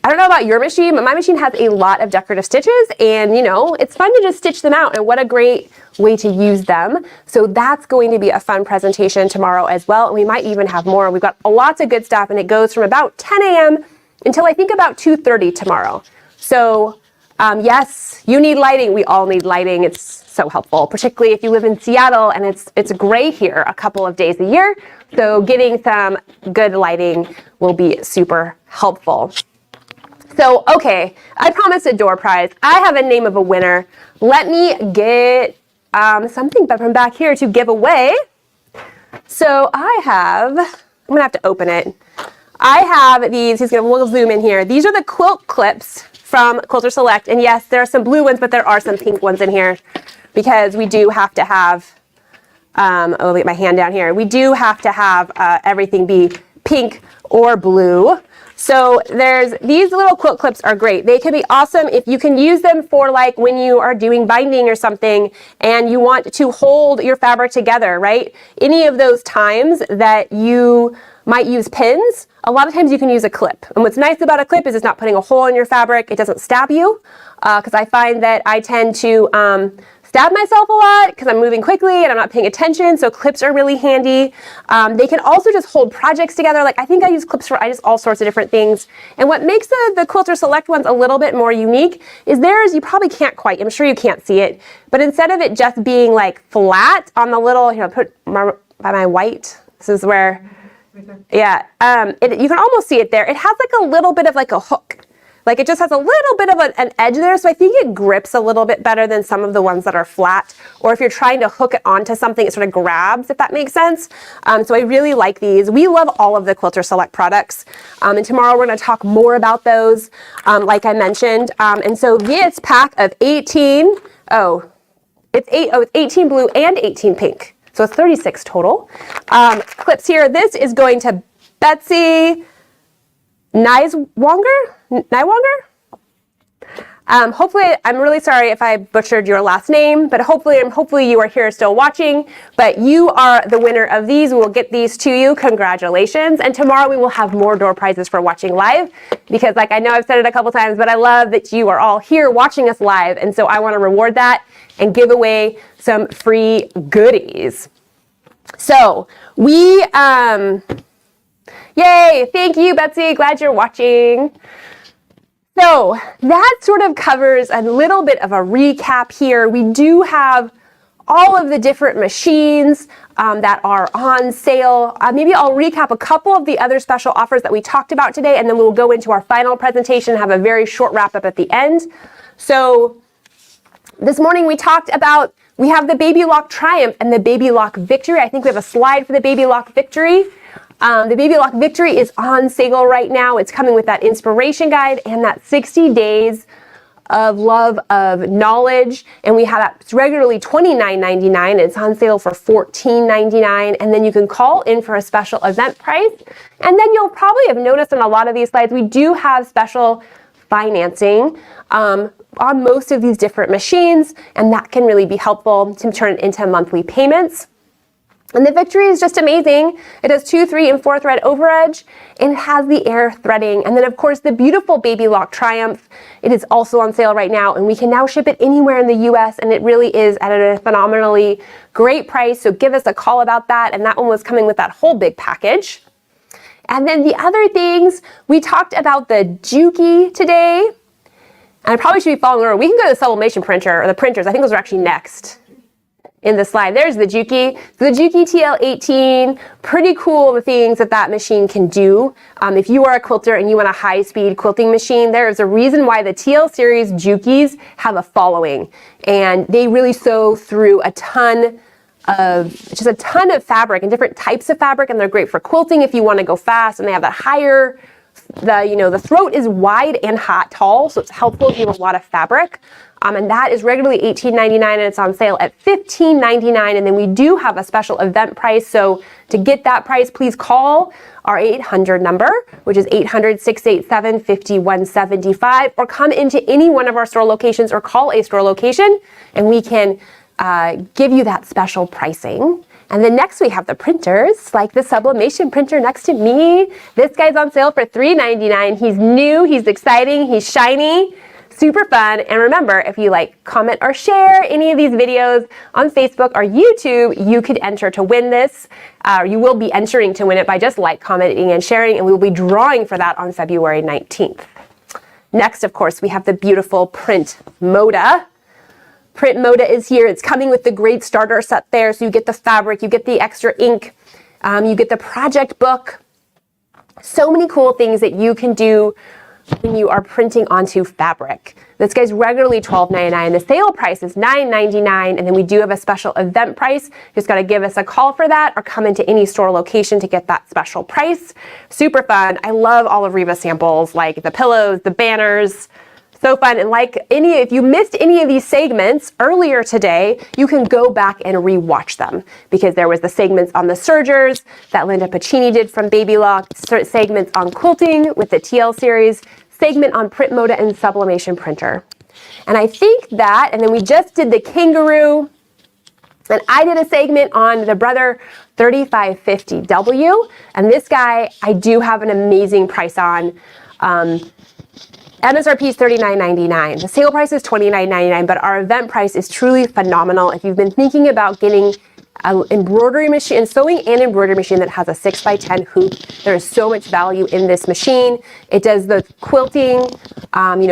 I don't know about your machine, but my machine has a lot of decorative stitches, and it's fun to just stitch them out, and what a great way to use them. So that's going to be a fun presentation tomorrow as well, and we might even have more. We've got lots of good stuff, and it goes from about 10 a.m. until I think about 2:30 tomorrow. So yes, you need lighting. We all need lighting. It's so helpful, particularly if you live in Seattle and it's gray here a couple of days a year. So getting some good lighting will be super helpful. So, okay, I promised a door prize. I have a name of a winner. Let me get something from back here to give away. So I'm gonna have to open it. I have these, we'll zoom in here. These are the quilt clips from Quilters Select. And yes, there are some blue ones, but there are some pink ones in here because we do have to have, let me get my hand down here. We do have to have everything be pink or blue. So these little quilt clips are great. They can be awesome if you can use them for like when you are doing binding or something and you want to hold your fabric together, right? Any of those times that you might use pins, a lot of times you can use a clip. And what's nice about a clip is it's not putting a hole in your fabric. It doesn't stab you, because I find that I tend to stab myself a lot because I'm moving quickly and I'm not paying attention. So clips are really handy. They can also just hold projects together. Like I think I use clips for just all sorts of different things. And what makes the Quilters Select ones a little bit more unique is you probably can't quite, I'm sure you can't see it, but instead of it just being like flat on the little, put by my white, this is where, yeah, you can almost see it there. It has like a little bit of like a hook. Like it just has a little bit of an edge there, so I think it grips a little bit better than some of the ones that are flat. Or if you're trying to hook it onto something, it sort of grabs, if that makes sense. So I really like these. We love all of the Quilters Select products. And tomorrow we're gonna talk more about those, like I mentioned. And so this pack of 18, it's 18 blue and 18 pink. So it's 36 total. Clips here, this is going to Betsy Nywanger. Hopefully, I'm really sorry if I butchered your last name, but hopefully you are here still watching. But you are the winner of these. We will get these to you. Congratulations. And tomorrow we will have more door prizes for watching live, because like I know I've said it a couple times, but I love that you are all here watching us live. And so I want to reward that and give away some free goodies. So we, yay, thank you, Betsy. Glad you're watching. So that sort of covers a little bit of a recap here. We do have all of the different machines that are on sale. Maybe I'll recap a couple of the other special offers that we talked about today, and then we'll go into our final presentation and have a very short wrap up at the end. So this morning we talked about, we have the Baby Lock Triumph and the Baby Lock Victory. I think we have a slide for the Baby Lock Victory. The Baby Lock Victory is on sale right now. It's coming with that inspiration guide and that 60 days of love of knowledge. And we have that, it's regularly $29.99. It's on sale for $14.99. And then you can call in for a special event price. And then you'll probably have noticed on a lot of these slides, we do have special financing on most of these different machines. And that can really be helpful to turn it into monthly payments. And the Victory is just amazing. It has 2, 3, and 4 thread overedge, and it has the air threading. And then of course the beautiful Baby Lock Triumph, it is also on sale right now, and we can now ship it anywhere in the US, and it really is at a phenomenally great price. So give us a call about that. And that one was coming with that whole big package. And then the other things, we talked about the Juki today. And I probably should be following over. We can go to the Sublimation printer, or the printers. I think those are actually next in the slide. There's the Juki. So the Juki TL18, pretty cool the things that that machine can do. If you are a quilter and you want a high-speed quilting machine, there is a reason why the TL series Jukis have a following. And they really sew through a ton of fabric and different types of fabric, and they're great for quilting if you want to go fast, and they have that higher, the throat is wide and tall, so it's helpful if you have a lot of fabric. And that is regularly $18.99, and it's on sale at $15.99. And then we do have a special event price. So to get that price, please call our 800 number, which is 800-687-5175, or come into any one of our store locations or call a store location, and we can give you that special pricing. And then next we have the printers, like the Sublimation printer next to me. This guy's on sale for $3.99. He's new, he's exciting, he's shiny. Super fun. And remember, if you like, comment, or share any of these videos on Facebook or YouTube, you could enter to win this. You will be entering to win it by just commenting, and sharing, and we will be drawing for that on February 19th. Next, of course, we have the beautiful PrintModa. PrintModa is here. It's coming with the great starter set there. So you get the fabric, you get the extra ink, you get the project book. So many cool things that you can do when you are printing onto fabric. This guy's regularly $12.99. The sale price is $9.99, and then we do have a special event price. You just got to give us a call for that, or come into any store location to get that special price. Super fun. I love all of Reva's samples, like the pillows, the banners. So fun. And if you missed any of these segments earlier today, you can go back and re-watch them, because there was the segments on the Sergers that Linda Pacini did from Baby Lock, segments on quilting with the TL series, segment on PrintModa and Sublimation printer. And I think that, and then we just did the Kangaroo, and I did a segment on the Brother 3550W, and this guy I do have an amazing price on. MSRP is $39.99. The sale price is $29.99, but our event price is truly phenomenal. If you've been thinking about getting an embroidery machine, sewing and embroidery machine that has a 6x10 hoop, there is so much value in this machine. It does the quilting,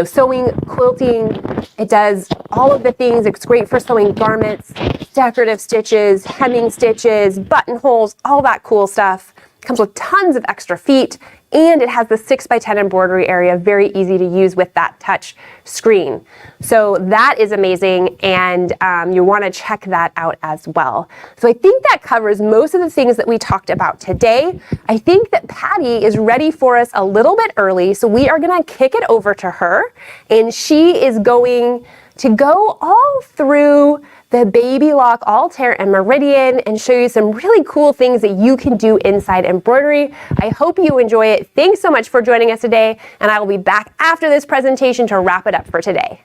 sewing, quilting. It does all of the things. It's great for sewing garments, decorative stitches, hemming stitches, buttonholes, all that cool stuff. It comes with tons of extra feet, and it has the 6x10 embroidery area, very easy to use with that touch screen. So that is amazing, and you want to check that out as well. So I think that covers most of the things that we talked about today. I think that Patti is ready for us a little bit early, so we are going to kick it over to her, and she is going to go all through the Baby Lock Altair and Meridian and show you some really cool things that you can do inside embroidery. I hope you enjoy it. Thanks so much for joining us today, and I will be back after this presentation to wrap it up for today.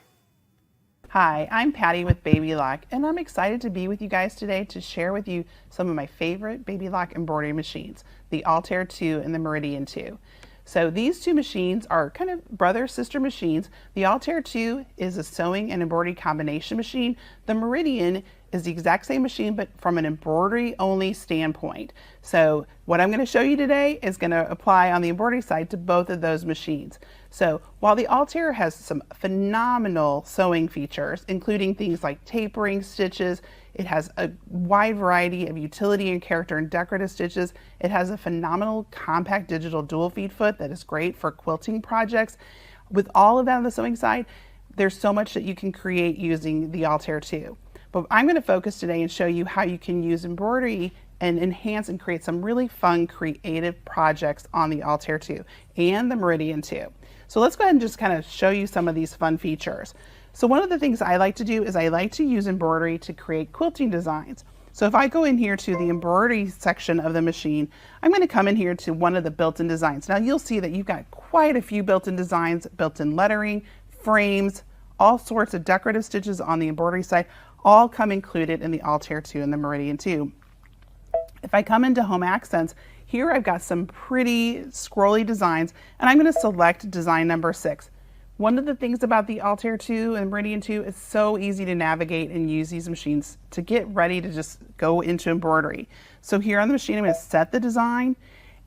Hi, I'm Patti with Baby Lock, and I'm excited to be with you guys today to share with you some of my favorite Baby Lock embroidery machines, the Altair 2 and the Meridian 2. So these two machines are kind of brother-sister machines. The Altair 2 is a sewing and embroidery combination machine. The Meridian is the exact same machine, but from an embroidery only standpoint. So what I'm going to show you today is going to apply on the embroidery side to both of those machines. So while the Altair has some phenomenal sewing features, including things like tapering stitches, it has a wide variety of utility and character and decorative stitches. It has a phenomenal compact digital dual feed foot that is great for quilting projects. With all of that on the sewing side, there's so much that you can create using the Altair 2. But I'm going to focus today and show you how you can use embroidery and enhance and create some really fun creative projects on the Altair 2 and the Meridian 2. So let's go ahead and just kind of show you some of these fun features. So one of the things I like to do is I like to use embroidery to create quilting designs. So if I go in here to the embroidery section of the machine, I'm going to come in here to one of the built-in designs. Now you'll see that you've got quite a few built-in designs, built-in lettering, frames, all sorts of decorative stitches on the embroidery side, all come included in the Altair 2 and the Meridian 2. If I come into Home Accents, here I've got some pretty scrolly designs, and I'm going to select design number 6. One of the things about the Altair 2 and Meridian 2 is so easy to navigate and use these machines to get ready to just go into embroidery. So here on the machine, I'm going to set the design.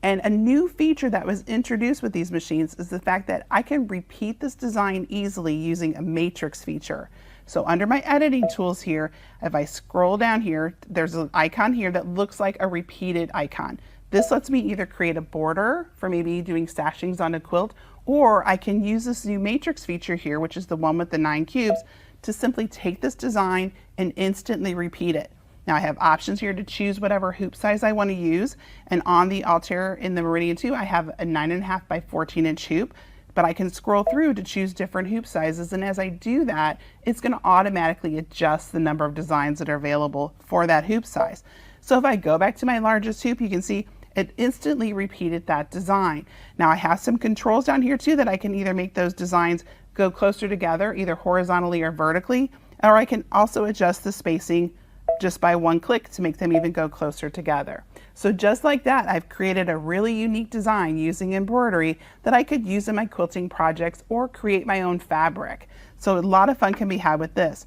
And a new feature that was introduced with these machines is the fact that I can repeat this design easily using a matrix feature. So under my editing tools here, if I scroll down here, there's an icon here that looks like a repeated icon. This lets me either create a border for maybe doing stashings on a quilt, or I can use this new matrix feature here, which is the one with the 9 cubes, to simply take this design and instantly repeat it. Now I have options here to choose whatever hoop size I want to use, and on the Altair in the Meridian 2, I have a 9.5 by 14 inch hoop, but I can scroll through to choose different hoop sizes, and as I do that, it's going to automatically adjust the number of designs that are available for that hoop size. So if I go back to my largest hoop, you can see it instantly repeated that design. Now I have some controls down here too that I can either make those designs go closer together, either horizontally or vertically, or I can also adjust the spacing just by one click to make them even go closer together. So just like that, I've created a really unique design using embroidery that I could use in my quilting projects or create my own fabric. So a lot of fun can be had with this.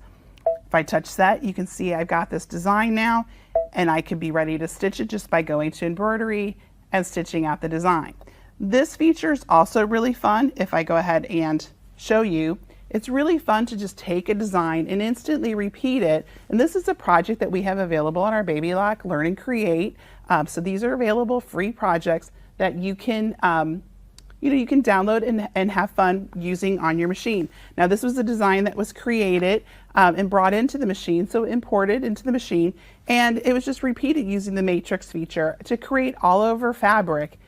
If I touch set, you can see I've got this design now, and I could be ready to stitch it just by going to embroidery and stitching out the design. This feature is also really fun. If I go ahead and show you, it's really fun to just take a design and instantly repeat it. And this is a project that we have available on our Baby Lock Learn and Create. So these are available free projects that you can you can download and have fun using on your machine. Now this was a design that was created and brought into the machine, so imported into the machine, and it was just repeated using the matrix feature to create all over fabric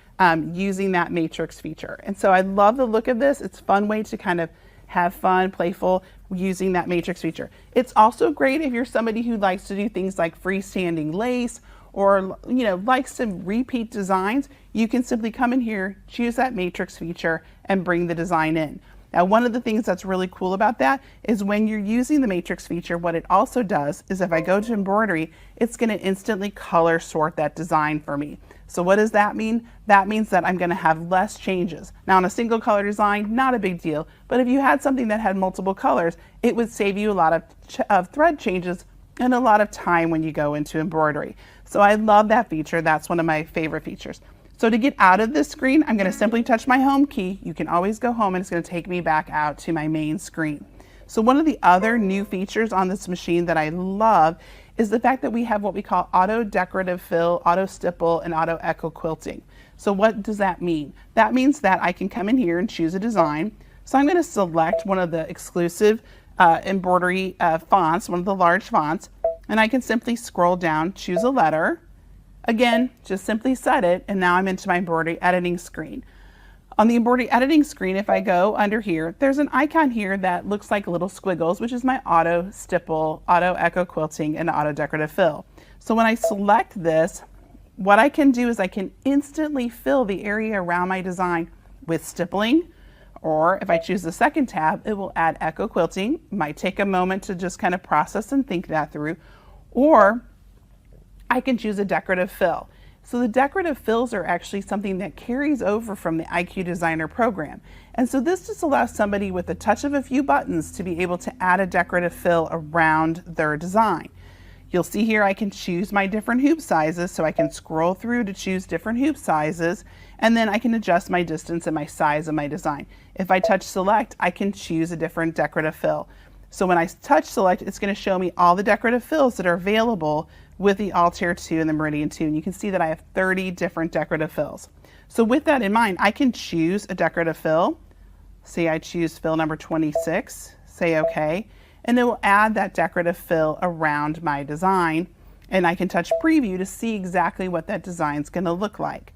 using that matrix feature. And so I love the look of this. It's a fun way to kind of have fun, playful, using that matrix feature. It's also great if you're somebody who likes to do things like freestanding lace, or likes to repeat designs. You can simply come in here, choose that matrix feature, and bring the design in. Now one of the things that's really cool about that is when you're using the matrix feature, what it also does is if I go to embroidery, it's going to instantly color sort that design for me. So what does that mean? That means that I'm going to have less changes. Now on a single color design, not a big deal, but if you had something that had multiple colors, it would save you a lot of thread changes and a lot of time when you go into embroidery. So I love that feature. That's one of my favorite features. So to get out of this screen, I'm going to simply touch my home key. You can always go home and it's going to take me back out to my main screen. So one of the other new features on this machine that I love is the fact that we have what we call auto decorative fill, auto stipple, and auto echo quilting. So what does that mean? That means that I can come in here and choose a design. So I'm going to select one of the exclusive embroidery fonts, one of the large fonts, and I can simply scroll down, choose a letter. Again, just simply set it, and now I'm into my embroidery editing screen. On the embroidery editing screen, if I go under here, there's an icon here that looks like little squiggles, which is my auto stipple, auto echo quilting, and auto decorative fill. So when I select this, what I can do is I can instantly fill the area around my design with stippling, or if I choose the second tab, it will add echo quilting. Might take a moment to just kind of process and think that through, or I can choose a decorative fill. So the decorative fills are actually something that carries over from the IQ Designer program. And so this just allows somebody with a touch of a few buttons to be able to add a decorative fill around their design. You'll see here I can choose my different hoop sizes, so I can scroll through to choose different hoop sizes, and then I can adjust my distance and my size of my design. If I touch select, I can choose a different decorative fill. So when I touch select, it's going to show me all the decorative fills that are available with the Altair 2 and the Meridian 2. And you can see that I have 30 different decorative fills. So with that in mind, I can choose a decorative fill. Say I choose fill number 26, say OK, and it will add that decorative fill around my design. And I can touch preview to see exactly what that design is going to look like.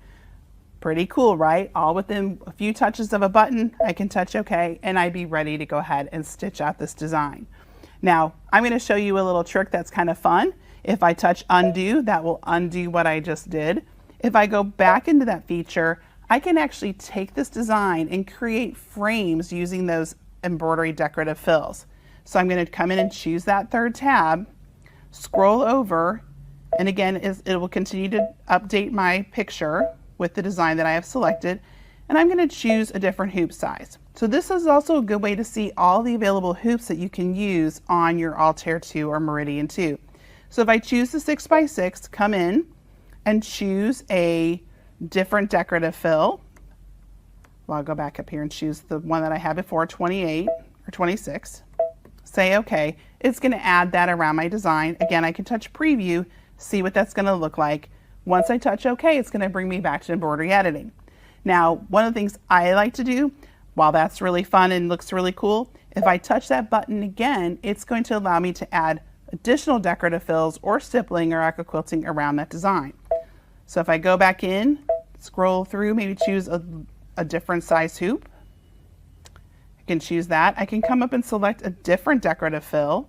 Pretty cool, right? All within a few touches of a button, I can touch OK, and I'd be ready to go ahead and stitch out this design. Now, I'm going to show you a little trick that's kind of fun. If I touch undo, that will undo what I just did. If I go back into that feature, I can actually take this design and create frames using those embroidery decorative fills. So I'm going to come in and choose that third tab, scroll over, and again, it will continue to update my picture with the design that I have selected, and I'm going to choose a different hoop size. So this is also a good way to see all the available hoops that you can use on your Altair 2 or Meridian 2. So if I choose the 6x6, come in and choose a different decorative fill. Well, I'll go back up here and choose the one that I had before, 28 or 26. Say OK. It's going to add that around my design. Again, I can touch preview, see what that's going to look like. Once I touch OK, it's going to bring me back to embroidery editing. Now, one of the things I like to do, while that's really fun and looks really cool, if I touch that button again, it's going to allow me to add additional decorative fills or stippling or echo quilting around that design. So if I go back in, scroll through, maybe choose a different size hoop, I can choose that. I can come up and select a different decorative fill.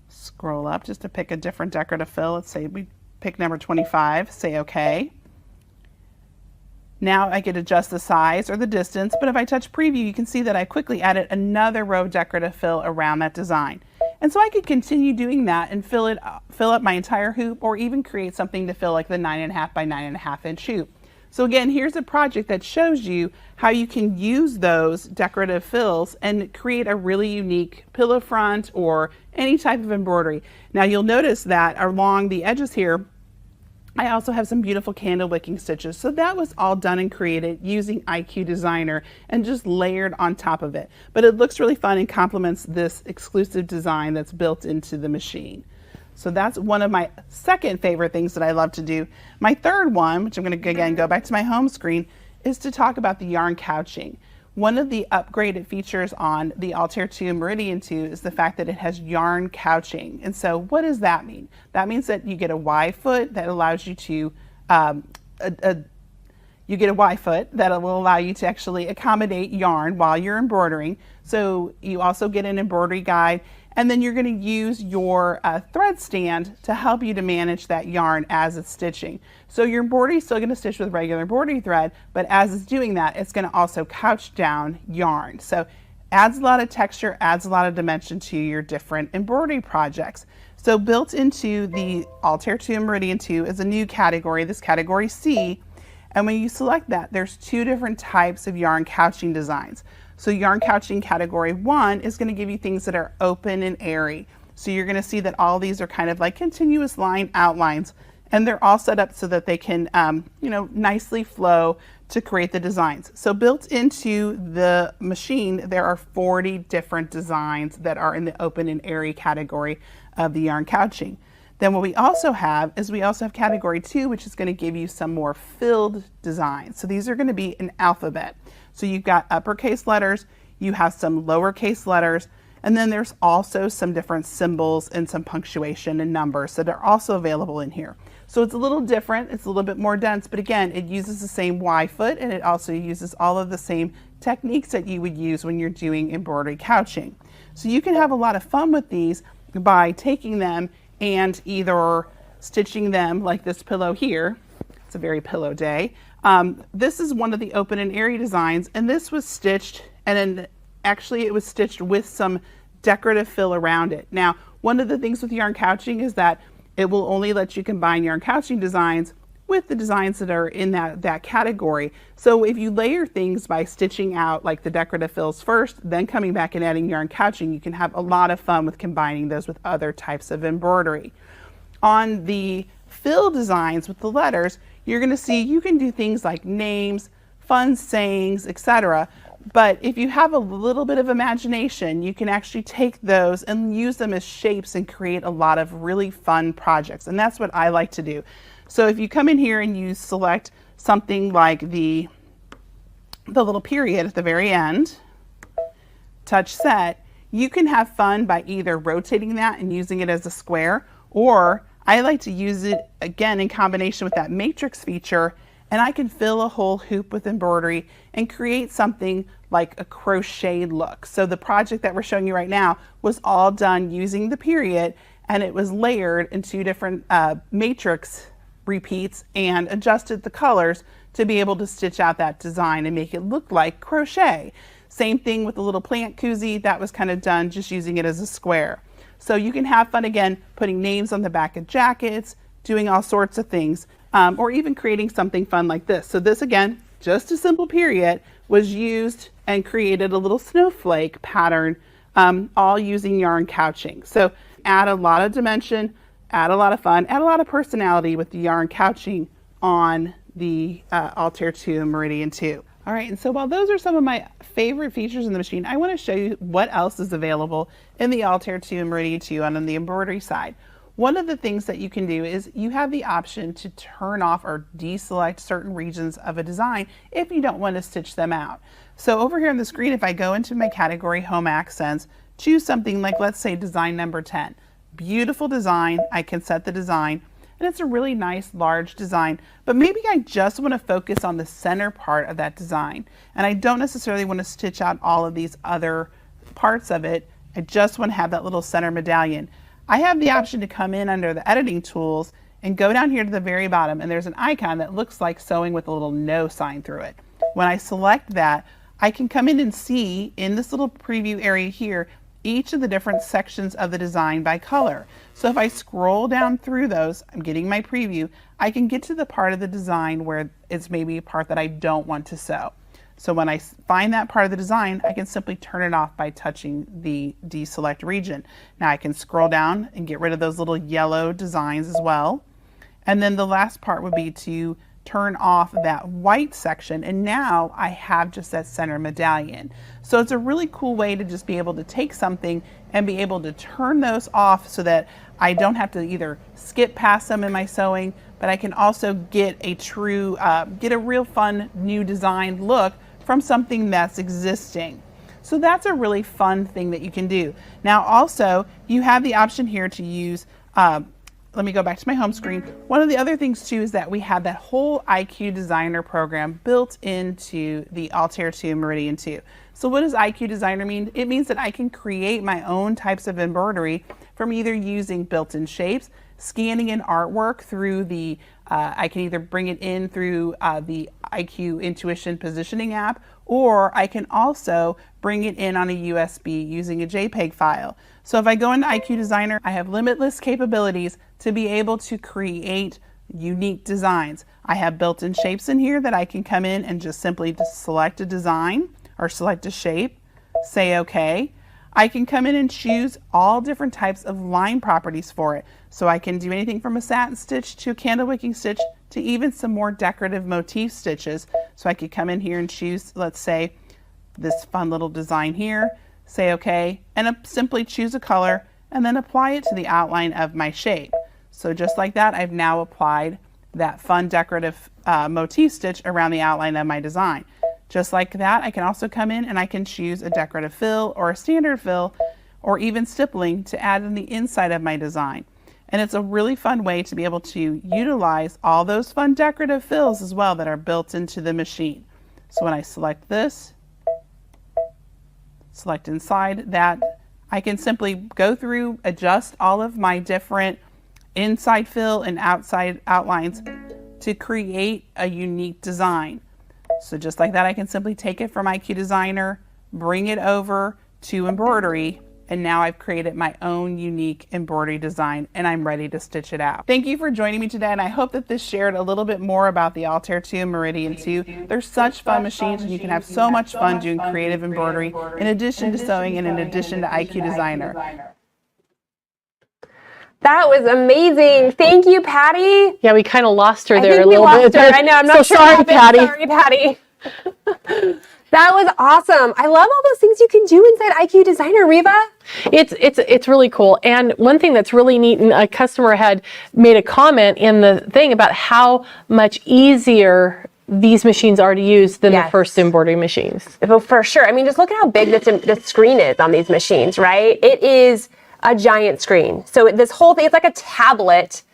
Scroll up just to pick a different decorative fill. Let's say we pick number 25, say OK. Now I could adjust the size or the distance, but if I touch preview, you can see that I quickly added another row of decorative fill around that design. And so I could continue doing that and fill up my entire hoop, or even create something to fill like the 9.5 by 9.5 inch hoop. So again, here's a project that shows you how you can use those decorative fills and create a really unique pillow front or any type of embroidery. Now you'll notice that along the edges here, I also have some beautiful candle wicking stitches. So that was all done and created using IQ Designer and just layered on top of it. But it looks really fun and complements this exclusive design that's built into the machine. So that's one of my second favorite things that I love to do. My third one, which I'm going to again go back to my home screen, is to talk about the yarn couching. One of the upgraded features on the Altair 2 and Meridian 2 is the fact that it has yarn couching. And so what does that mean? That means that you get a Y foot that allows you to, you get a Y foot that will allow you to actually accommodate yarn while you're embroidering. So you also get an embroidery guide, and then you're going to use your thread stand to help you to manage that yarn as it's stitching. So your embroidery is still going to stitch with regular embroidery thread, but as it's doing that, it's going to also couch down yarn. So adds a lot of texture, adds a lot of dimension to your different embroidery projects. So built into the Altair 2 and Meridian 2 is a new category, this category C. And when you select that, there's two different types of yarn couching designs. So yarn couching category 1 is going to give you things that are open and airy. So you're going to see that all these are kind of like continuous line outlines, and they're all set up so that they can, nicely flow to create the designs. So built into the machine, there are 40 different designs that are in the open and airy category of the yarn couching. Then what we also have is we also have category 2, which is going to give you some more filled designs. So these are going to be an alphabet. So you've got uppercase letters, you have some lowercase letters, and then there's also some different symbols and some punctuation and numbers that are also available in here. So it's a little different, it's a little bit more dense, but again, it uses the same Y foot, and it also uses all of the same techniques that you would use when you're doing embroidery couching. So you can have a lot of fun with these by taking them and either stitching them like this pillow here. It's a very pillow day. This is one of the open and airy designs, and this was stitched, and then actually it was stitched with some decorative fill around it. Now, one of the things with yarn couching is that it will only let you combine yarn couching designs with the designs that are in that category. So if you layer things by stitching out like the decorative fills first, then coming back and adding yarn couching, you can have a lot of fun with combining those with other types of embroidery. On the fill designs with the letters, you're going to see you can do things like names, fun sayings, etc. But if you have a little bit of imagination, you can actually take those and use them as shapes and create a lot of really fun projects. And that's what I like to do. So if you come in here and you select something like the little period at the very end, touch set, you can have fun by either rotating that and using it as a square, or I like to use it again in combination with that matrix feature, and I can fill a whole hoop with embroidery and create something like a crocheted look. So the project that we're showing you right now was all done using the period, and it was layered in 2 different matrix repeats and adjusted the colors to be able to stitch out that design and make it look like crochet. Same thing with the little plant koozie, that was kind of done just using it as a square. So you can have fun again putting names on the back of jackets, doing all sorts of things, or even creating something fun like this. So this again, just a simple period, was used and created a little snowflake pattern, all using yarn couching. So add a lot of dimension, add a lot of fun, add a lot of personality with the yarn couching on the Altair 2 and Meridian 2. All right, and so while those are some of my favorite features in the machine, I want to show you what else is available in the Altair 2 and Meridian 2 on the embroidery side. One of the things that you can do is you have the option to turn off or deselect certain regions of a design if you don't want to stitch them out. So over here on the screen, if I go into my category Home Accents, choose something like, let's say, design number 10. Beautiful design, I can set the design, and it's a really nice large design, but maybe I just want to focus on the center part of that design, and I don't necessarily want to stitch out all of these other parts of it. I just want to have that little center medallion. I have the option to come in under the editing tools and go down here to the very bottom, and there's an icon that looks like sewing with a little no sign through it. When I select that, I can come in and see in this little preview area here each of the different sections of the design by color. So if I scroll down through those, I'm getting my preview, I can get to the part of the design where it's maybe a part that I don't want to sew. So when I find that part of the design, I can simply turn it off by touching the deselect region. Now I can scroll down and get rid of those little yellow designs as well. And then the last part would be to turn off that white section, and now I have just that center medallion. So it's a really cool way to just be able to take something and be able to turn those off so that I don't have to either skip past them in my sewing, but I can also get a true, get a real fun new design look from something that's existing. So that's a really fun thing that you can do. Now also, you have the option here to use let me go back to my home screen. One of the other things too is that we have that whole IQ Designer program built into the Altair 2 and Meridian 2. So what does IQ Designer mean? It means that I can create my own types of embroidery from either using built-in shapes, scanning in artwork through the, I can either bring it in through the IQ Intuition Positioning app, or I can also bring it in on a USB using a JPEG file. So if I go into IQ Designer, I have limitless capabilities to be able to create unique designs. I have built-in shapes in here that I can come in and just simply select a design or select a shape, say OK. I can come in and choose all different types of line properties for it. So I can do anything from a satin stitch to a candle wicking stitch to even some more decorative motif stitches. So I could come in here and choose, let's say, this fun little design here, say OK, and simply choose a color and then apply it to the outline of my shape. So just like that, I've now applied that fun decorative motif stitch around the outline of my design. Just like that, I can also come in and I can choose a decorative fill or a standard fill or even stippling to add in the inside of my design. And it's a really fun way to be able to utilize all those fun decorative fills as well that are built into the machine. So when I select this, select inside that, I can simply go through, adjust all of my different inside fill and outside outlines to create a unique design. So just like that, I can simply take it from IQ Designer, bring it over to embroidery, and now I've created my own unique embroidery design and I'm ready to stitch it out. Thank you for joining me today, and I hope that this shared a little bit more about the Altair 2 and Meridian 2. They're such fun machines and you can have so much fun doing creative embroidery in addition to sewing and in addition to IQ Designer. That was amazing. Thank you, Patti. Yeah, we kind of lost her I there think a we little lost bit. her. I know. I'm not So sure. sorry, what Patti. happened. Sorry, Patti. That was awesome. I love all those things you can do inside IQ Designer, Reva. It's really cool. And one thing that's really neat, and a customer had made a comment in the thing about how much easier these machines are to use than the first embroidery machines. Well, for sure. I mean, just look at how big the screen is on these machines, right? It is a giant screen. So this whole thing, it's like a tablet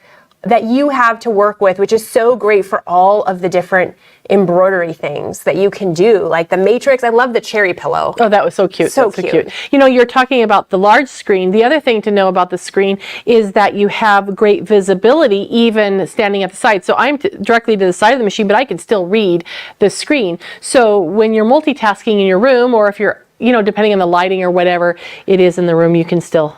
that you have to work with, which is so great for all of the different embroidery things that you can do, like the matrix. I love the cherry pillow. Oh, that was so cute. So That's cute. You know, you're talking about the large screen. The other thing to know about the screen is that you have great visibility even standing at the side. So I'm directly to the side of the machine, but I can still read the screen. So when you're multitasking in your room, or if you're, you know, depending on the lighting or whatever it is in the room, you can still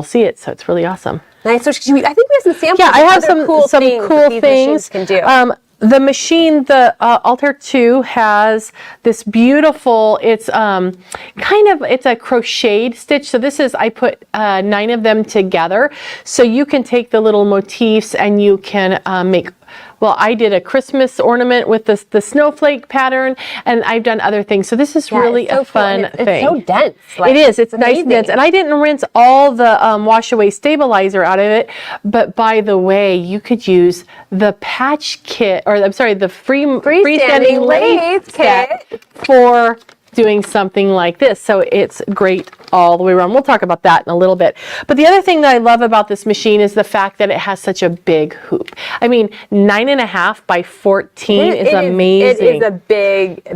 see it. So it's really awesome. Nice. So I think we have some samples. Yeah, I have of some cool things that these machines can do. The machine, the Altair 2 has this beautiful, it's it's a crocheted stitch. So this is, I put 9 of them together. So you can take the little motifs and you can make, well, I did a Christmas ornament with the snowflake pattern, and I've done other things. So this is really a fun thing. It's so dense. It is. It's nice and dense. And I didn't rinse all the wash away stabilizer out of it. But by the way, you could use the patch kit, or I'm sorry, the freestanding lace kit for doing something like this. So it's great all the way around. We'll talk about that in a little bit. But the other thing that I love about this machine is the fact that it has such a big hoop. I mean, 9.5 by 14 is amazing. It is a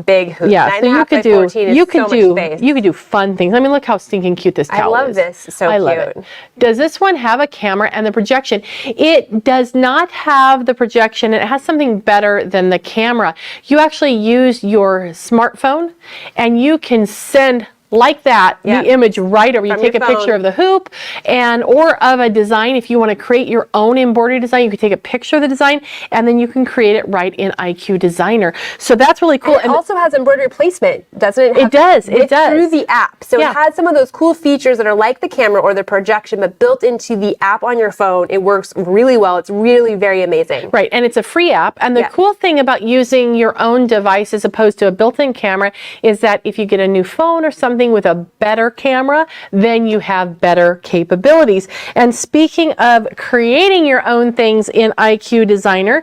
big hoop. Yeah, so you could do fun things. I mean, look how stinking cute this towel is. I love this. So I cute. love it. Does this one have a camera and the projection? It does not have the projection. It has something better than the camera. You actually use your smartphone and you can send like that, the image right over. You take a picture of the hoop or of a design. If you want to create your own embroidery design, you can take a picture of the design and then you can create it right in IQ Designer. So that's really cool. And it also has embroidery placement, doesn't it? It does. It does. Through the app. So it has some of those cool features that are like the camera or the projection, but built into the app on your phone. It works really well. It's really very amazing. Right. And it's a free app. And the cool thing about using your own device as opposed to a built-in camera is that if you get a new phone or something with a better camera, then you have better capabilities. And speaking of creating your own things in IQ Designer,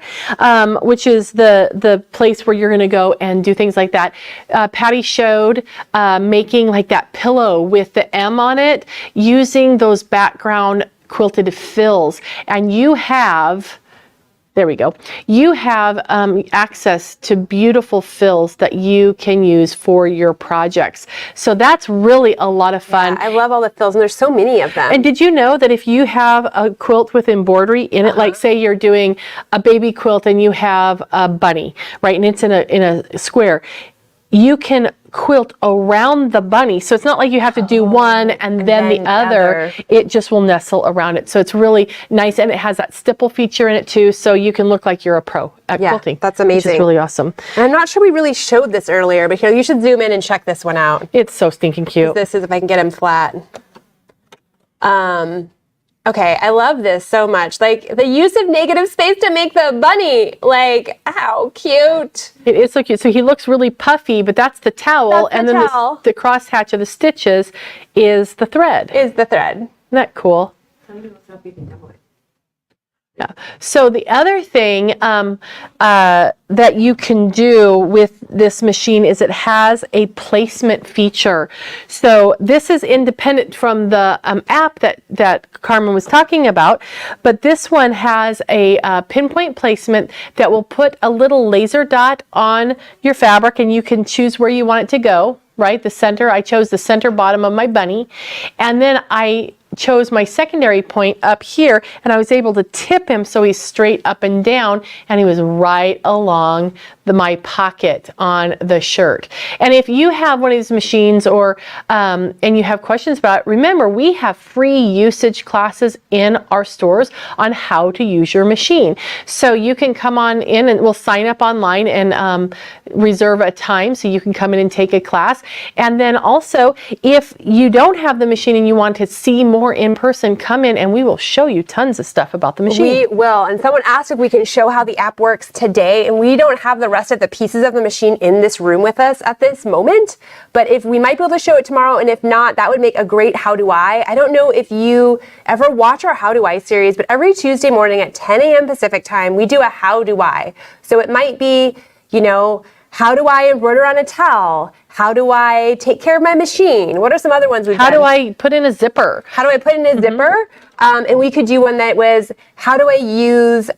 which is the place where you're going to go and do things like that, Patti showed making like that pillow with the M on it using those background quilted fills. And you have, there we go. You have access to beautiful fills that you can use for your projects. So that's really a lot of fun. Yeah, I love all the fills, and there's so many of them. And did you know that if you have a quilt with embroidery in it, like say you're doing a baby quilt and you have a bunny, right, and it's in a square, you can quilt around the bunny. So it's not like you have to do one and then the other. It just will nestle around it. So it's really nice, and it has that stipple feature in it too, so you can look like you're a pro at quilting. That's amazing. Which is really awesome. And I'm not sure we really showed this earlier, but here, you should zoom in and check this one out. It's so stinking cute. This is, if I can get him flat. Okay, I love this so much. Like the use of negative space to make the bunny. Like, how cute. It is so cute. So he looks really puffy, but that's the towel. That's the towel. The crosshatch of the stitches is the thread. Is the thread. Isn't that cool? Yeah. So the other thing that you can do with this machine is it has a placement feature. So this is independent from the app that Carmen was talking about, but this one has a pinpoint placement that will put a little laser dot on your fabric, and you can choose where you want it to go, right? The center, I chose the center bottom of my bunny, and then I chose my secondary point up here, and I was able to tip him so he's straight up and down, and he was right along my pocket on the shirt. And if you have one of these machines or and you have questions about it, remember we have free usage classes in our stores on how to use your machine. So you can come on in and we'll sign up online and reserve a time so you can come in and take a class. And then also, if you don't have the machine and you want to see more in person, come in and we will show you tons of stuff about the machine. We will. And someone asked if we can show how the app works today, and we don't have the rest of the pieces of the machine in this room with us at this moment, but if we might be able to show it tomorrow, and if not, that would make a great How Do I. I don't know if you ever watch our How Do I series, but every Tuesday morning at 10 a.m. Pacific time, we do a How Do I. So it might be, you know, how do I embroider on a towel? How do I take care of my machine? What are some other ones we've done? How do I put in a zipper? How do I put in a zipper? And we could do one that was, how do I use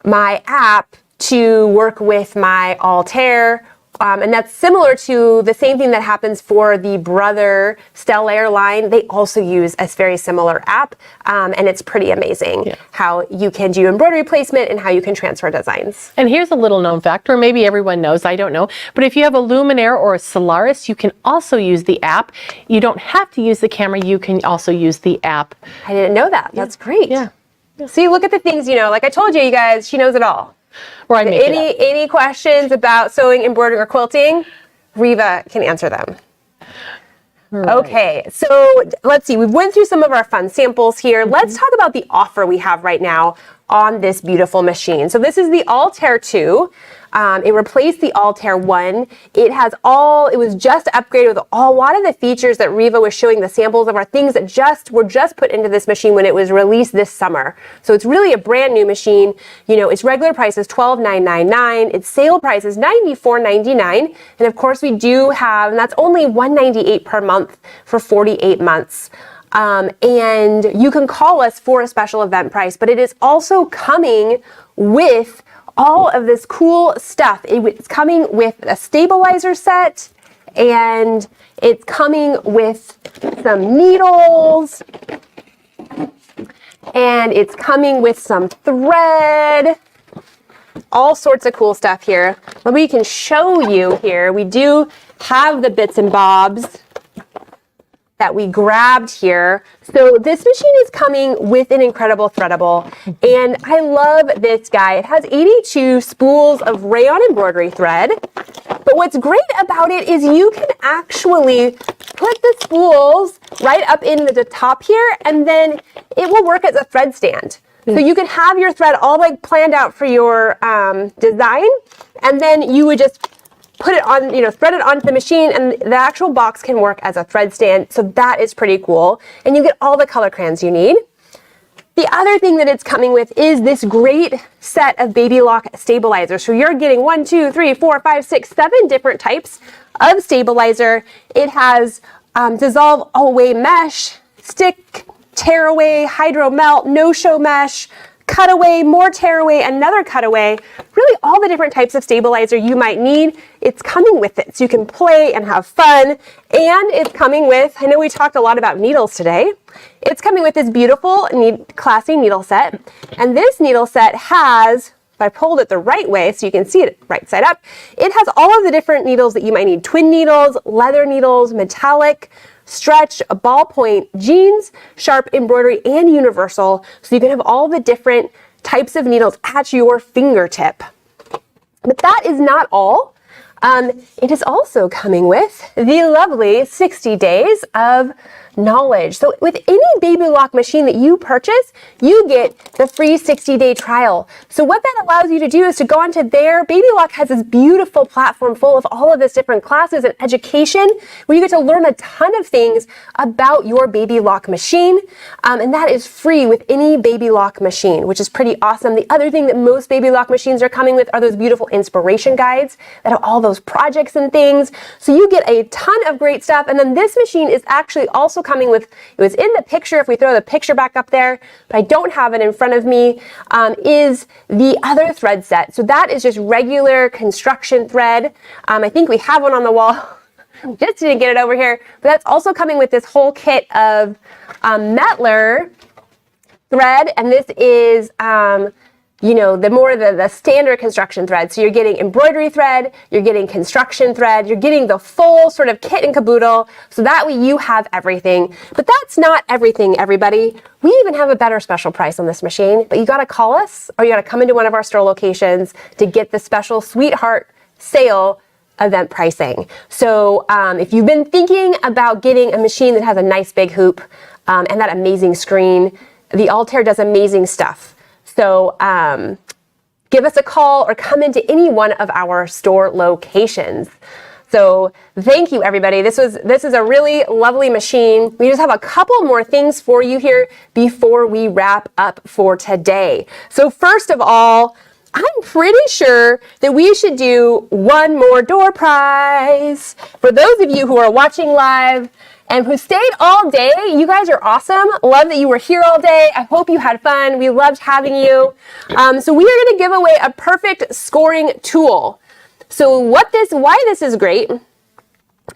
my app to work with my Altair? And that's similar to the same thing that happens for the Brother Stellaire line. They also use a very similar app, and it's pretty amazing how you can do embroidery placement and how you can transfer designs. And here's a little known fact, or maybe everyone knows, I don't know, but if you have a Luminaire or a Solaris, you can also use the app. You don't have to use the camera, you can also use the app. I didn't know that. That's great. Yeah. See, look at the things, you know, like I told you, you guys, she knows it all. Or I make it up. Any questions about sewing, embroidering, or quilting? Reva can answer them. Right. Okay, so let's see. We went through some of our fun samples here. Let's talk about the offer we have right now on this beautiful machine. So this is the Altair 2. It replaced the Altair 1. It was just upgraded with a lot of the features that Reva was showing, the samples of our things that were just put into this machine when it was released this summer. So it's really a brand new machine. You know, its regular price is $12,999. Its sale price is $94.99. And of course we do have, and that's only $198 per month for 48 months. And you can call us for a special event price, but it is also coming with all of this cool stuff. It's coming with a stabilizer set, and it's coming with some needles, and it's coming with some thread, all sorts of cool stuff here. But we can show you here, we do have the bits and bobs that we grabbed here. So this machine is coming with an incredible threadable, and I love this guy. It has 82 spools of rayon embroidery thread, but what's great about it is you can actually put the spools right up in the top here, and then it will work as a thread stand. So you can have your thread all like planned out for your design, and then you would just put it on, you know, thread it onto the machine, and the actual box can work as a thread stand. So that is pretty cool. And you get all the color crayons you need. The other thing that it's coming with is this great set of baby lock stabilizers. So you're getting 1, 2, 3, 4, 5, 6, 7 different types of stabilizer. It has dissolve away mesh, stick, tear away, hydro melt, no-show mesh, cutaway, more tear away, another cutaway, really all the different types of stabilizer you might need. It's coming with it, so you can play and have fun. And it's coming with, I know we talked a lot about needles today, it's coming with this beautiful, classy needle set. And this needle set has, if I pulled it the right way so you can see it right side up, it has all of the different needles that you might need. Twin needles, leather needles, metallic, stretch, a ballpoint, jeans, sharp, embroidery, and universal, so you can have all the different types of needles at your fingertip. But that is not all. It is also coming with the lovely 60 days of knowledge. So with any baby lock machine that you purchase, you get the free 60-day trial. So what that allows you to do is to go onto their, Baby Lock has this beautiful platform full of all of this different classes and education where you get to learn a ton of things about your baby lock machine. And that is free with any baby lock machine, which is pretty awesome. The other thing that most baby lock machines are coming with are those beautiful inspiration guides that have all those projects and things. So you get a ton of great stuff. And then this machine is actually also coming with, it was in the picture, if we throw the picture back up there, but I don't have it in front of me, is the other thread set. So that is just regular construction thread. I think we have one on the wall. Just didn't get it over here, but that's also coming with this whole kit of Mettler thread, and this is you know, the standard construction thread. So you're getting embroidery thread, you're getting construction thread, you're getting the full sort of kit and caboodle, so that way you have everything. But that's not everything, everybody. We even have a better special price on this machine, but you gotta call us or you gotta come into one of our store locations to get the special Sweetheart Sale event pricing. So if you've been thinking about getting a machine that has a nice big hoop and that amazing screen, the Altair does amazing stuff. So give us a call or come into any one of our store locations. So thank you, everybody. This is a really lovely machine. We just have a couple more things for you here before we wrap up for today. So first of all, I'm pretty sure that we should do one more door prize. For those of you who are watching live and who stayed all day, you guys are awesome. Love that you were here all day. I hope you had fun. We loved having you. So we are going to give away a perfect scoring tool. So why this is great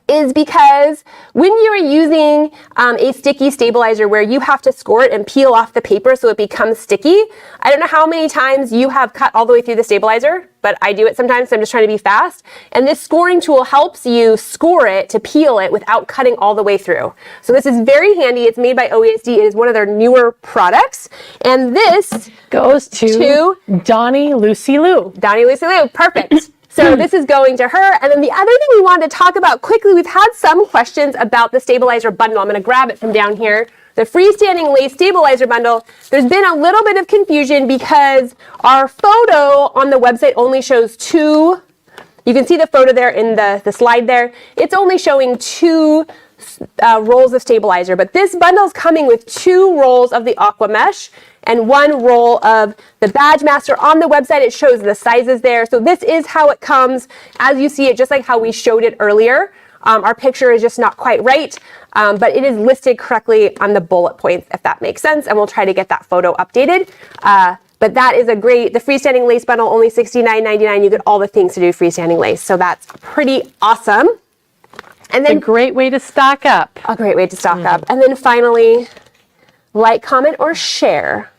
is because when you're using a sticky stabilizer where you have to score it and peel off the paper so it becomes sticky, I don't know how many times you have cut all the way through the stabilizer, but I do it sometimes, so I'm just trying to be fast. And this scoring tool helps you score it to peel it without cutting all the way through. So this is very handy. It's made by OESD. It is one of their newer products. And this goes to Donnie Lucy Lou. Donnie Lucy Lou, perfect. So this is going to her. And then the other thing we wanted to talk about quickly, we've had some questions about the stabilizer bundle. I'm going to grab it from down here. The freestanding lace stabilizer bundle. There's been a little bit of confusion because our photo on the website only shows two. You can see the photo there in the slide there. It's only showing two rolls of stabilizer, but this bundle is coming with 2 rolls of the aqua mesh and 1 roll of the Badge Master. On the website, it shows the sizes there. So this is how it comes as you see it, just like how we showed it earlier. Our picture is just not quite right, but it is listed correctly on the bullet points, if that makes sense, and we'll try to get that photo updated. But that is the freestanding lace bundle, only $69.99. You get all the things to do freestanding lace. So that's pretty awesome. And then a great way to stock up. A great way to stock up. And then finally, like, comment, or share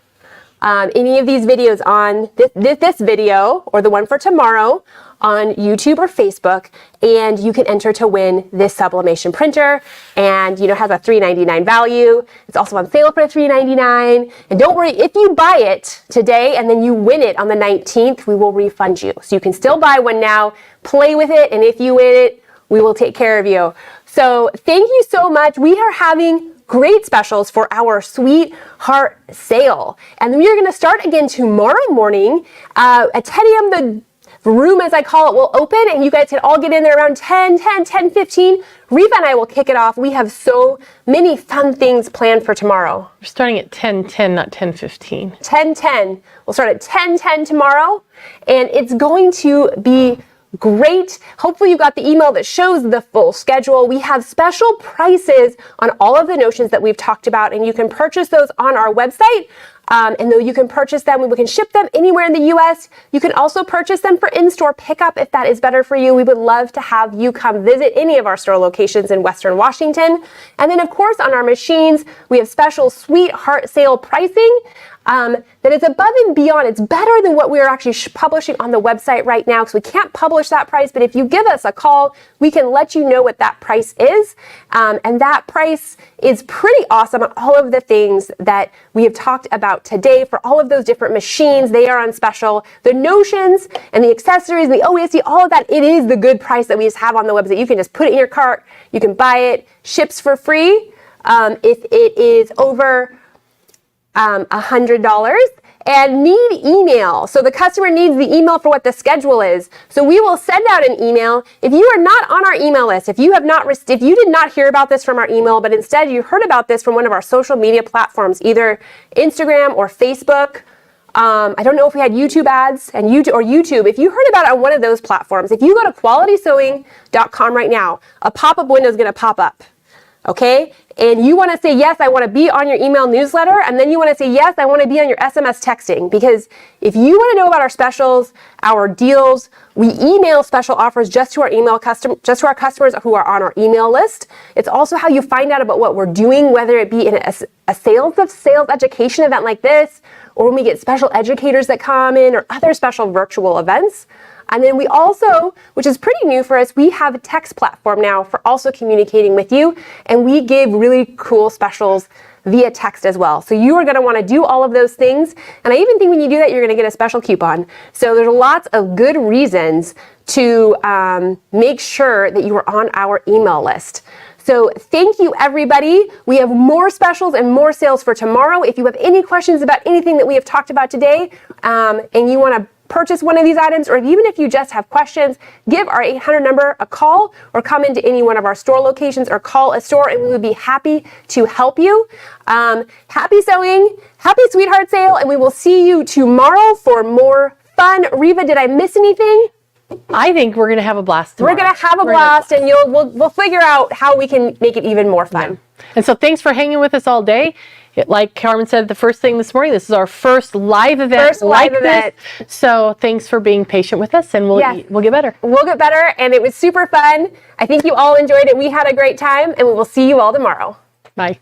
any of these videos on this video or the one for tomorrow on YouTube or Facebook, and you can enter to win this Sublimation printer. And it has a $3.99 value. It's also on sale for $3.99. And don't worry, if you buy it today and then you win it on the 19th, we will refund you. So you can still buy one now, play with it, and if you win it, we will take care of you. So thank you so much. We are having great specials for our Sweetheart Sale. And we are going to start again tomorrow morning at 10 a.m. The room, as I call it, will open, and you guys can all get in there around 10:15. Reva and I will kick it off. We have so many fun things planned for tomorrow. We're starting at 10:10, not 10:15. 10:10. We'll start at 10:10 tomorrow, and it's going to be great. Hopefully you got the email that shows the full schedule. We have special prices on all of the notions that we've talked about, and you can purchase those on our website. And though you can purchase them, we can ship them anywhere in the US. You can also purchase them for in-store pickup if that is better for you. We would love to have you come visit any of our store locations in Western Washington. And then of course on our machines, we have special Sweetheart Sale pricing that is above and beyond. It's better than what we are actually publishing on the website right now, because we can't publish that price. But if you give us a call, we can let you know what that price is. And that price is pretty awesome on all of the things that we have talked about today. For all of those different machines, they are on special. The notions and the accessories, the OESD, all of that, it is the good price that we just have on the website. You can just put it in your cart, you can buy it, ships for free. if it is over $100 and need email. So the customer needs the email for what the schedule is. So we will send out an email. If you are not on our email list, if you did not hear about this from our email, but instead you heard about this from one of our social media platforms, either Instagram or Facebook. I don't know if we had YouTube ads and YouTube. If you heard about it on one of those platforms, if you go to qualitysewing.com right now, a pop-up window is going to pop up. Okay? And you want to say, yes, I want to be on your email newsletter. And then you want to say, yes, I want to be on your SMS texting. Because if you want to know about our specials, our deals, we email special offers just to our customers who are on our email list. It's also how you find out about what we're doing, whether it be in a sales education event like this, or when we get special educators that come in, or other special virtual events. And then we also, which is pretty new for us, we have a text platform now for also communicating with you. And we give really cool specials via text as well. So you are going to want to do all of those things. And I even think when you do that, you're going to get a special coupon. So there's lots of good reasons to make sure that you are on our email list. So thank you, everybody. We have more specials and more sales for tomorrow. If you have any questions about anything that we have talked about today, and you want to purchase one of these items, or even if you just have questions, give our 800 number a call, or come into any one of our store locations, or call a store, and we would be happy to help you. Happy sewing, happy sweetheart sale, and we will see you tomorrow for more fun. Reva, did I miss anything? I think we're going to have a blast tomorrow. We're going to have a blast, and we'll figure out how we can make it even more fun. Yeah. And so thanks for hanging with us all day. Like Carmen said the first thing this morning, this is our first live event this. So thanks for being patient with us, and we'll get better. We'll get better, and it was super fun. I think you all enjoyed it. We had a great time, and we will see you all tomorrow. Bye.